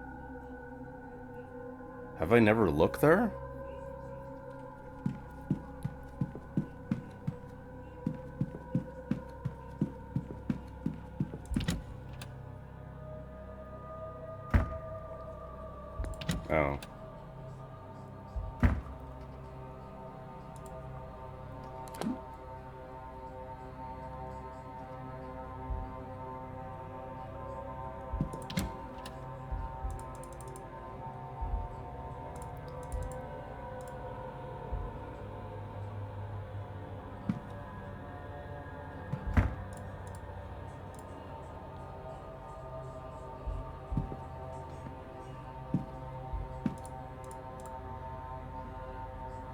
Have I never looked there? Oh.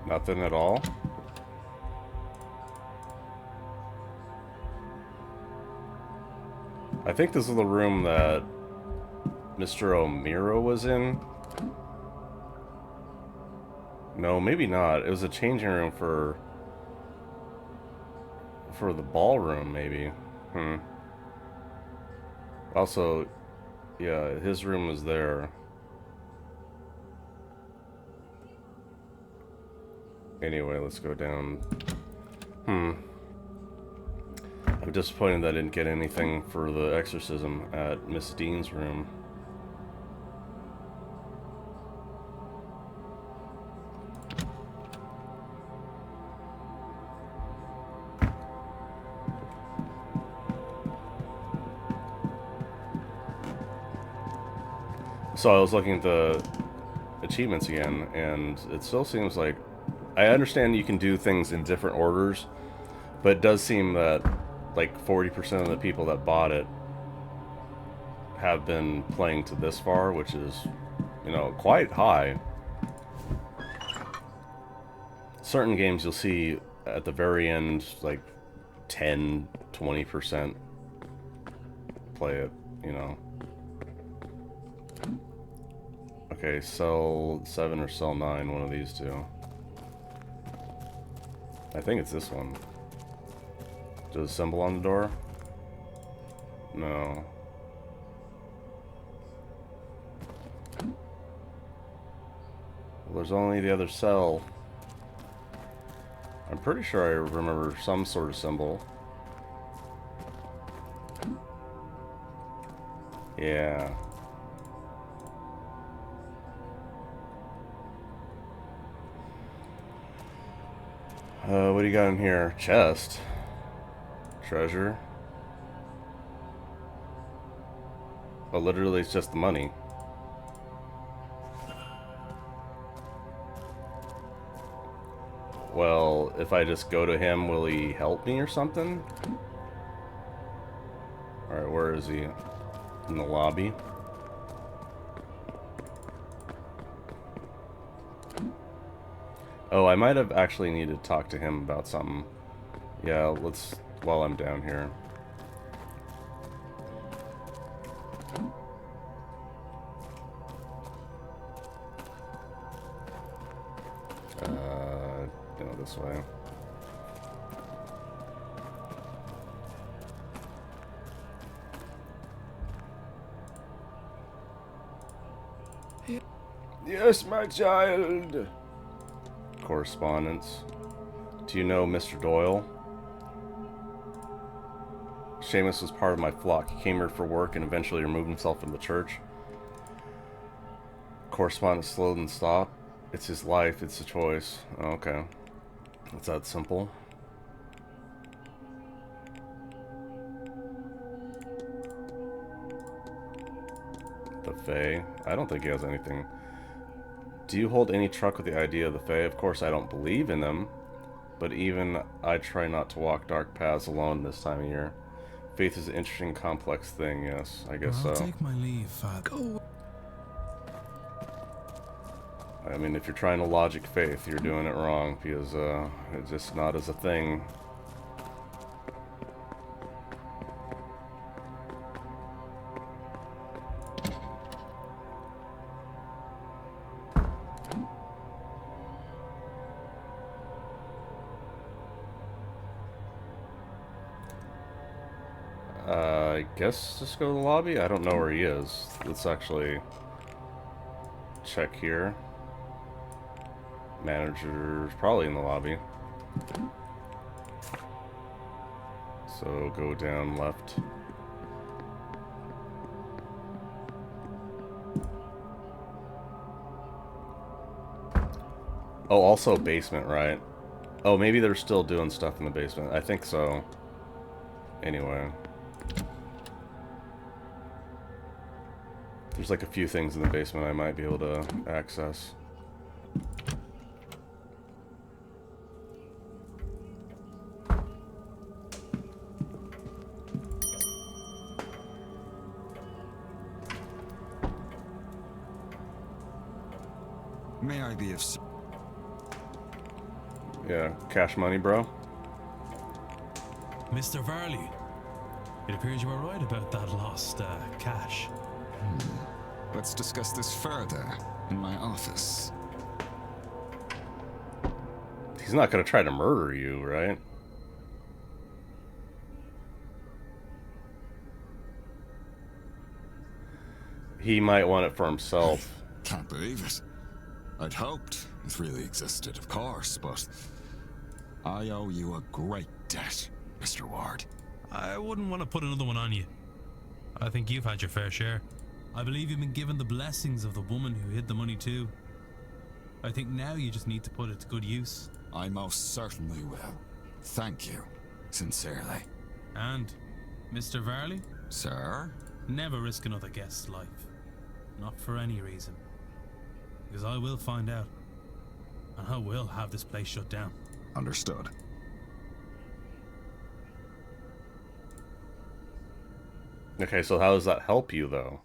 Nothing at all? I think this is the room that Mr. O'Meara was in. No, maybe not. It was a changing room for the ballroom, maybe. Also, yeah, his room was there. Anyway, let's go down. I'm disappointed that I didn't get anything for the exorcism at Miss Dean's room. So I was looking at the achievements again, and it still seems like... I understand you can do things in different orders, but it does seem that like 40% of the people that bought it have been playing to this far, which is, you know, quite high. Certain games you'll see at the very end, like 10, 20% play it, you know. Okay, cell 7 or cell 9, one of these two. I think it's this one. Does a symbol on the door? No. Well, there's only the other cell. I'm pretty sure I remember some sort of symbol. Yeah. What do you got in here? Chest. Treasure. But literally, it's just the money. Well, if I just go to him, will he help me or something? Alright, where is he? In the lobby? Oh, I might have actually needed to talk to him about something. Yeah, let's... while I'm down here. Go this way. Yes, my child. Correspondence. Do you know Mr. Doyle? Seamus was part of my flock. He came here for work and eventually removed himself from the church. Correspondence slowed and stopped. It's his life, it's a choice. Oh, okay. It's that simple. The Fae? I don't think he has anything. Do you hold any truck with the idea of the Fae? Of course I don't believe in them, but even I try not to walk dark paths alone this time of year. Faith is an interesting, complex thing, yes, I guess I'll so. take my leave, Father. Go. I mean, if you're trying to logic faith, you're doing it wrong, because it's just not as a thing. I guess just go to the lobby? I don't know where he is. Let's actually check here. Manager's probably in the lobby. So go down left. Oh, also basement, right? Oh, maybe they're still doing stuff in the basement. I think so. Anyway. There's like a few things in the basement I might be able to access. May I be of... Yeah, cash money, bro. Mr. Varley, it appears you were right about that lost cash. Let's discuss this further in my office. He's not gonna try to murder you, right? He might want it for himself. Can't believe it. I'd hoped it really existed, of course, but I owe you a great debt, Mr. Ward. I wouldn't want to put another one on you. I think you've had your fair share. I believe you've been given the blessings of the woman who hid the money too. I think now you just need to put it to good use. I most certainly will. Thank you, sincerely. And, Mr. Varley? Sir? Never risk another guest's life. Not for any reason. Because I will find out. And I will have this place shut down. Understood. Okay, so how does that help you, though?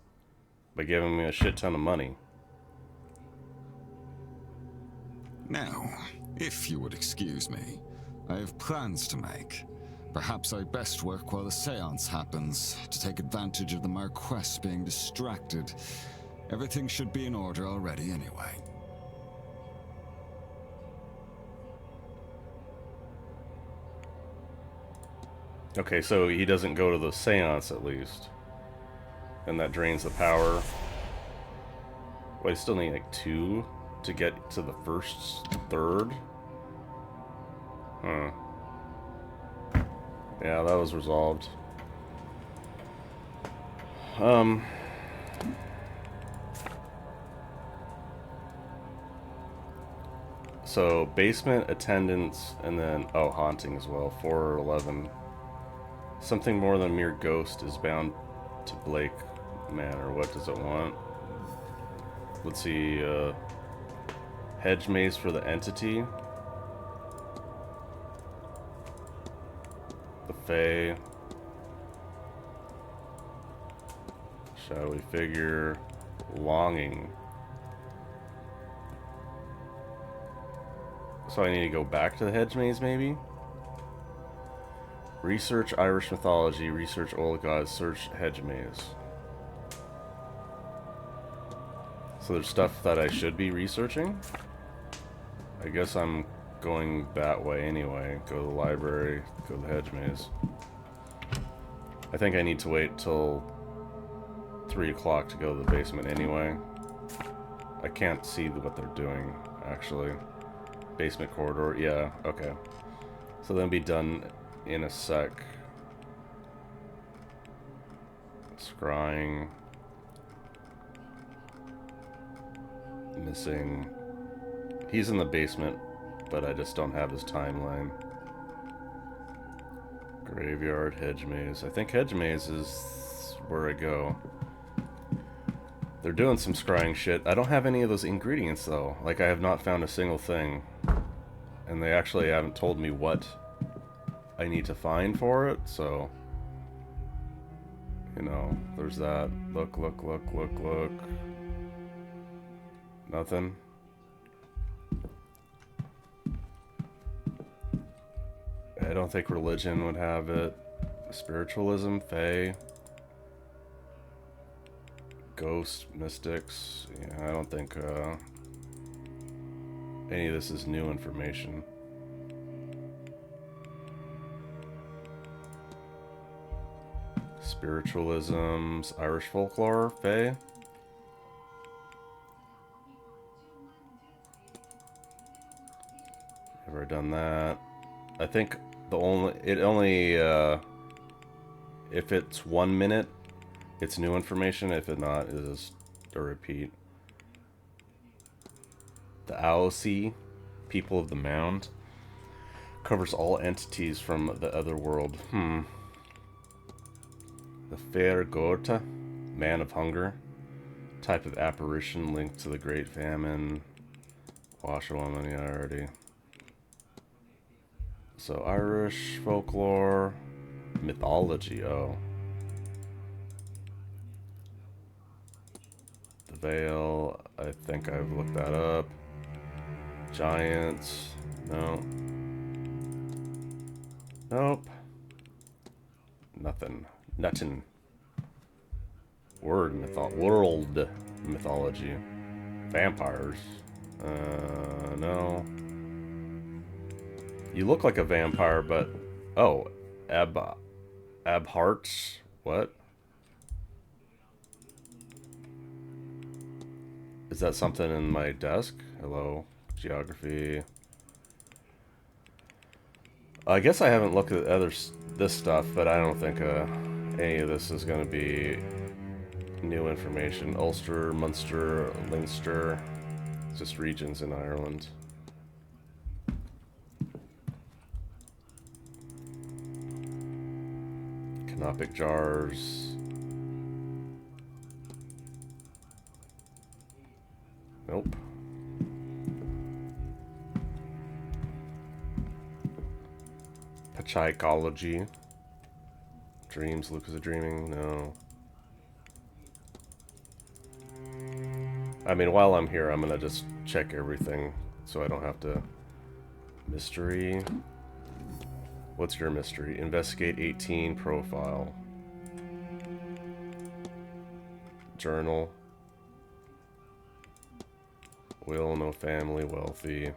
By giving me a shit ton of money. Now, if you would excuse me, I have plans to make. Perhaps I best work while the seance happens, to take advantage of the Marquess being distracted. Everything should be in order already anyway. Okay, so he doesn't go to the seance at least. And that drains the power. Well, I still need like 2 to get to the first third. Huh. Yeah, that was resolved. So basement, attendance, and then haunting as well. 4 or 11. Something more than a mere ghost is bound to Blake Manor. What does it want? Let's see, hedge maze for the entity. The Fae. Shadowy figure. Longing. So I need to go back to the hedge maze, maybe? Research Irish mythology. Research old gods. Search hedge maze. So there's stuff that I should be researching? I guess I'm going that way anyway. Go to the library, go to the hedge maze. I think I need to wait till 3 o'clock to go to the basement anyway. I can't see what they're doing, actually. Basement corridor, yeah, okay. So they'll be done in a sec. Scrying. Missing. He's in the basement, but I just don't have his timeline. Graveyard, hedge maze. I think hedge maze is where I go. They're doing some scrying shit. I don't have any of those ingredients though. Like, I have not found a single thing. And they actually haven't told me what I need to find for it, so... You know, there's that. Look, look, look, look, look. Nothing. I don't think religion would have it. Spiritualism, Fae. Ghosts, mystics. Yeah, I don't think any of this is new information. Spiritualisms, Irish folklore, Fae. Never done that. I think it only if it's 1 minute, it's new information. If it's not, it is a repeat. The Aosi, people of the Mound, covers all entities from the other world. The Fair Gorta, man of hunger, type of apparition linked to the Great Famine. Washerwoman, yeah, already. So Irish folklore, mythology. Oh. The Veil, I think I've looked that up. Giants, no. Nope. Nothing. Nothing. World mythology. Vampires. No. You look like a vampire, but... Oh. Abharts? What? Is that something in my desk? Hello. Geography. I guess I haven't looked at this stuff, but I don't think any of this is going to be new information. Ulster, Munster, Leinster. It's just regions in Ireland. Canopic jars. Nope. Psychology. Dreams, Lucas dreaming, no. I mean, while I'm here, I'm gonna just check everything so I don't have to... Mystery. What's your mystery? Investigate 18 profile. Journal. Will, no family, wealthy.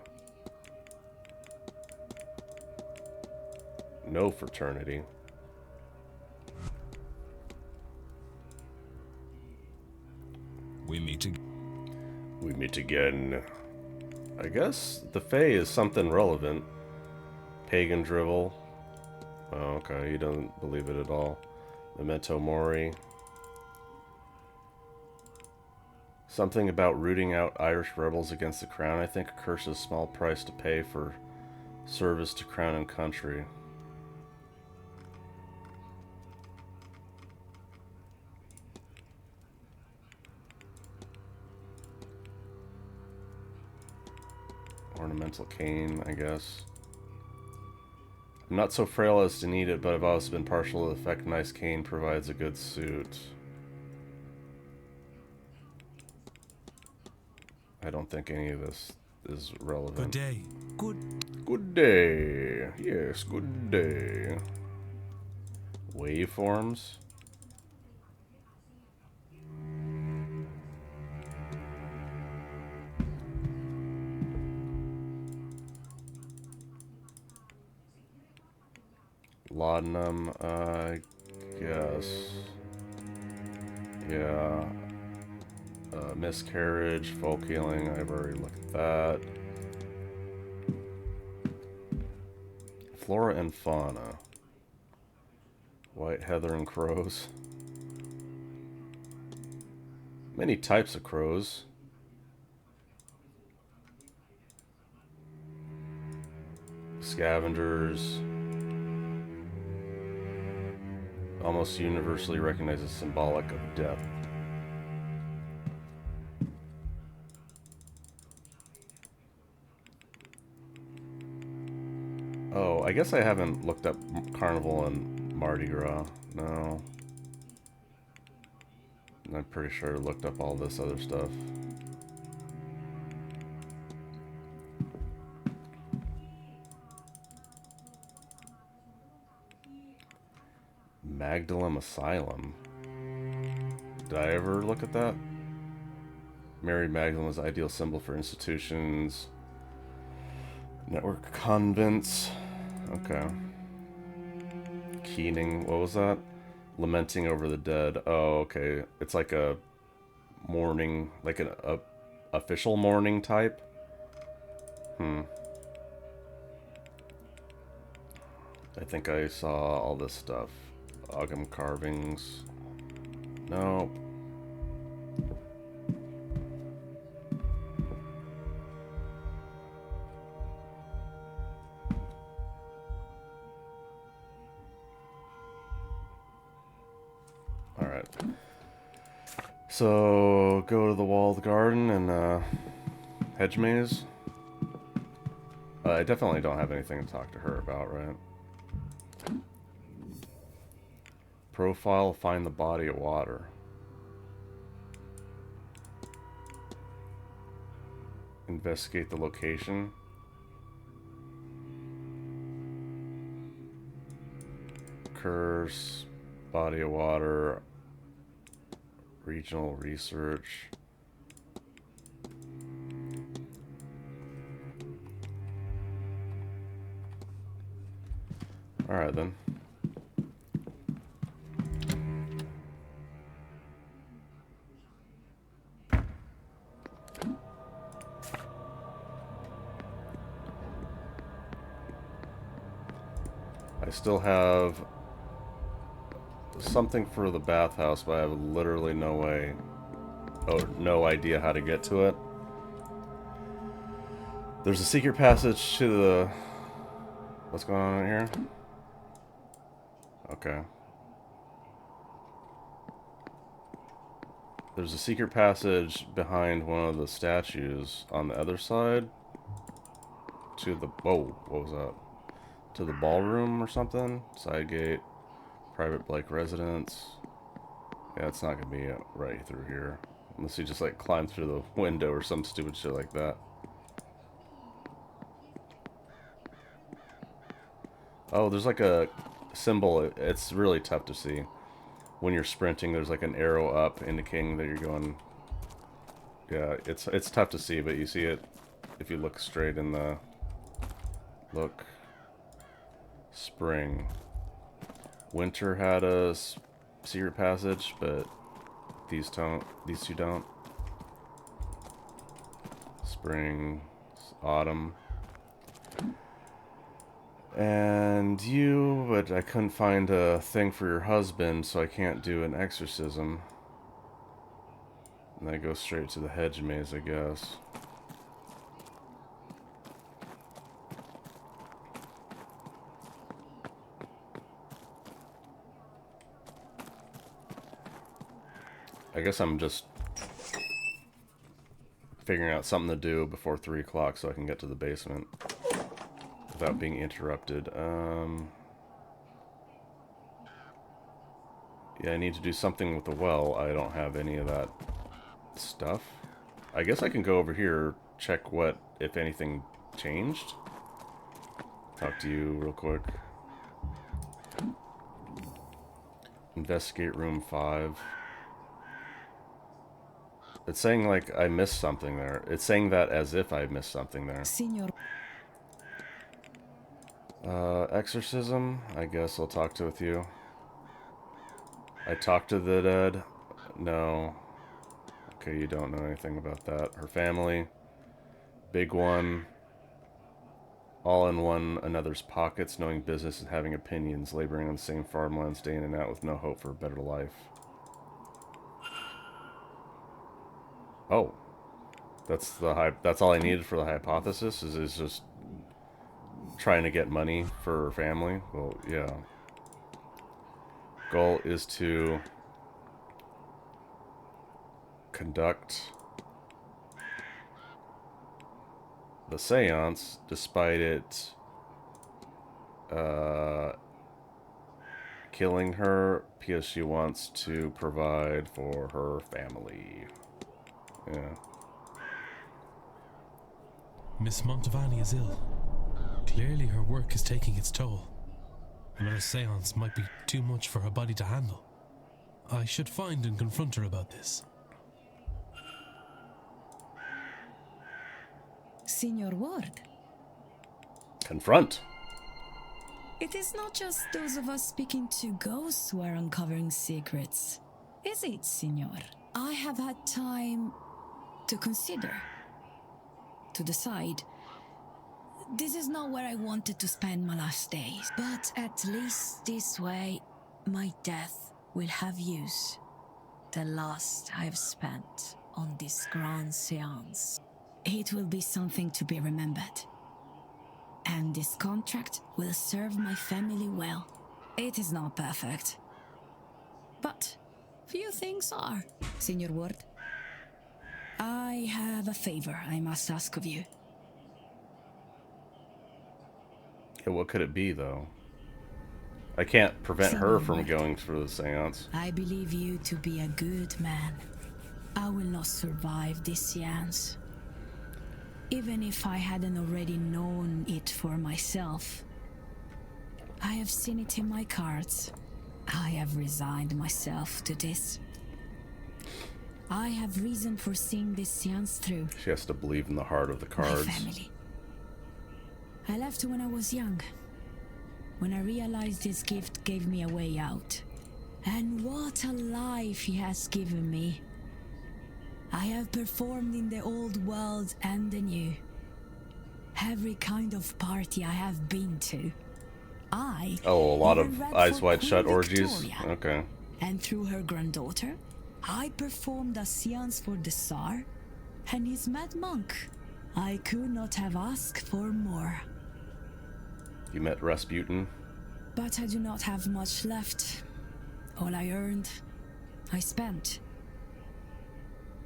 No fraternity. We meet again. I guess the Fae is something relevant. Pagan drivel. Oh, okay, you don't believe it at all. Memento Mori. Something about rooting out Irish rebels against the crown. I think a curse is a small price to pay for service to crown and country. Ornamental cane, I guess. I'm not so frail as to need it, but I've always been partial to the fact nice cane provides a good suit. I don't think any of this is relevant. Good day. Good day. Yes, good day. Waveforms. Laudanum, I guess. Yeah. Miscarriage, folk healing, I've already looked at that. Flora and fauna. White heather and crows. Many types of crows. Scavengers. Almost universally recognized as symbolic of death. Oh, I guess I haven't looked up Carnival and Mardi Gras. No. I'm pretty sure I looked up all this other stuff. Magdalene Asylum. Did I ever look at that? Mary Magdalene was the ideal symbol for institutions. Network convents. Okay. Keening. What was that? Lamenting over the dead. Oh, okay. It's like a mourning, like an official mourning type. I think I saw all this stuff. Ogham carvings. No. Alright. So, go to the walled garden and hedge maze. I definitely don't have anything to talk to her about, right? Profile, find the body of water. Investigate the location. Curse, body of water, regional research. Alright then. I still have something for the bathhouse, but I have literally no way, no idea how to get to it. There's a secret passage to the... What's going on here? Okay. There's a secret passage behind one of the statues on the other side. To the... Whoa, what was that? To the ballroom or something? Side gate. Private Blake residence. Yeah, it's not gonna be right through here. Unless you just like climb through the window or some stupid shit like that. Oh, there's like a symbol. It's really tough to see. When you're sprinting, there's like an arrow up indicating that you're going... Yeah, it's tough to see, but you see it if you look straight in the... Look. Spring. Winter had a secret passage, but these two don't. Spring, autumn. And you, but I couldn't find a thing for your husband, so I can't do an exorcism. And I go straight to the hedge maze, I guess. I guess I'm just figuring out something to do before 3 o'clock so I can get to the basement without being interrupted. Yeah, I need to do something with the well. I don't have any of that stuff. I guess I can go over here, check what, if anything, changed. Talk to you real quick. Investigate room 5. It's saying like I missed something there. It's saying that as if I missed something there. Signor. Exorcism. I guess I'll talk with you. I talked to the dead. No. Okay, you don't know anything about that. Her family. Big one. All in one another's pockets, knowing business and having opinions, laboring on the same farmlands day in and out with no hope for a better life. Oh. That's all I needed for the hypothesis, is just trying to get money for her family. Well, yeah. Goal is to conduct the seance despite it killing her because she wants to provide for her family. Yeah. Miss Montevani is ill. Clearly her work is taking its toll. Another seance might be too much for her body to handle. I should find and confront her about this. Signor Ward. Confront. It is not just those of us speaking to ghosts who are uncovering secrets. Is it, Signor? I have had time to consider, to decide. This is not where I wanted to spend my last days, but at least this way, my death will have use. The last I've spent on this grand seance. It will be something to be remembered. And this contract will serve my family well. It is not perfect, but few things are. Signor Ward, I have a favor I must ask of you. Yeah, what could it be, though? I can't prevent her from going through the seance. I believe you to be a good man. I will not survive this seance. Even if I hadn't already known it for myself. I have seen it in my cards. I have resigned myself to this. I have reason for seeing this seance through. She has to believe in the heart of the cards. My family. I left when I was young. When I realized this gift gave me a way out. And what a life he has given me. I have performed in the old world and the new. Every kind of party I have been to. A lot of Eyes Wide Shut orgies? Okay. And through her granddaughter, I performed a seance for the Tsar and his mad monk. I could not have asked for more. You met Rasputin? But I do not have much left. All I earned, I spent.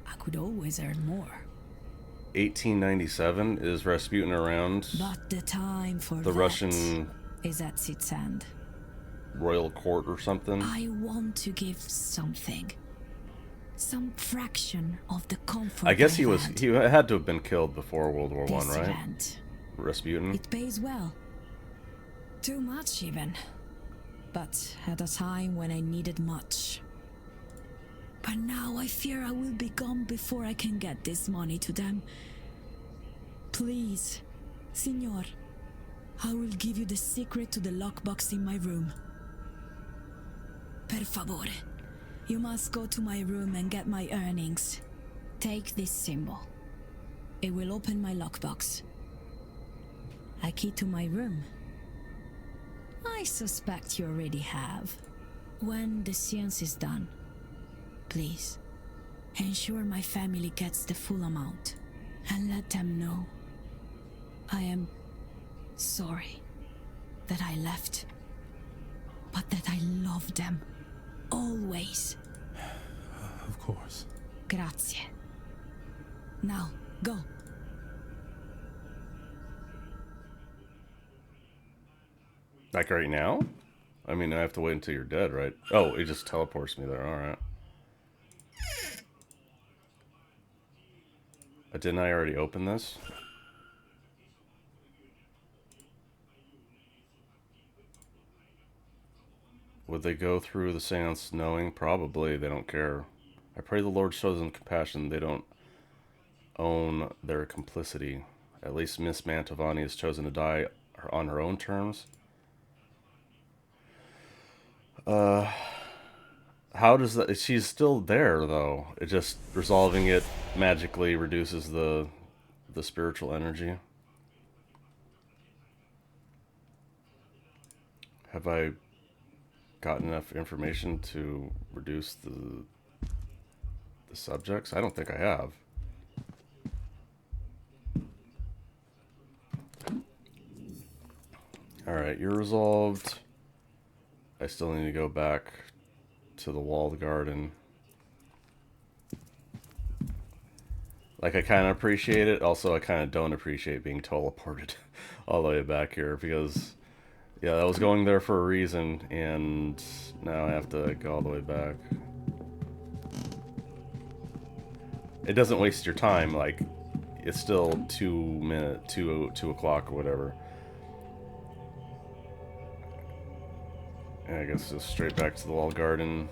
I could always earn more. 1897? Is Rasputin around? But the time for the Russian is at its end. Royal court or something? I want to give something. Some fraction of the comfort. I guess he had to have been killed before World War I, right? Event. Rasputin. It pays well. Too much even. But at a time when I needed much. But now I fear I will be gone before I can get this money to them. Please, Signor, I will give you the secret to the lockbox in my room. Per favore, you must go to my room and get my earnings. Take this symbol. It will open my lockbox. A key to my room. I suspect you already have. When the seance is done, please, ensure my family gets the full amount and let them know I am sorry that I left, but that I love them always. Of course. Grazie. Now, Go. Like right now? I mean, I have to wait until you're dead, right? Oh, it just teleports me there. Alright. Didn't I already open this? Would they go through the seance knowing? Probably. They don't care. I pray the Lord shows them compassion. They don't own their complicity. At least Miss Mantovani has chosen to die on her own terms. How does that... She's still there, though. It just... Resolving it magically reduces the spiritual energy. Have I gotten enough information to reduce the subjects? I don't think I have. Alright, you're resolved. I still need to go back to the walled garden. Like, I kind of appreciate it. Also, I kind of don't appreciate being teleported all the way back here because, yeah, I was going there for a reason, and now I have to go all the way back. It doesn't waste your time. Like, it's still 2 o'clock or whatever. And I guess just straight back to the walled garden.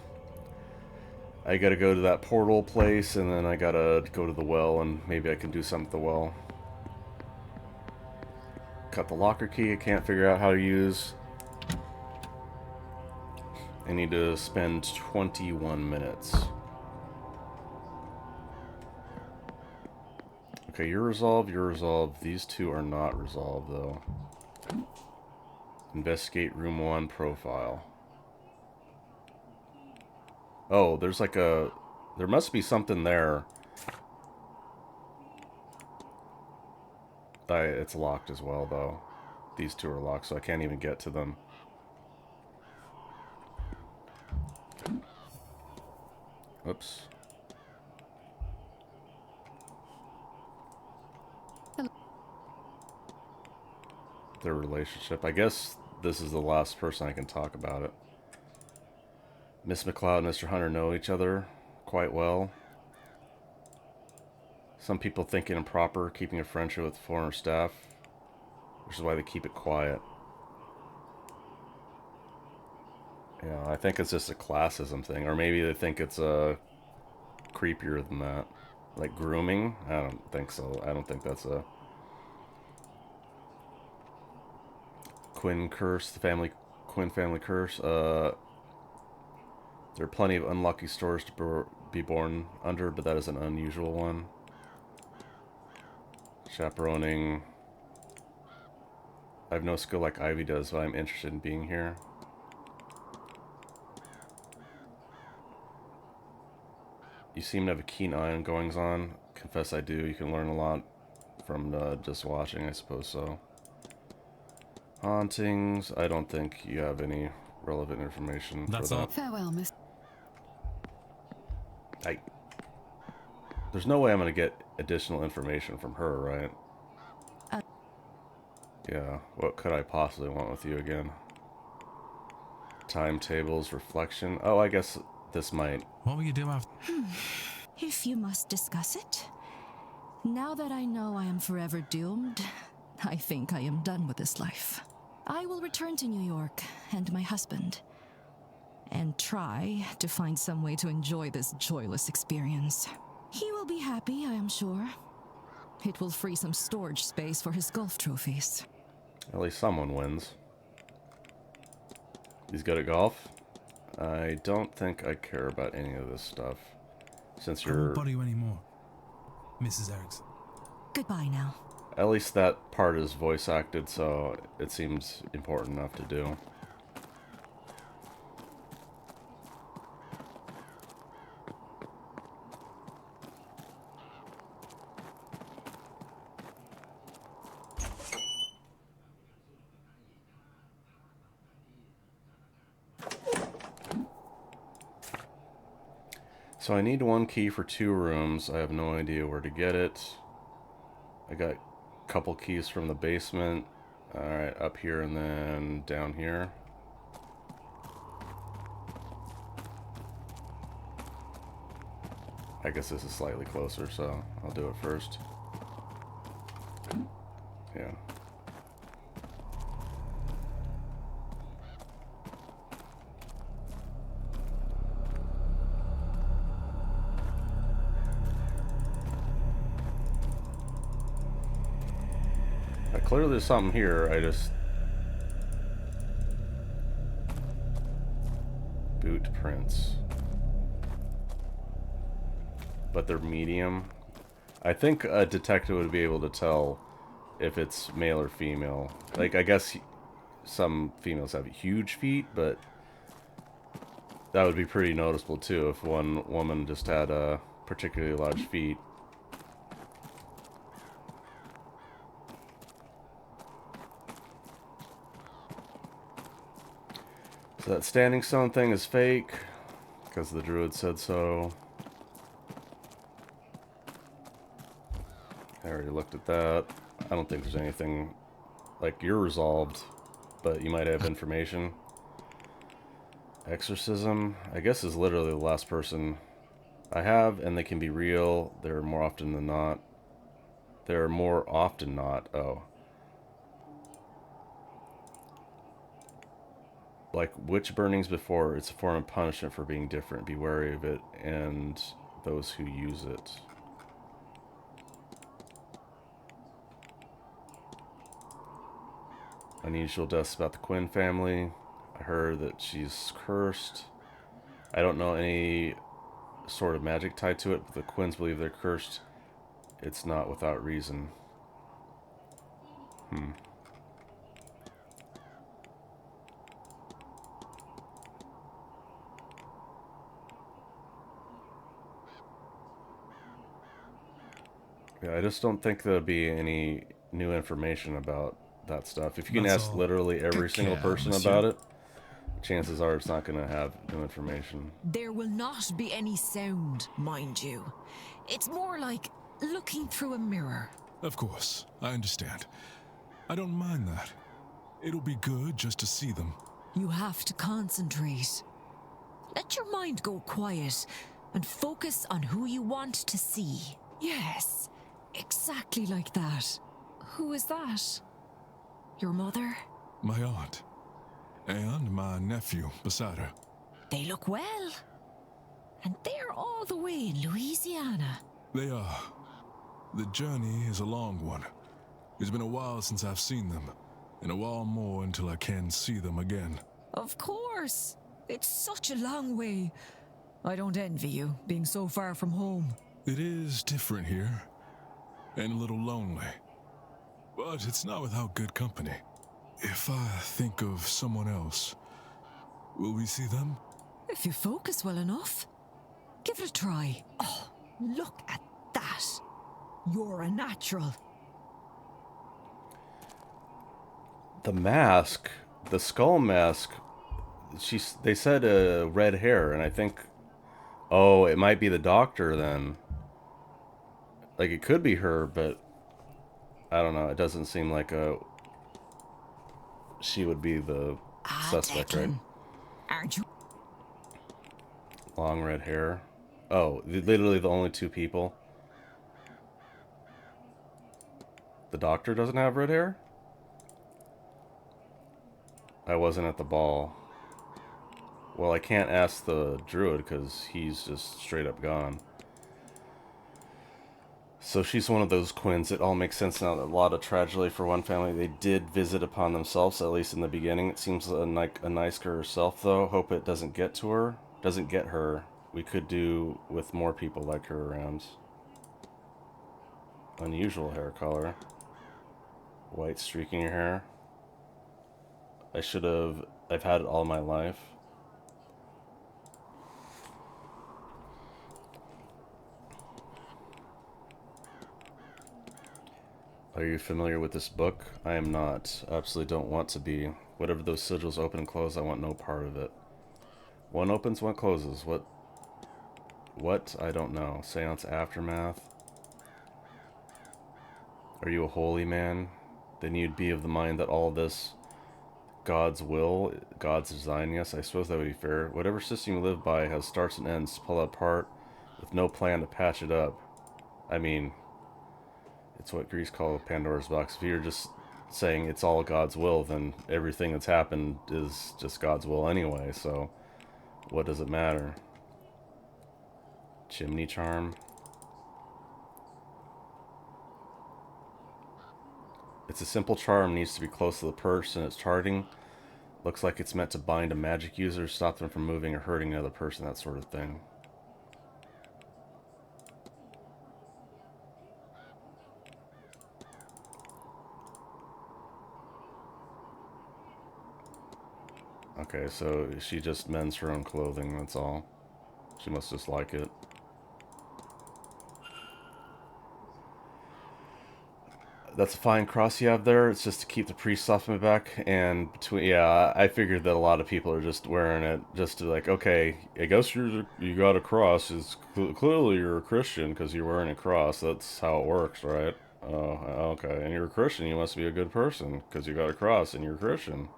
I gotta go to that portal place, and then I gotta go to the well, and maybe I can do something at the well. Cut the locker key, I can't figure out how to use. I need to spend 21 minutes. Okay, you're resolved, you're resolved. These two are not resolved, though. Investigate room 1 profile. Oh, there's like a... There must be something there. It's locked as well, though. These two are locked, so I can't even get to them. Oops. Their relationship. I guess this is the last person I can talk about it. Miss McLeod and Mr. Hunter know each other quite well. Some people think it improper keeping a friendship with former staff, which is why they keep it quiet. Yeah, I think it's just a classism thing, or maybe they think it's creepier than that. Like grooming? I don't think so. I don't think that's a... Quinn curse, the Quinn family curse. There are plenty of unlucky stores to be born under, but that is an unusual one. Chaperoning. I have no skill like Ivy does, but I'm interested in being here. You seem to have a keen eye on goings-on. Confess I do. You can learn a lot from just watching, I suppose so. Hauntings. I don't think you have any relevant information for that. Farewell, Miss. There's no way I'm going to get additional information from her, right? Yeah, what could I possibly want with you again? Timetables, reflection. Oh, I guess this might... What will you do after? If you must discuss it. Now that I know I am forever doomed, I think I am done with this life. I will return to New York and my husband, and try to find some way to enjoy this joyless experience. He will be happy, I am sure. It will free some storage space for his golf trophies. At least someone wins. He's good at golf? I don't think I care about any of this stuff. Since I you're... won't bother you anymore, Mrs. Erickson. Goodbye now. At least that part is voice acted, so it seems important enough to do. So I need one key for 2 rooms. I have no idea where to get it. I got a couple keys from the basement. Alright, up here and then down here. I guess this is slightly closer, so I'll do it first. Yeah. Clearly there's something here, I just... Boot prints. But they're medium. I think a detective would be able to tell if it's male or female. Like, I guess some females have huge feet, but that would be pretty noticeable too if one woman just had particularly large feet. So that standing stone thing is fake, because the druid said so. I already looked at that. I don't think there's anything, like, you're resolved, but you might have information. Exorcism, I guess, is literally the last person I have, and they can be real. They're more often than not. They're more often not. Oh. Like witch burnings before, it's a form of punishment for being different. Be wary of it and those who use it. Unusual deaths about the Quinn family. I heard that she's cursed. I don't know any sort of magic tied to it, but the Quinns believe they're cursed. It's not without reason. Yeah, I just don't think there'll be any new information about that stuff. If you can That's ask all. literally every Good single care, person monsieur. about it, chances are it's not going to have new information. There will not be any sound, mind you. It's more like looking through a mirror. Of course, I understand. I don't mind that. It'll be good just to see them. You have to concentrate. Let your mind go quiet and focus on who you want to see. Yes, exactly like that. Who is that? Your mother? My aunt. And my nephew beside her. They look well. And they're all the way in Louisiana. They are. The journey is a long one. It's been a while since I've seen them, and a while more until I can see them again. Of course. It's such a long way. I don't envy you, being so far from home. It is different here, and a little lonely. But it's not without good company. If I think of someone else, will we see them? If you focus well enough, give it a try. Oh, look at that. You're a natural. The mask, the skull mask, they said red hair, and I think, oh, it might be the doctor then. Like, it could be her, but I don't know. It doesn't seem like she would be the suspect, right? Aren't you? Long red hair. Oh, literally the only two people. The doctor doesn't have red hair? I wasn't at the ball. Well, I can't ask the druid because he's just straight up gone. So she's one of those Quinns. It all makes sense now. A lot of tragedy for one family. They did visit upon themselves, at least in the beginning. It seems like a nice girl herself, though. Hope it doesn't get to her. Doesn't get her. We could do with more people like her around. Unusual hair color. White streak in your hair. I've had it all my life. Are you familiar with this book? I am not. Absolutely don't want to be. Whatever those sigils open and close, I want no part of it. One opens, one closes. What? I don't know. Seance aftermath. Are you a holy man? Then you'd be of the mind that all this God's will, God's design. Yes, I suppose that would be fair. Whatever system you live by has starts and ends. Pull it apart with no plan to patch it up. I mean, it's what Greeks call Pandora's box. If you're just saying it's all God's will, then everything that's happened is just God's will anyway, so what does it matter? Chimney charm. It's a simple charm, needs to be close to the person it's charting. Looks like it's meant to bind a magic user, stop them from moving or hurting another person, that sort of thing. Okay, so she just mends her own clothing, that's all. She must just like it. That's a fine cross you have there. It's just to keep the priests off my back. And between, yeah, I figured that a lot of people are just wearing it just to like, okay, I guess you got a cross. It's clearly you're a Christian because you're wearing a cross. That's how it works, right? Oh, okay. And you're a Christian. You must be a good person because you got a cross and you're a Christian.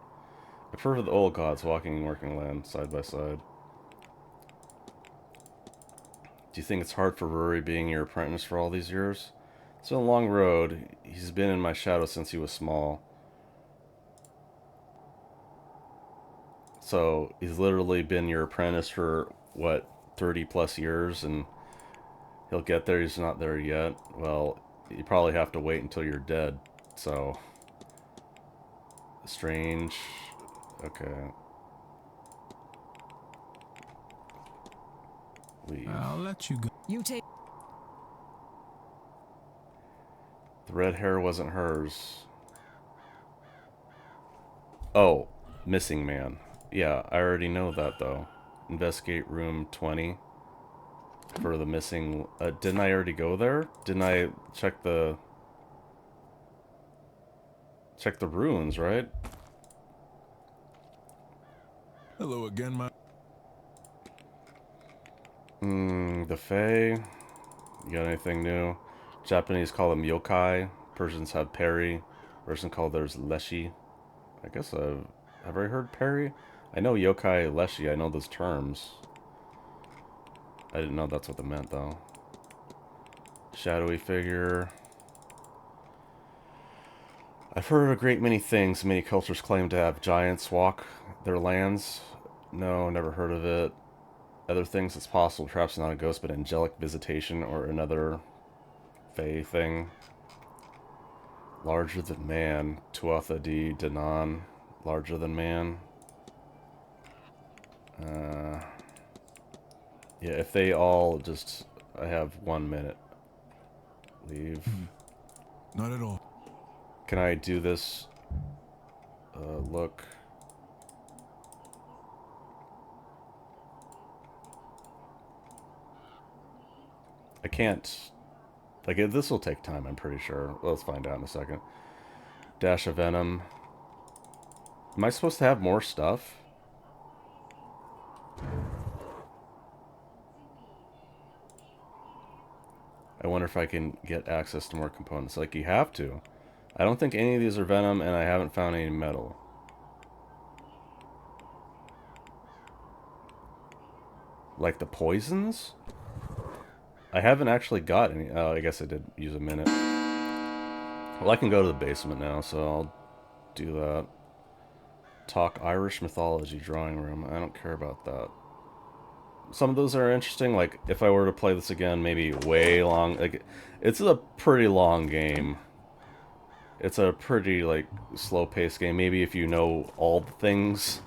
I prefer the old gods walking and working land side by side. Do you think it's hard for Rory being your apprentice for all these years? It's been a long road. He's been in my shadow since he was small. So he's literally been your apprentice for, what, 30 plus years, and he'll get there. He's not there yet. Well, you probably have to wait until you're dead. So, strange. Okay. Leave. I'll let you go. You take. The red hair wasn't hers. Oh, missing man. Yeah, I already know that though. Investigate room 20 for the missing. Didn't I already go there? Didn't I check the ruins, right? Hello again, my. The Fae. You got anything new? Japanese call them yokai. Persians have peri. Russian call theirs leshi. I guess have I heard peri? I know yokai, leshi. I know those terms. I didn't know that's what they meant though. Shadowy figure. I've heard a great many things. Many cultures claim to have giants walk their lands. No, never heard of it. Other things it's possible, perhaps not a ghost, but angelic visitation or another Fae thing. Larger than man. Tuatha de Danann. Larger than man. Yeah, if they all just... I have 1 minute. Leave. Not at all. Can I do this? Look. I can't... Like, this will take time, I'm pretty sure. Let's find out in a second. Dash of Venom. Am I supposed to have more stuff? I wonder if I can get access to more components. Like, you have to. I don't think any of these are Venom, and I haven't found any metal. Like the poisons? I haven't actually got any. Oh, I guess I did use a minute. Well, I can go to the basement now, so I'll do that. Talk Irish mythology drawing room. I don't care about that. Some of those are interesting. Like, if I were to play this again, maybe way long. Like, it's a pretty long game. It's a pretty, like, slow-paced game. Maybe if you know all the things,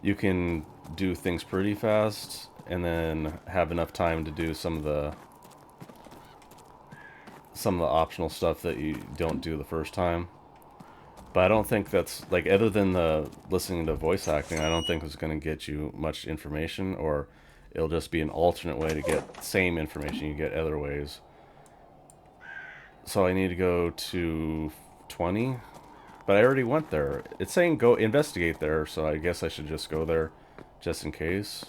you can do things pretty fast, and then have enough time to do some of the optional stuff that you don't do the first time. But I don't think that's, like, other than the listening to voice acting, I don't think it's going to get you much information, or it'll just be an alternate way to get same information you get other ways. So I need to go to 20, but I already went there. It's saying go investigate there, so I guess I should just go there just in case.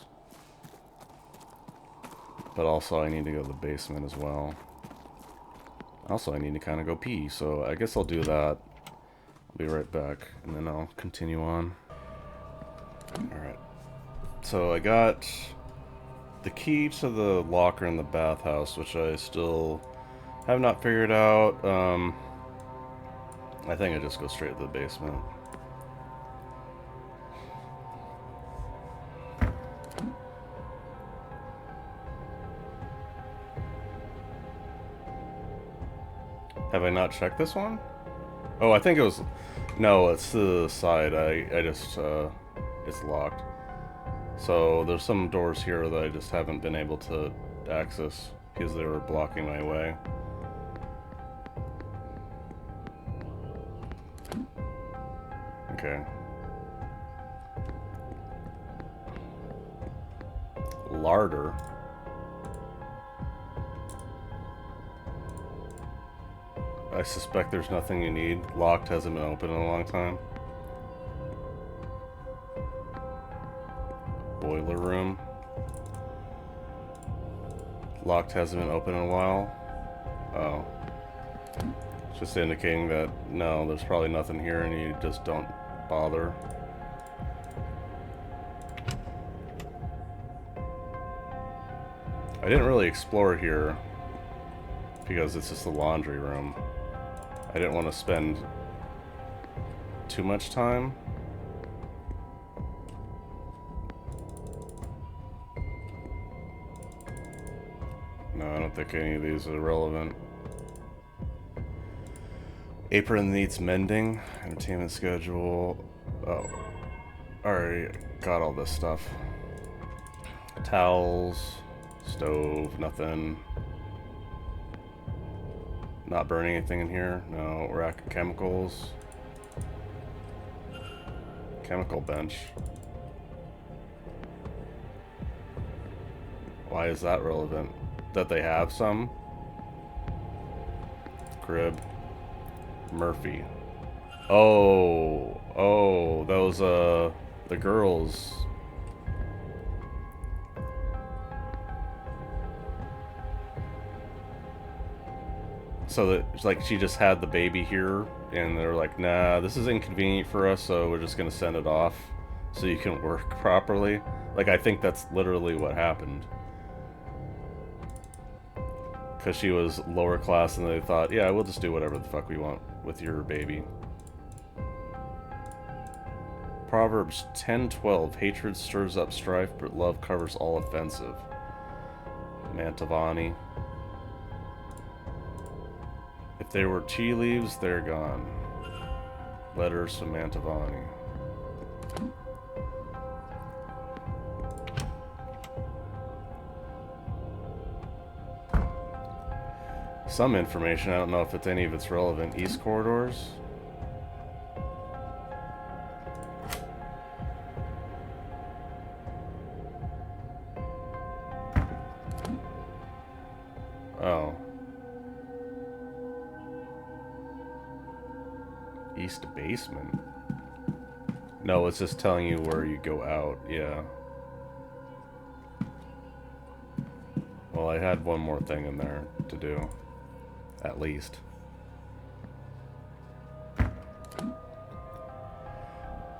But also I need to go to the basement as well. Also, I need to kind of go pee, so I guess I'll do that. I'll be right back, and then I'll continue on. Alright. So I got the key to the locker in the bathhouse, which I still have not figured out. I think I just go straight to the basement. Have I not checked this one? Oh, I think it was... No, it's to the side. I just... it's locked. So there's some doors here that I just haven't been able to access because they were blocking my way. Okay. Larder. I suspect there's nothing you need. Locked, hasn't been open in a long time. Boiler room. Locked, hasn't been open in a while. Oh. It's just indicating that, no, there's probably nothing here and you just don't bother. I didn't really explore here because it's just the laundry room. I didn't want to spend too much time. No, I don't think any of these are relevant. Apron needs mending. Entertainment schedule. Oh. Already got all this stuff. Towels. Stove. Nothing. Not burning anything in here. No. Rack of chemicals. Chemical bench. Why is that relevant? That they have some? Crib. Murphy. Oh, those, the girls. So that, like, she just had the baby here, and they're like, nah, this is inconvenient for us, so we're just gonna send it off so you can work properly. Like, I think that's literally what happened. Because she was lower class, and they thought, yeah, we'll just do whatever the fuck we want with your baby. Proverbs 10:12. Hatred stirs up strife, but love covers all offensive. Mantovani. If there were tea leaves, they're gone. Letters from Mantovani. Some information, I don't know if any of it's relevant. East corridors? Oh. East basement? No, it's just telling you where you go out, yeah. Well, I had one more thing in there to do. At least.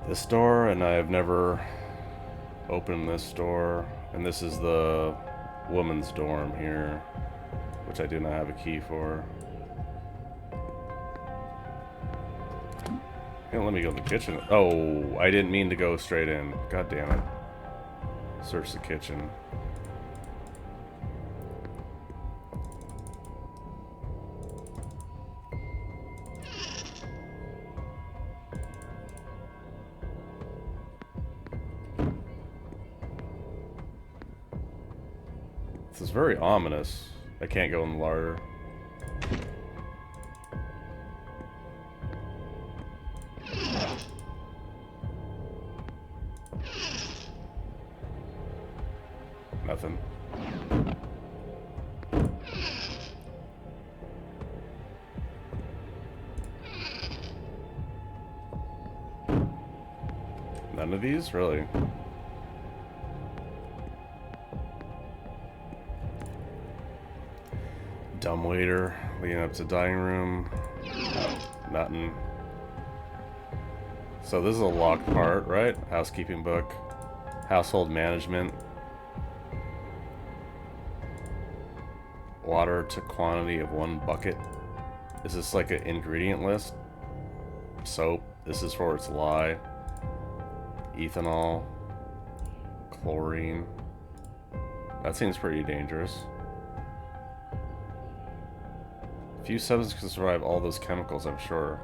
This door, and I've never opened this door. And this is the woman's dorm here, which I do not have a key for. Let me go to the kitchen. Oh, I didn't mean to go straight in. God damn it. Search the kitchen. This is very ominous. I can't go in the larder. Nothing. None of these? Really? Dumbwaiter leading up to dining room. Nothing. So this is a locked part, right? Housekeeping book. Household management. Water to quantity of 1 bucket. Is this like an ingredient list? Soap. This is for its lye. Ethanol. Chlorine. That seems pretty dangerous. Few substances can survive all those chemicals, I'm sure.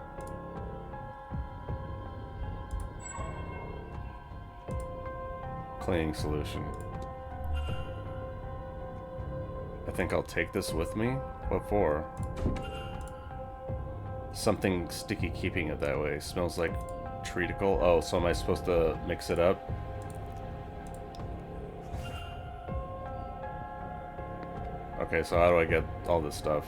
Cleaning solution. I think I'll take this with me. What for? Something sticky keeping it that way. Smells like treacle. Oh, so am I supposed to mix it up? Okay, so how do I get all this stuff?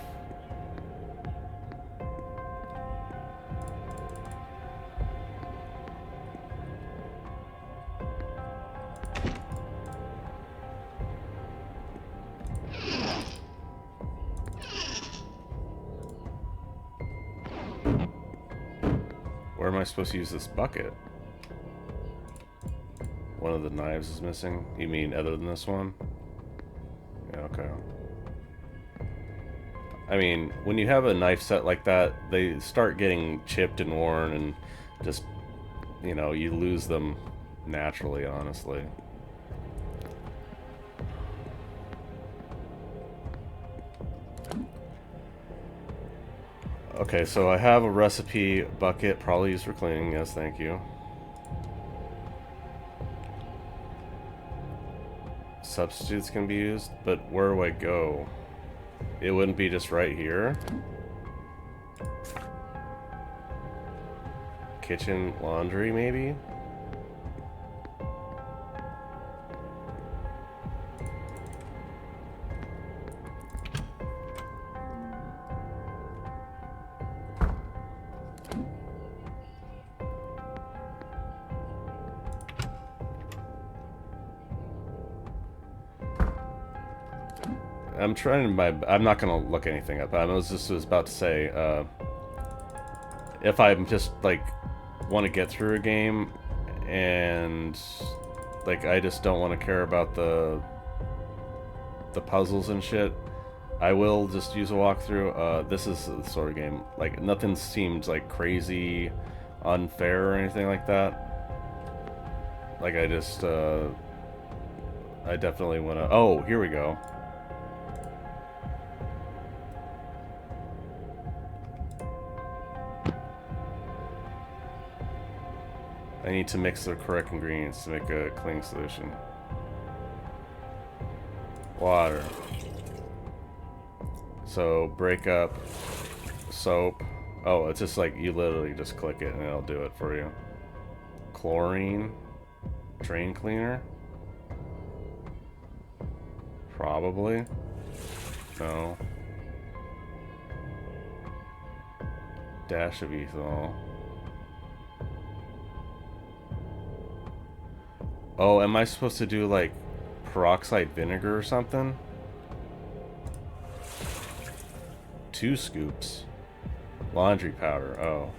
Where am I supposed to use this bucket? One of the knives is missing? You mean other than this one? Yeah, okay. I mean, when you have a knife set like that, they start getting chipped and worn and just, you know, you lose them naturally, honestly. Okay, so I have a recipe bucket, probably used for cleaning. Yes, thank you. Substitutes can be used, but where do I go? It wouldn't be just right here. Kitchen, laundry, maybe? I'm trying my... I'm not gonna look anything up. I was about to say, if I'm just, like, want to get through a game, and, like, I just don't want to care about the puzzles and shit, I will just use a walkthrough. This is the sort of game, like, nothing seems, like, crazy unfair or anything like that. Like, I just, I definitely want to... Oh, here we go. I need to mix the correct ingredients to make a cleaning solution. Water. So, break up soap. Oh, it's just like, you literally just click it and it'll do it for you. Chlorine. Drain cleaner. Probably. No. Dash of ethanol. Oh, am I supposed to do, like, peroxide vinegar or something? 2 scoops. Laundry powder, oh.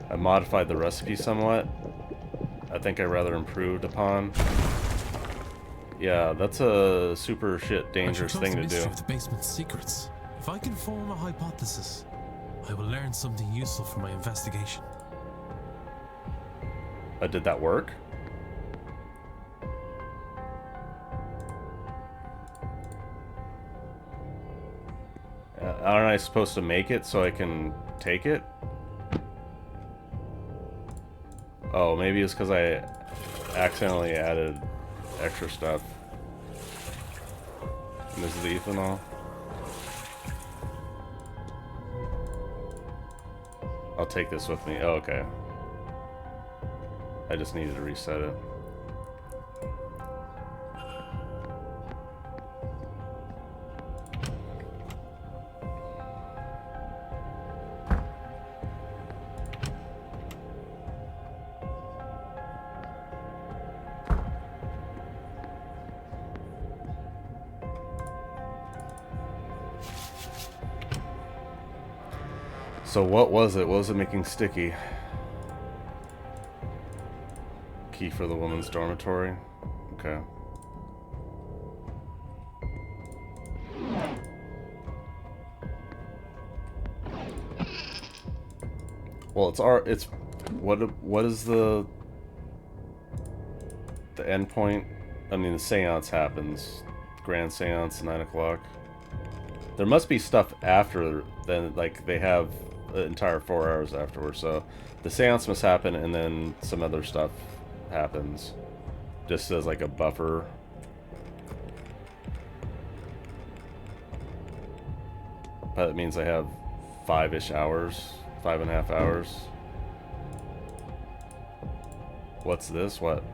I modified the recipe somewhat. I think I rather improved upon. Yeah, that's a super shit dangerous thing to do. Of the basement's secrets. If I can form a hypothesis, I will learn something useful for my investigation. Did that work? Aren't I supposed to make it so I can take it? Oh, maybe it's because I accidentally added extra stuff. And this is the ethanol. I'll take this with me. Oh, okay. I just needed to reset it. So what was it? What was it making sticky? Key for the woman's dormitory? Okay. Well, it's what is the end point? I mean, the seance happens. Grand seance, 9 o'clock. There must be stuff after then, like they have the entire 4 hours afterwards. So the seance must happen, and then some other stuff happens, just as like a buffer. But it means I have 5-ish hours, 5.5 hours. What's this? What?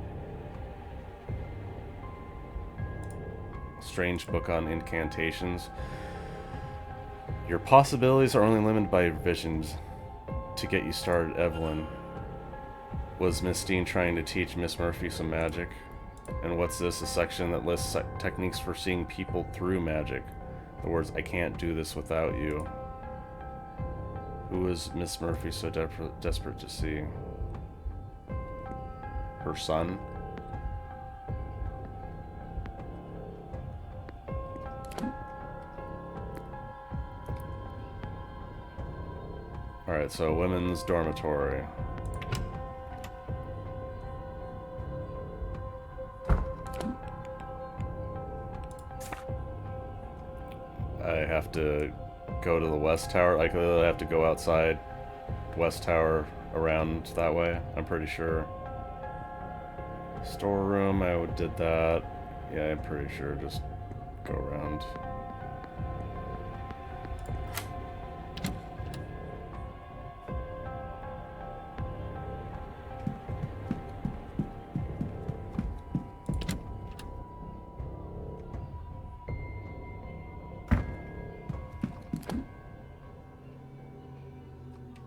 Strange book on incantations. Your possibilities are only limited by your visions. To get you started, Evelyn. Was Miss Dean trying to teach Miss Murphy some magic? And what's this? A section that lists techniques for seeing people through magic. The words, I can't do this without you. Who is Miss Murphy so desperate to see? Her son? Alright, so women's dormitory. I have to go to the West Tower. Like, I have to go outside West Tower around that way, I'm pretty sure. Storeroom, I did that. Yeah, I'm pretty sure. Just go around.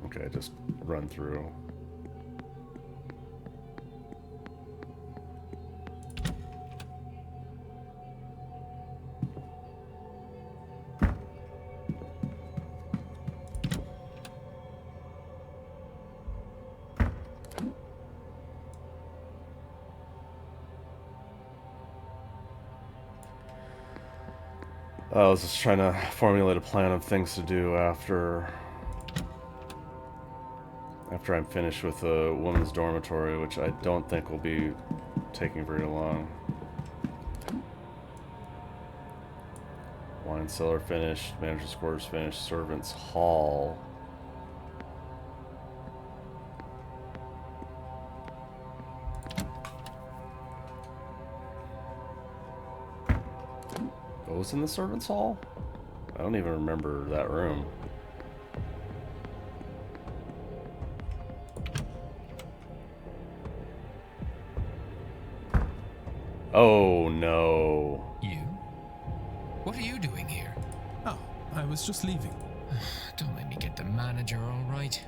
Okay, just run through. I was just trying to formulate a plan of things to do after I'm finished with the women's dormitory, which I don't think will be taking very long. Wine cellar finished, manager's quarters finished, servants' hall. What was in the servants' hall? I don't even remember that room. Oh no. You? What are you doing here? Oh, I was just leaving. Don't make me get the manager, all right?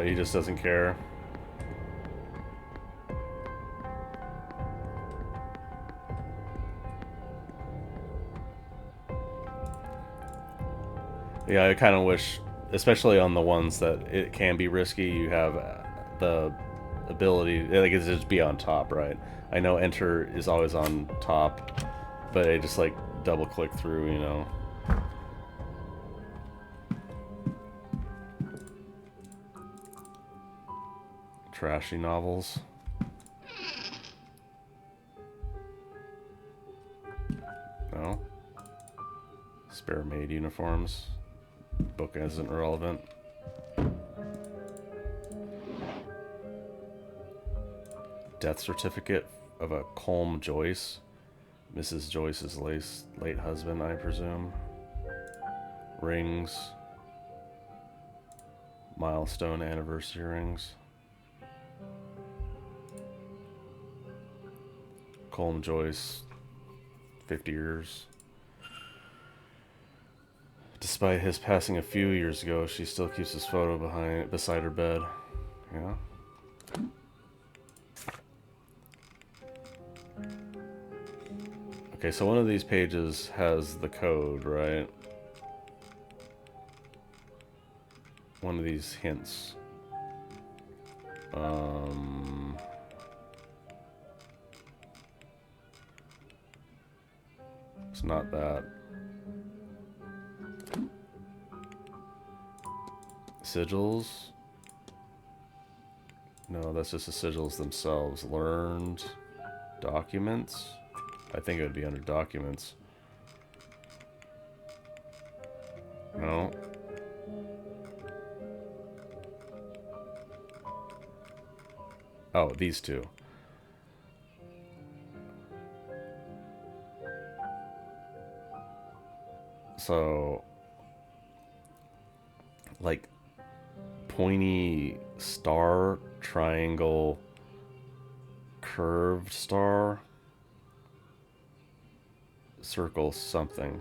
He just doesn't care. Yeah, I kind of wish, especially on the ones that it can be risky, you have the ability, like, it's just be on top, right? I know enter is always on top, but I just like double click through, you know. Trashy novels. No. Spare maid uniforms. Book isn't relevant. Death certificate of a Colm Joyce. Mrs. Joyce's late husband, I presume. Rings. Milestone anniversary rings. Colm Joyce, 50 years. Despite his passing a few years ago, she still keeps his photo beside her bed. Yeah. Okay, so one of these pages has the code, right? One of these hints. It's not that. Sigils? No, that's just the sigils themselves. Learned documents? I think it would be under documents. No. Oh, these two. So, like, pointy star, triangle, curved star, circle something.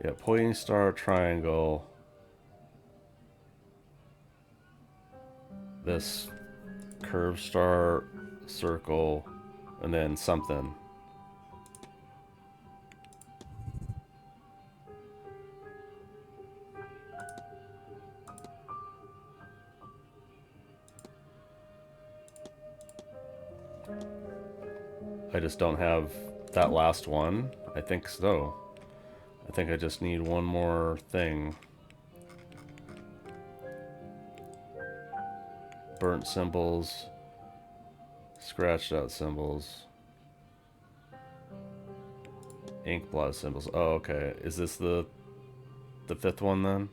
Yeah, pointing star, triangle. This curved star, circle, and then something. I just don't have that last one. I think so. I think I just need one more thing. Burnt symbols. Scratched out symbols. Ink blot symbols. Oh, okay. Is this the fifth one then?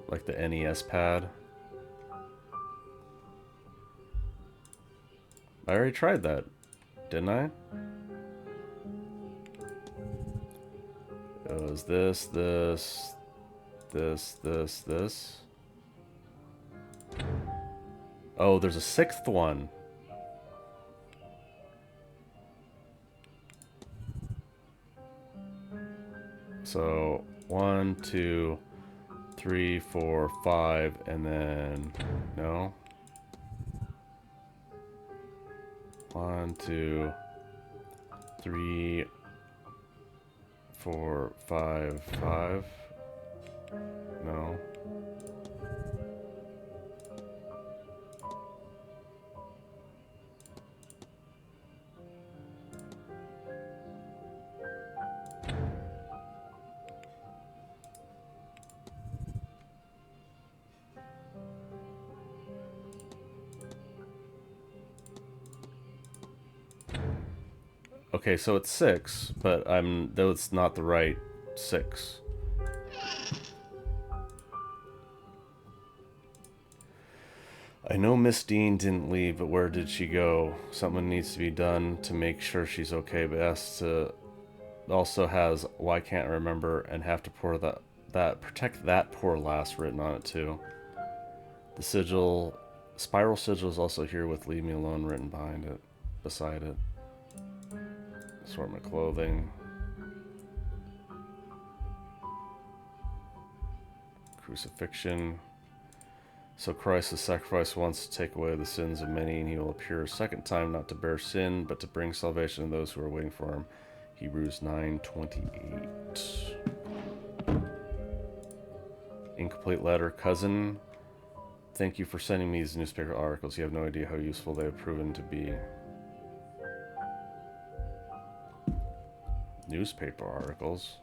Like the NES pad? I already tried that, didn't I? It was this. Oh, there's a sixth one. So 1, 2, 3, 4, 5, and then no. 1, 2, 3, 4, 5, 5. No. Okay, so it's 6, but though it's not the right 6. I know Miss Dean didn't leave, but where did she go? Something needs to be done to make sure she's okay, but also has why can't I remember and have to pour that protect that poor lass written on it too. The sigil, spiral sigil is also here with leave me alone written beside it. Sort my clothing. Crucifixion. So Christ the sacrifice once to take away the sins of many, and he will appear a second time not to bear sin, but to bring salvation to those who are waiting for him. Hebrews 9:28. Incomplete letter. Cousin, thank you for sending me these newspaper articles. You have no idea how useful they have proven to be. Newspaper articles?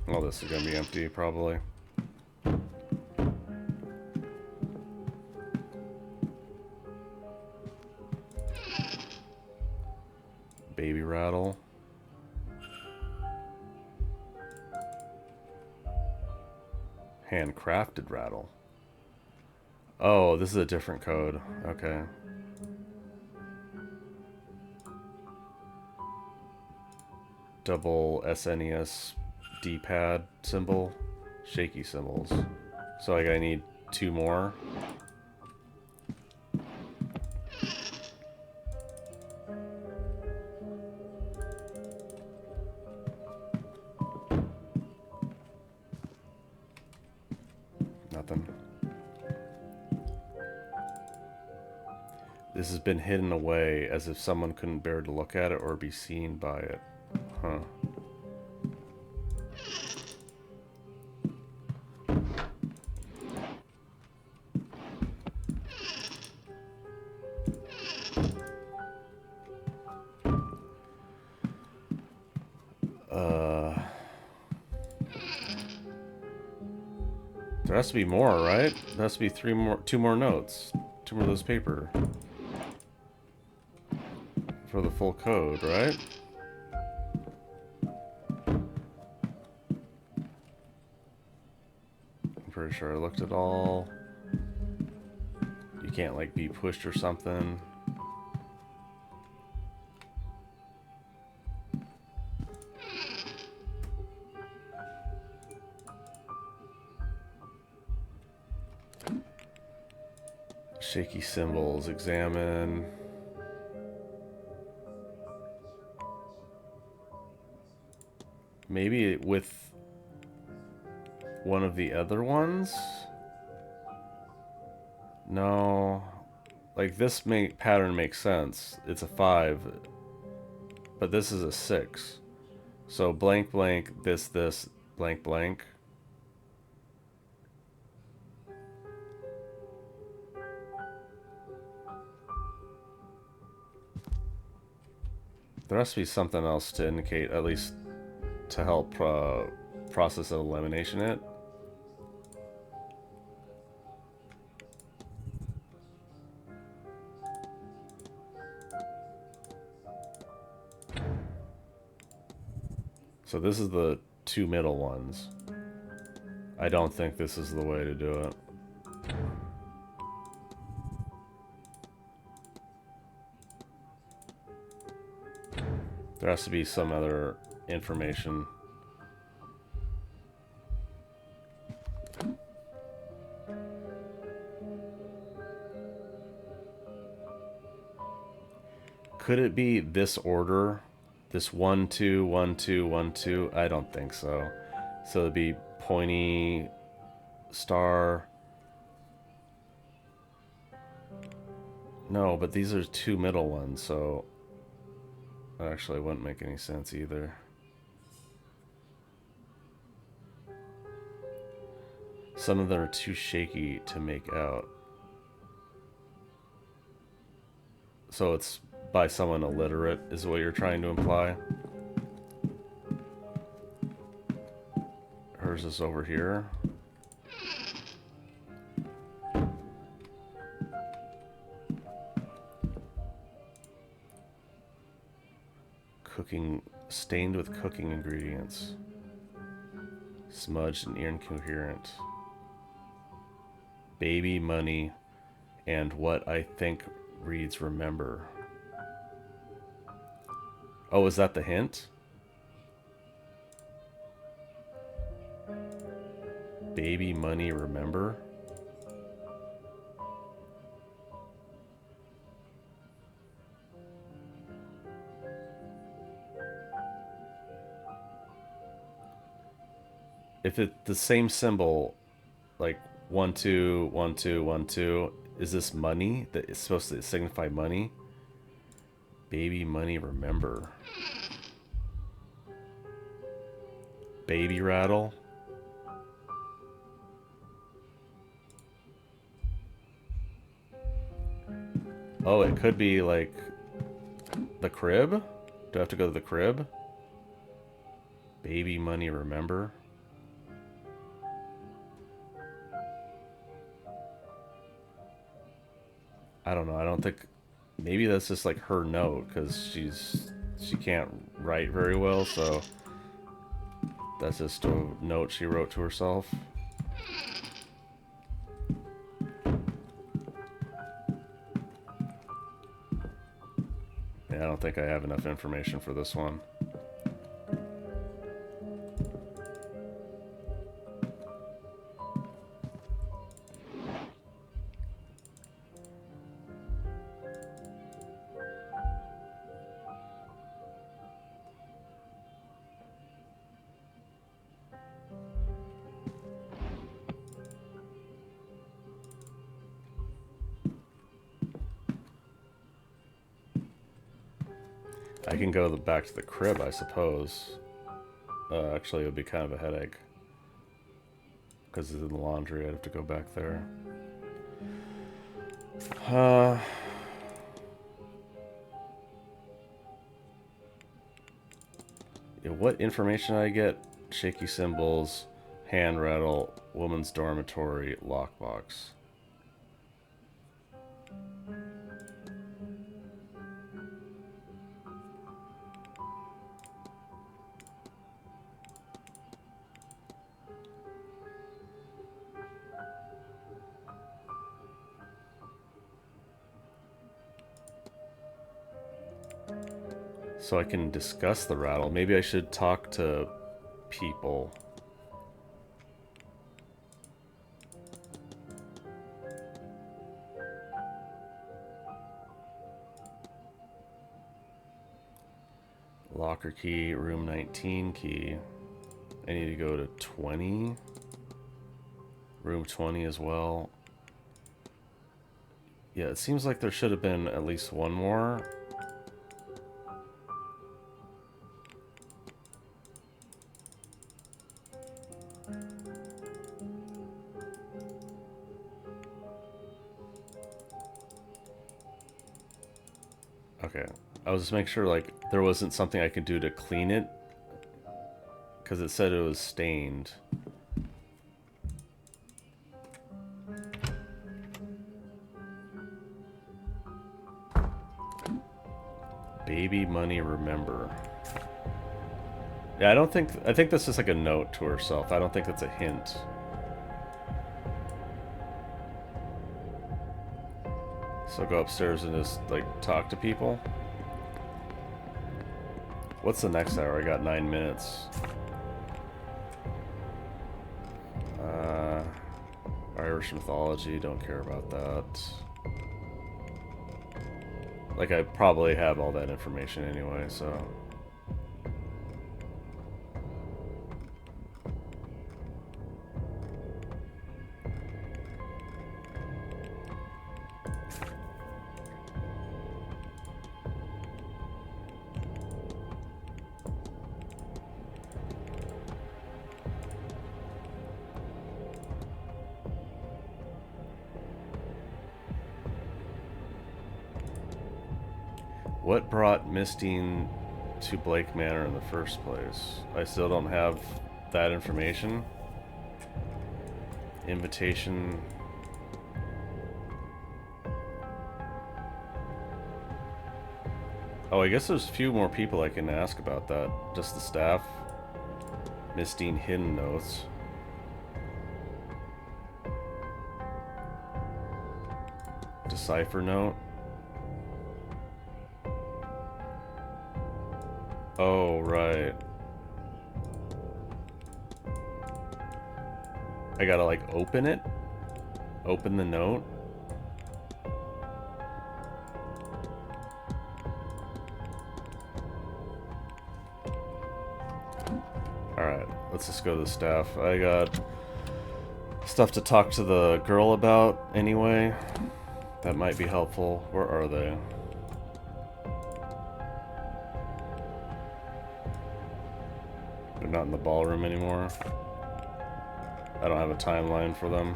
Well, this is gonna be empty, probably. Baby rattle. Handcrafted rattle. Oh, this is a different code. Okay. Double SNES D-pad symbol. Shaky symbols. So like I need 2 more. Nothing. This has been hidden away as if someone couldn't bear to look at it or be seen by it. Huh. There has to be more, right? There has to be 2 more notes. 2 more of those paper. For the full code, right? I'm pretty sure I looked at all. You can't like be pushed or something. Shaky symbols, examine. Maybe with one of the other ones? No. Like this pattern makes sense. It's a 5. But this is a 6. So blank blank, this, blank blank. There has to be something else to indicate, at least to help process of elimination it. So this is the 2 middle ones. I don't think this is the way to do it. There has to be some other information. Could it be this order? This 1, 2, 1, 2, 1, 2? I don't think so. So it'd be pointy, star. No, but these are 2 middle ones, so that actually wouldn't make any sense either. Some of them are too shaky to make out. So it's by someone illiterate, is what you're trying to imply. Hers is over here. Cooking, stained with cooking ingredients. Smudged and incoherent. Baby, money, and what I think reads remember. Oh, is that the hint? Baby, money, remember? If it's the same symbol, like 1, 2, 1, 2, 1, 2, is this money that is supposed to signify money? Baby, money, remember. Baby rattle. Oh, it could be like the crib? Do I have to go to the crib? Baby, money, remember. I don't know. I don't think... Maybe that's just like her note, because she's She can't write very well, so that's just a note she wrote to herself. Yeah, I don't think I have enough information for this one. I can go back to the crib, I suppose. Actually, it would be kind of a headache. Because of the laundry, I'd have to go back there. Yeah, what information did I get? Shaky symbols, hand rattle, woman's dormitory, lockbox. So I can discuss the rattle. Maybe I should talk to people. Locker key, room 19 key. I need to go to 20. Room 20 as well. Yeah, it seems like there should have been at least one more. Okay, I was just making sure like there wasn't something I could do to clean it, because it said it was stained. Baby money, remember. Yeah, I think that's just like a note to herself. I don't think that's a hint. So go upstairs and just like talk to people. What's the next hour? I got 9 minutes. Irish mythology, don't care about that. Like, I probably have all that information anyway, so... What brought Mistine to Blake Manor in the first place? I still don't have that information. Invitation. Oh, I guess there's a few more people I can ask about that. Just the staff. Mistine hidden notes. Decipher note. Oh, right. I gotta, like, open it? Open the note? Alright, let's just go to the staff. I got stuff to talk to the girl about anyway. That might be helpful. Where are they? They're not in the ballroom anymore. I don't have a timeline for them.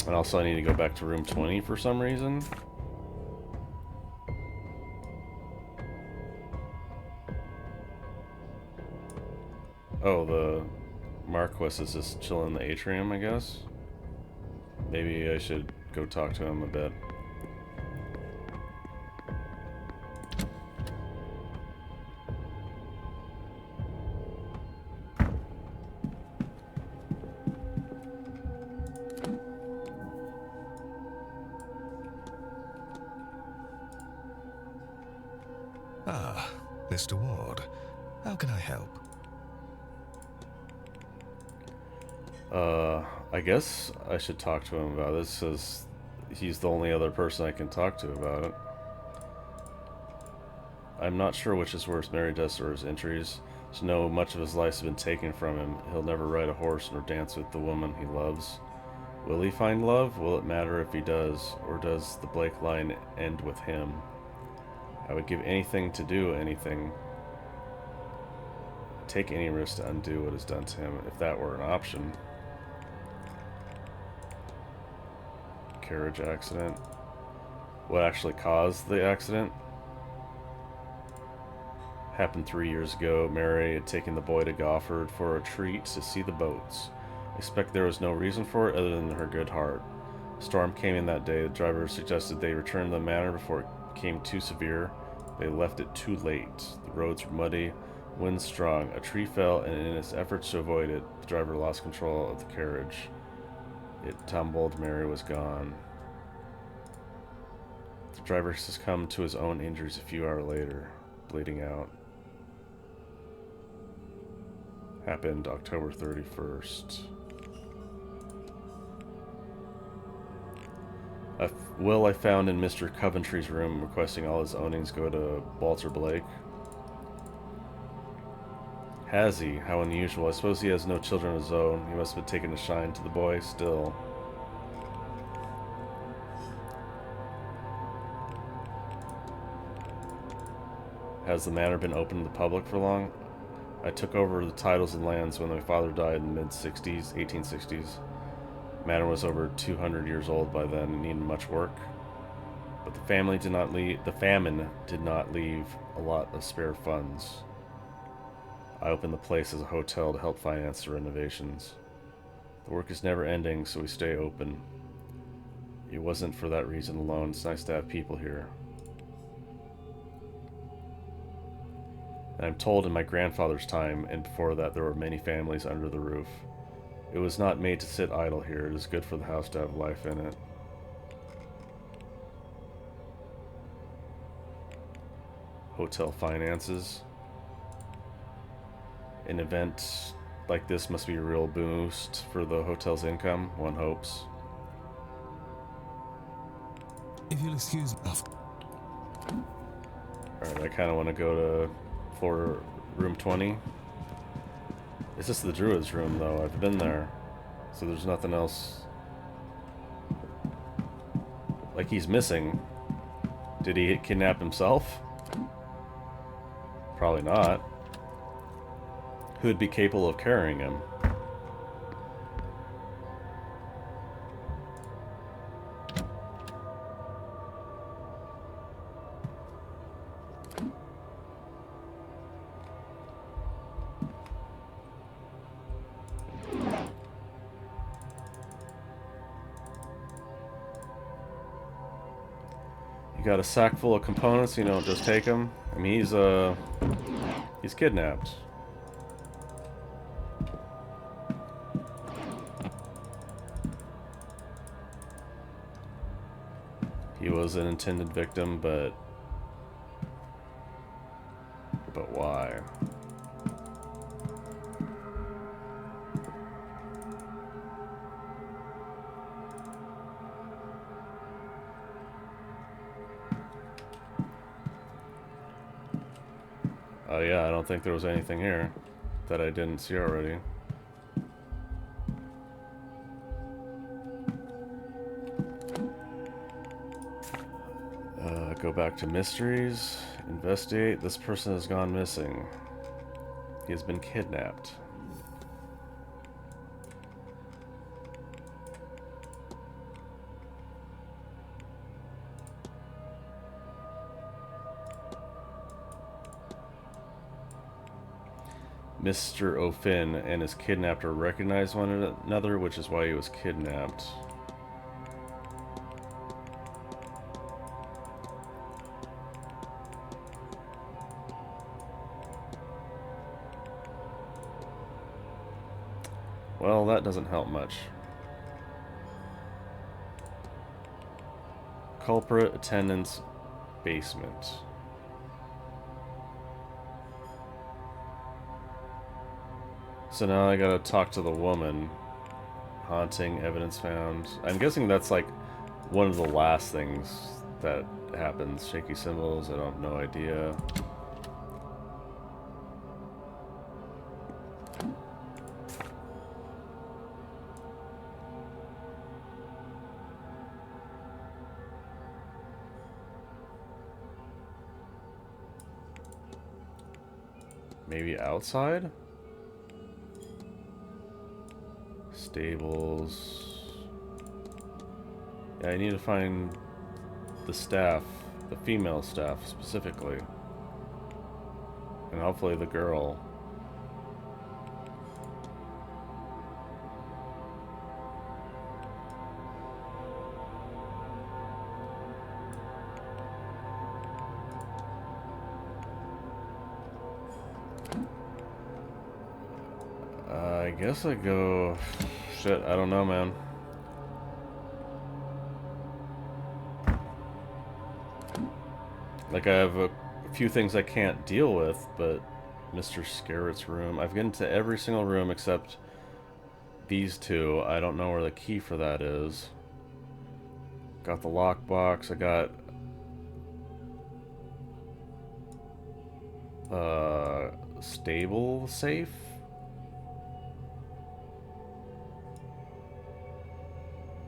And also I need to go back to room 20 for some reason. Oh, the Marquis is just chilling in the atrium, I guess. Maybe I should go talk to him a bit. Ah, Mr. Ward. How can I help? I guess I should talk to him about this, since he's the only other person I can talk to about it. I'm not sure which is worse, Mary deaths or his injuries. To know much of his life has been taken from him. He'll never ride a horse nor dance with the woman he loves. Will he find love? Will it matter if he does? Or does the Blake line end with him? I would give anything to do anything. Take any risk to undo what is done to him, if that were an option. Carriage accident. What actually caused the accident? Happened 3 years ago. Mary had taken the boy to Gofford for a treat to see the boats. I expect there was no reason for it other than her good heart. A storm came in that day. The driver suggested they return to the manor before it became too severe. They left it too late. The roads were muddy, wind strong. A tree fell, and in its efforts to avoid it, the driver lost control of the carriage. It tumbled. Mary was gone. The driver succumbed to his own injuries a few hours later, bleeding out. Happened October 31st. A will I found in Mr. Coventry's room requesting all his ownings go to Walter Blake. Has he? How unusual. I suppose he has no children of his own. He must have been taking a shine to the boy still. Has the manor been open to the public for long? I took over the titles and lands when my father died in the mid-60s, 1860s. Manor was over 200 years old by then and needed much work. But the famine did not leave a lot of spare funds. I opened the place as a hotel to help finance the renovations. The work is never ending, so we stay open. It wasn't for that reason alone. It's nice to have people here. And I'm told in my grandfather's time and before that there were many families under the roof. It was not made to sit idle here. It is good for the house to have life in it. Hotel finances. An event like this must be a real boost for the hotel's income, one hopes. If you'll excuse me. Alright, I kind of want to go to floor room 20. It's just the druid's room, though. I've been there. So there's nothing else. Like, he's missing. Did he kidnap himself? Probably not. Who would be capable of carrying him? You got a sack full of components, you don't just take them. I mean, he's kidnapped. He was an intended victim, but why? Oh yeah, I don't think there was anything here that I didn't see already. Go back to mysteries. Investigate. This person has gone missing. He has been kidnapped. Mr. O'Finn and his kidnapper recognize one another, which is why he was kidnapped. Well, that doesn't help much. Culprit, attendance, basement. So now I gotta talk to the woman. Haunting, evidence found. I'm guessing that's like one of the last things that happens. Shaky symbols, I don't have no idea. Maybe outside? Stables. Yeah, I need to find the staff, the female staff specifically. And hopefully the girl. I guess I go... Shit, I don't know, man. Like, I have a few things I can't deal with, but Mr. Scarrett's room... I've been to every single room except these two. I don't know where the key for that is. Got the lockbox. I got... stable safe?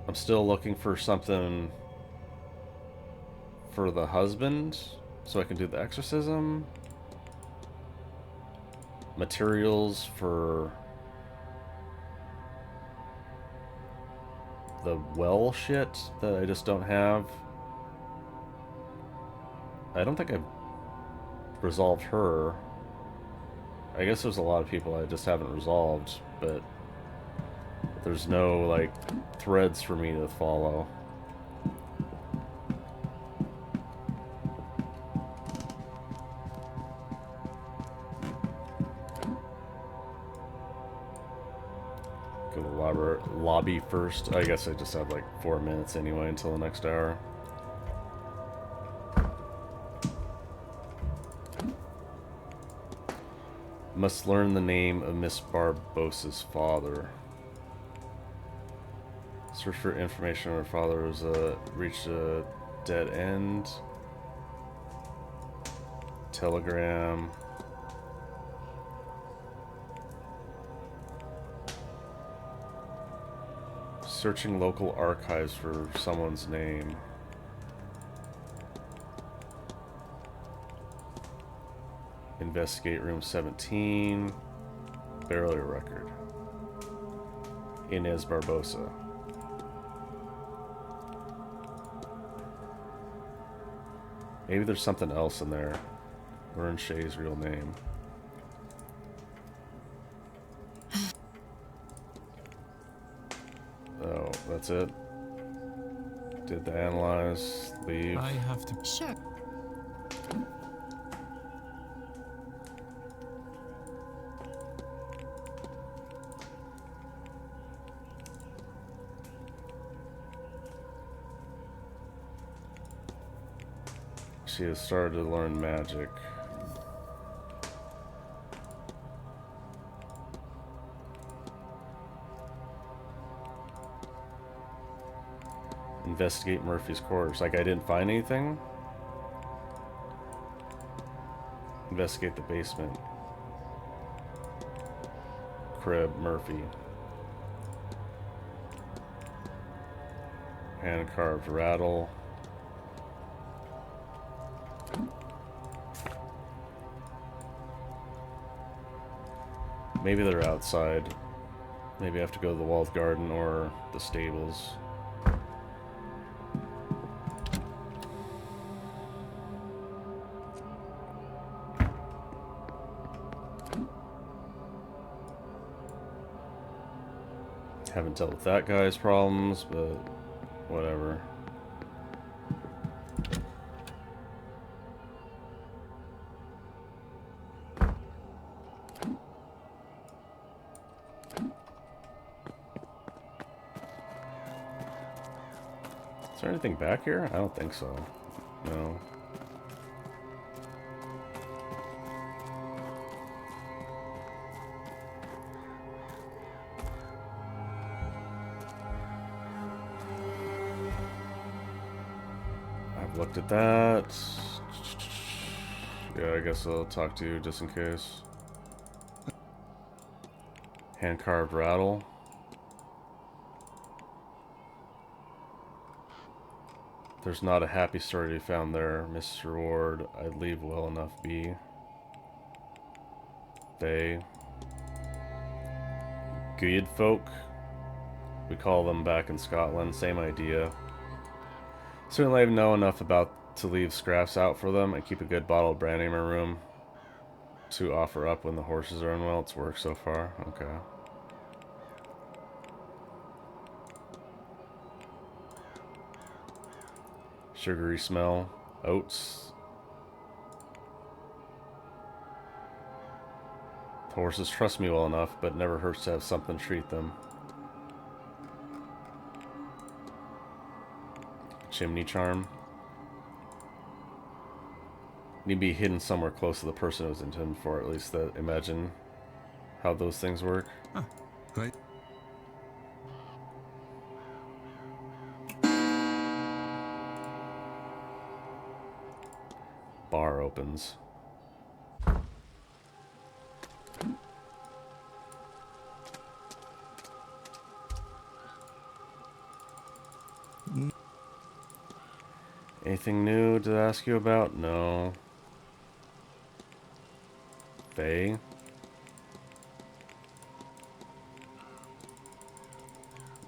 I'm still looking for something for the husband so I can do the exorcism. Materials for the well shit that I just don't have. I don't think I've resolved her. I guess there's a lot of people I just haven't resolved, but there's no, like, threads for me to follow. Go to the lobby first. I guess I just have, like, 4 minutes anyway until the next hour. Must learn the name of Miss Barbossa's father. Search for information on her father has reached a dead end. Telegram. Searching local archives for someone's name. Investigate room 17. Burial record. Inez Barbosa. Maybe there's something else in there. Learn Shay's real name. Oh, that's it. Did the analyze, leave. I have to... Sure. She has started to learn magic. Investigate Murphy's quarters. Like, I didn't find anything? Investigate the basement. Crib, Murphy. Hand carved rattle. Maybe they're outside. Maybe I have to go to the walled garden or the stables. Haven't dealt with that guy's problems, but whatever. Is there anything back here? I don't think so. No. I've looked at that. Yeah, I guess I'll talk to you just in case. Hand-carved rattle. There's not a happy story to be found there, Mr. Ward. I'd leave well enough be. They. Good folk. We call them back in Scotland. Same idea. Certainly I know enough about to leave scraps out for them and keep a good bottle of brandy in my room to offer up when the horses are unwell. It's worked so far. Okay. Sugary smell. Oats. The horses trust me well enough, but it never hurts to have something to treat them. Chimney charm. Need to be hidden somewhere close to the person it was intended for, at least that imagine how those things work. Ah, right. Bar opens. Anything new to ask you about? No. Faye?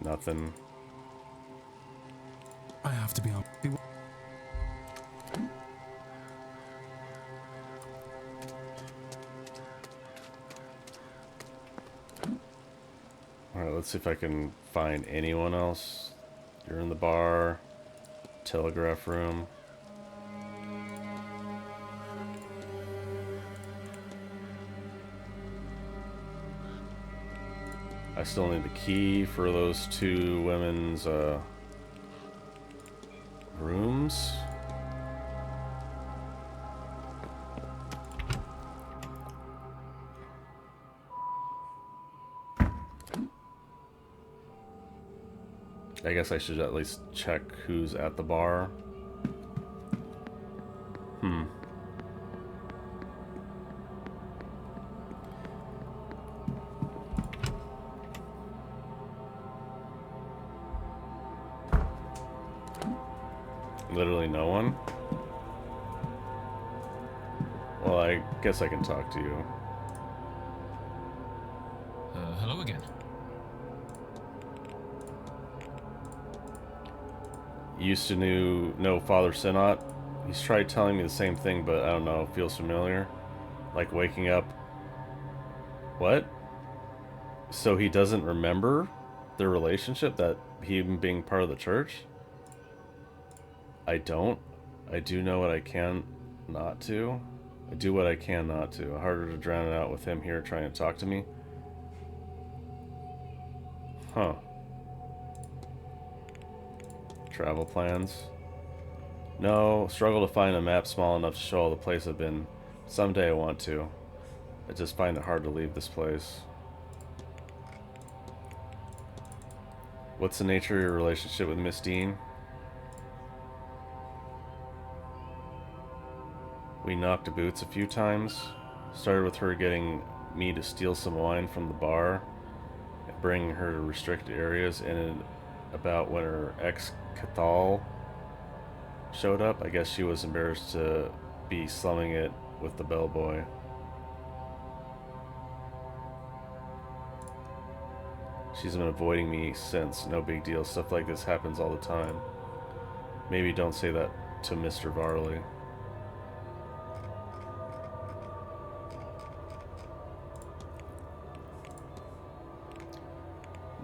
Nothing. I have to be on. Alright, let's see if I can find anyone else. You're in the bar. Telegraph room. I still need the key for those two women's rooms. I guess I should at least check who's at the bar. Literally no one? Well, I guess I can talk to you. Hello again. Used to know Father Sinnott. He's tried telling me the same thing, but I don't know, feels familiar. Like waking up. What? So he doesn't remember their relationship, that him being part of the church? I don't. I do know what I can not to. I do what I can not to. Harder to drown it out with him here trying to talk to me. Huh. Travel plans? No. Struggle to find a map small enough to show all the places I've been. Someday I want to. I just find it hard to leave this place. What's the nature of your relationship with Miss Dean? We knocked boots a few times. Started with her getting me to steal some wine from the bar and bringing her to restricted areas, and about when her ex-Cathal showed up. I guess she was embarrassed to be slumming it with the bellboy. She's been avoiding me since. No big deal. Stuff like this happens all the time. Maybe don't say that to Mr. Varley.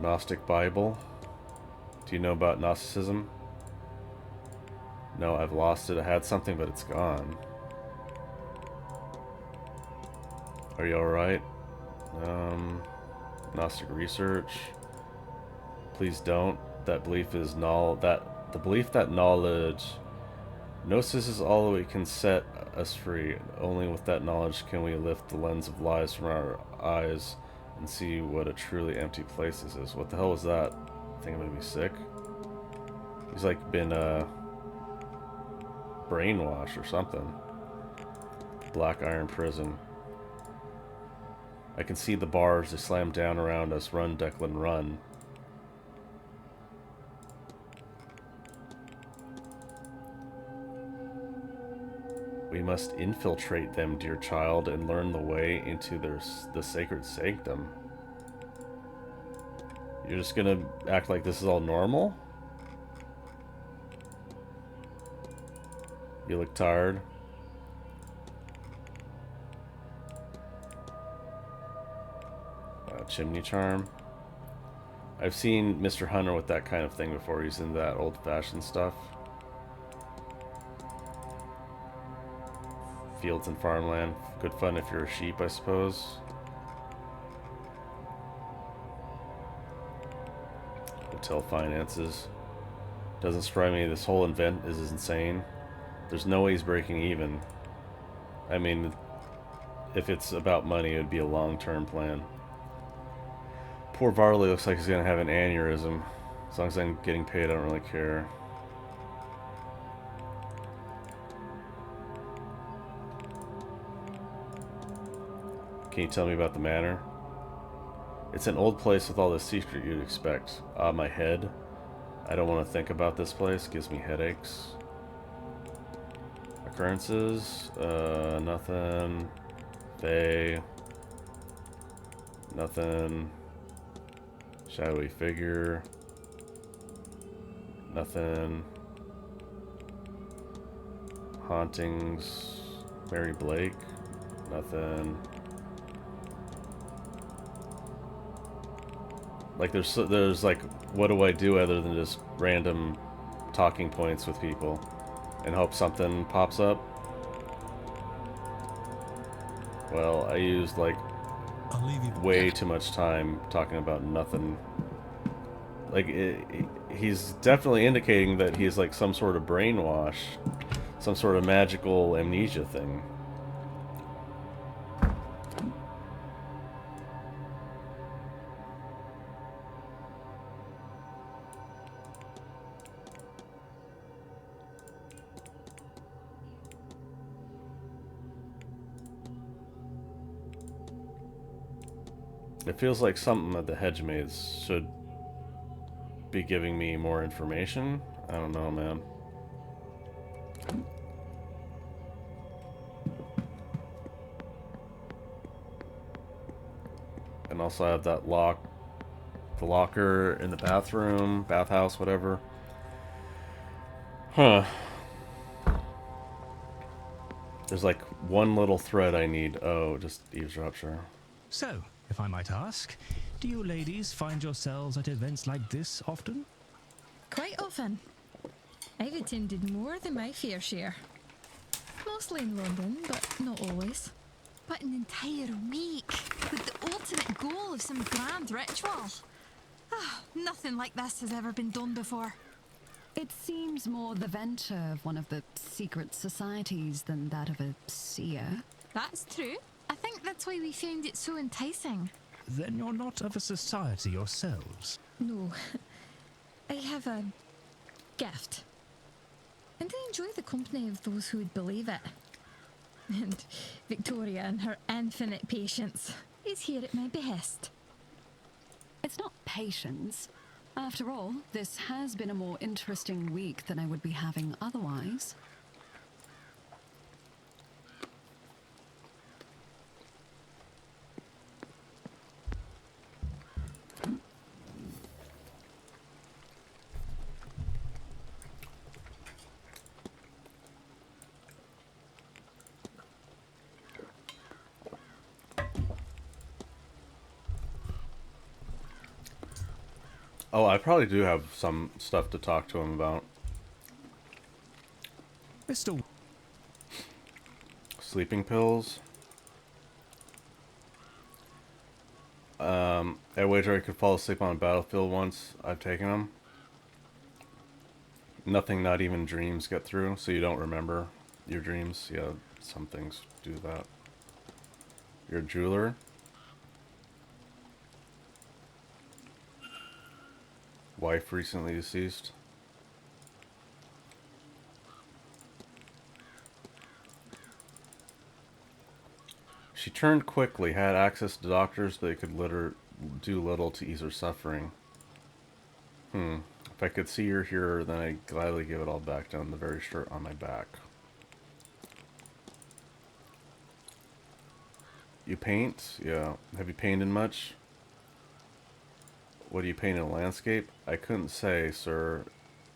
Gnostic Bible. Do you know about Gnosticism? No, I've lost it. I had something, but it's gone. Are you alright? Gnostic research. Please don't. That belief is the belief that knowledge. Gnosis is all that can set us free. Only with that knowledge can we lift the lens of lies from our eyes and see what a truly empty place this is. What the hell was that? I think I'm gonna be sick. He's like been brainwashed or something. Black Iron Prison. I can see the bars. They slam down around us. Run, Declan, run. We must infiltrate them, dear child, and learn the way into the sacred sanctum. You're just gonna act like this is all normal? You look tired. Chimney charm. I've seen Mr. Hunter with that kind of thing before. He's in that old-fashioned stuff. Fields and farmland. Good fun if you're a sheep, I suppose. Hotel finances. Doesn't strike me this whole event is insane. There's no way he's breaking even. I mean, if it's about money, it would be a long-term plan. Poor Varley looks like he's gonna have an aneurysm. As long as I'm getting paid, I don't really care. Can you tell me about the manor? It's an old place with all the secret you'd expect. Ah, my head. I don't want to think about this place. It gives me headaches. Occurrences? Nothing. Faye. Nothing. Shadowy figure. Nothing. Hauntings. Mary Blake. Nothing. Like there's like, what do I do other than just random talking points with people and hope something pops up? Well, I used like way too much time talking about nothing. Like he's definitely indicating that he's like some sort of brainwash, some sort of magical amnesia thing. It feels like something that the hedge maids should be giving me more information. I don't know, man. And also I have that the locker in the bathroom, bathhouse, whatever. Huh. There's like one little thread I need. Oh, just eavesdrop, sure. So, if I might ask, do you ladies find yourselves at events like this often? Quite often. I've attended more than my fair share. Mostly in London, but not always. But an entire week, with the ultimate goal of some grand ritual. Nothing like this has ever been done before. It seems more the venture of one of the secret societies than that of a seer. That's true. I think that's why we found it so enticing. Then you're not of a society yourselves? No. I have a gift. And I enjoy the company of those who would believe it. And Victoria and her infinite patience is here at my behest. It's not patience. After all, this has been a more interesting week than I would be having otherwise. Oh, I probably do have some stuff to talk to him about. Mr. Sleeping pills. I wager I could fall asleep on a battlefield once I've taken them. Nothing, not even dreams, get through, so you don't remember your dreams. Yeah, some things do that. You're a jeweler. Wife recently deceased. She turned quickly, had access to doctors, but they could do little to ease her suffering. If I could see her here, then I'd gladly give it all back down the very shirt on my back. You paint? Yeah. Have you painted much? What do you paint in a landscape? I couldn't say, sir.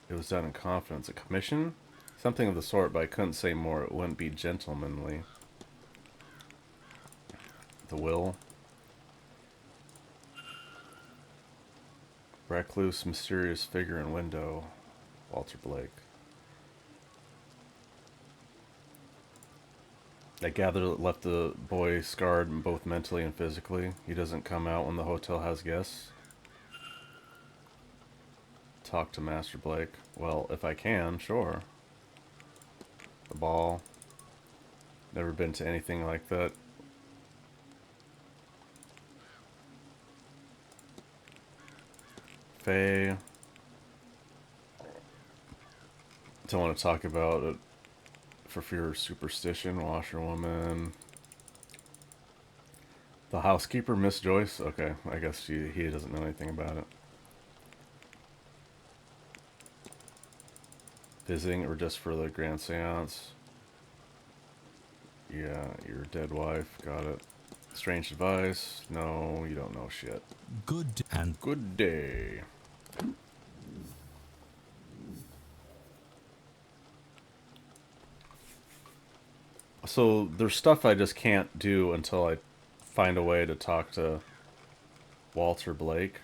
It was done in confidence. A commission? Something of the sort, but I couldn't say more. It wouldn't be gentlemanly. The will? Recluse, mysterious figure in window. Walter Blake. I gather it left the boy scarred both mentally and physically. He doesn't come out when the hotel has guests. Talk to Master Blake. Well, if I can, sure. The ball. Never been to anything like that. Faye. Don't want to talk about it for fear of superstition. Washerwoman. The housekeeper, Miss Joyce. Okay, I guess he doesn't know anything about it. Visiting or just for the grand seance? Yeah, your dead wife. Got it. Strange advice. No, you don't know shit. Good and good day. So there's stuff I just can't do until I find a way to talk to Walter Blake.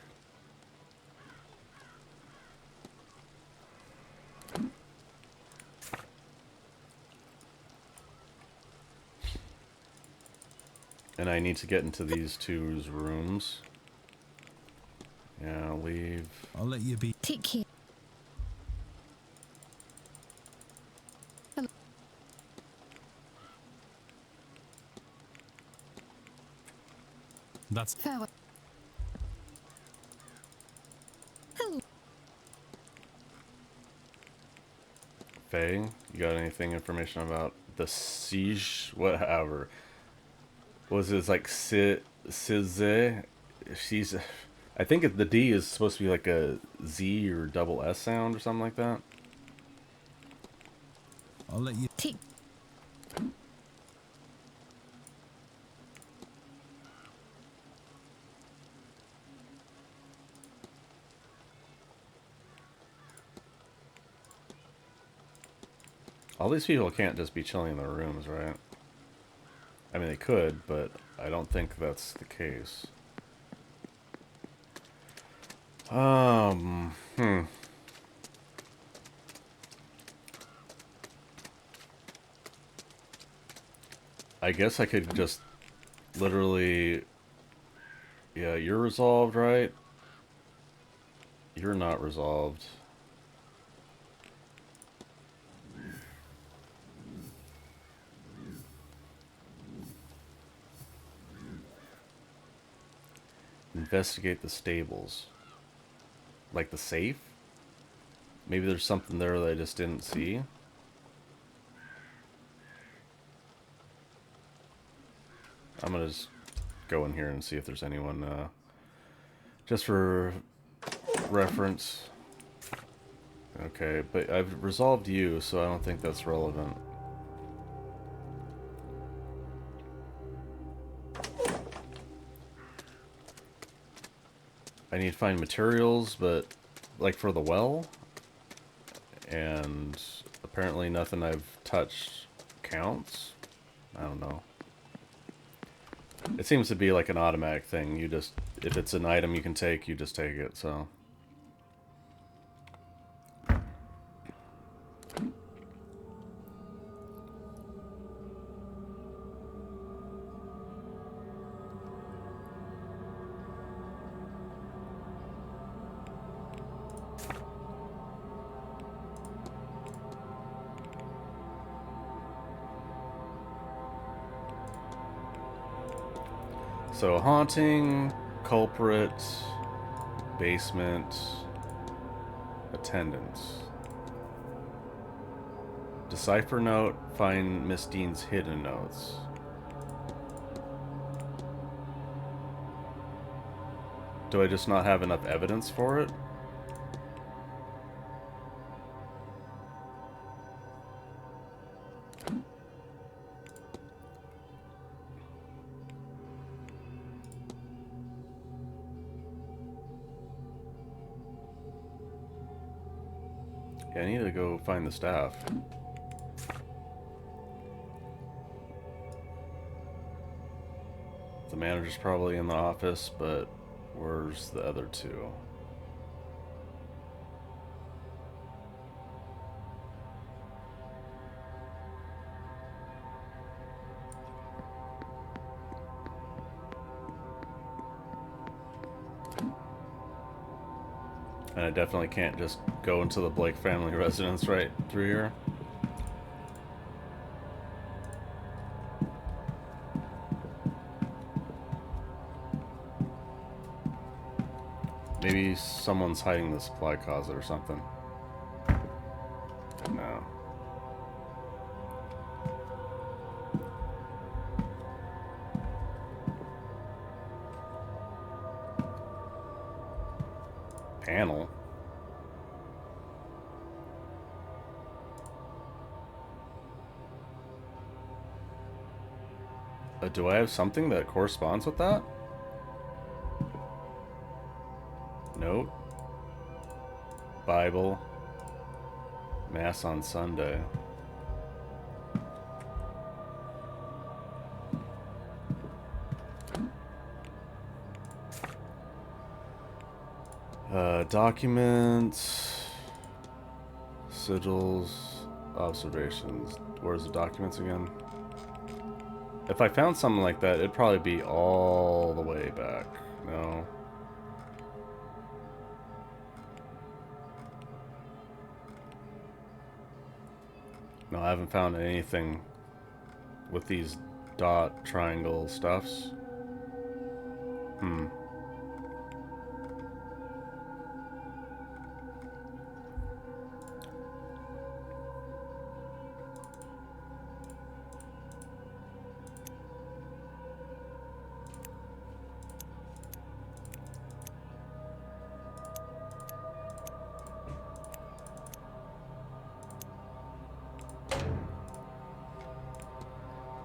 And I need to get into these two's rooms. Yeah, leave. I'll let you be. Take care. That's farewell. Hello. Faye, you got anything information about the siege? Whatever. Was it like Size? She's. I think the D is supposed to be like a Z or double S sound or something like that. I'll let you take. All these people can't just be chilling in their rooms, right? I mean, they could, but I don't think that's the case. I guess I could just literally... Yeah, you're resolved, right? You're not resolved. Investigate the stables. Like the safe? Maybe there's something there that I just didn't see. I'm gonna just go in here and see if there's anyone, just for reference. Okay, but I've resolved you, so I don't think that's relevant. I need to find materials, but like for the well, and apparently nothing I've touched counts. I don't know. It seems to be like an automatic thing. You just, if it's an item you can take, you just take it, so. So haunting, culprit, basement, attendance. Decipher note, find Miss Dean's hidden notes. Do I just not have enough evidence for it? Yeah, I need to go find the staff. The manager's probably in the office, but where's the other two? And I definitely can't just go into the Blake family residence right through here. Maybe someone's hiding the supply closet or something. No. Panel? Do I have something that corresponds with that? Note. Bible. Mass on Sunday. Documents. Sigils. Observations. Where's the documents again? If I found something like that, it'd probably be all the way back. No. No, I haven't found anything with these dot triangle stuffs.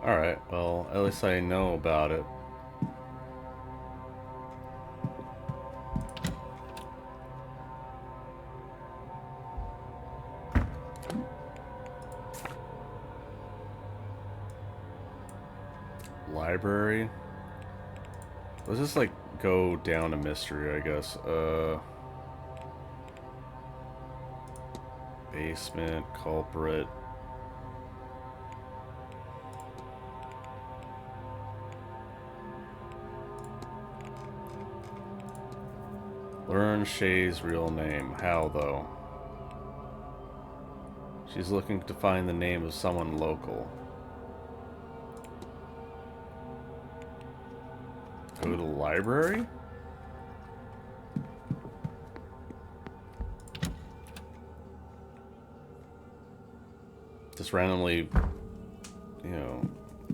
Alright, well, at least I know about it. Library? Let's just, like, go down a mystery, I guess. Basement, culprit. Learn Shay's real name. How, though? She's looking to find the name of someone local. Go to the library? Just randomly, you know,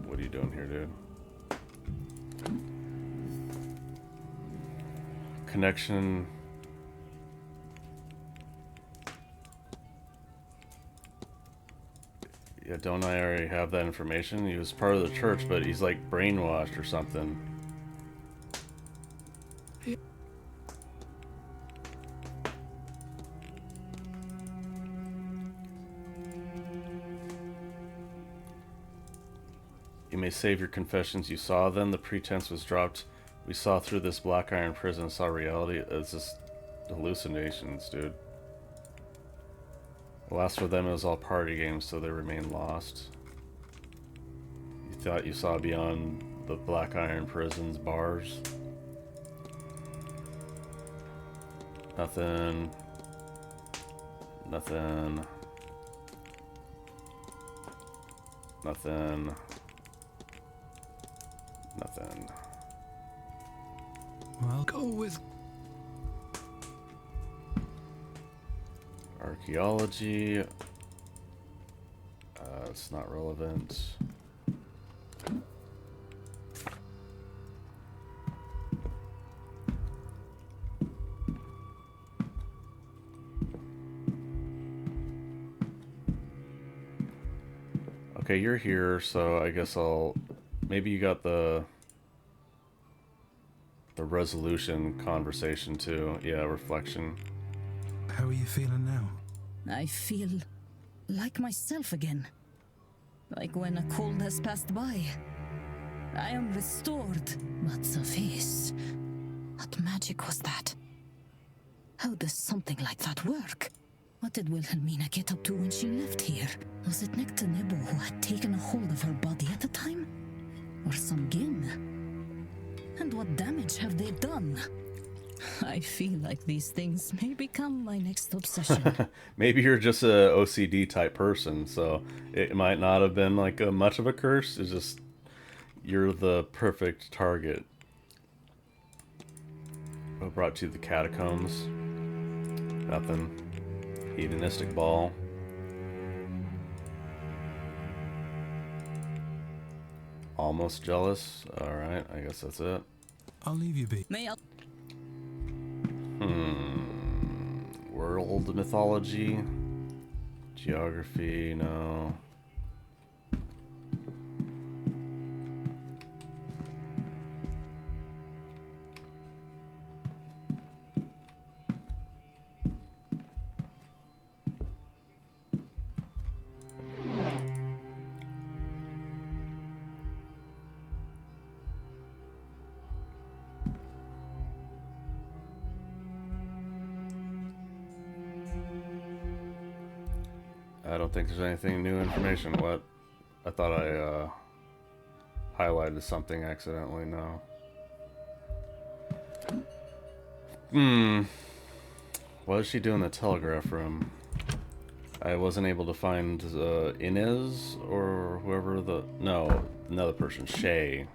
what are you doing here, dude? Connection. Yeah, don't I already have that information? He was part of the church, but he's like brainwashed or something. You may save your confessions. You saw them. The pretense was dropped. We saw through this black iron prison, saw reality. It's just hallucinations, dude. Alas, for them it was all party games, so they remain lost. You thought you saw beyond the black iron prison's bars. Nothing. Nothing. Nothing. Nothing. go with... Archaeology. It's not relevant. Okay, you're here, so I guess I'll... Maybe you got the resolution conversation too. Yeah, reflection. How are you feeling now? I feel like myself again. Like when a cold has passed by. I am restored. But Sophie's... What magic was that? How does something like that work? What did Wilhelmina get up to when she left here? Was it Nectanebo who had taken a hold of her body at the time? Or some Gin? And what damage have they done? I feel like these things may become my next obsession. Maybe you're just a OCD type person, so it might not have been like much of a curse. It's just you're the perfect target. I brought you the catacombs. Nothing. Hedonistic ball. Almost jealous. Alright, I guess that's it. I'll leave you be. May I... World mythology. Geography, no. I don't think there's anything new information. What? I thought I highlighted something accidentally. No. What does she do in the telegraph room? I wasn't able to find Inez or whoever the... No, another person. Shay.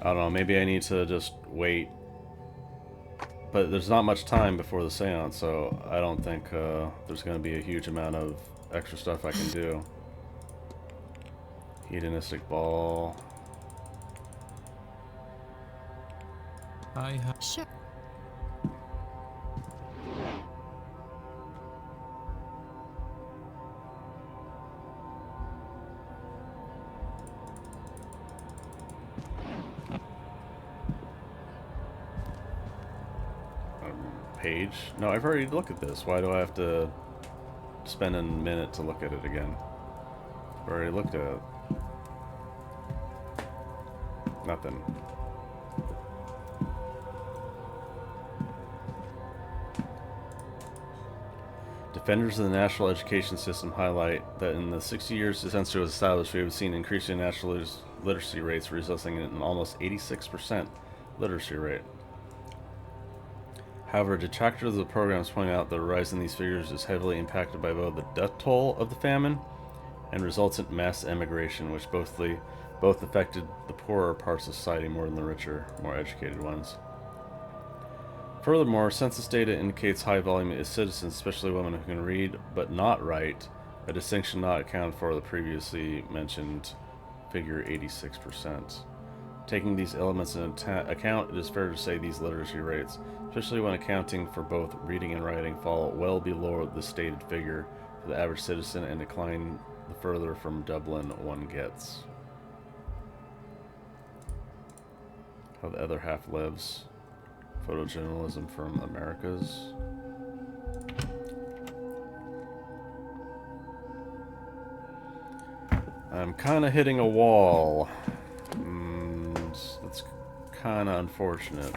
I don't know, maybe I need to just wait. But there's not much time before the seance, so I don't think there's going to be a huge amount of extra stuff I can do. Hedonistic ball. I have... Sure. Page? No, I've already looked at this. Why do I have to spend a minute to look at it again? I've already looked at it. Nothing. Defenders of the national education system highlight that in the 60 years since Seance was established, we have seen increasing national literacy rates, resulting in an almost 86% literacy rate. However, detractors of the programs point out the rise in these figures is heavily impacted by both the death toll of the famine and resultant mass emigration, which both affected the poorer parts of society more than the richer, more educated ones. Furthermore, census data indicates high volume of citizens, especially women who can read but not write, a distinction not accounted for the previously mentioned figure 86%. Taking these elements into account, it is fair to say these literacy rates, especially when accounting for both reading and writing, fall well below the stated figure for the average citizen and decline the further from Dublin one gets. How the other half lives. Photojournalism from Americas. I'm kind of hitting a wall. That's kind of unfortunate.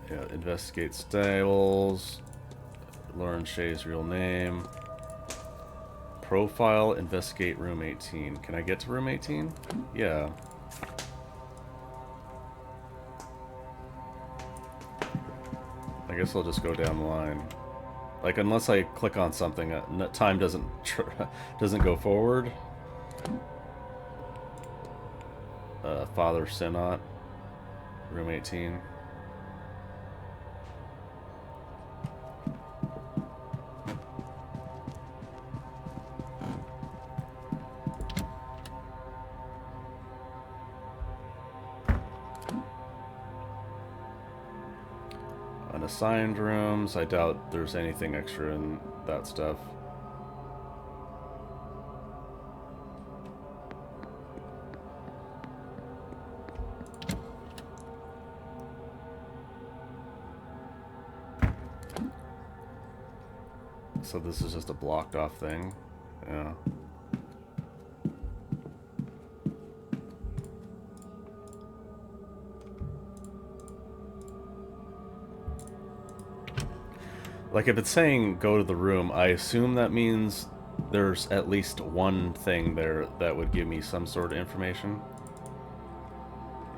Yeah, investigate stables. Learn Shay's real name. Profile, investigate room 18. Can I get to room 18? Yeah. I guess I'll just go down the line. Like, unless I click on something, time doesn't go forward. Father Synod, room 18. Unassigned rooms. I doubt there's anything extra in that stuff. So this is just a blocked off thing. Yeah. Like, if it's saying go to the room, I assume that means there's at least one thing there that would give me some sort of information.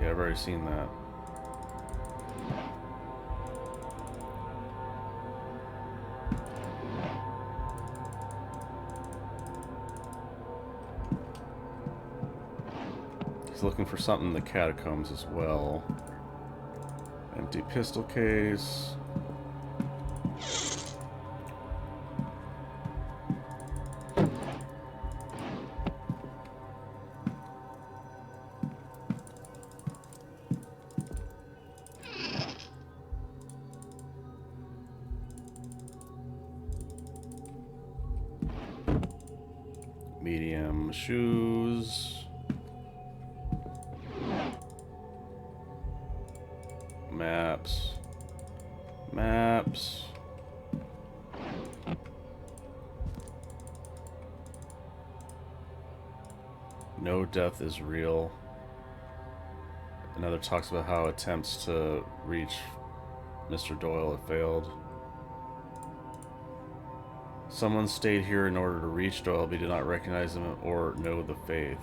Yeah, I've already seen that. He's looking for something in the catacombs as well. Empty pistol case. Medium shoes. Maps. Maps. No death is real. Another talks about how attempts to reach Mr. Doyle have failed. Someone stayed here in order to reach Doyle, but did not recognize him or know the faith.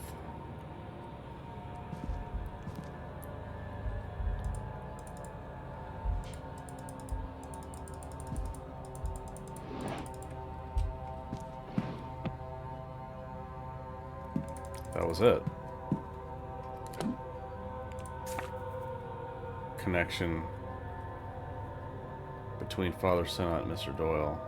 That was it. Connection between Father Synod and Mr. Doyle.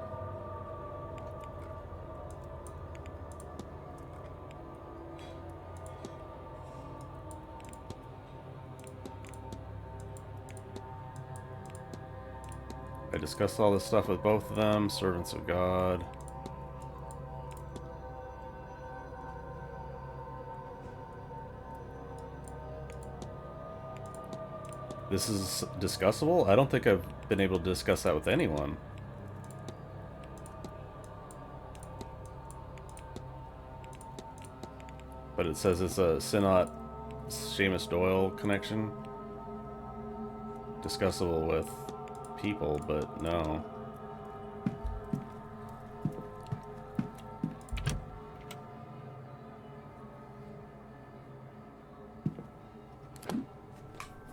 I discussed all this stuff with both of them, servants of God. This is discussable? I don't think I've been able to discuss that with anyone. But it says it's a Synod Seamus Doyle connection. Discussable with people, but no.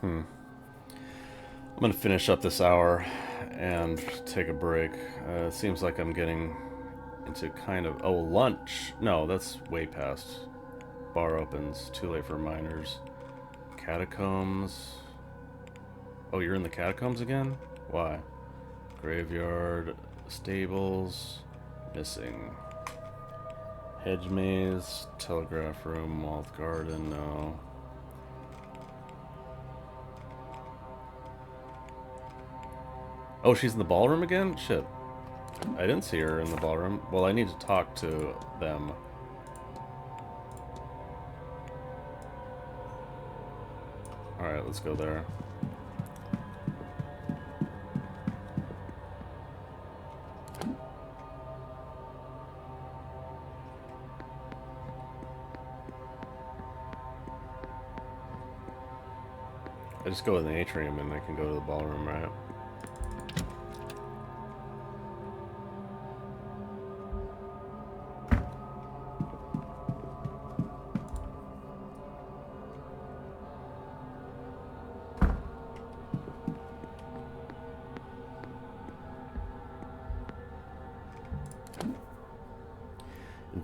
I'm gonna finish up this hour and take a break. It seems like I'm getting into kind of... Oh, lunch! No, that's way past. Bar opens. Too late for minors. Catacombs. Oh, you're in the catacombs again? Why? Graveyard. Stables. Missing. Hedge maze. Telegraph room. Moth garden. No. Oh, she's in the ballroom again? Shit. I didn't see her in the ballroom. Well, I need to talk to them. Alright, let's go there. I just go in the atrium and I can go to the ballroom, right?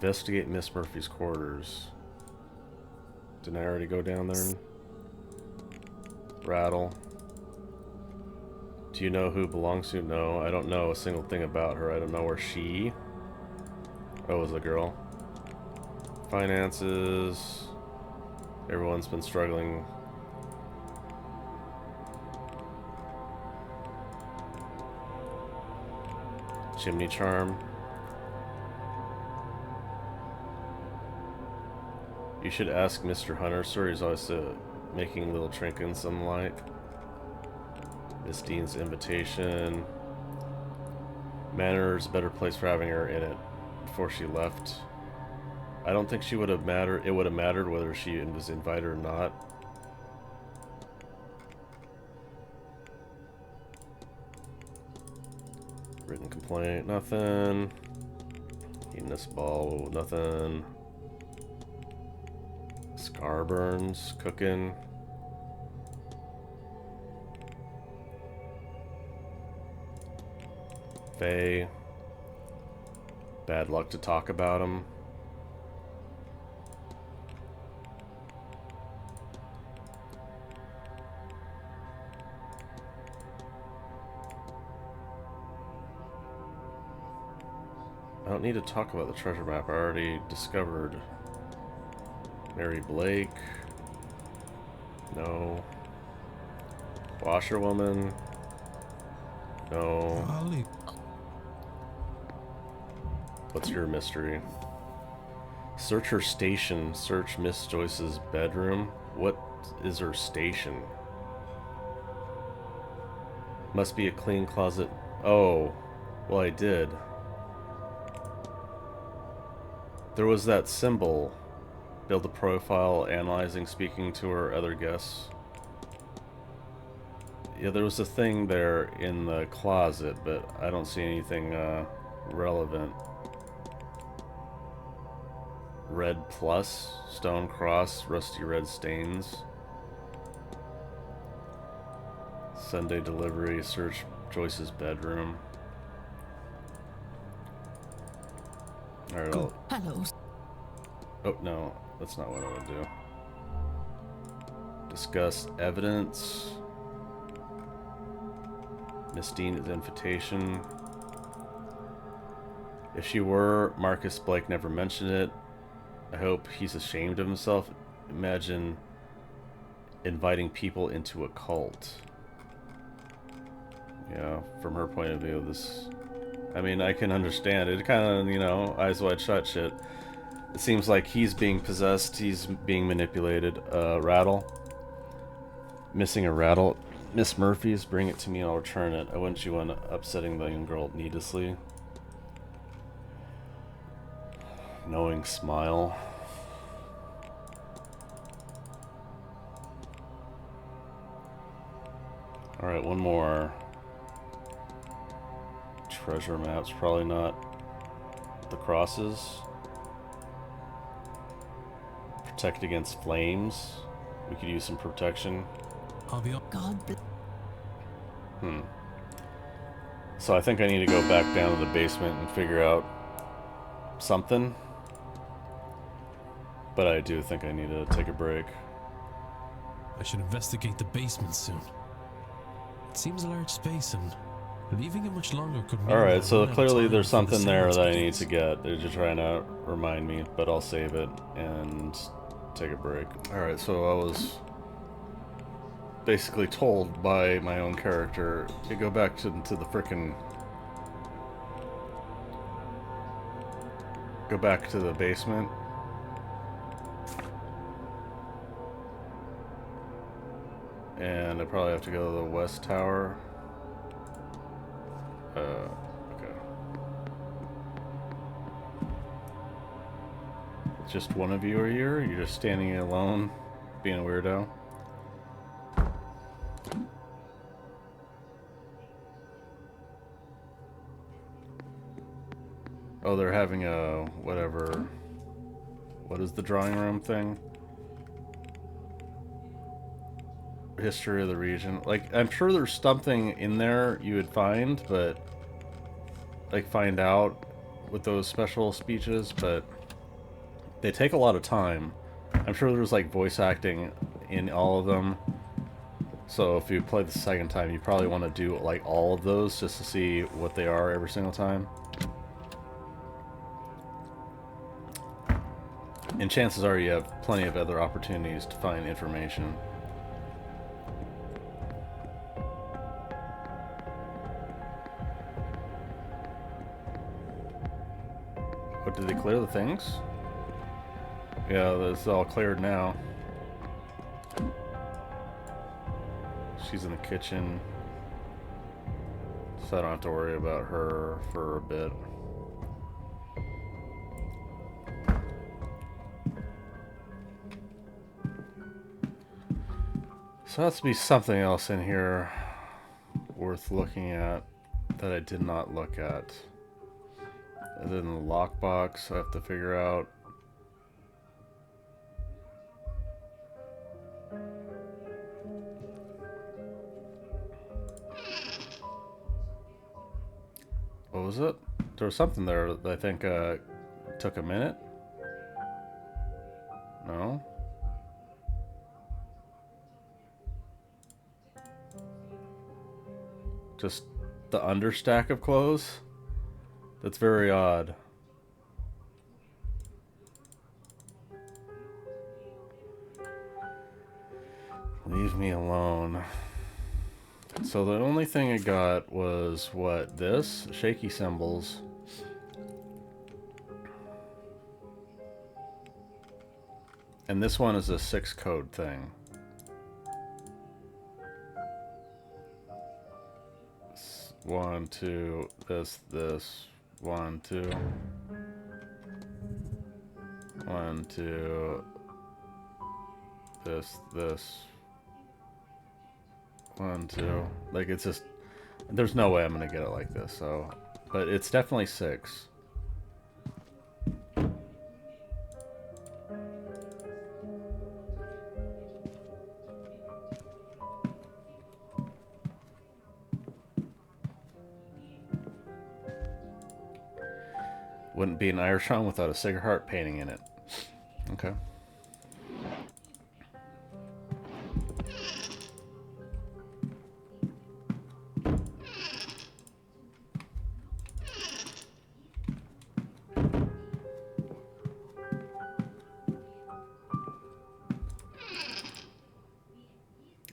Investigate Miss Murphy's quarters. Didn't I already go down there and rattle? Do you know who belongs to? No, I don't know a single thing about her. I don't know where she... Oh, was a girl. Finances. Everyone's been struggling. Chimney charm. You should ask Mr. Hunter, sir. He's always making little trinkets and like. Miss Dean's invitation. Manor's a better place for having her in it before she left. I don't think she would have mattered. It would have mattered whether she was invited or not. Written complaint, nothing. Eating this ball, nothing. Scar burns, cooking. Faye. Bad luck to talk about him. I don't need to talk about the treasure map. I already discovered Mary Blake. No. Washerwoman. No. What's your mystery? Search her station. Search Miss Joyce's bedroom. What is her station? Must be a clean closet. Oh. Well, I did. There was that symbol. Build a profile, analyzing, speaking to her other guests. Yeah, there was a thing there in the closet, but I don't see anything relevant. Red plus, stone cross, rusty red stains. Sunday delivery, search Joyce's bedroom. Alright, Hello. Oh, no, that's not what I want to do. Discuss evidence. Miss Dean's invitation. If she were, Marcus Blake never mentioned it. I hope he's ashamed of himself. Imagine inviting people into a cult. Yeah, from her point of view, this... I mean, I can understand it. Kind of, you know, eyes wide shut shit. It seems like he's being possessed, he's being manipulated. Rattle. Missing a rattle. Miss Murphy's, bring it to me and I'll return it. I wouldn't you want upsetting the young girl needlessly. Knowing smile. Alright, one more. Treasure maps, probably not the crosses. Protect against flames. We could use some protection. I'll be on. So I think I need to go back down to the basement and figure out something. But I do think I need to take a break. I should investigate the basement soon. It seems a large space, and leaving it much longer could mean... Alright, so clearly there's something there that I need to get. They're just trying to remind me, but I'll save it and take a break. Alright, so I was basically told by my own character to go back to the frickin'... Go back to the basement. And I probably have to go to the west tower. Okay. Just one of you are here? You're just standing alone, being a weirdo? Oh, they're having a... whatever... What is the drawing room thing? History of the region. Like, I'm sure there's something in there you would find, but... Like, find out with those special speeches, but... they take a lot of time. I'm sure there's like voice acting in all of them. So if you play the second time, you probably want to do like all of those just to see what they are every single time. And chances are you have plenty of other opportunities to find information. What, did they clear the things? Yeah, it's all cleared now. She's in the kitchen, so I don't have to worry about her for a bit. So there has to be something else in here worth looking at that I did not look at. Other than the lockbox, I have to figure out. What was it? There was something there that I think took a minute. No? Just the understack of clothes? That's very odd. Leave me alone. So the only thing I got was, what, this? Shaky symbols. And this one is a 6 code thing. 1, 2, this, 1, 2. 1, 2. This. 1, 2. Like, it's just, there's no way I'm gonna get it like this, so, but it's definitely 6. Wouldn't be an Irish home without a Sacred Heart painting in it. Okay.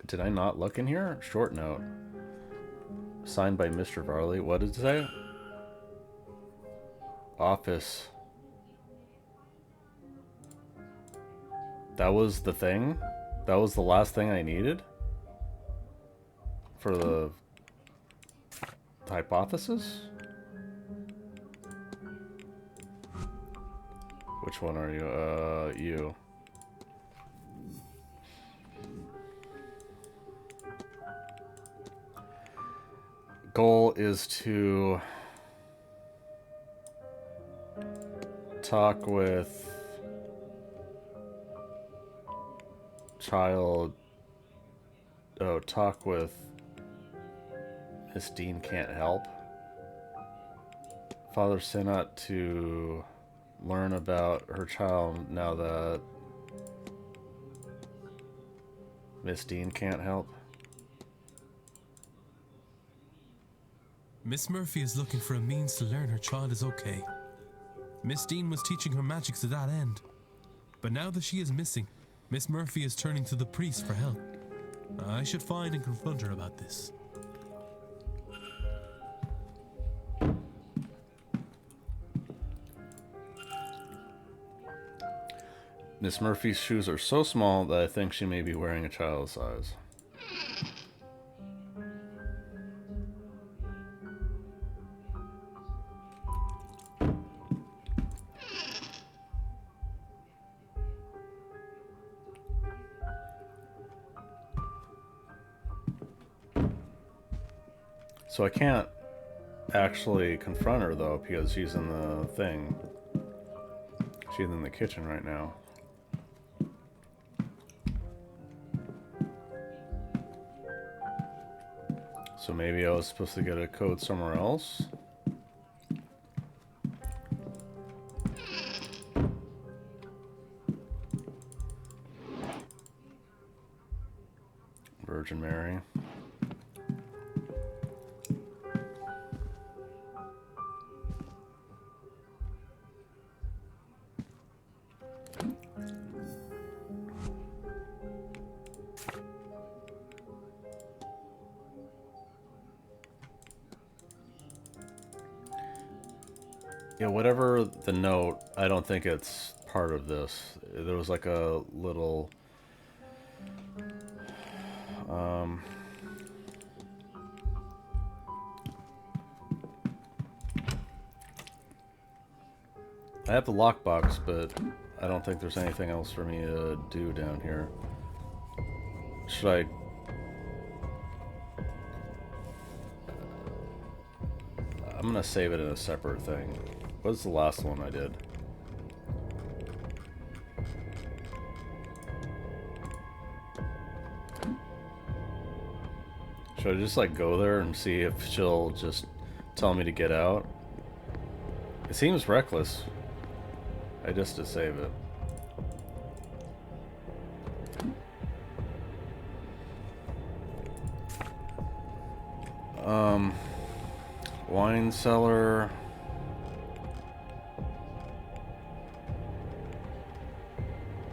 Did I not look in here? Short note. Signed by Mr. Varley. What did it say? Office. That was the thing? That was the last thing I needed? For the hypothesis? Which one are you? You. Goal is to talk with talk with Miss Dean can't help. Father Sinnott to learn about her child now that Miss Dean can't help. Miss Murphy is looking for a means to learn her child is okay. Miss Dean was teaching her magic to that end. But now that she is missing, Miss Murphy is turning to the priest for help. I should find and confront her about this. Miss Murphy's shoes are so small that I think she may be wearing a child's size. So I can't actually confront her though because she's in the thing. She's in the kitchen right now. So maybe I was supposed to get a code somewhere else? Virgin Mary. Yeah, whatever the note, I don't think it's part of this. There was like a little... I have the lockbox, but I don't think there's anything else for me to do down here. Should I... I'm gonna save it in a separate thing. What's the last one I did? Should I just like go there and see if she'll just tell me to get out? It seems reckless. I just to save it. Wine cellar.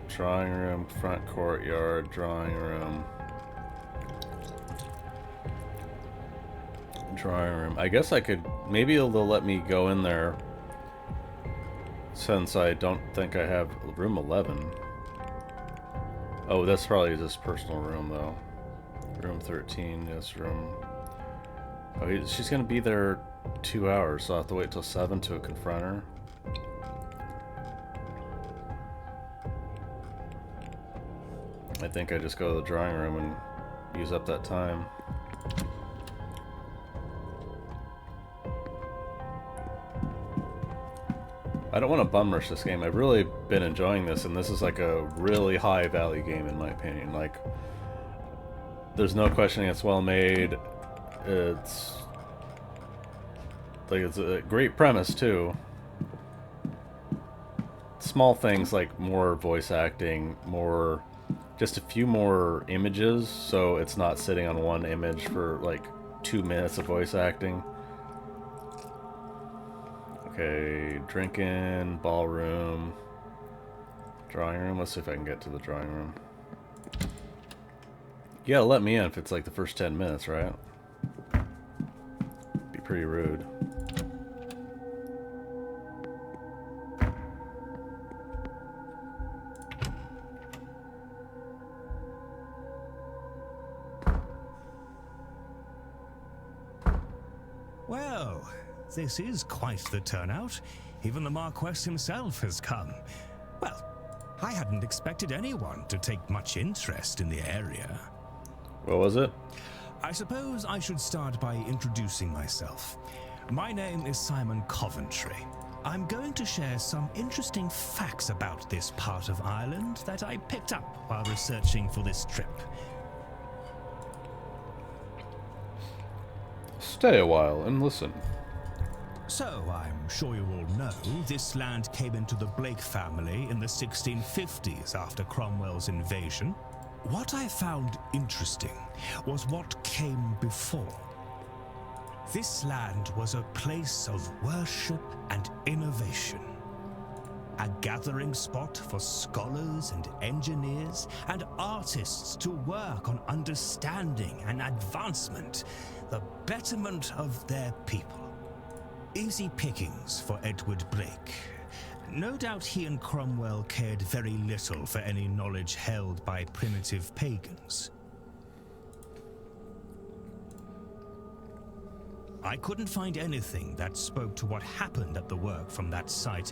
Drawing room, front courtyard, drawing room. Drawing room. I guess I could, maybe they'll let me go in there since I don't think I have room 11. Oh, that's probably just personal room though. Room 13, yes, room. Oh, she's gonna be there 2 hours, so I'll have to wait till 7 to confront her. I think I just go to the drawing room and use up that time. I don't want to bum rush this game. I've really been enjoying this, and this is like a really high value game in my opinion. Like, there's no questioning it's well made. It's like, it's a great premise too. Small things like more voice acting, more, just a few more images, so it's not sitting on one image for like 2 minutes of voice acting. Okay, drinking, ballroom, drawing room. Let's see if I can get to the drawing room. You gotta let me in if it's like the first 10 minutes, right? Be pretty rude. Well, this is quite the turnout. Even the Marquess himself has come. Well, I hadn't expected anyone to take much interest in the area. What was it? I suppose I should start by introducing myself. My name is Simon Coventry. I'm going to share some interesting facts about this part of Ireland that I picked up while researching for this trip. Stay a while and listen. So, I'm sure you all know, this land came into the Blake family in the 1650s after Cromwell's invasion. What I found interesting was what came before. This land was a place of worship and innovation. A gathering spot for scholars and engineers and artists to work on understanding and advancement, the betterment of their people. Easy pickings for Edward Blake. No doubt he and Cromwell cared very little for any knowledge held by primitive pagans. I couldn't find anything that spoke to what happened at the work from that site.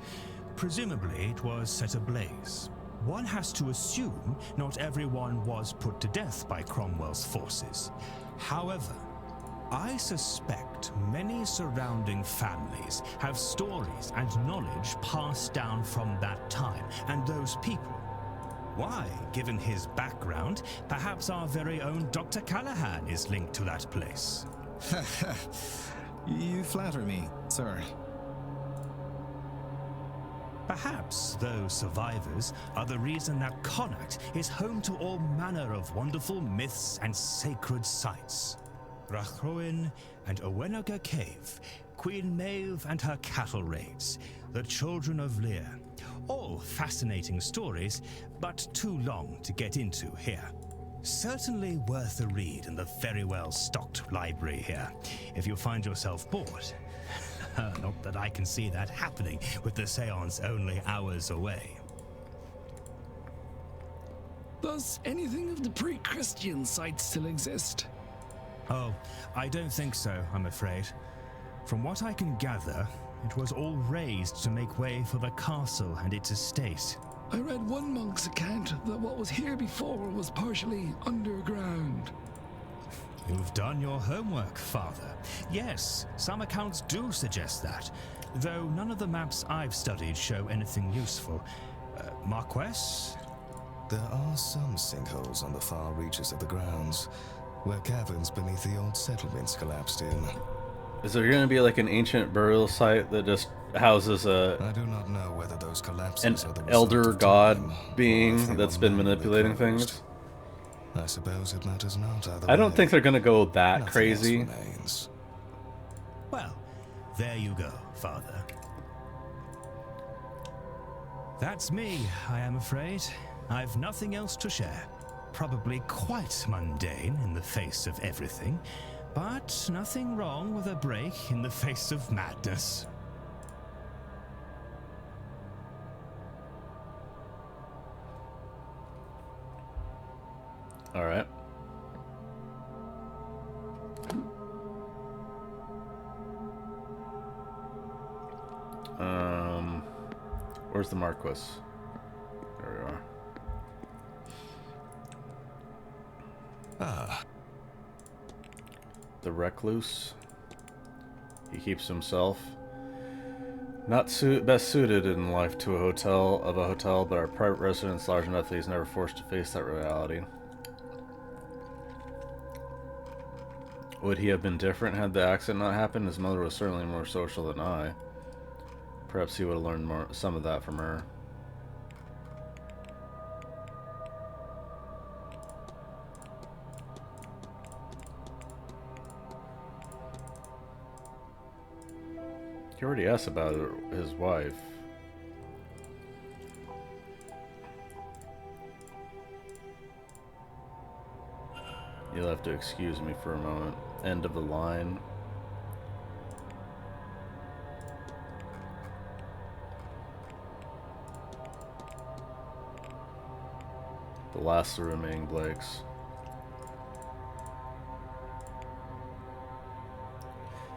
Presumably it was set ablaze. One has to assume not everyone was put to death by Cromwell's forces. However, I suspect many surrounding families have stories and knowledge passed down from that time and those people. Why, given his background, perhaps our very own Dr. Callahan is linked to that place. You flatter me, sir. Perhaps those survivors are the reason that Connacht is home to all manner of wonderful myths and sacred sites. Rachroin and Owenaga Cave, Queen Maeve and her cattle raids, the Children of Lear. All fascinating stories, but too long to get into here. Certainly worth a read in the very well-stocked library here, if you find yourself bored. Not that I can see that happening with the seance only hours away. Does anything of the pre-Christian site still exist? Oh, I don't think so, I'm afraid. From what I can gather, it was all razed to make way for the castle and its estate. I read one monk's account that what was here before was partially underground. You've done your homework, Father. Yes, some accounts do suggest that, though none of the maps I've studied show anything useful. Marquess? There are some sinkholes on the far reaches of the grounds, where caverns beneath the old settlements collapsed in. Is there going to be like an ancient burial site that just houses I do not know whether those collapses are the result elder of god time, being that's been manipulating things? I suppose it matters not either I don't way. think they're going to go that Nothing crazy. else remains. Well, there you go, Father. That's me, I am afraid. I've nothing else to share. Probably quite mundane in the face of everything, but nothing wrong with a break in the face of madness. All right. Where's the Marquis? There we are. Ah. The recluse. He keeps himself. Not best suited in life to a hotel, but our private residence large enough that he's never forced to face that reality. Would he have been different had the accident not happened? His mother was certainly more social than I. Perhaps he would have learned some of that from her. He already asked about his wife. You'll have to excuse me for a moment. End of the line. The last of the remaining Blakes.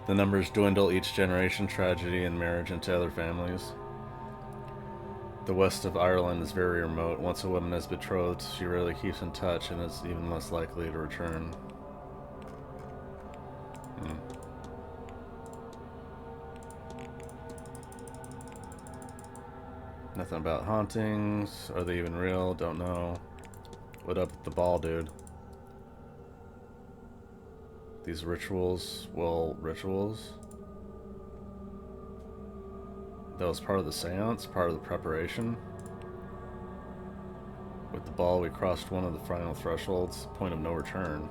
The numbers dwindle each generation, tragedy and marriage into other families. The west of Ireland is very remote. Once a woman is betrothed, she rarely keeps in touch and is even less likely to return. Nothing about hauntings. Are they even real? Don't know. What up with the ball, dude? These rituals, well, rituals? That was part of the seance, part of the preparation. With the ball, we crossed one of the final thresholds, point of no return.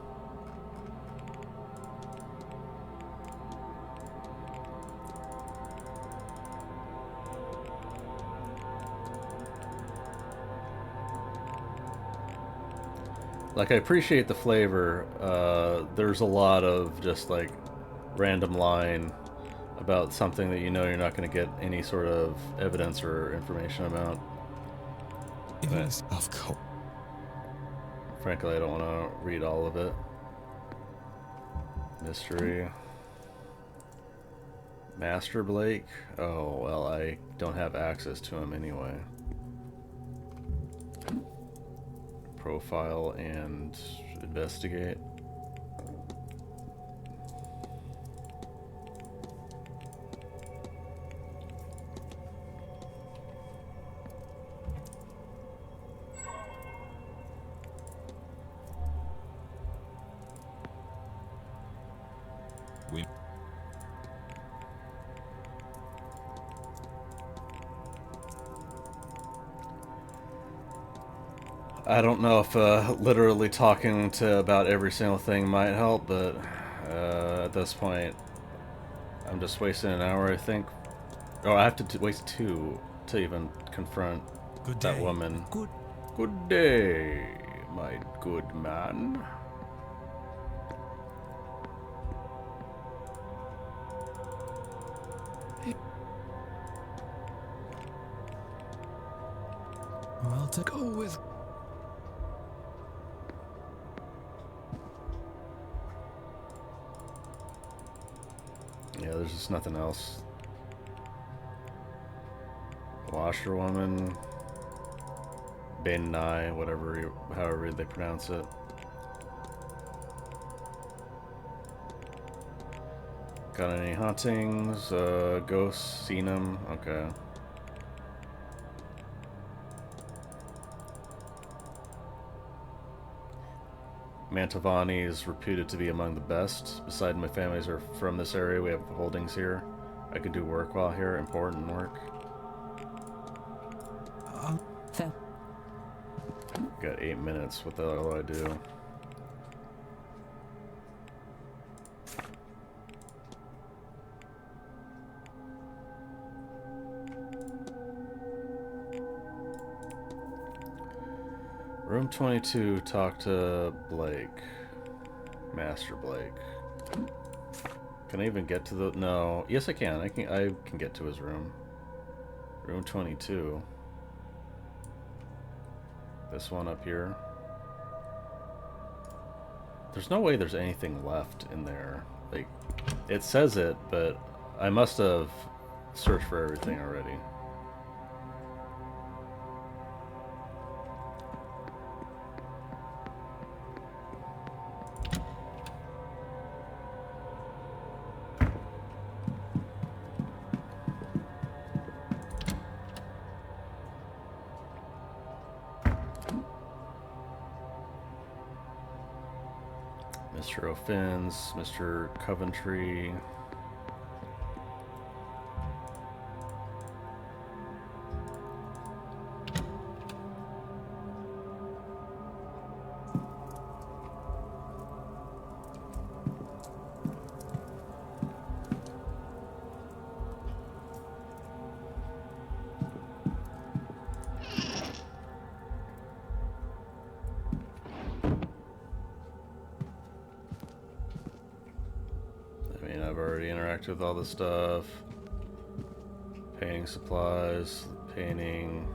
Like, I appreciate the flavor. There's a lot of just like random line about something that you know you're not going to get any sort of evidence or information about. But, of course. Frankly, I don't want to read all of it. Mystery. Master Blake? Oh, well, I don't have access to him anyway. Profile and investigate. I don't know if literally talking to about every single thing might help, but at this point, I'm just wasting an hour, I think. Oh, I have to waste 2 to even confront that woman. Good day, my good man. Well, to go with. Yeah, there's just nothing else. Washerwoman, Benai, however they pronounce it. Got any hauntings? Ghosts? Seen them? Okay. Mantovani is reputed to be among the best. Besides, my families are from this area. We have holdings here. I can do work while here. Important work. Got 8 minutes. What the hell do I do? Room 22, talk to Blake. Master Blake. Can I even get to the... No. Yes, I can. I can get to his room. Room 22. This one up here. There's no way there's anything left in there. Like, it says it, but I must have searched for everything already. Mr. O'Finn's, Mr. Coventry. I've already interacted with all this stuff. Painting supplies, painting.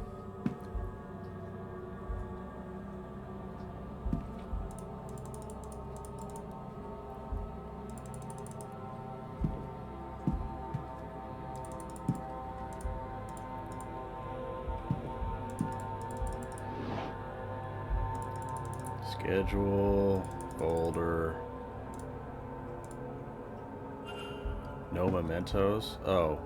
Schedule, folder. No mementos? Oh.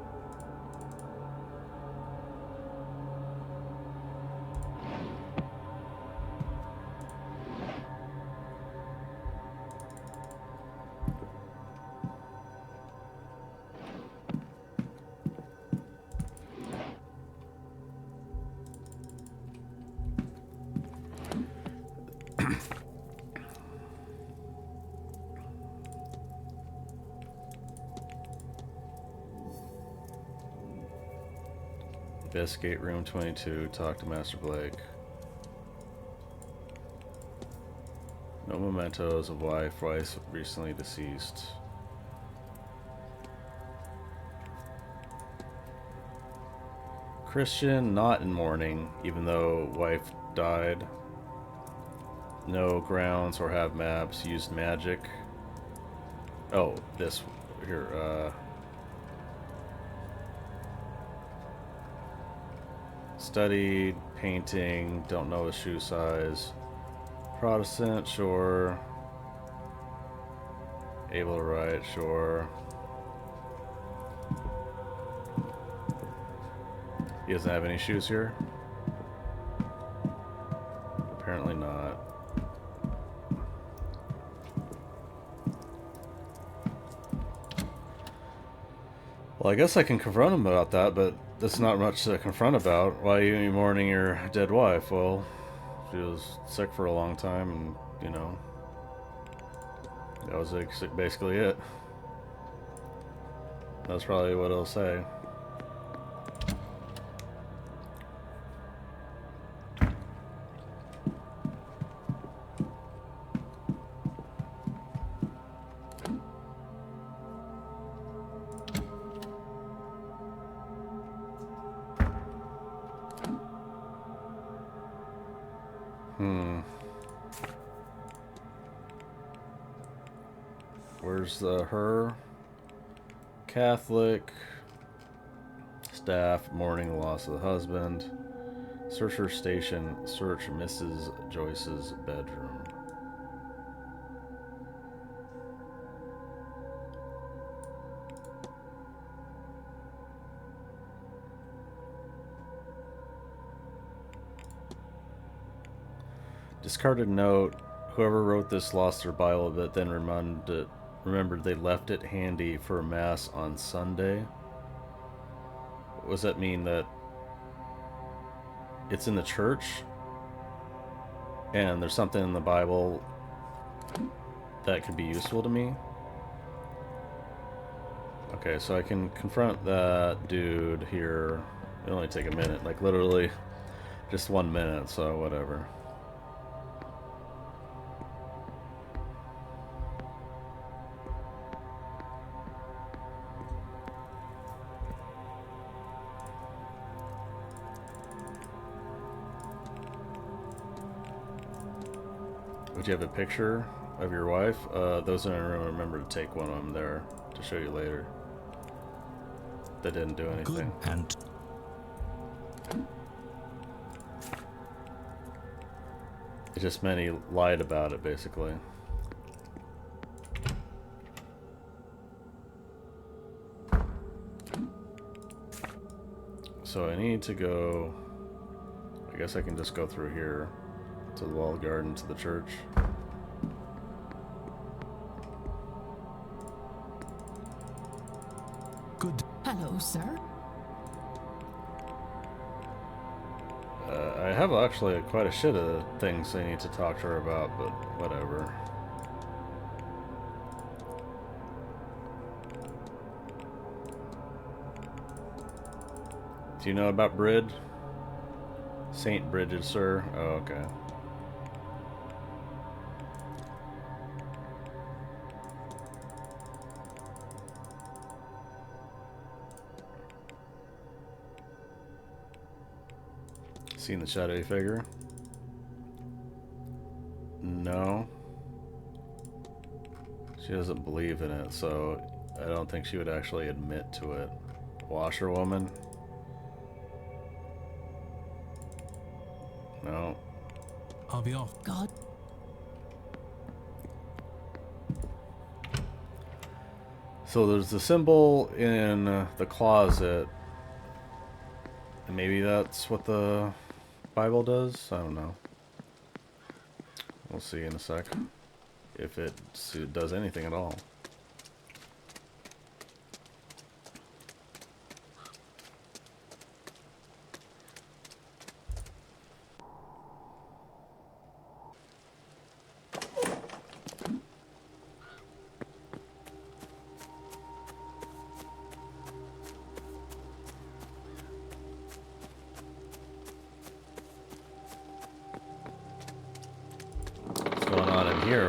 Investigate room 22. Talk to Master Blake. No mementos of wife recently deceased. Christian not in mourning, even though wife died. No grounds or have maps. Used magic. Oh, this here. Studied, painting, don't know the shoe size. Protestant, sure. Able to write, sure. He doesn't have any shoes here? Apparently not. Well, I guess I can confront him about that, but there's not much to confront about. Why are you mourning your dead wife? Well, She was sick for a long time, and, you know, that was basically it. That's probably what it'll say. Where's her? Catholic. Staff mourning the loss of the husband. Searcher station. Search Mrs. Joyce's bedroom. Discarded note. Whoever wrote this lost their Bible, but then remembered they left it handy for Mass on Sunday. What does that mean? That it's in the church and there's something in the Bible that could be useful to me? Okay, so I can confront that dude here. It'll only take a minute, like literally just 1 minute, so whatever. Do you have a picture of your wife? Those in the room, remember to take one of them there to show you later. They didn't do anything. Good. And it just meant he lied about it, basically. So I need to go... I guess I can just go through here to the walled garden to the church. Good. Hello, sir. I have actually quite a shit of things I need to talk to her about, but whatever. Do you know about Brid? St. Bridget, sir? Oh, okay. Seen the shadowy figure? No. She doesn't believe in it, so I don't think she would actually admit to it. Washerwoman? No. I'll be off. God. So there's the symbol in the closet. And maybe that's what the Bible does? I don't know. We'll see in a sec. If it does anything at all.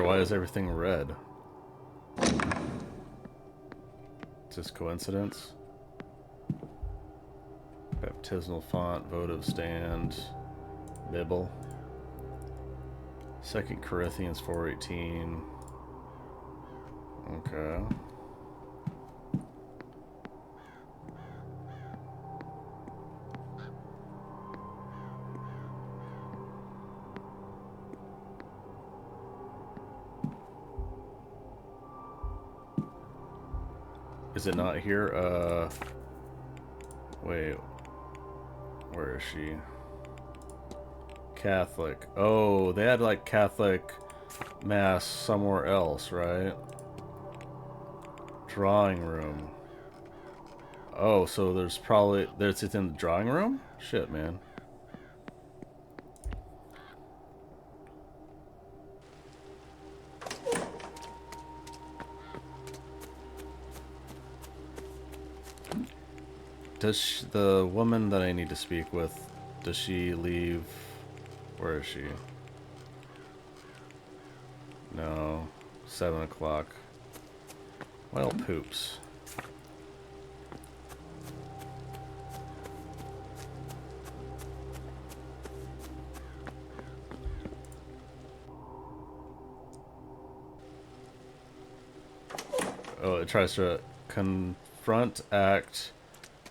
Why is everything red? Is this coincidence? Baptismal font, votive stand, Bible. 2 Corinthians 4:18. Okay. Is it not here? Wait. Where is she? Catholic. Oh, they had like Catholic Mass somewhere else, right? Drawing room. Oh, so there's probably... It's in the drawing room? Shit, man. the woman that I need to speak with, does she leave? Where is she? No, 7 o'clock. Well, poops. Oh, it tries to confront act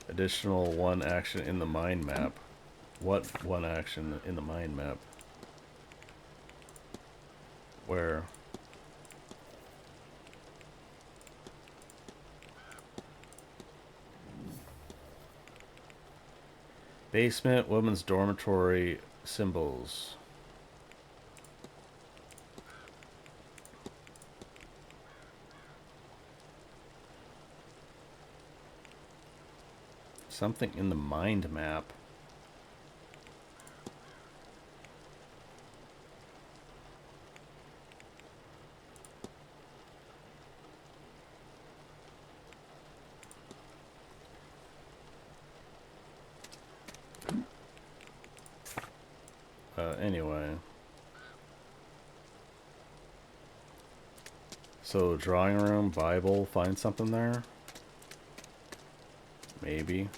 additional 1 action in the mind map. What 1 action in the mind map? Where? Basement, women's dormitory, symbols. Something in the mind map. Anyway. So, drawing room, Bible, find something there? Maybe.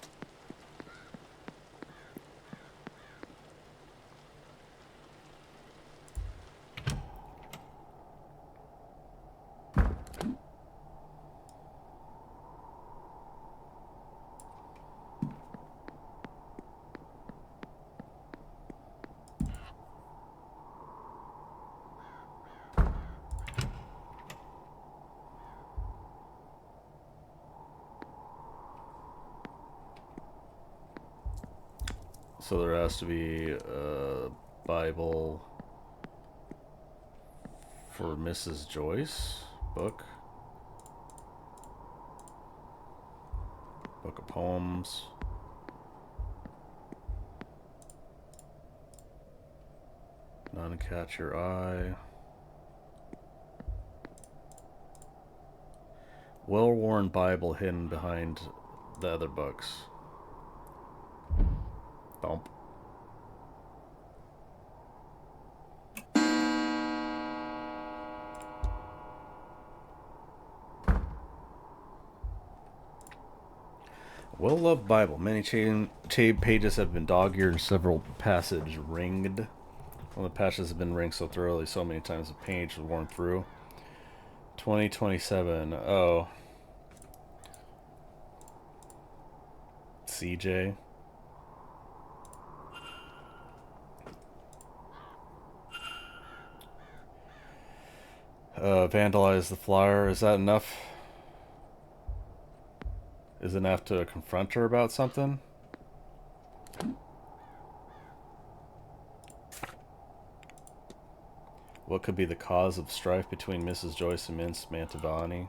So there has to be a Bible for Mrs. Joyce book. Book of poems. None catch your eye. Well-worn Bible hidden behind the other books. Bump. Well-loved Bible. Many pages have been dog-eared and several passages ringed. One of the passages have been ringed so thoroughly so many times the page was worn through. 2027. Oh. CJ. Vandalize the flyer. Is that enough? Is it enough to confront her about something? What could be the cause of strife between Mrs. Joyce and Miss Mantovania?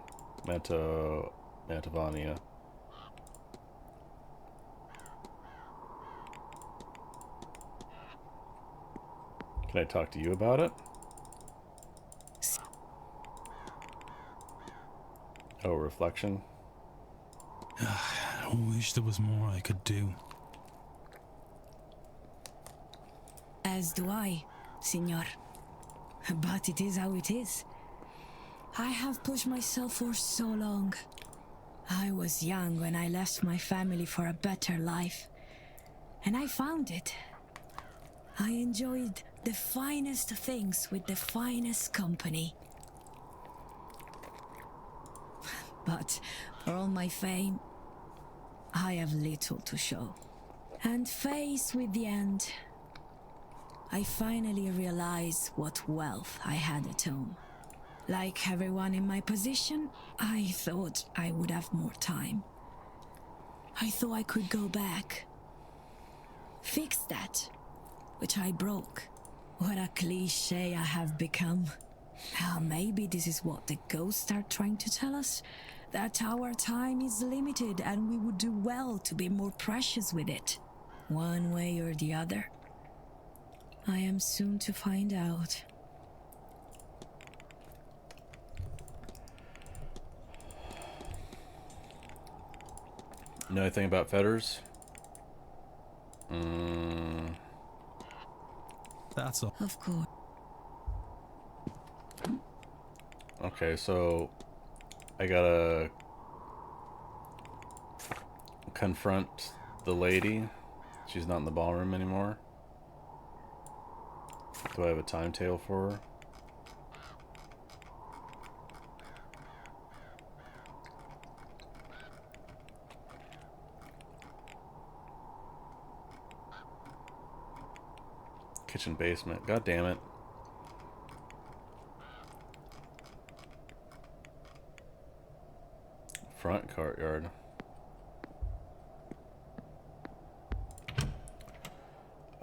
Can I talk to you about it? Oh, reflection. I wish there was more I could do. As do I, Signor. But it is how it is. I have pushed myself for so long. I was young when I left my family for a better life. And I found it. I enjoyed the finest things with the finest company. But for all my fame, I have little to show. And faced with the end, I finally realized what wealth I had at home. Like everyone in my position, I thought I would have more time. I thought I could go back. Fix that, which I broke. What a cliche I have become. Maybe this is what the ghosts are trying to tell us. That our time is limited and we would do well to be more precious with it. One way or the other. I am soon to find out. Know anything about fetters? That's all. Of course. Okay, so I gotta confront the lady. She's not in the ballroom anymore. Do I have a timetable for her? Kitchen basement. God damn it. Front courtyard.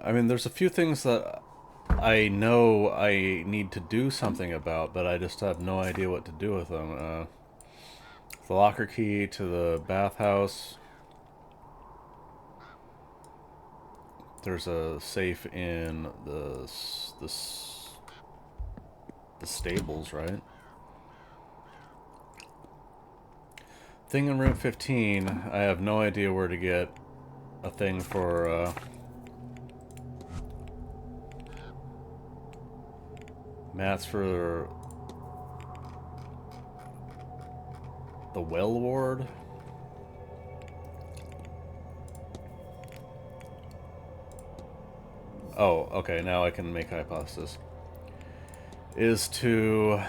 I mean, there's a few things that I know I need to do something about, but I just have no idea what to do with them. The locker key to the bathhouse. There's a safe in the stables, right? Thing in room 15, I have no idea where to get a thing for, mats for the well ward. Oh, okay, now I can make hypothesis. Is to...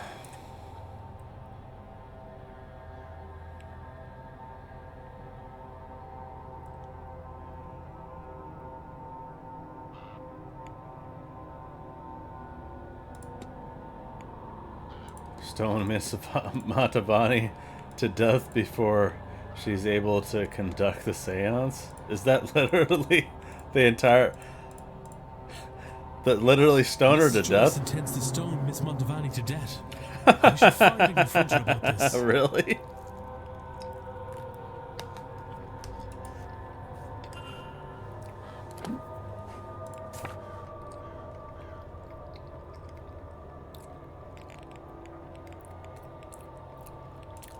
stone Miss Matavani to death before she's able to conduct the seance? Is that literally the entire... that literally stone her to death? Intends to stone Miss Montavani to death. I should find and confront her about this. Really?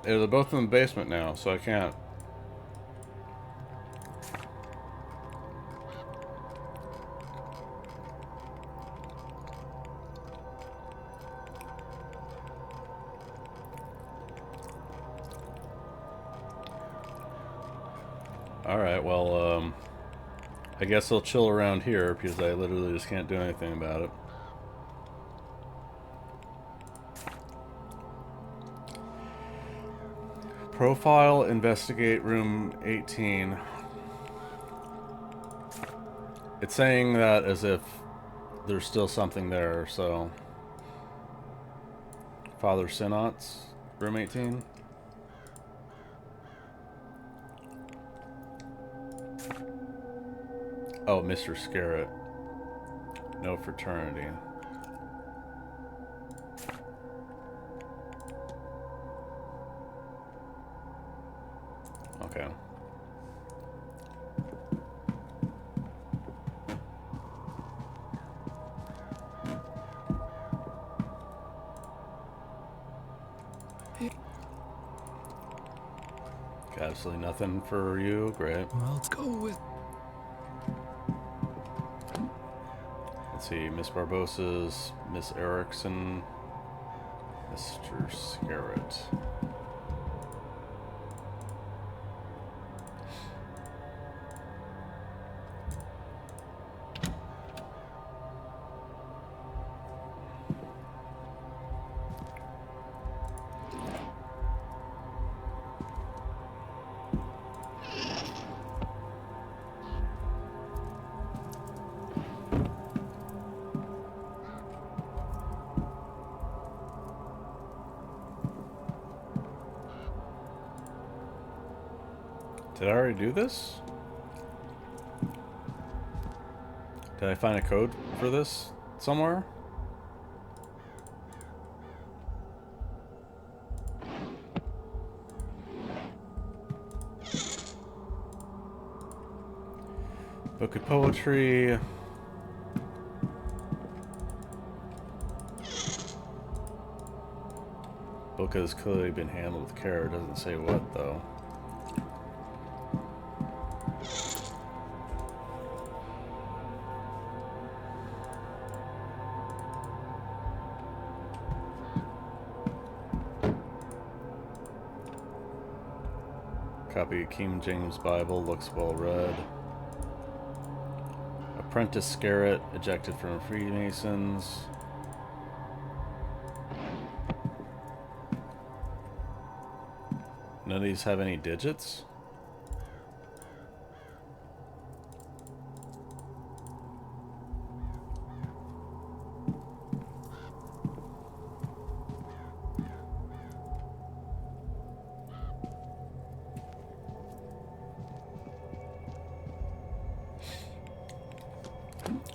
Yeah, they're both in the basement now, so I can't. Alright, well, I guess I'll chill around here because I literally just can't do anything about it. Profile, investigate room 18. It's saying that as if there's still something there, so... Father Seance, room 18. Oh, Mr. Scarrett. No fraternity. Okay. Got absolutely nothing for you. Great. Well, let's go with... Let's see. Miss Barbosa's, Miss Erickson, Mr. Scarrett. Did I already do this? Did I find a code for this somewhere? Book of poetry. Book has clearly been handled with care. It doesn't say what though. Copy of King James Bible, looks well read. Apprentice Scarret, ejected from Freemasons. None of these have any digits?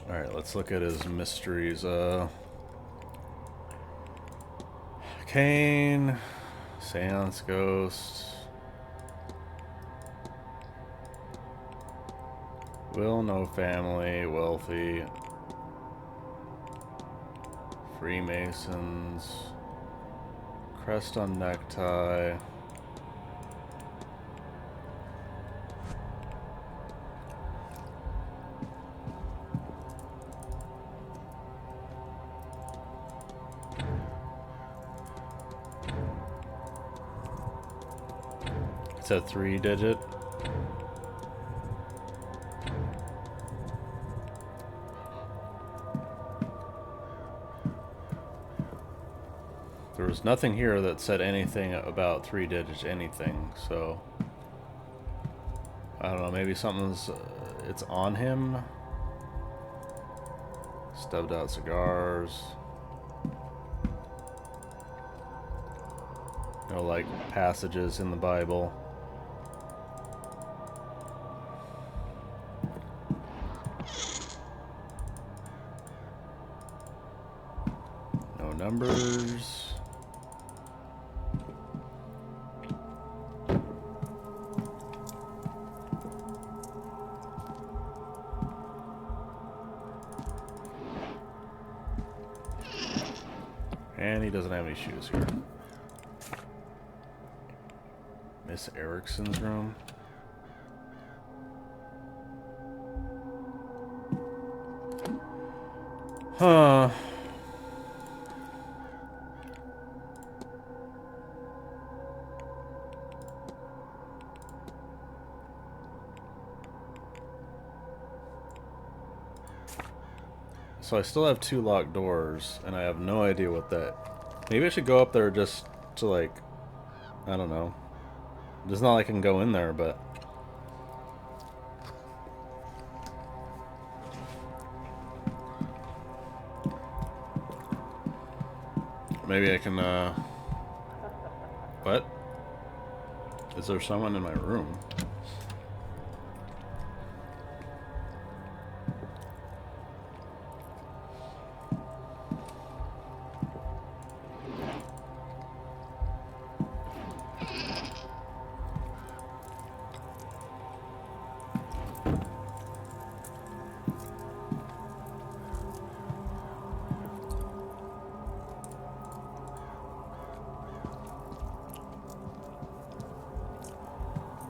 Alright, let's look at his mysteries. Arcane, Seance, Ghost. Will, no family, wealthy. Freemasons. Crest on necktie. It's a 3-digit. There was nothing here that said anything about 3 digits anything, so I don't know, maybe something's it's on him. Stubbed out cigars. No, like, passages in the Bible. No numbers. And he doesn't have any shoes here. Miss Erickson's room. Huh. So I still have 2 locked doors, and I have no idea what that... Maybe I should go up there just to, like... I don't know. It's not like I can go in there, but... Maybe I can, What? Is there someone in my room?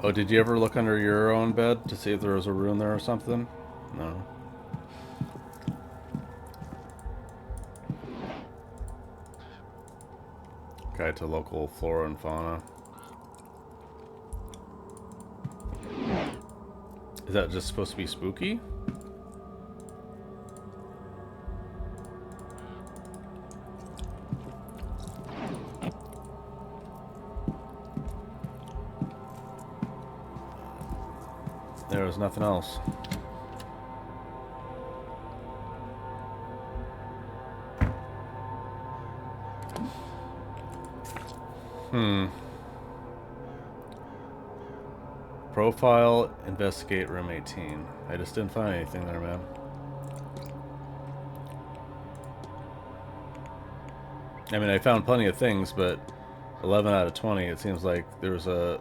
Oh, did you ever look under your own bed to see if there was a room there or something? No. Guide to local flora and fauna. Is that just supposed to be spooky? There was nothing else. Profile, investigate room 18. I just didn't find anything there, man. I mean, I found plenty of things, but 11 out of 20, it seems like there was a...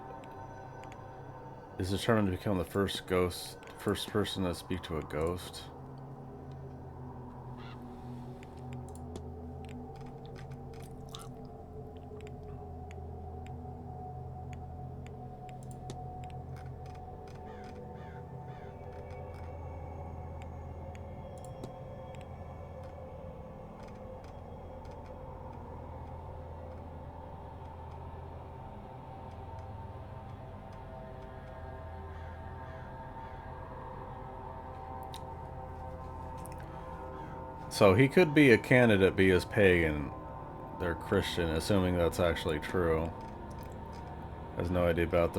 Is determined to become the first person to speak to a ghost. So he could be a candidate, be as pagan. They're Christian, assuming that's actually true. Has no idea about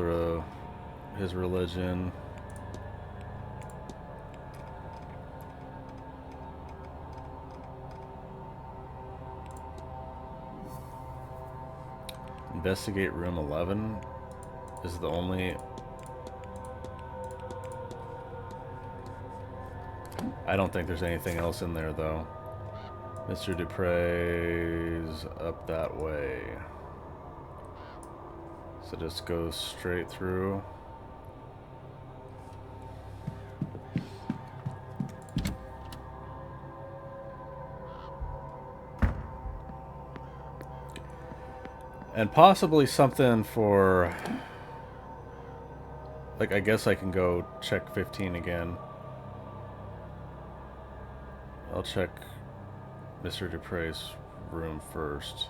his religion. Investigate room 11 is the only... I don't think there's anything else in there, though. Mr. Dupre's up that way. So just go straight through. And possibly something for... Like, I guess I can go check 15 again. I'll check Mr. Dupre's room first.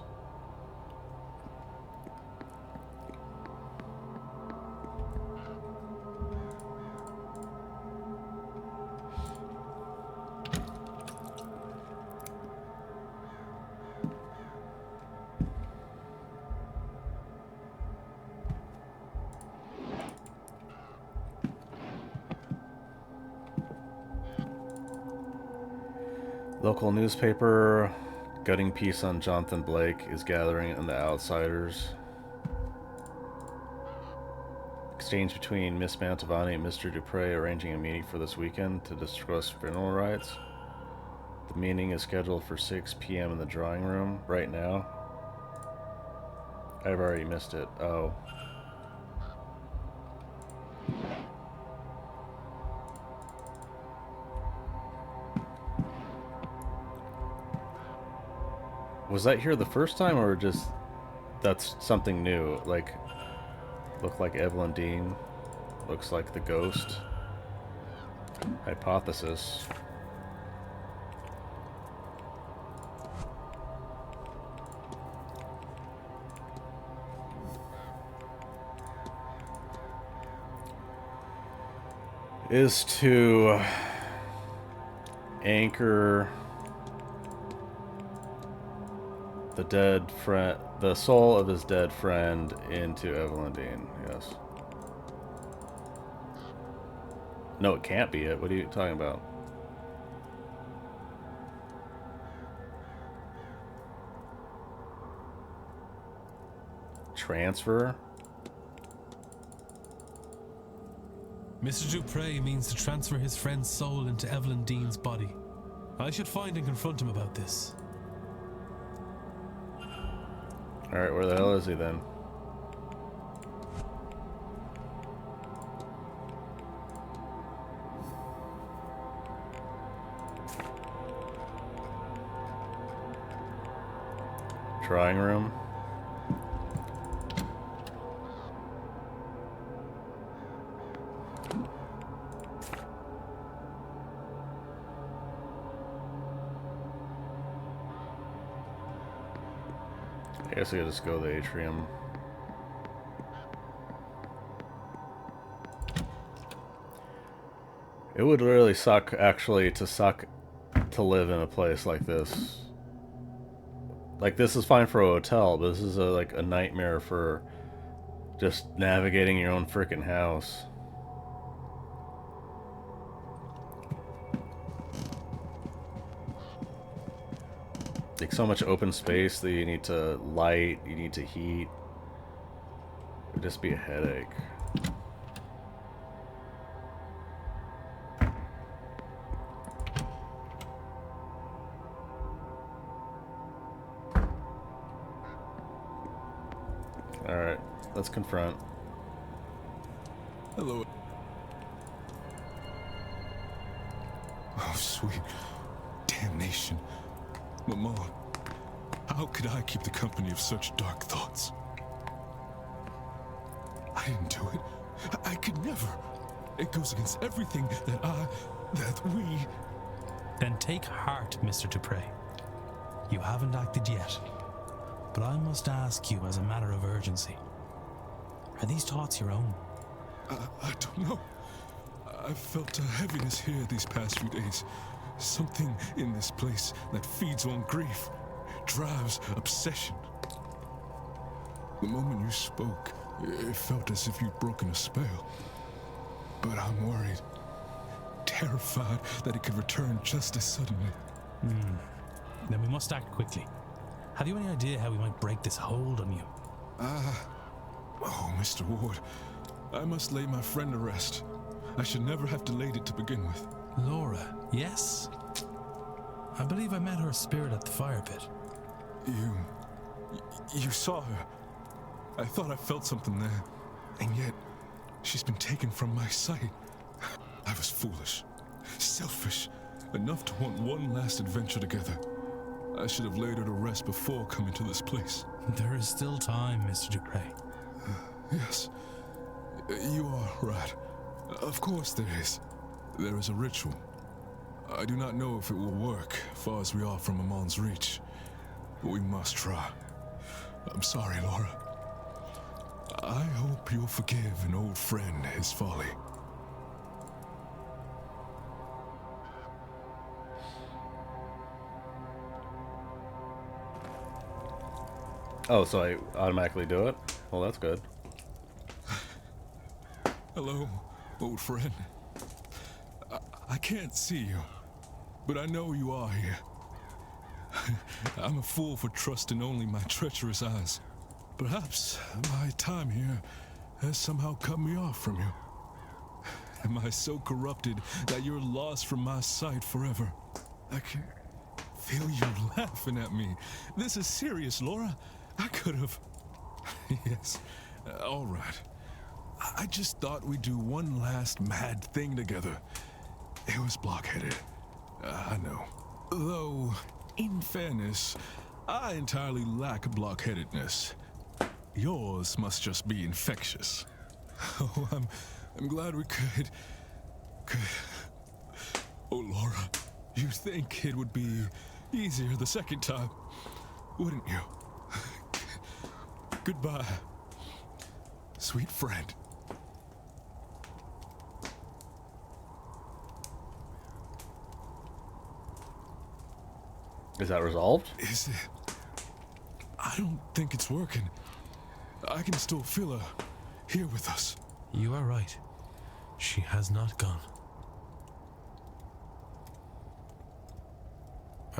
Local newspaper, gutting piece on Jonathan Blake is gathering in the Outsiders. Exchange between Miss Mantovani and Mr. Dupre arranging a meeting for this weekend to discuss funeral rites. The meeting is scheduled for 6 p.m. in the drawing room right now. I've already missed it. Oh. Was that here the first time, or just that's something new? Like, look like Evelyn Dean, looks like the ghost. Hypothesis. Is to anchor the dead friend, the soul of his dead friend, into Evelyn Dean. Yes. No, it can't be it. What are you talking about? Transfer? Mr. Dupre means to transfer his friend's soul into Evelyn Dean's body. I should find and confront him about this. Alright, where the hell is he then? Drawing room? I guess I could just go to the atrium. It would really suck, actually, to live in a place like this. Like, this is fine for a hotel, but this is like a nightmare for just navigating your own frickin' house. Like, so much open space that you need to light, you need to heat. It would just be a headache. Alright, let's confront. Hello. Oh, sweet damnation. Mama, how could I keep the company of such dark thoughts? I didn't do it. I could never. It goes against everything that we... Then take heart, Mr. Dupre. You haven't acted yet. But I must ask you as a matter of urgency. Are these thoughts your own? I don't know. I've felt a heaviness here these past few days. Something in this place that feeds on grief, drives obsession. The moment you spoke, it felt as if you'd broken a spell. But I'm worried, terrified that it could return just as suddenly. Then we must act quickly. Have you any idea how we might break this hold on you? Oh, Mr. Ward, I must lay my friend to rest. I should never have delayed it to begin with. Laura, yes? I believe I met her spirit at the fire pit. You saw her. I thought I felt something there, and yet she's been taken from my sight. I was foolish, selfish, enough to want one last adventure together. I should have laid her to rest before coming to this place. There is still time, Mr. Dupre. Yes, you are right. Of course there is. There is a ritual. I do not know if it will work, far as we are from Amon's reach. But we must try. I'm sorry, Laura. I hope you'll forgive an old friend his folly. Oh, so I automatically do it? Well, that's good. Hello, old friend. I can't see you, but I know you are here. I'm a fool for trusting only my treacherous eyes. Perhaps my time here has somehow cut me off from you. Am I so corrupted that you're lost from my sight forever? I can feel you laughing at me. This is serious, Laura. I could have... Yes, all right. I just thought we'd do one last mad thing together. It was blockheaded. I know. Though, in fairness, I entirely lack blockheadedness. Yours must just be infectious. Oh, I'm glad we could... Oh, Laura, you think it would be easier the second time, wouldn't you? Goodbye, sweet friend. Is that resolved? Is it? I don't think it's working. I can still feel her here with us. You are right. She has not gone.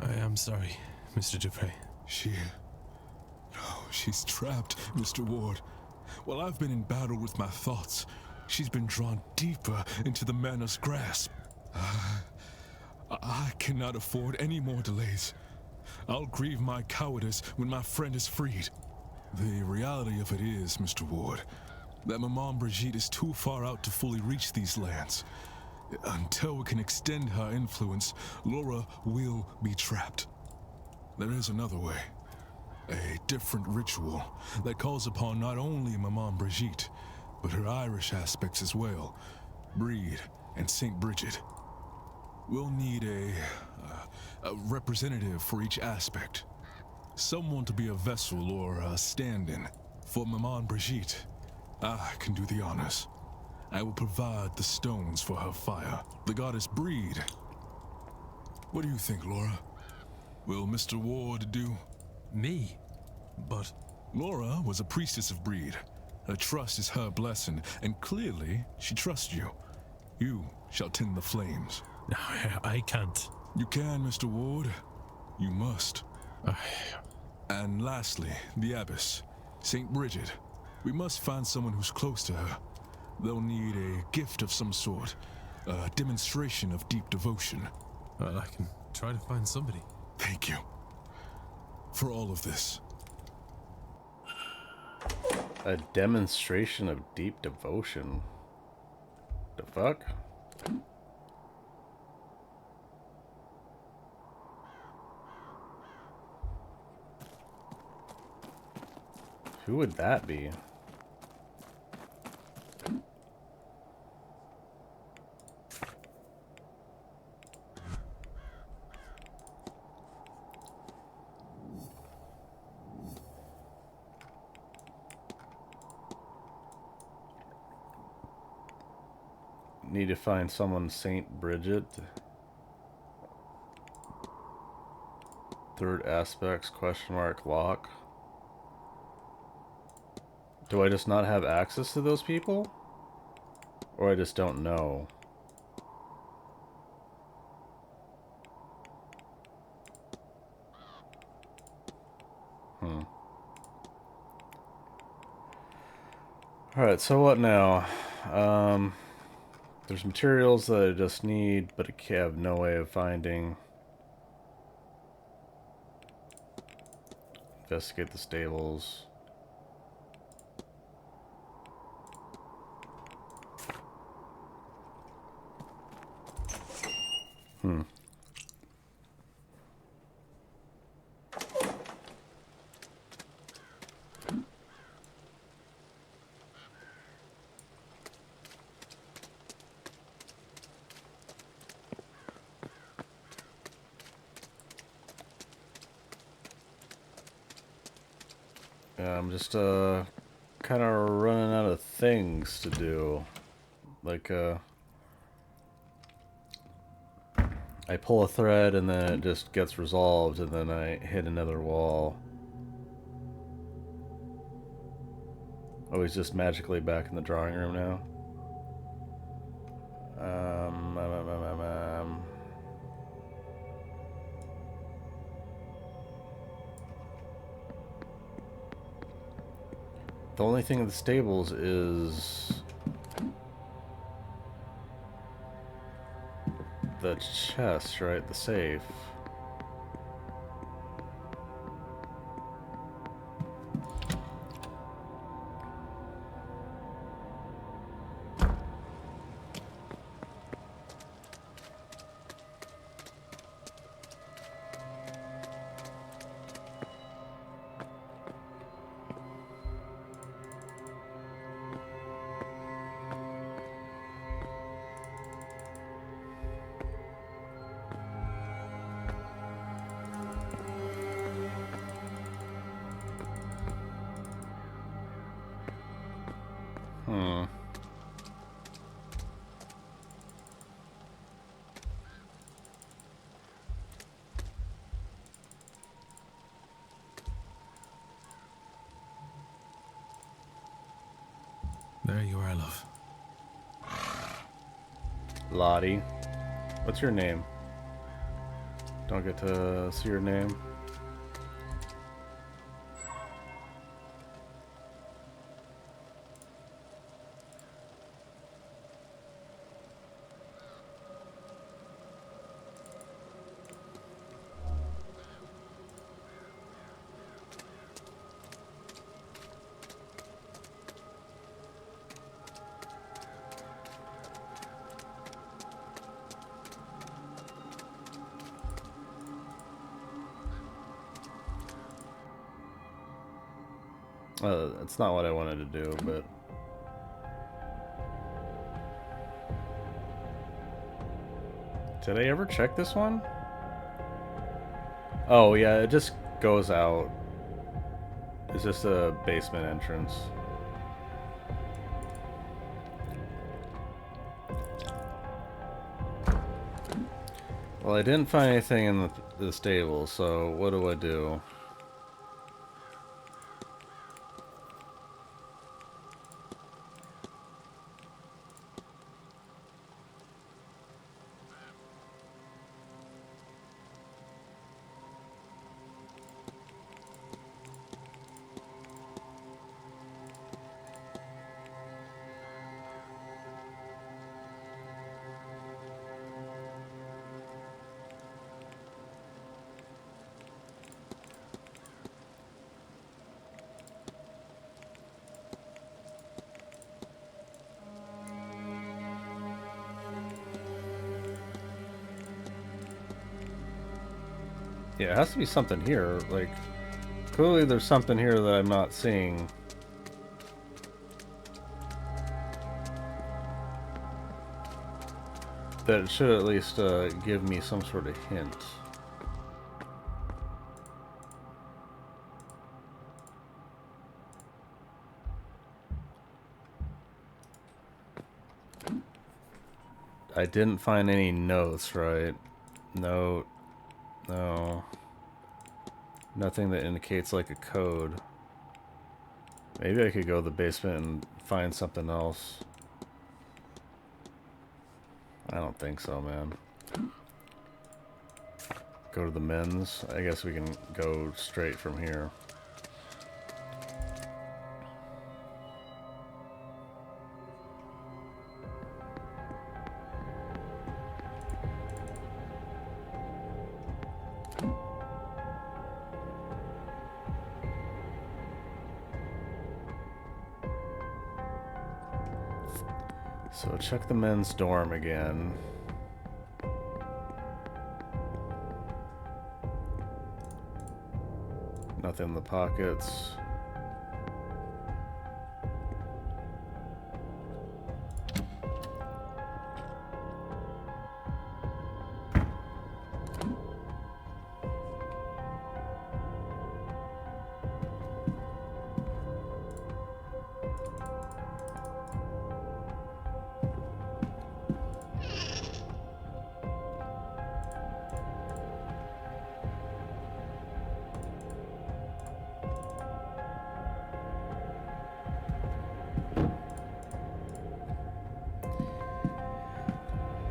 I am sorry, Mr. Dupre. She's trapped, Mr. Ward. While I've been in battle with my thoughts, she's been drawn deeper into the Manor's grasp. I cannot afford any more delays. I'll grieve my cowardice when my friend is freed. The reality of it is, Mr. Ward, that Maman Brigitte is too far out to fully reach these lands. Until we can extend her influence, Laura will be trapped. There is another way. A different ritual that calls upon not only Maman Brigitte, but her Irish aspects as well, Breed and St. Bridget. We'll need a representative for each aspect. Someone to be a vessel or a stand-in. For Maman Brigitte, I can do the honors. I will provide the stones for her fire. The goddess Breed. What do you think, Laura? Will Mr. Ward do? Me? But... Laura was a priestess of Breed. Her trust is her blessing, and clearly she trusts you. You shall tend the flames. I can't. You can, Mr. Ward. You must. And lastly, the Abbess, St. Bridget. We must find someone who's close to her. They'll need a gift of some sort, a demonstration of deep devotion. I can try to find somebody. Thank you. For all of this. A demonstration of deep devotion. The fuck? Who would that be? Need to find someone St. Bridget. Third aspects, question mark, lock. Do I just not have access to those people? Or I just don't know? Alright, so what now? There's materials that I just need, but I have no way of finding. Investigate the stables. Yeah, I'm just kind of running out of things to do. Like I pull a thread and then it just gets resolved and then I hit another wall. Oh, he's just magically back in the drawing room now. The only thing in the stables is the chest, right? The safe. There you are, love. Lottie. What's your name? Don't get to see your name. It's not what I wanted to do, but... Did I ever check this one? Oh, yeah, it just goes out. It's just a basement entrance. Well, I didn't find anything in the stable, so what do I do? Yeah, it has to be something here. Like, clearly there's something here that I'm not seeing. That should at least give me some sort of hint. I didn't find any notes, right? Note. No. Nothing that indicates like a code. Maybe I could go to the basement and find something else. I don't think so, man. Go to the men's. I guess we can go straight from here. So check the men's dorm again. Nothing in the pockets.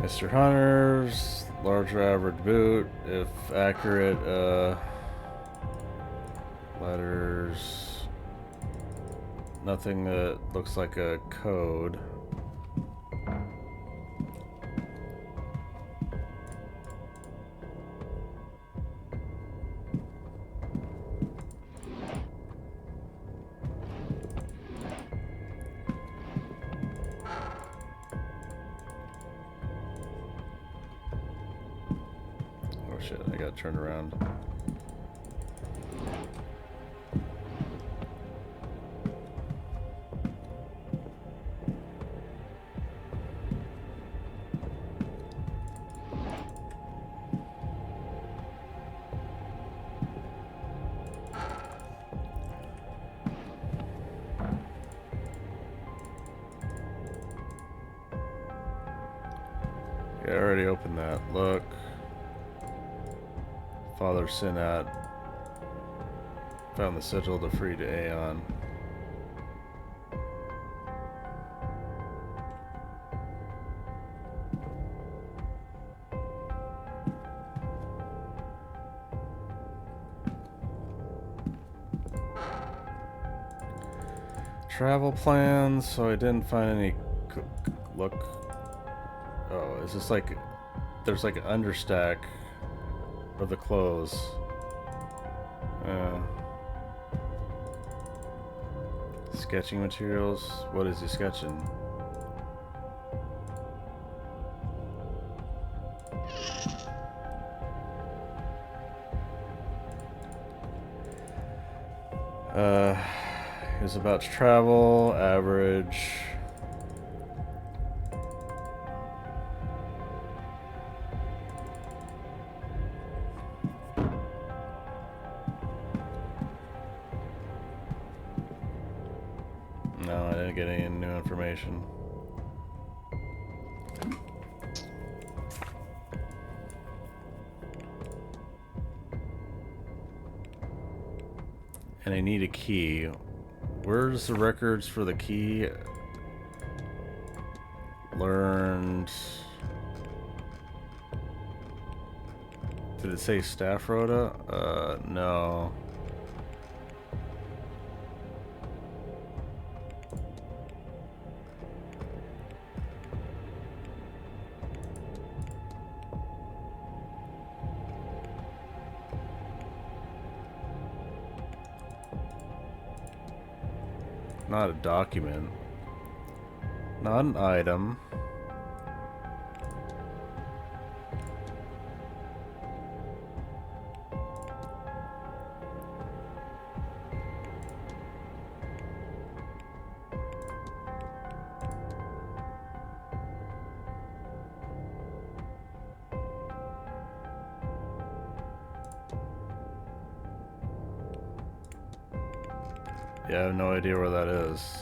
Mr. Hunter's larger average boot, if accurate, letters, nothing that looks like a code. Shit, I gotta turn around. Yeah, I already opened that. Look. Father Sinat found the sigil to free to Aeon. Travel plans, so I didn't find any. Look. Oh, is this like. There's like an understack of the clothes. Sketching materials. What is he sketching? He was about to travel, average. No, I didn't get any new information. And I need a key. Where's the records for the key? Learned. Did it say Staff Rhoda? No. Not a document. Not an item. Yeah, I have no idea where that is.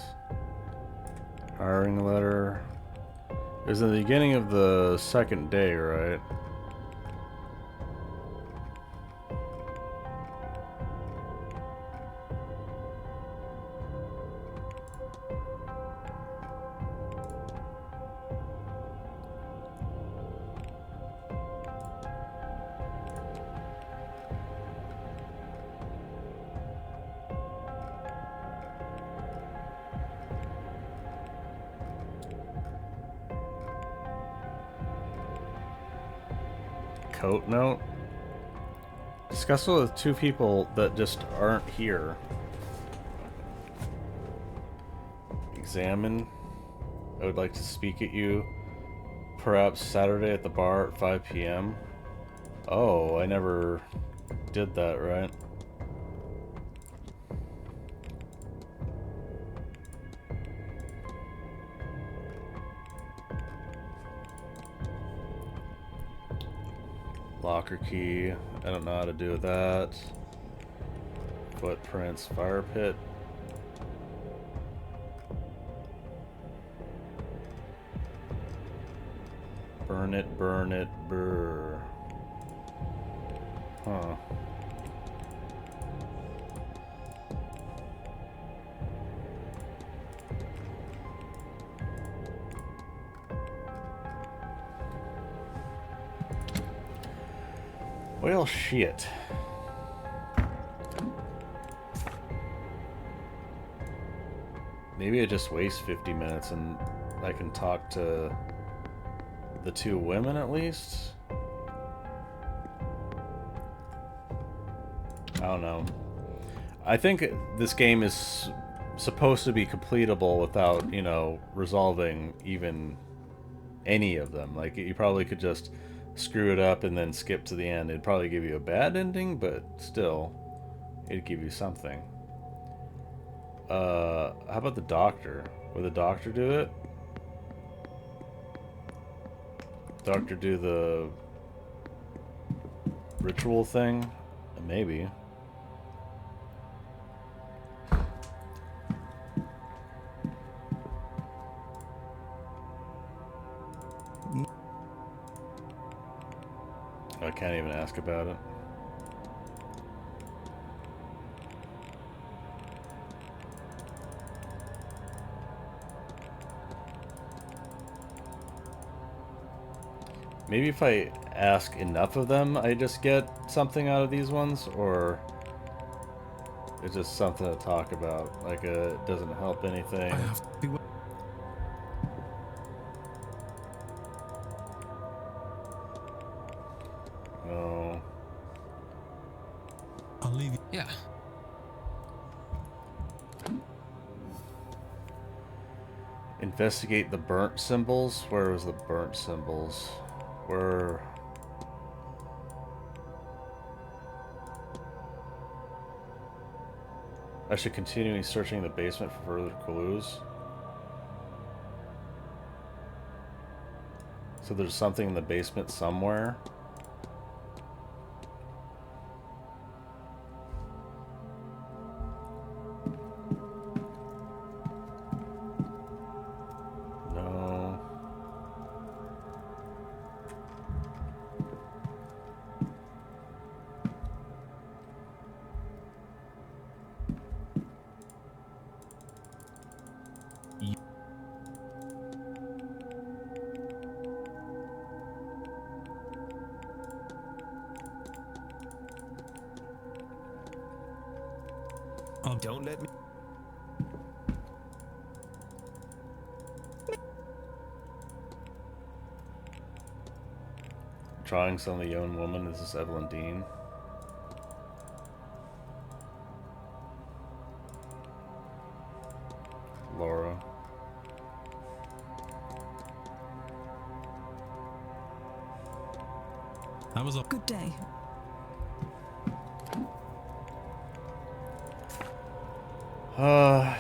Hiring letter. It was in the beginning of the second day, right? coat note. Discuss it with two people that just aren't here. Examine. I would like to speak at you. Perhaps Saturday at the bar at 5 p.m. Oh, I never did that, right? Locker key. I don't know how to do that. Footprints. Fire pit. Burn it, burr. Huh. Well, shit. Maybe I just waste 50 minutes and I can talk to the two women at least? I don't know. I think this game is supposed to be completable without, you know, resolving even any of them. Like, you probably could just screw it up and then skip to the end. It'd probably give you a bad ending, but still, it'd give you something. How about the doctor? Would the doctor do it? Doctor do the ritual thing? Maybe. I can't even ask about it. Maybe if I ask enough of them, I just get something out of these ones, or it's just something to talk about. Like, it doesn't help anything. No. I'll leave you. Yeah. Investigate the burnt symbols. Where was the burnt symbols? Where? I should continue searching the basement for further clues. So there's something in the basement somewhere. No. Don't let me. Drawing some of the young woman. Is this Evelyn Dean? Laura. That was a good day.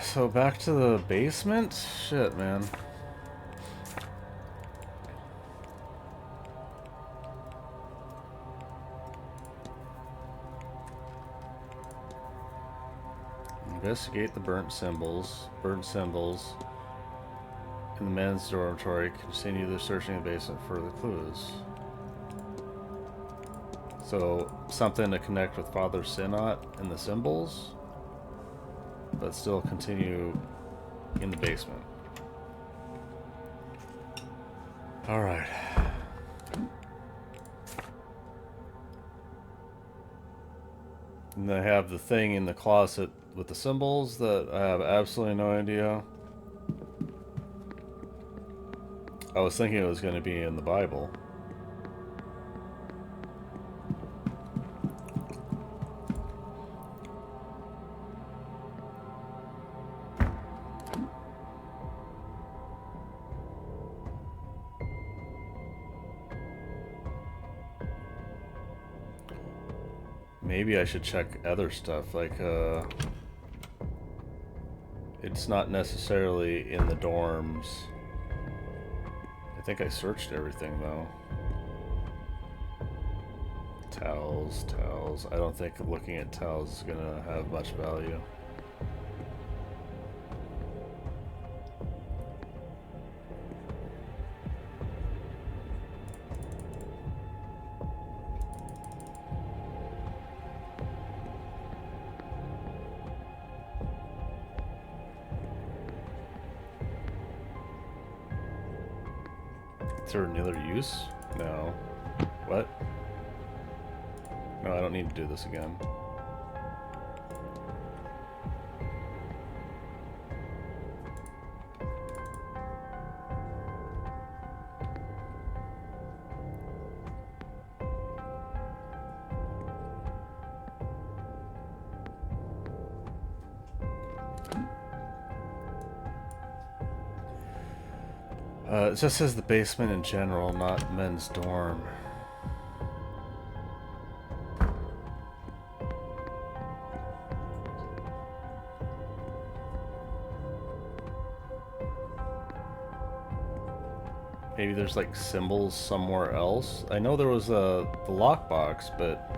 So back to the basement? Shit, man. Investigate the burnt symbols. Burnt symbols. In the men's dormitory, continue the searching the basement for the clues. So, something to connect with Father Sinot and the symbols? But still continue in the basement. Alright. And I have the thing in the closet with the symbols that I have absolutely no idea. I was thinking it was going to be in the Bible. Maybe I should check other stuff, like, it's not necessarily in the dorms. I think I searched everything, though. Towels, towels. I don't think looking at towels is gonna have much value. Is there another use? No. What? No, I don't need to do this again. It just says the basement in general, not men's dorm. Maybe there's like symbols somewhere else. I know there was the lockbox, but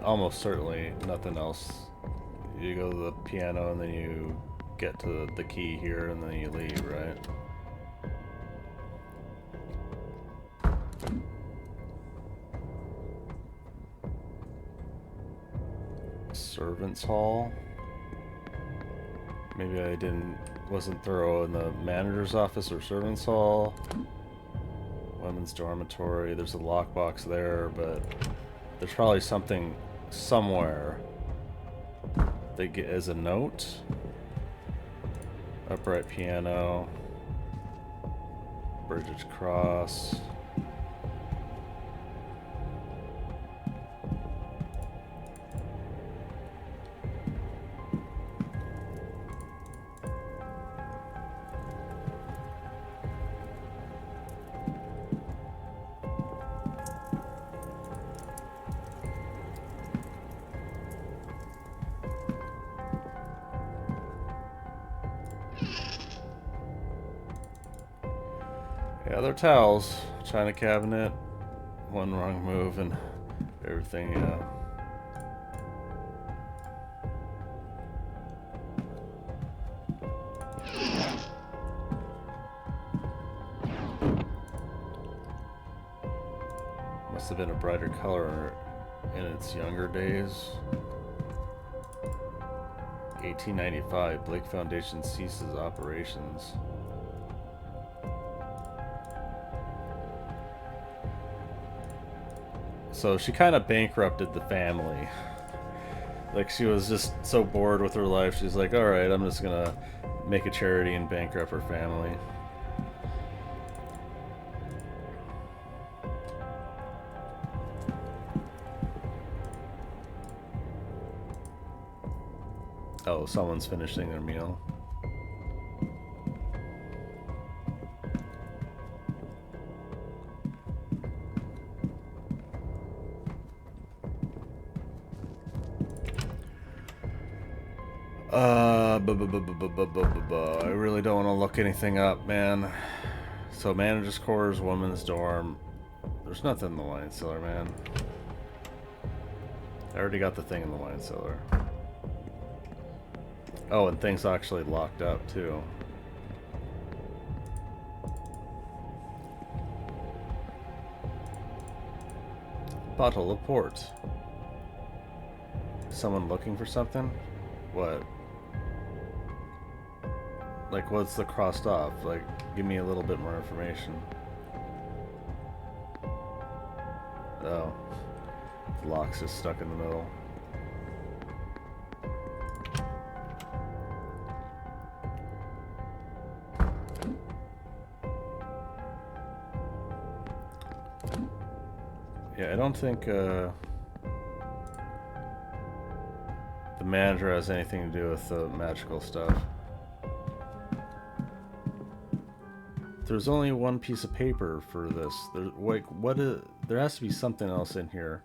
almost certainly nothing else. You go to the piano and then you get to the key here and then you leave, right? Servants' hall. Maybe I wasn't thorough in the manager's office or servants' hall. Women's dormitory. There's a lockbox there, but there's probably something somewhere they get as a note. Upright piano. Bridget Cross. Yeah, they're towels. China cabinet. One wrong move and everything, yeah. Must have been a brighter color in its younger days. 1895, Blake Foundation ceases operations. So she kind of bankrupted the family. Like, she was just so bored with her life, she's like, alright, I'm just gonna make a charity and bankrupt her family. Oh, someone's finishing their meal. I really don't want to look anything up, man. So, manager's quarters, woman's dorm. There's nothing in the wine cellar, man. I already got the thing in the wine cellar. Oh, and things actually locked up, too. Bottle of port. Someone looking for something? What? Like, what's the crossed off? Like, give me a little bit more information. Oh. The lock's just stuck in the middle. Yeah, I don't think the manager has anything to do with the magical stuff. There's only one piece of paper for this. There has to be something else in here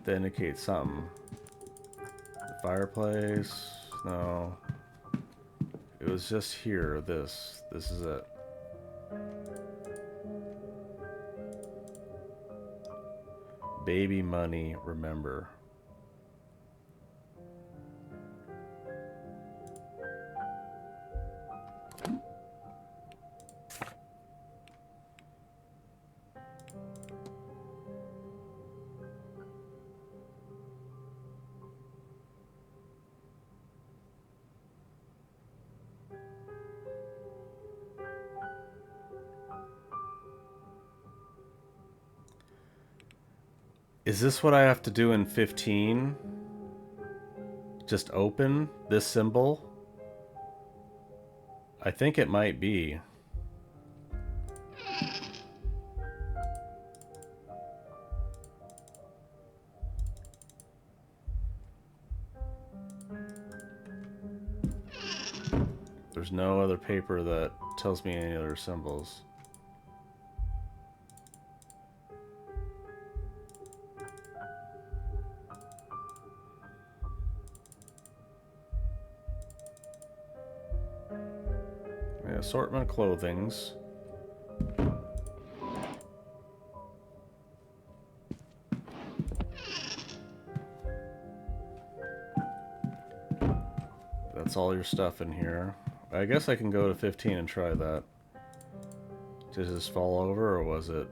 that indicates something. The fireplace? No. It was just here. This is it. Baby money, remember. Is this what I have to do in 15? Just open this symbol? I think it might be. There's no other paper that tells me any other symbols. Assortment of clothings. That's all your stuff in here. I guess I can go to 15 and try that. Did it just fall over, or was it?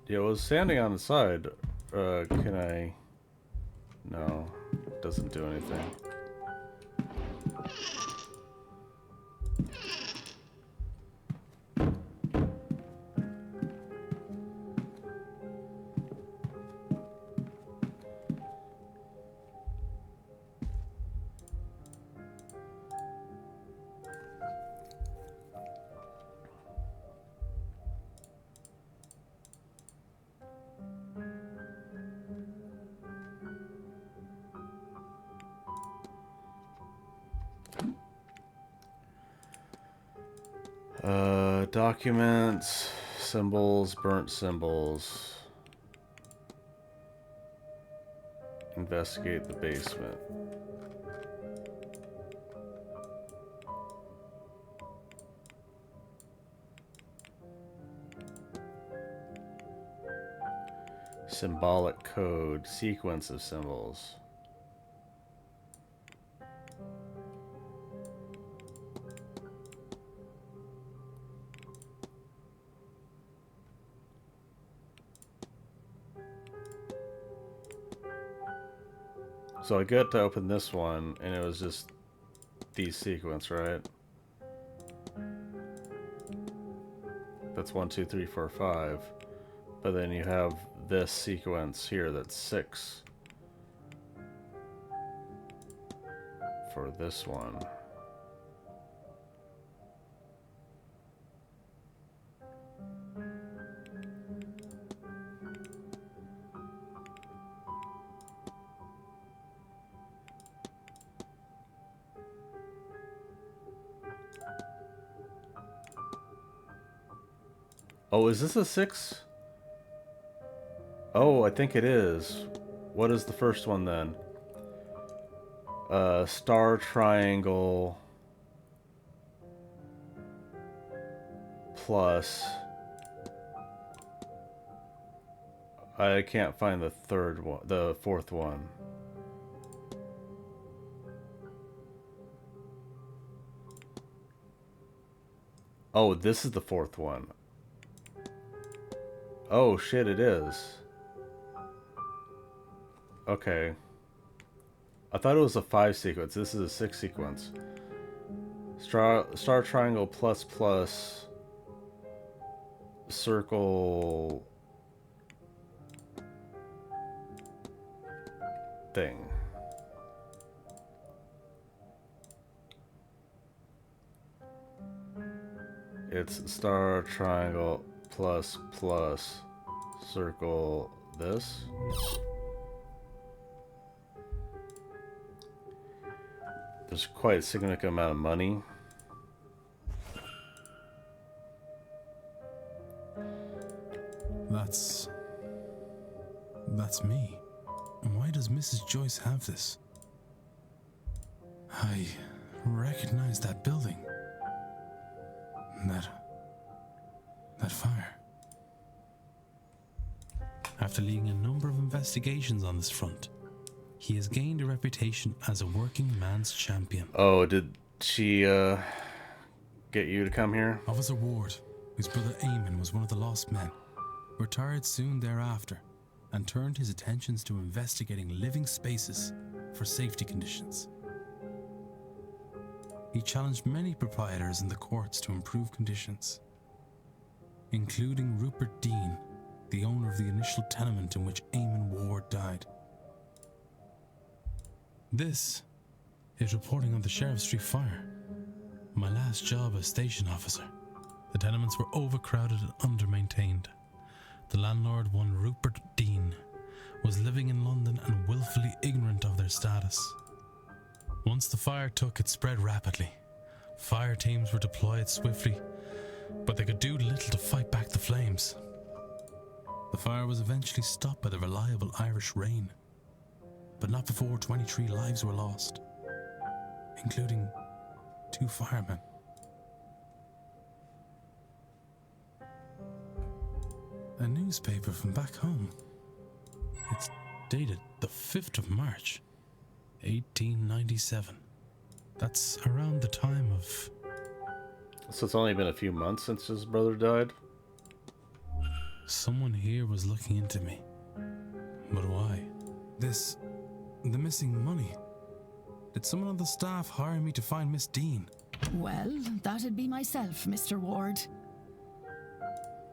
Yeah, it was standing on the side. Can I? No, it doesn't do anything. Documents, symbols, burnt symbols. Investigate the basement. Symbolic code, sequence of symbols. So I got to open this one, and it was just these sequence, right? That's 1, 2, 3, 4, 5. But then you have this sequence here that's 6 for this one. Oh, is this a 6? Oh, I think it is. What is the first one then? Star triangle plus. I can't find the third one, the fourth one. Oh, this is the fourth one. Oh shit, it is. Okay. I thought it was a 5 sequence. This is a 6 sequence. Star triangle plus plus circle thing. It's star triangle plus plus circle this. There's quite a significant amount of money. That's me. Why does Mrs. Joyce have this? I recognize that building. That fire. After leading a number of investigations on this front, he has gained a reputation as a working man's champion. Oh, did she get you to come here? Officer Ward, whose brother Eamon was one of the lost men, retired soon thereafter and turned his attentions to investigating living spaces for safety conditions. He challenged many proprietors in the courts to improve conditions, including Rupert Dean, the owner of the initial tenement in which Eamon Ward died. This is reporting on the Sheriff Street fire. My last job as station officer. The tenements were overcrowded and under-maintained. The landlord, one Rupert Dean, was living in London and willfully ignorant of their status. Once the fire took, it spread rapidly. Fire teams were deployed swiftly, but they could do little to fight back the flames. The fire was eventually stopped by the reliable Irish rain, but not before 23 lives were lost, including 2 firemen. A newspaper from back home. It's dated the 5th of March, 1897. That's around the time of... So it's only been a few months since his brother died? Someone here was looking into me. But why? The missing money. Did someone on the staff hire me to find Miss Dean? Well, that'd be myself, Mr. Ward.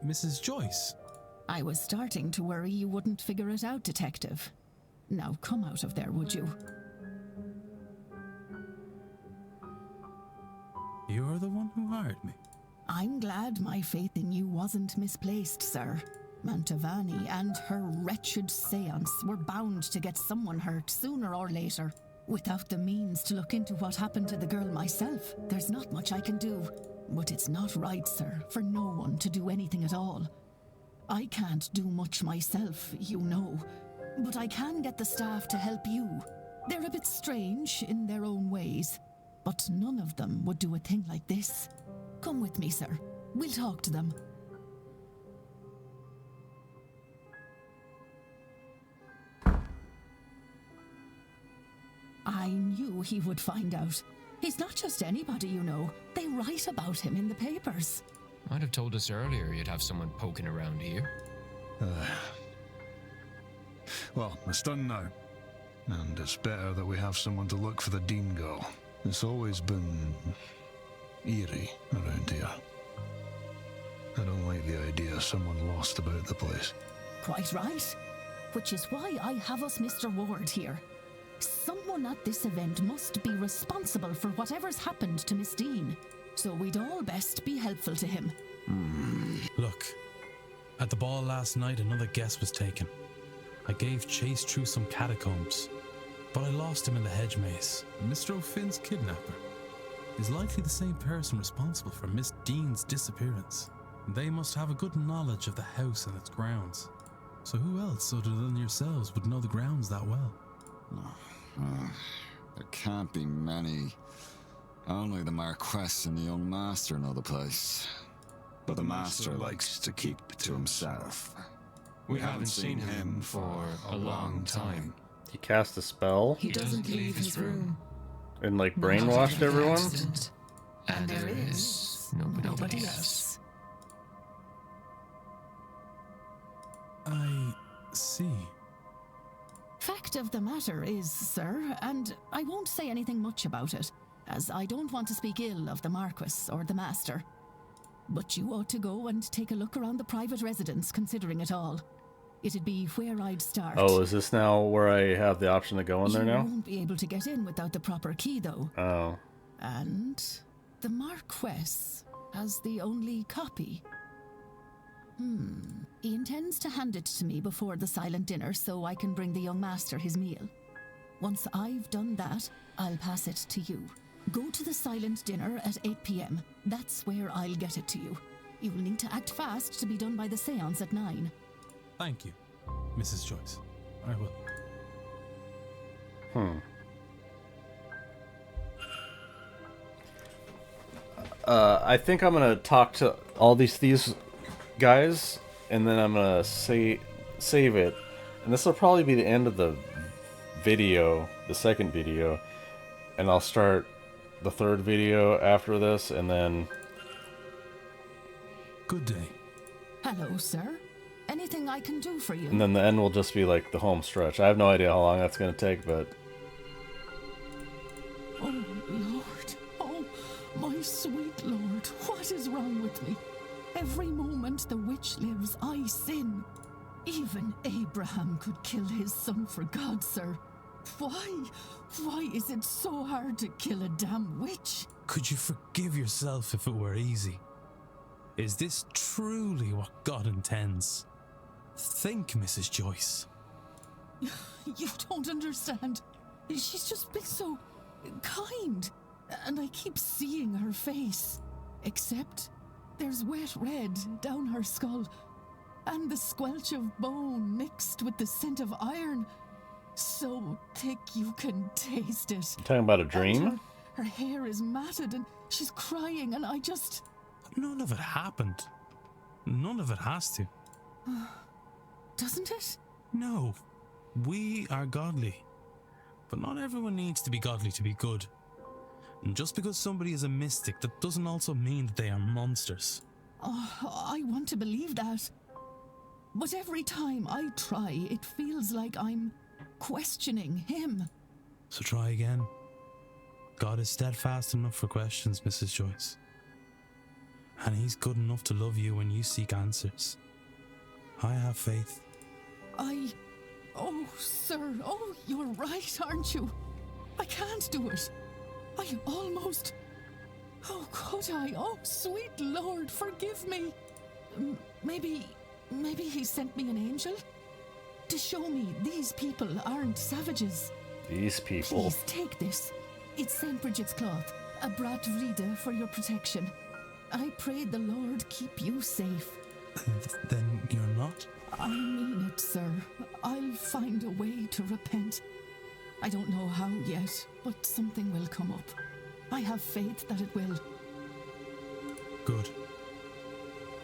Mrs. Joyce? I was starting to worry you wouldn't figure it out, Detective. Now come out of there, would you? You're the one who hired me. I'm glad my faith in you wasn't misplaced, sir. Mantovani and her wretched seance were bound to get someone hurt sooner or later. Without the means to look into what happened to the girl myself, there's not much I can do. But it's not right, sir, for no one to do anything at all. I can't do much myself, you know, but I can get the staff to help you. They're a bit strange in their own ways, but none of them would do a thing like this. Come with me, sir. We'll talk to them. I knew he would find out. He's not just anybody, you know. They write about him in the papers. I'd have told us earlier you'd have someone poking around here. Well, it's done now. And it's better that we have someone to look for the Dean girl. It's always been eerie around here. I don't like the idea of someone lost about the place. Quite right. Which is why I have us Mr. Ward here. Someone at this event must be responsible for whatever's happened to Miss Dean. So we'd all best be helpful to him. Look, at the ball last night, another guess was taken. I gave chase through some catacombs, but I lost him in the hedge maze. Mr. O'Finn's kidnapper is likely the same person responsible for Miss Dean's disappearance. They must have a good knowledge of the house and its grounds. So who else other than yourselves would know the grounds that well? There can't be many. Only the Marquess and the young master know the place. But the master likes to keep it to himself. We haven't seen him for a long time. He cast a spell? He doesn't leave his room. And like brainwashed everyone? And there is nobody else. I see. Fact of the matter is, sir, and I won't say anything much about it, as I don't want to speak ill of the Marquess or the Master. But you ought to go and take a look around the private residence, considering it all. It'd be where I'd start. Oh, is this now where I have the option to go in there now? You won't be able to get in without the proper key, though. Oh. And the Marquess has the only copy. He intends to hand it to me before the silent dinner so I can bring the young master his meal. Once I've done that, I'll pass it to you. Go to the silent dinner at 8 p.m. That's where I'll get it to you. You'll need to act fast to be done by the seance at 9. Thank you, Mrs. Joyce. I will. I think I'm gonna talk to all these guys, and then I'm gonna save it, and this will probably be the end of the video, the second video, and I'll start the third video after this, and then... Good day. Hello, sir. Anything I can do for you? And then the end will just be like the home stretch. I have no idea how long that's gonna take, but... Oh, Lord. Oh, my sweet Lord. What is wrong with me? Every moment the witch lives, I sin. Even Abraham could kill his son for God, sir. Why? Why is it so hard to kill a damn witch? Could you forgive yourself if it were easy? Is this truly what God intends? Think, Mrs. Joyce. You don't understand. She's just been so kind, and I keep seeing her face. Except there's wet red down her skull, and the squelch of bone mixed with the scent of iron. So thick you can taste it. You talking about a dream? And her hair is matted, and she's crying, and I just... None of it happened. None of it has to. Doesn't it? No. We are godly. But not everyone needs to be godly to be good. And just because somebody is a mystic, that doesn't also mean that they are monsters. Oh, I want to believe that. But every time I try, it feels like I'm questioning him. So try again. God is steadfast enough for questions, Mrs. Joyce. And he's good enough to love you when you seek answers. I have faith. Oh, sir, oh, you're right, aren't you? I can't do it. I almost... Oh, could I? Oh, sweet Lord, forgive me. Maybe he sent me an angel? To show me these people aren't savages. These people. Please take this. It's St. Bridget's cloth, a brat vrida for your protection. I pray the Lord keep you safe. Then you're not? I mean it, sir. I'll find a way to repent. I don't know how yet, but something will come up. I have faith that it will. Good.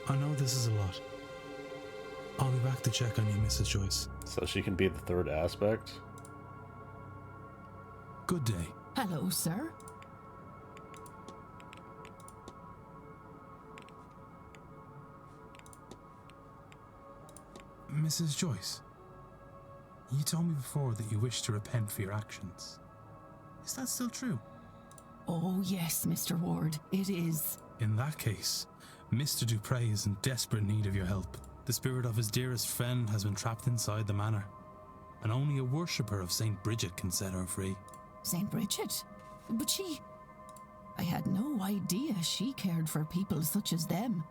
I know this is a lot. I'll be back to check on you, Mrs. Joyce. So she can be the third aspect? Good day. Hello, sir. Mrs. Joyce, you told me before that you wish to repent for your actions. Is that still true? Oh, yes, Mr. Ward, it is. In that case, Mr. Dupre is in desperate need of your help. The spirit of his dearest friend has been trapped inside the manor, and only a worshipper of St. Bridget can set her free. St. Bridget? But she... I had no idea she cared for people such as them.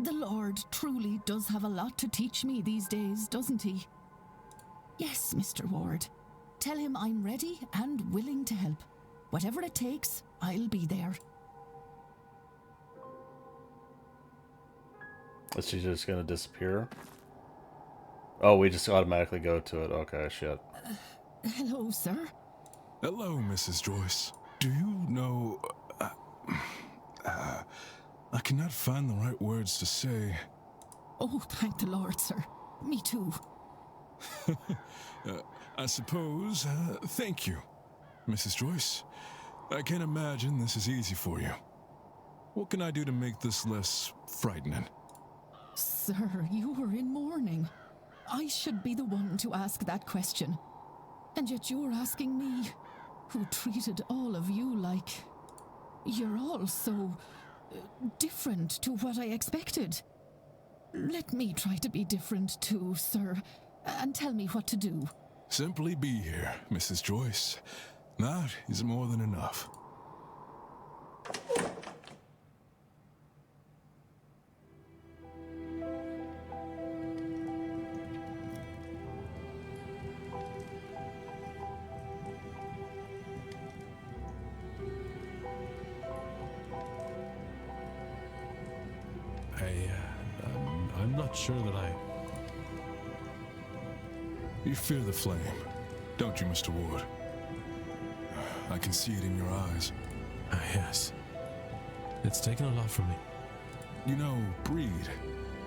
The Lord truly does have a lot to teach me these days, doesn't he? Yes, Mr. Ward. Tell him I'm ready and willing to help. Whatever it takes, I'll be there. Is she just gonna disappear? Oh, we just automatically go to it. Okay, shit. Hello, sir. Hello, Mrs. Joyce. Do you know... I cannot find the right words to say. Oh, thank the Lord, sir. Me too. I suppose, thank you, Mrs. Joyce. I can't imagine this is easy for you. What can I do to make this less frightening? Sir, you were in mourning. I should be the one to ask that question. And yet you're asking me, who treated all of you like... You're all so... different to what I expected. Let me try to be different too, sir, and tell me what to do. Simply be here, Mrs. Joyce. That is more than enough. not sure that I... You fear the flame, don't you, Mr. Ward? I can see it in your eyes. Yes. It's taken a lot from me. You know, Breed,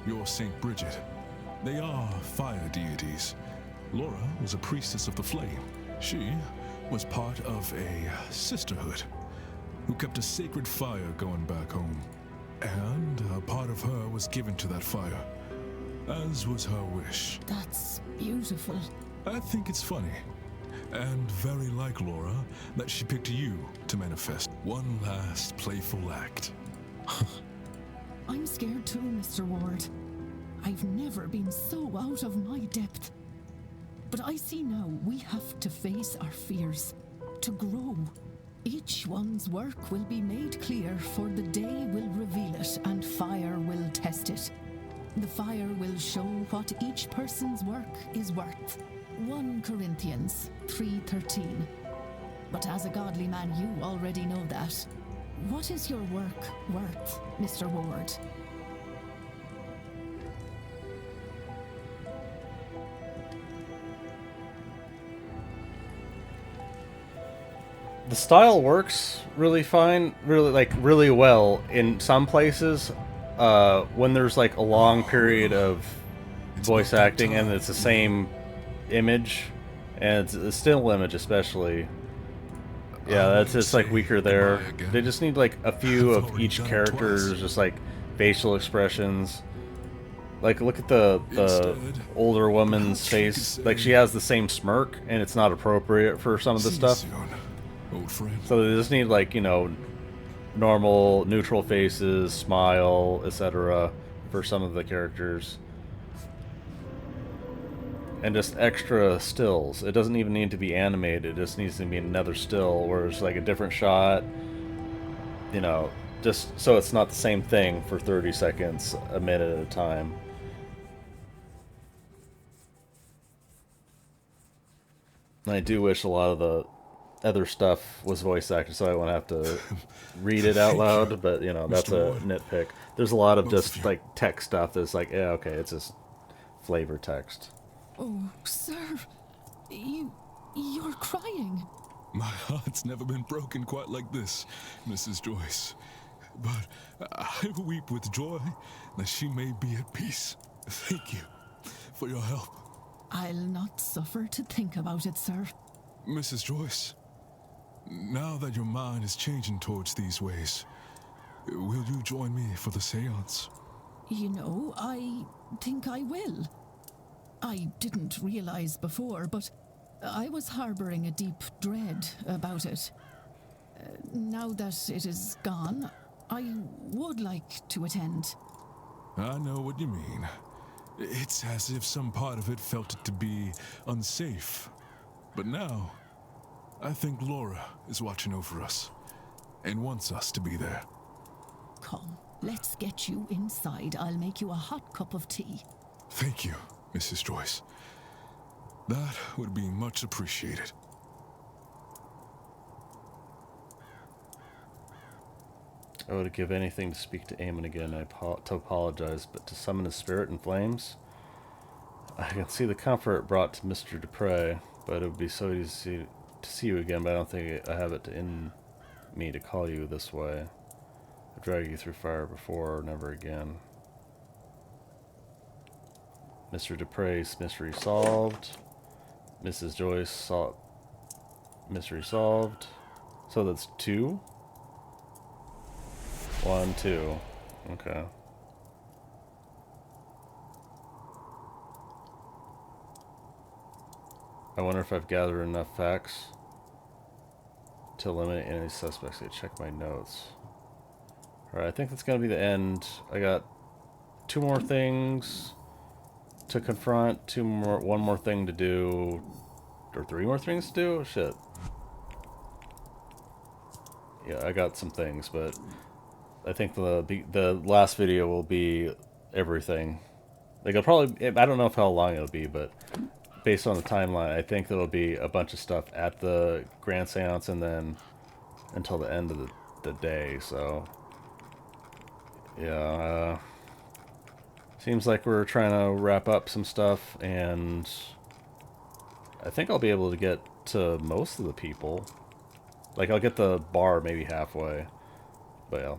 your Saint Bridget, they are fire deities. Laura was a priestess of the flame. She was part of a sisterhood who kept a sacred fire going back home. And a part of her was given to that fire, as was her wish. That's beautiful. I think it's funny, and very like Laura, that she picked you to manifest one last playful act. I'm scared too, Mr. Ward. I've never been so out of my depth. But I see now we have to face our fears, to grow. Each one's work will be made clear, for the day will reveal it, and fire will test it. The fire will show what each person's work is worth. 1 Corinthians 3:13. But as a godly man, you already know that. What is your work worth, Mr. Ward? The style works really fine, really well in some places. When there's like a long period of voice acting and it's the same image, and it's a still image especially. Yeah, that's just like weaker there. They just need like a few of each character's just like facial expressions. Like look at the older woman's face. Like she has the same smirk and it's not appropriate for some of the stuff. Old friend. So they just need like, you know, normal neutral faces, smile, etc. for some of the characters. And just extra stills. It doesn't even need to be animated, it just needs to be another still where it's like a different shot. You know, just so it's not the same thing for 30 seconds, a minute at a time. And I do wish a lot of the other stuff was voice acted so I wouldn't have to read it out loud, but you know, that's a nitpick. There's a lot of just like text stuff that's like, yeah, okay, it's just flavor text. Oh, sir, you're crying. My heart's never been broken quite like this, Mrs. Joyce. But I weep with joy that she may be at peace. Thank you for your help. I'll not suffer to think about it, sir. Mrs. Joyce, now that your mind is changing towards these ways, will you join me for the seance? You know, I think I will. I didn't realize before, but I was harboring a deep dread about it. Now that it is gone, I would like to attend. I know what you mean. It's as if some part of it felt it to be unsafe. But now, I think Laura is watching over us and wants us to be there. Come, let's get you inside. I'll make you a hot cup of tea. Thank you, Mrs. Joyce. That would be much appreciated. I would give anything to speak to Eamon again. To apologize, but to summon his spirit in flames? I can see the comfort brought to Mr. Dupre, but it would be so easy to see you again, but I don't think I have it in me to call you this way. I've dragged you through fire before, never again. Mr. Dupre's mystery solved. Mrs. Joyce mystery solved. So that's 2? 1, 2. Okay. I wonder if I've gathered enough facts to eliminate any suspects. I check my notes. Alright, I think that's gonna be the end. I got 2 more things to confront, 1 more thing to do, or 3 more things to do? Shit. Yeah, I got some things, but I think the last video will be everything. Like, it'll probably, I don't know how long it'll be, but based on the timeline, I think there'll be a bunch of stuff at the Grand Seance and then until the end of the day, so yeah, Seems like we're trying to wrap up some stuff, and I think I'll be able to get to most of the people. Like, I'll get the bar maybe halfway. But yeah.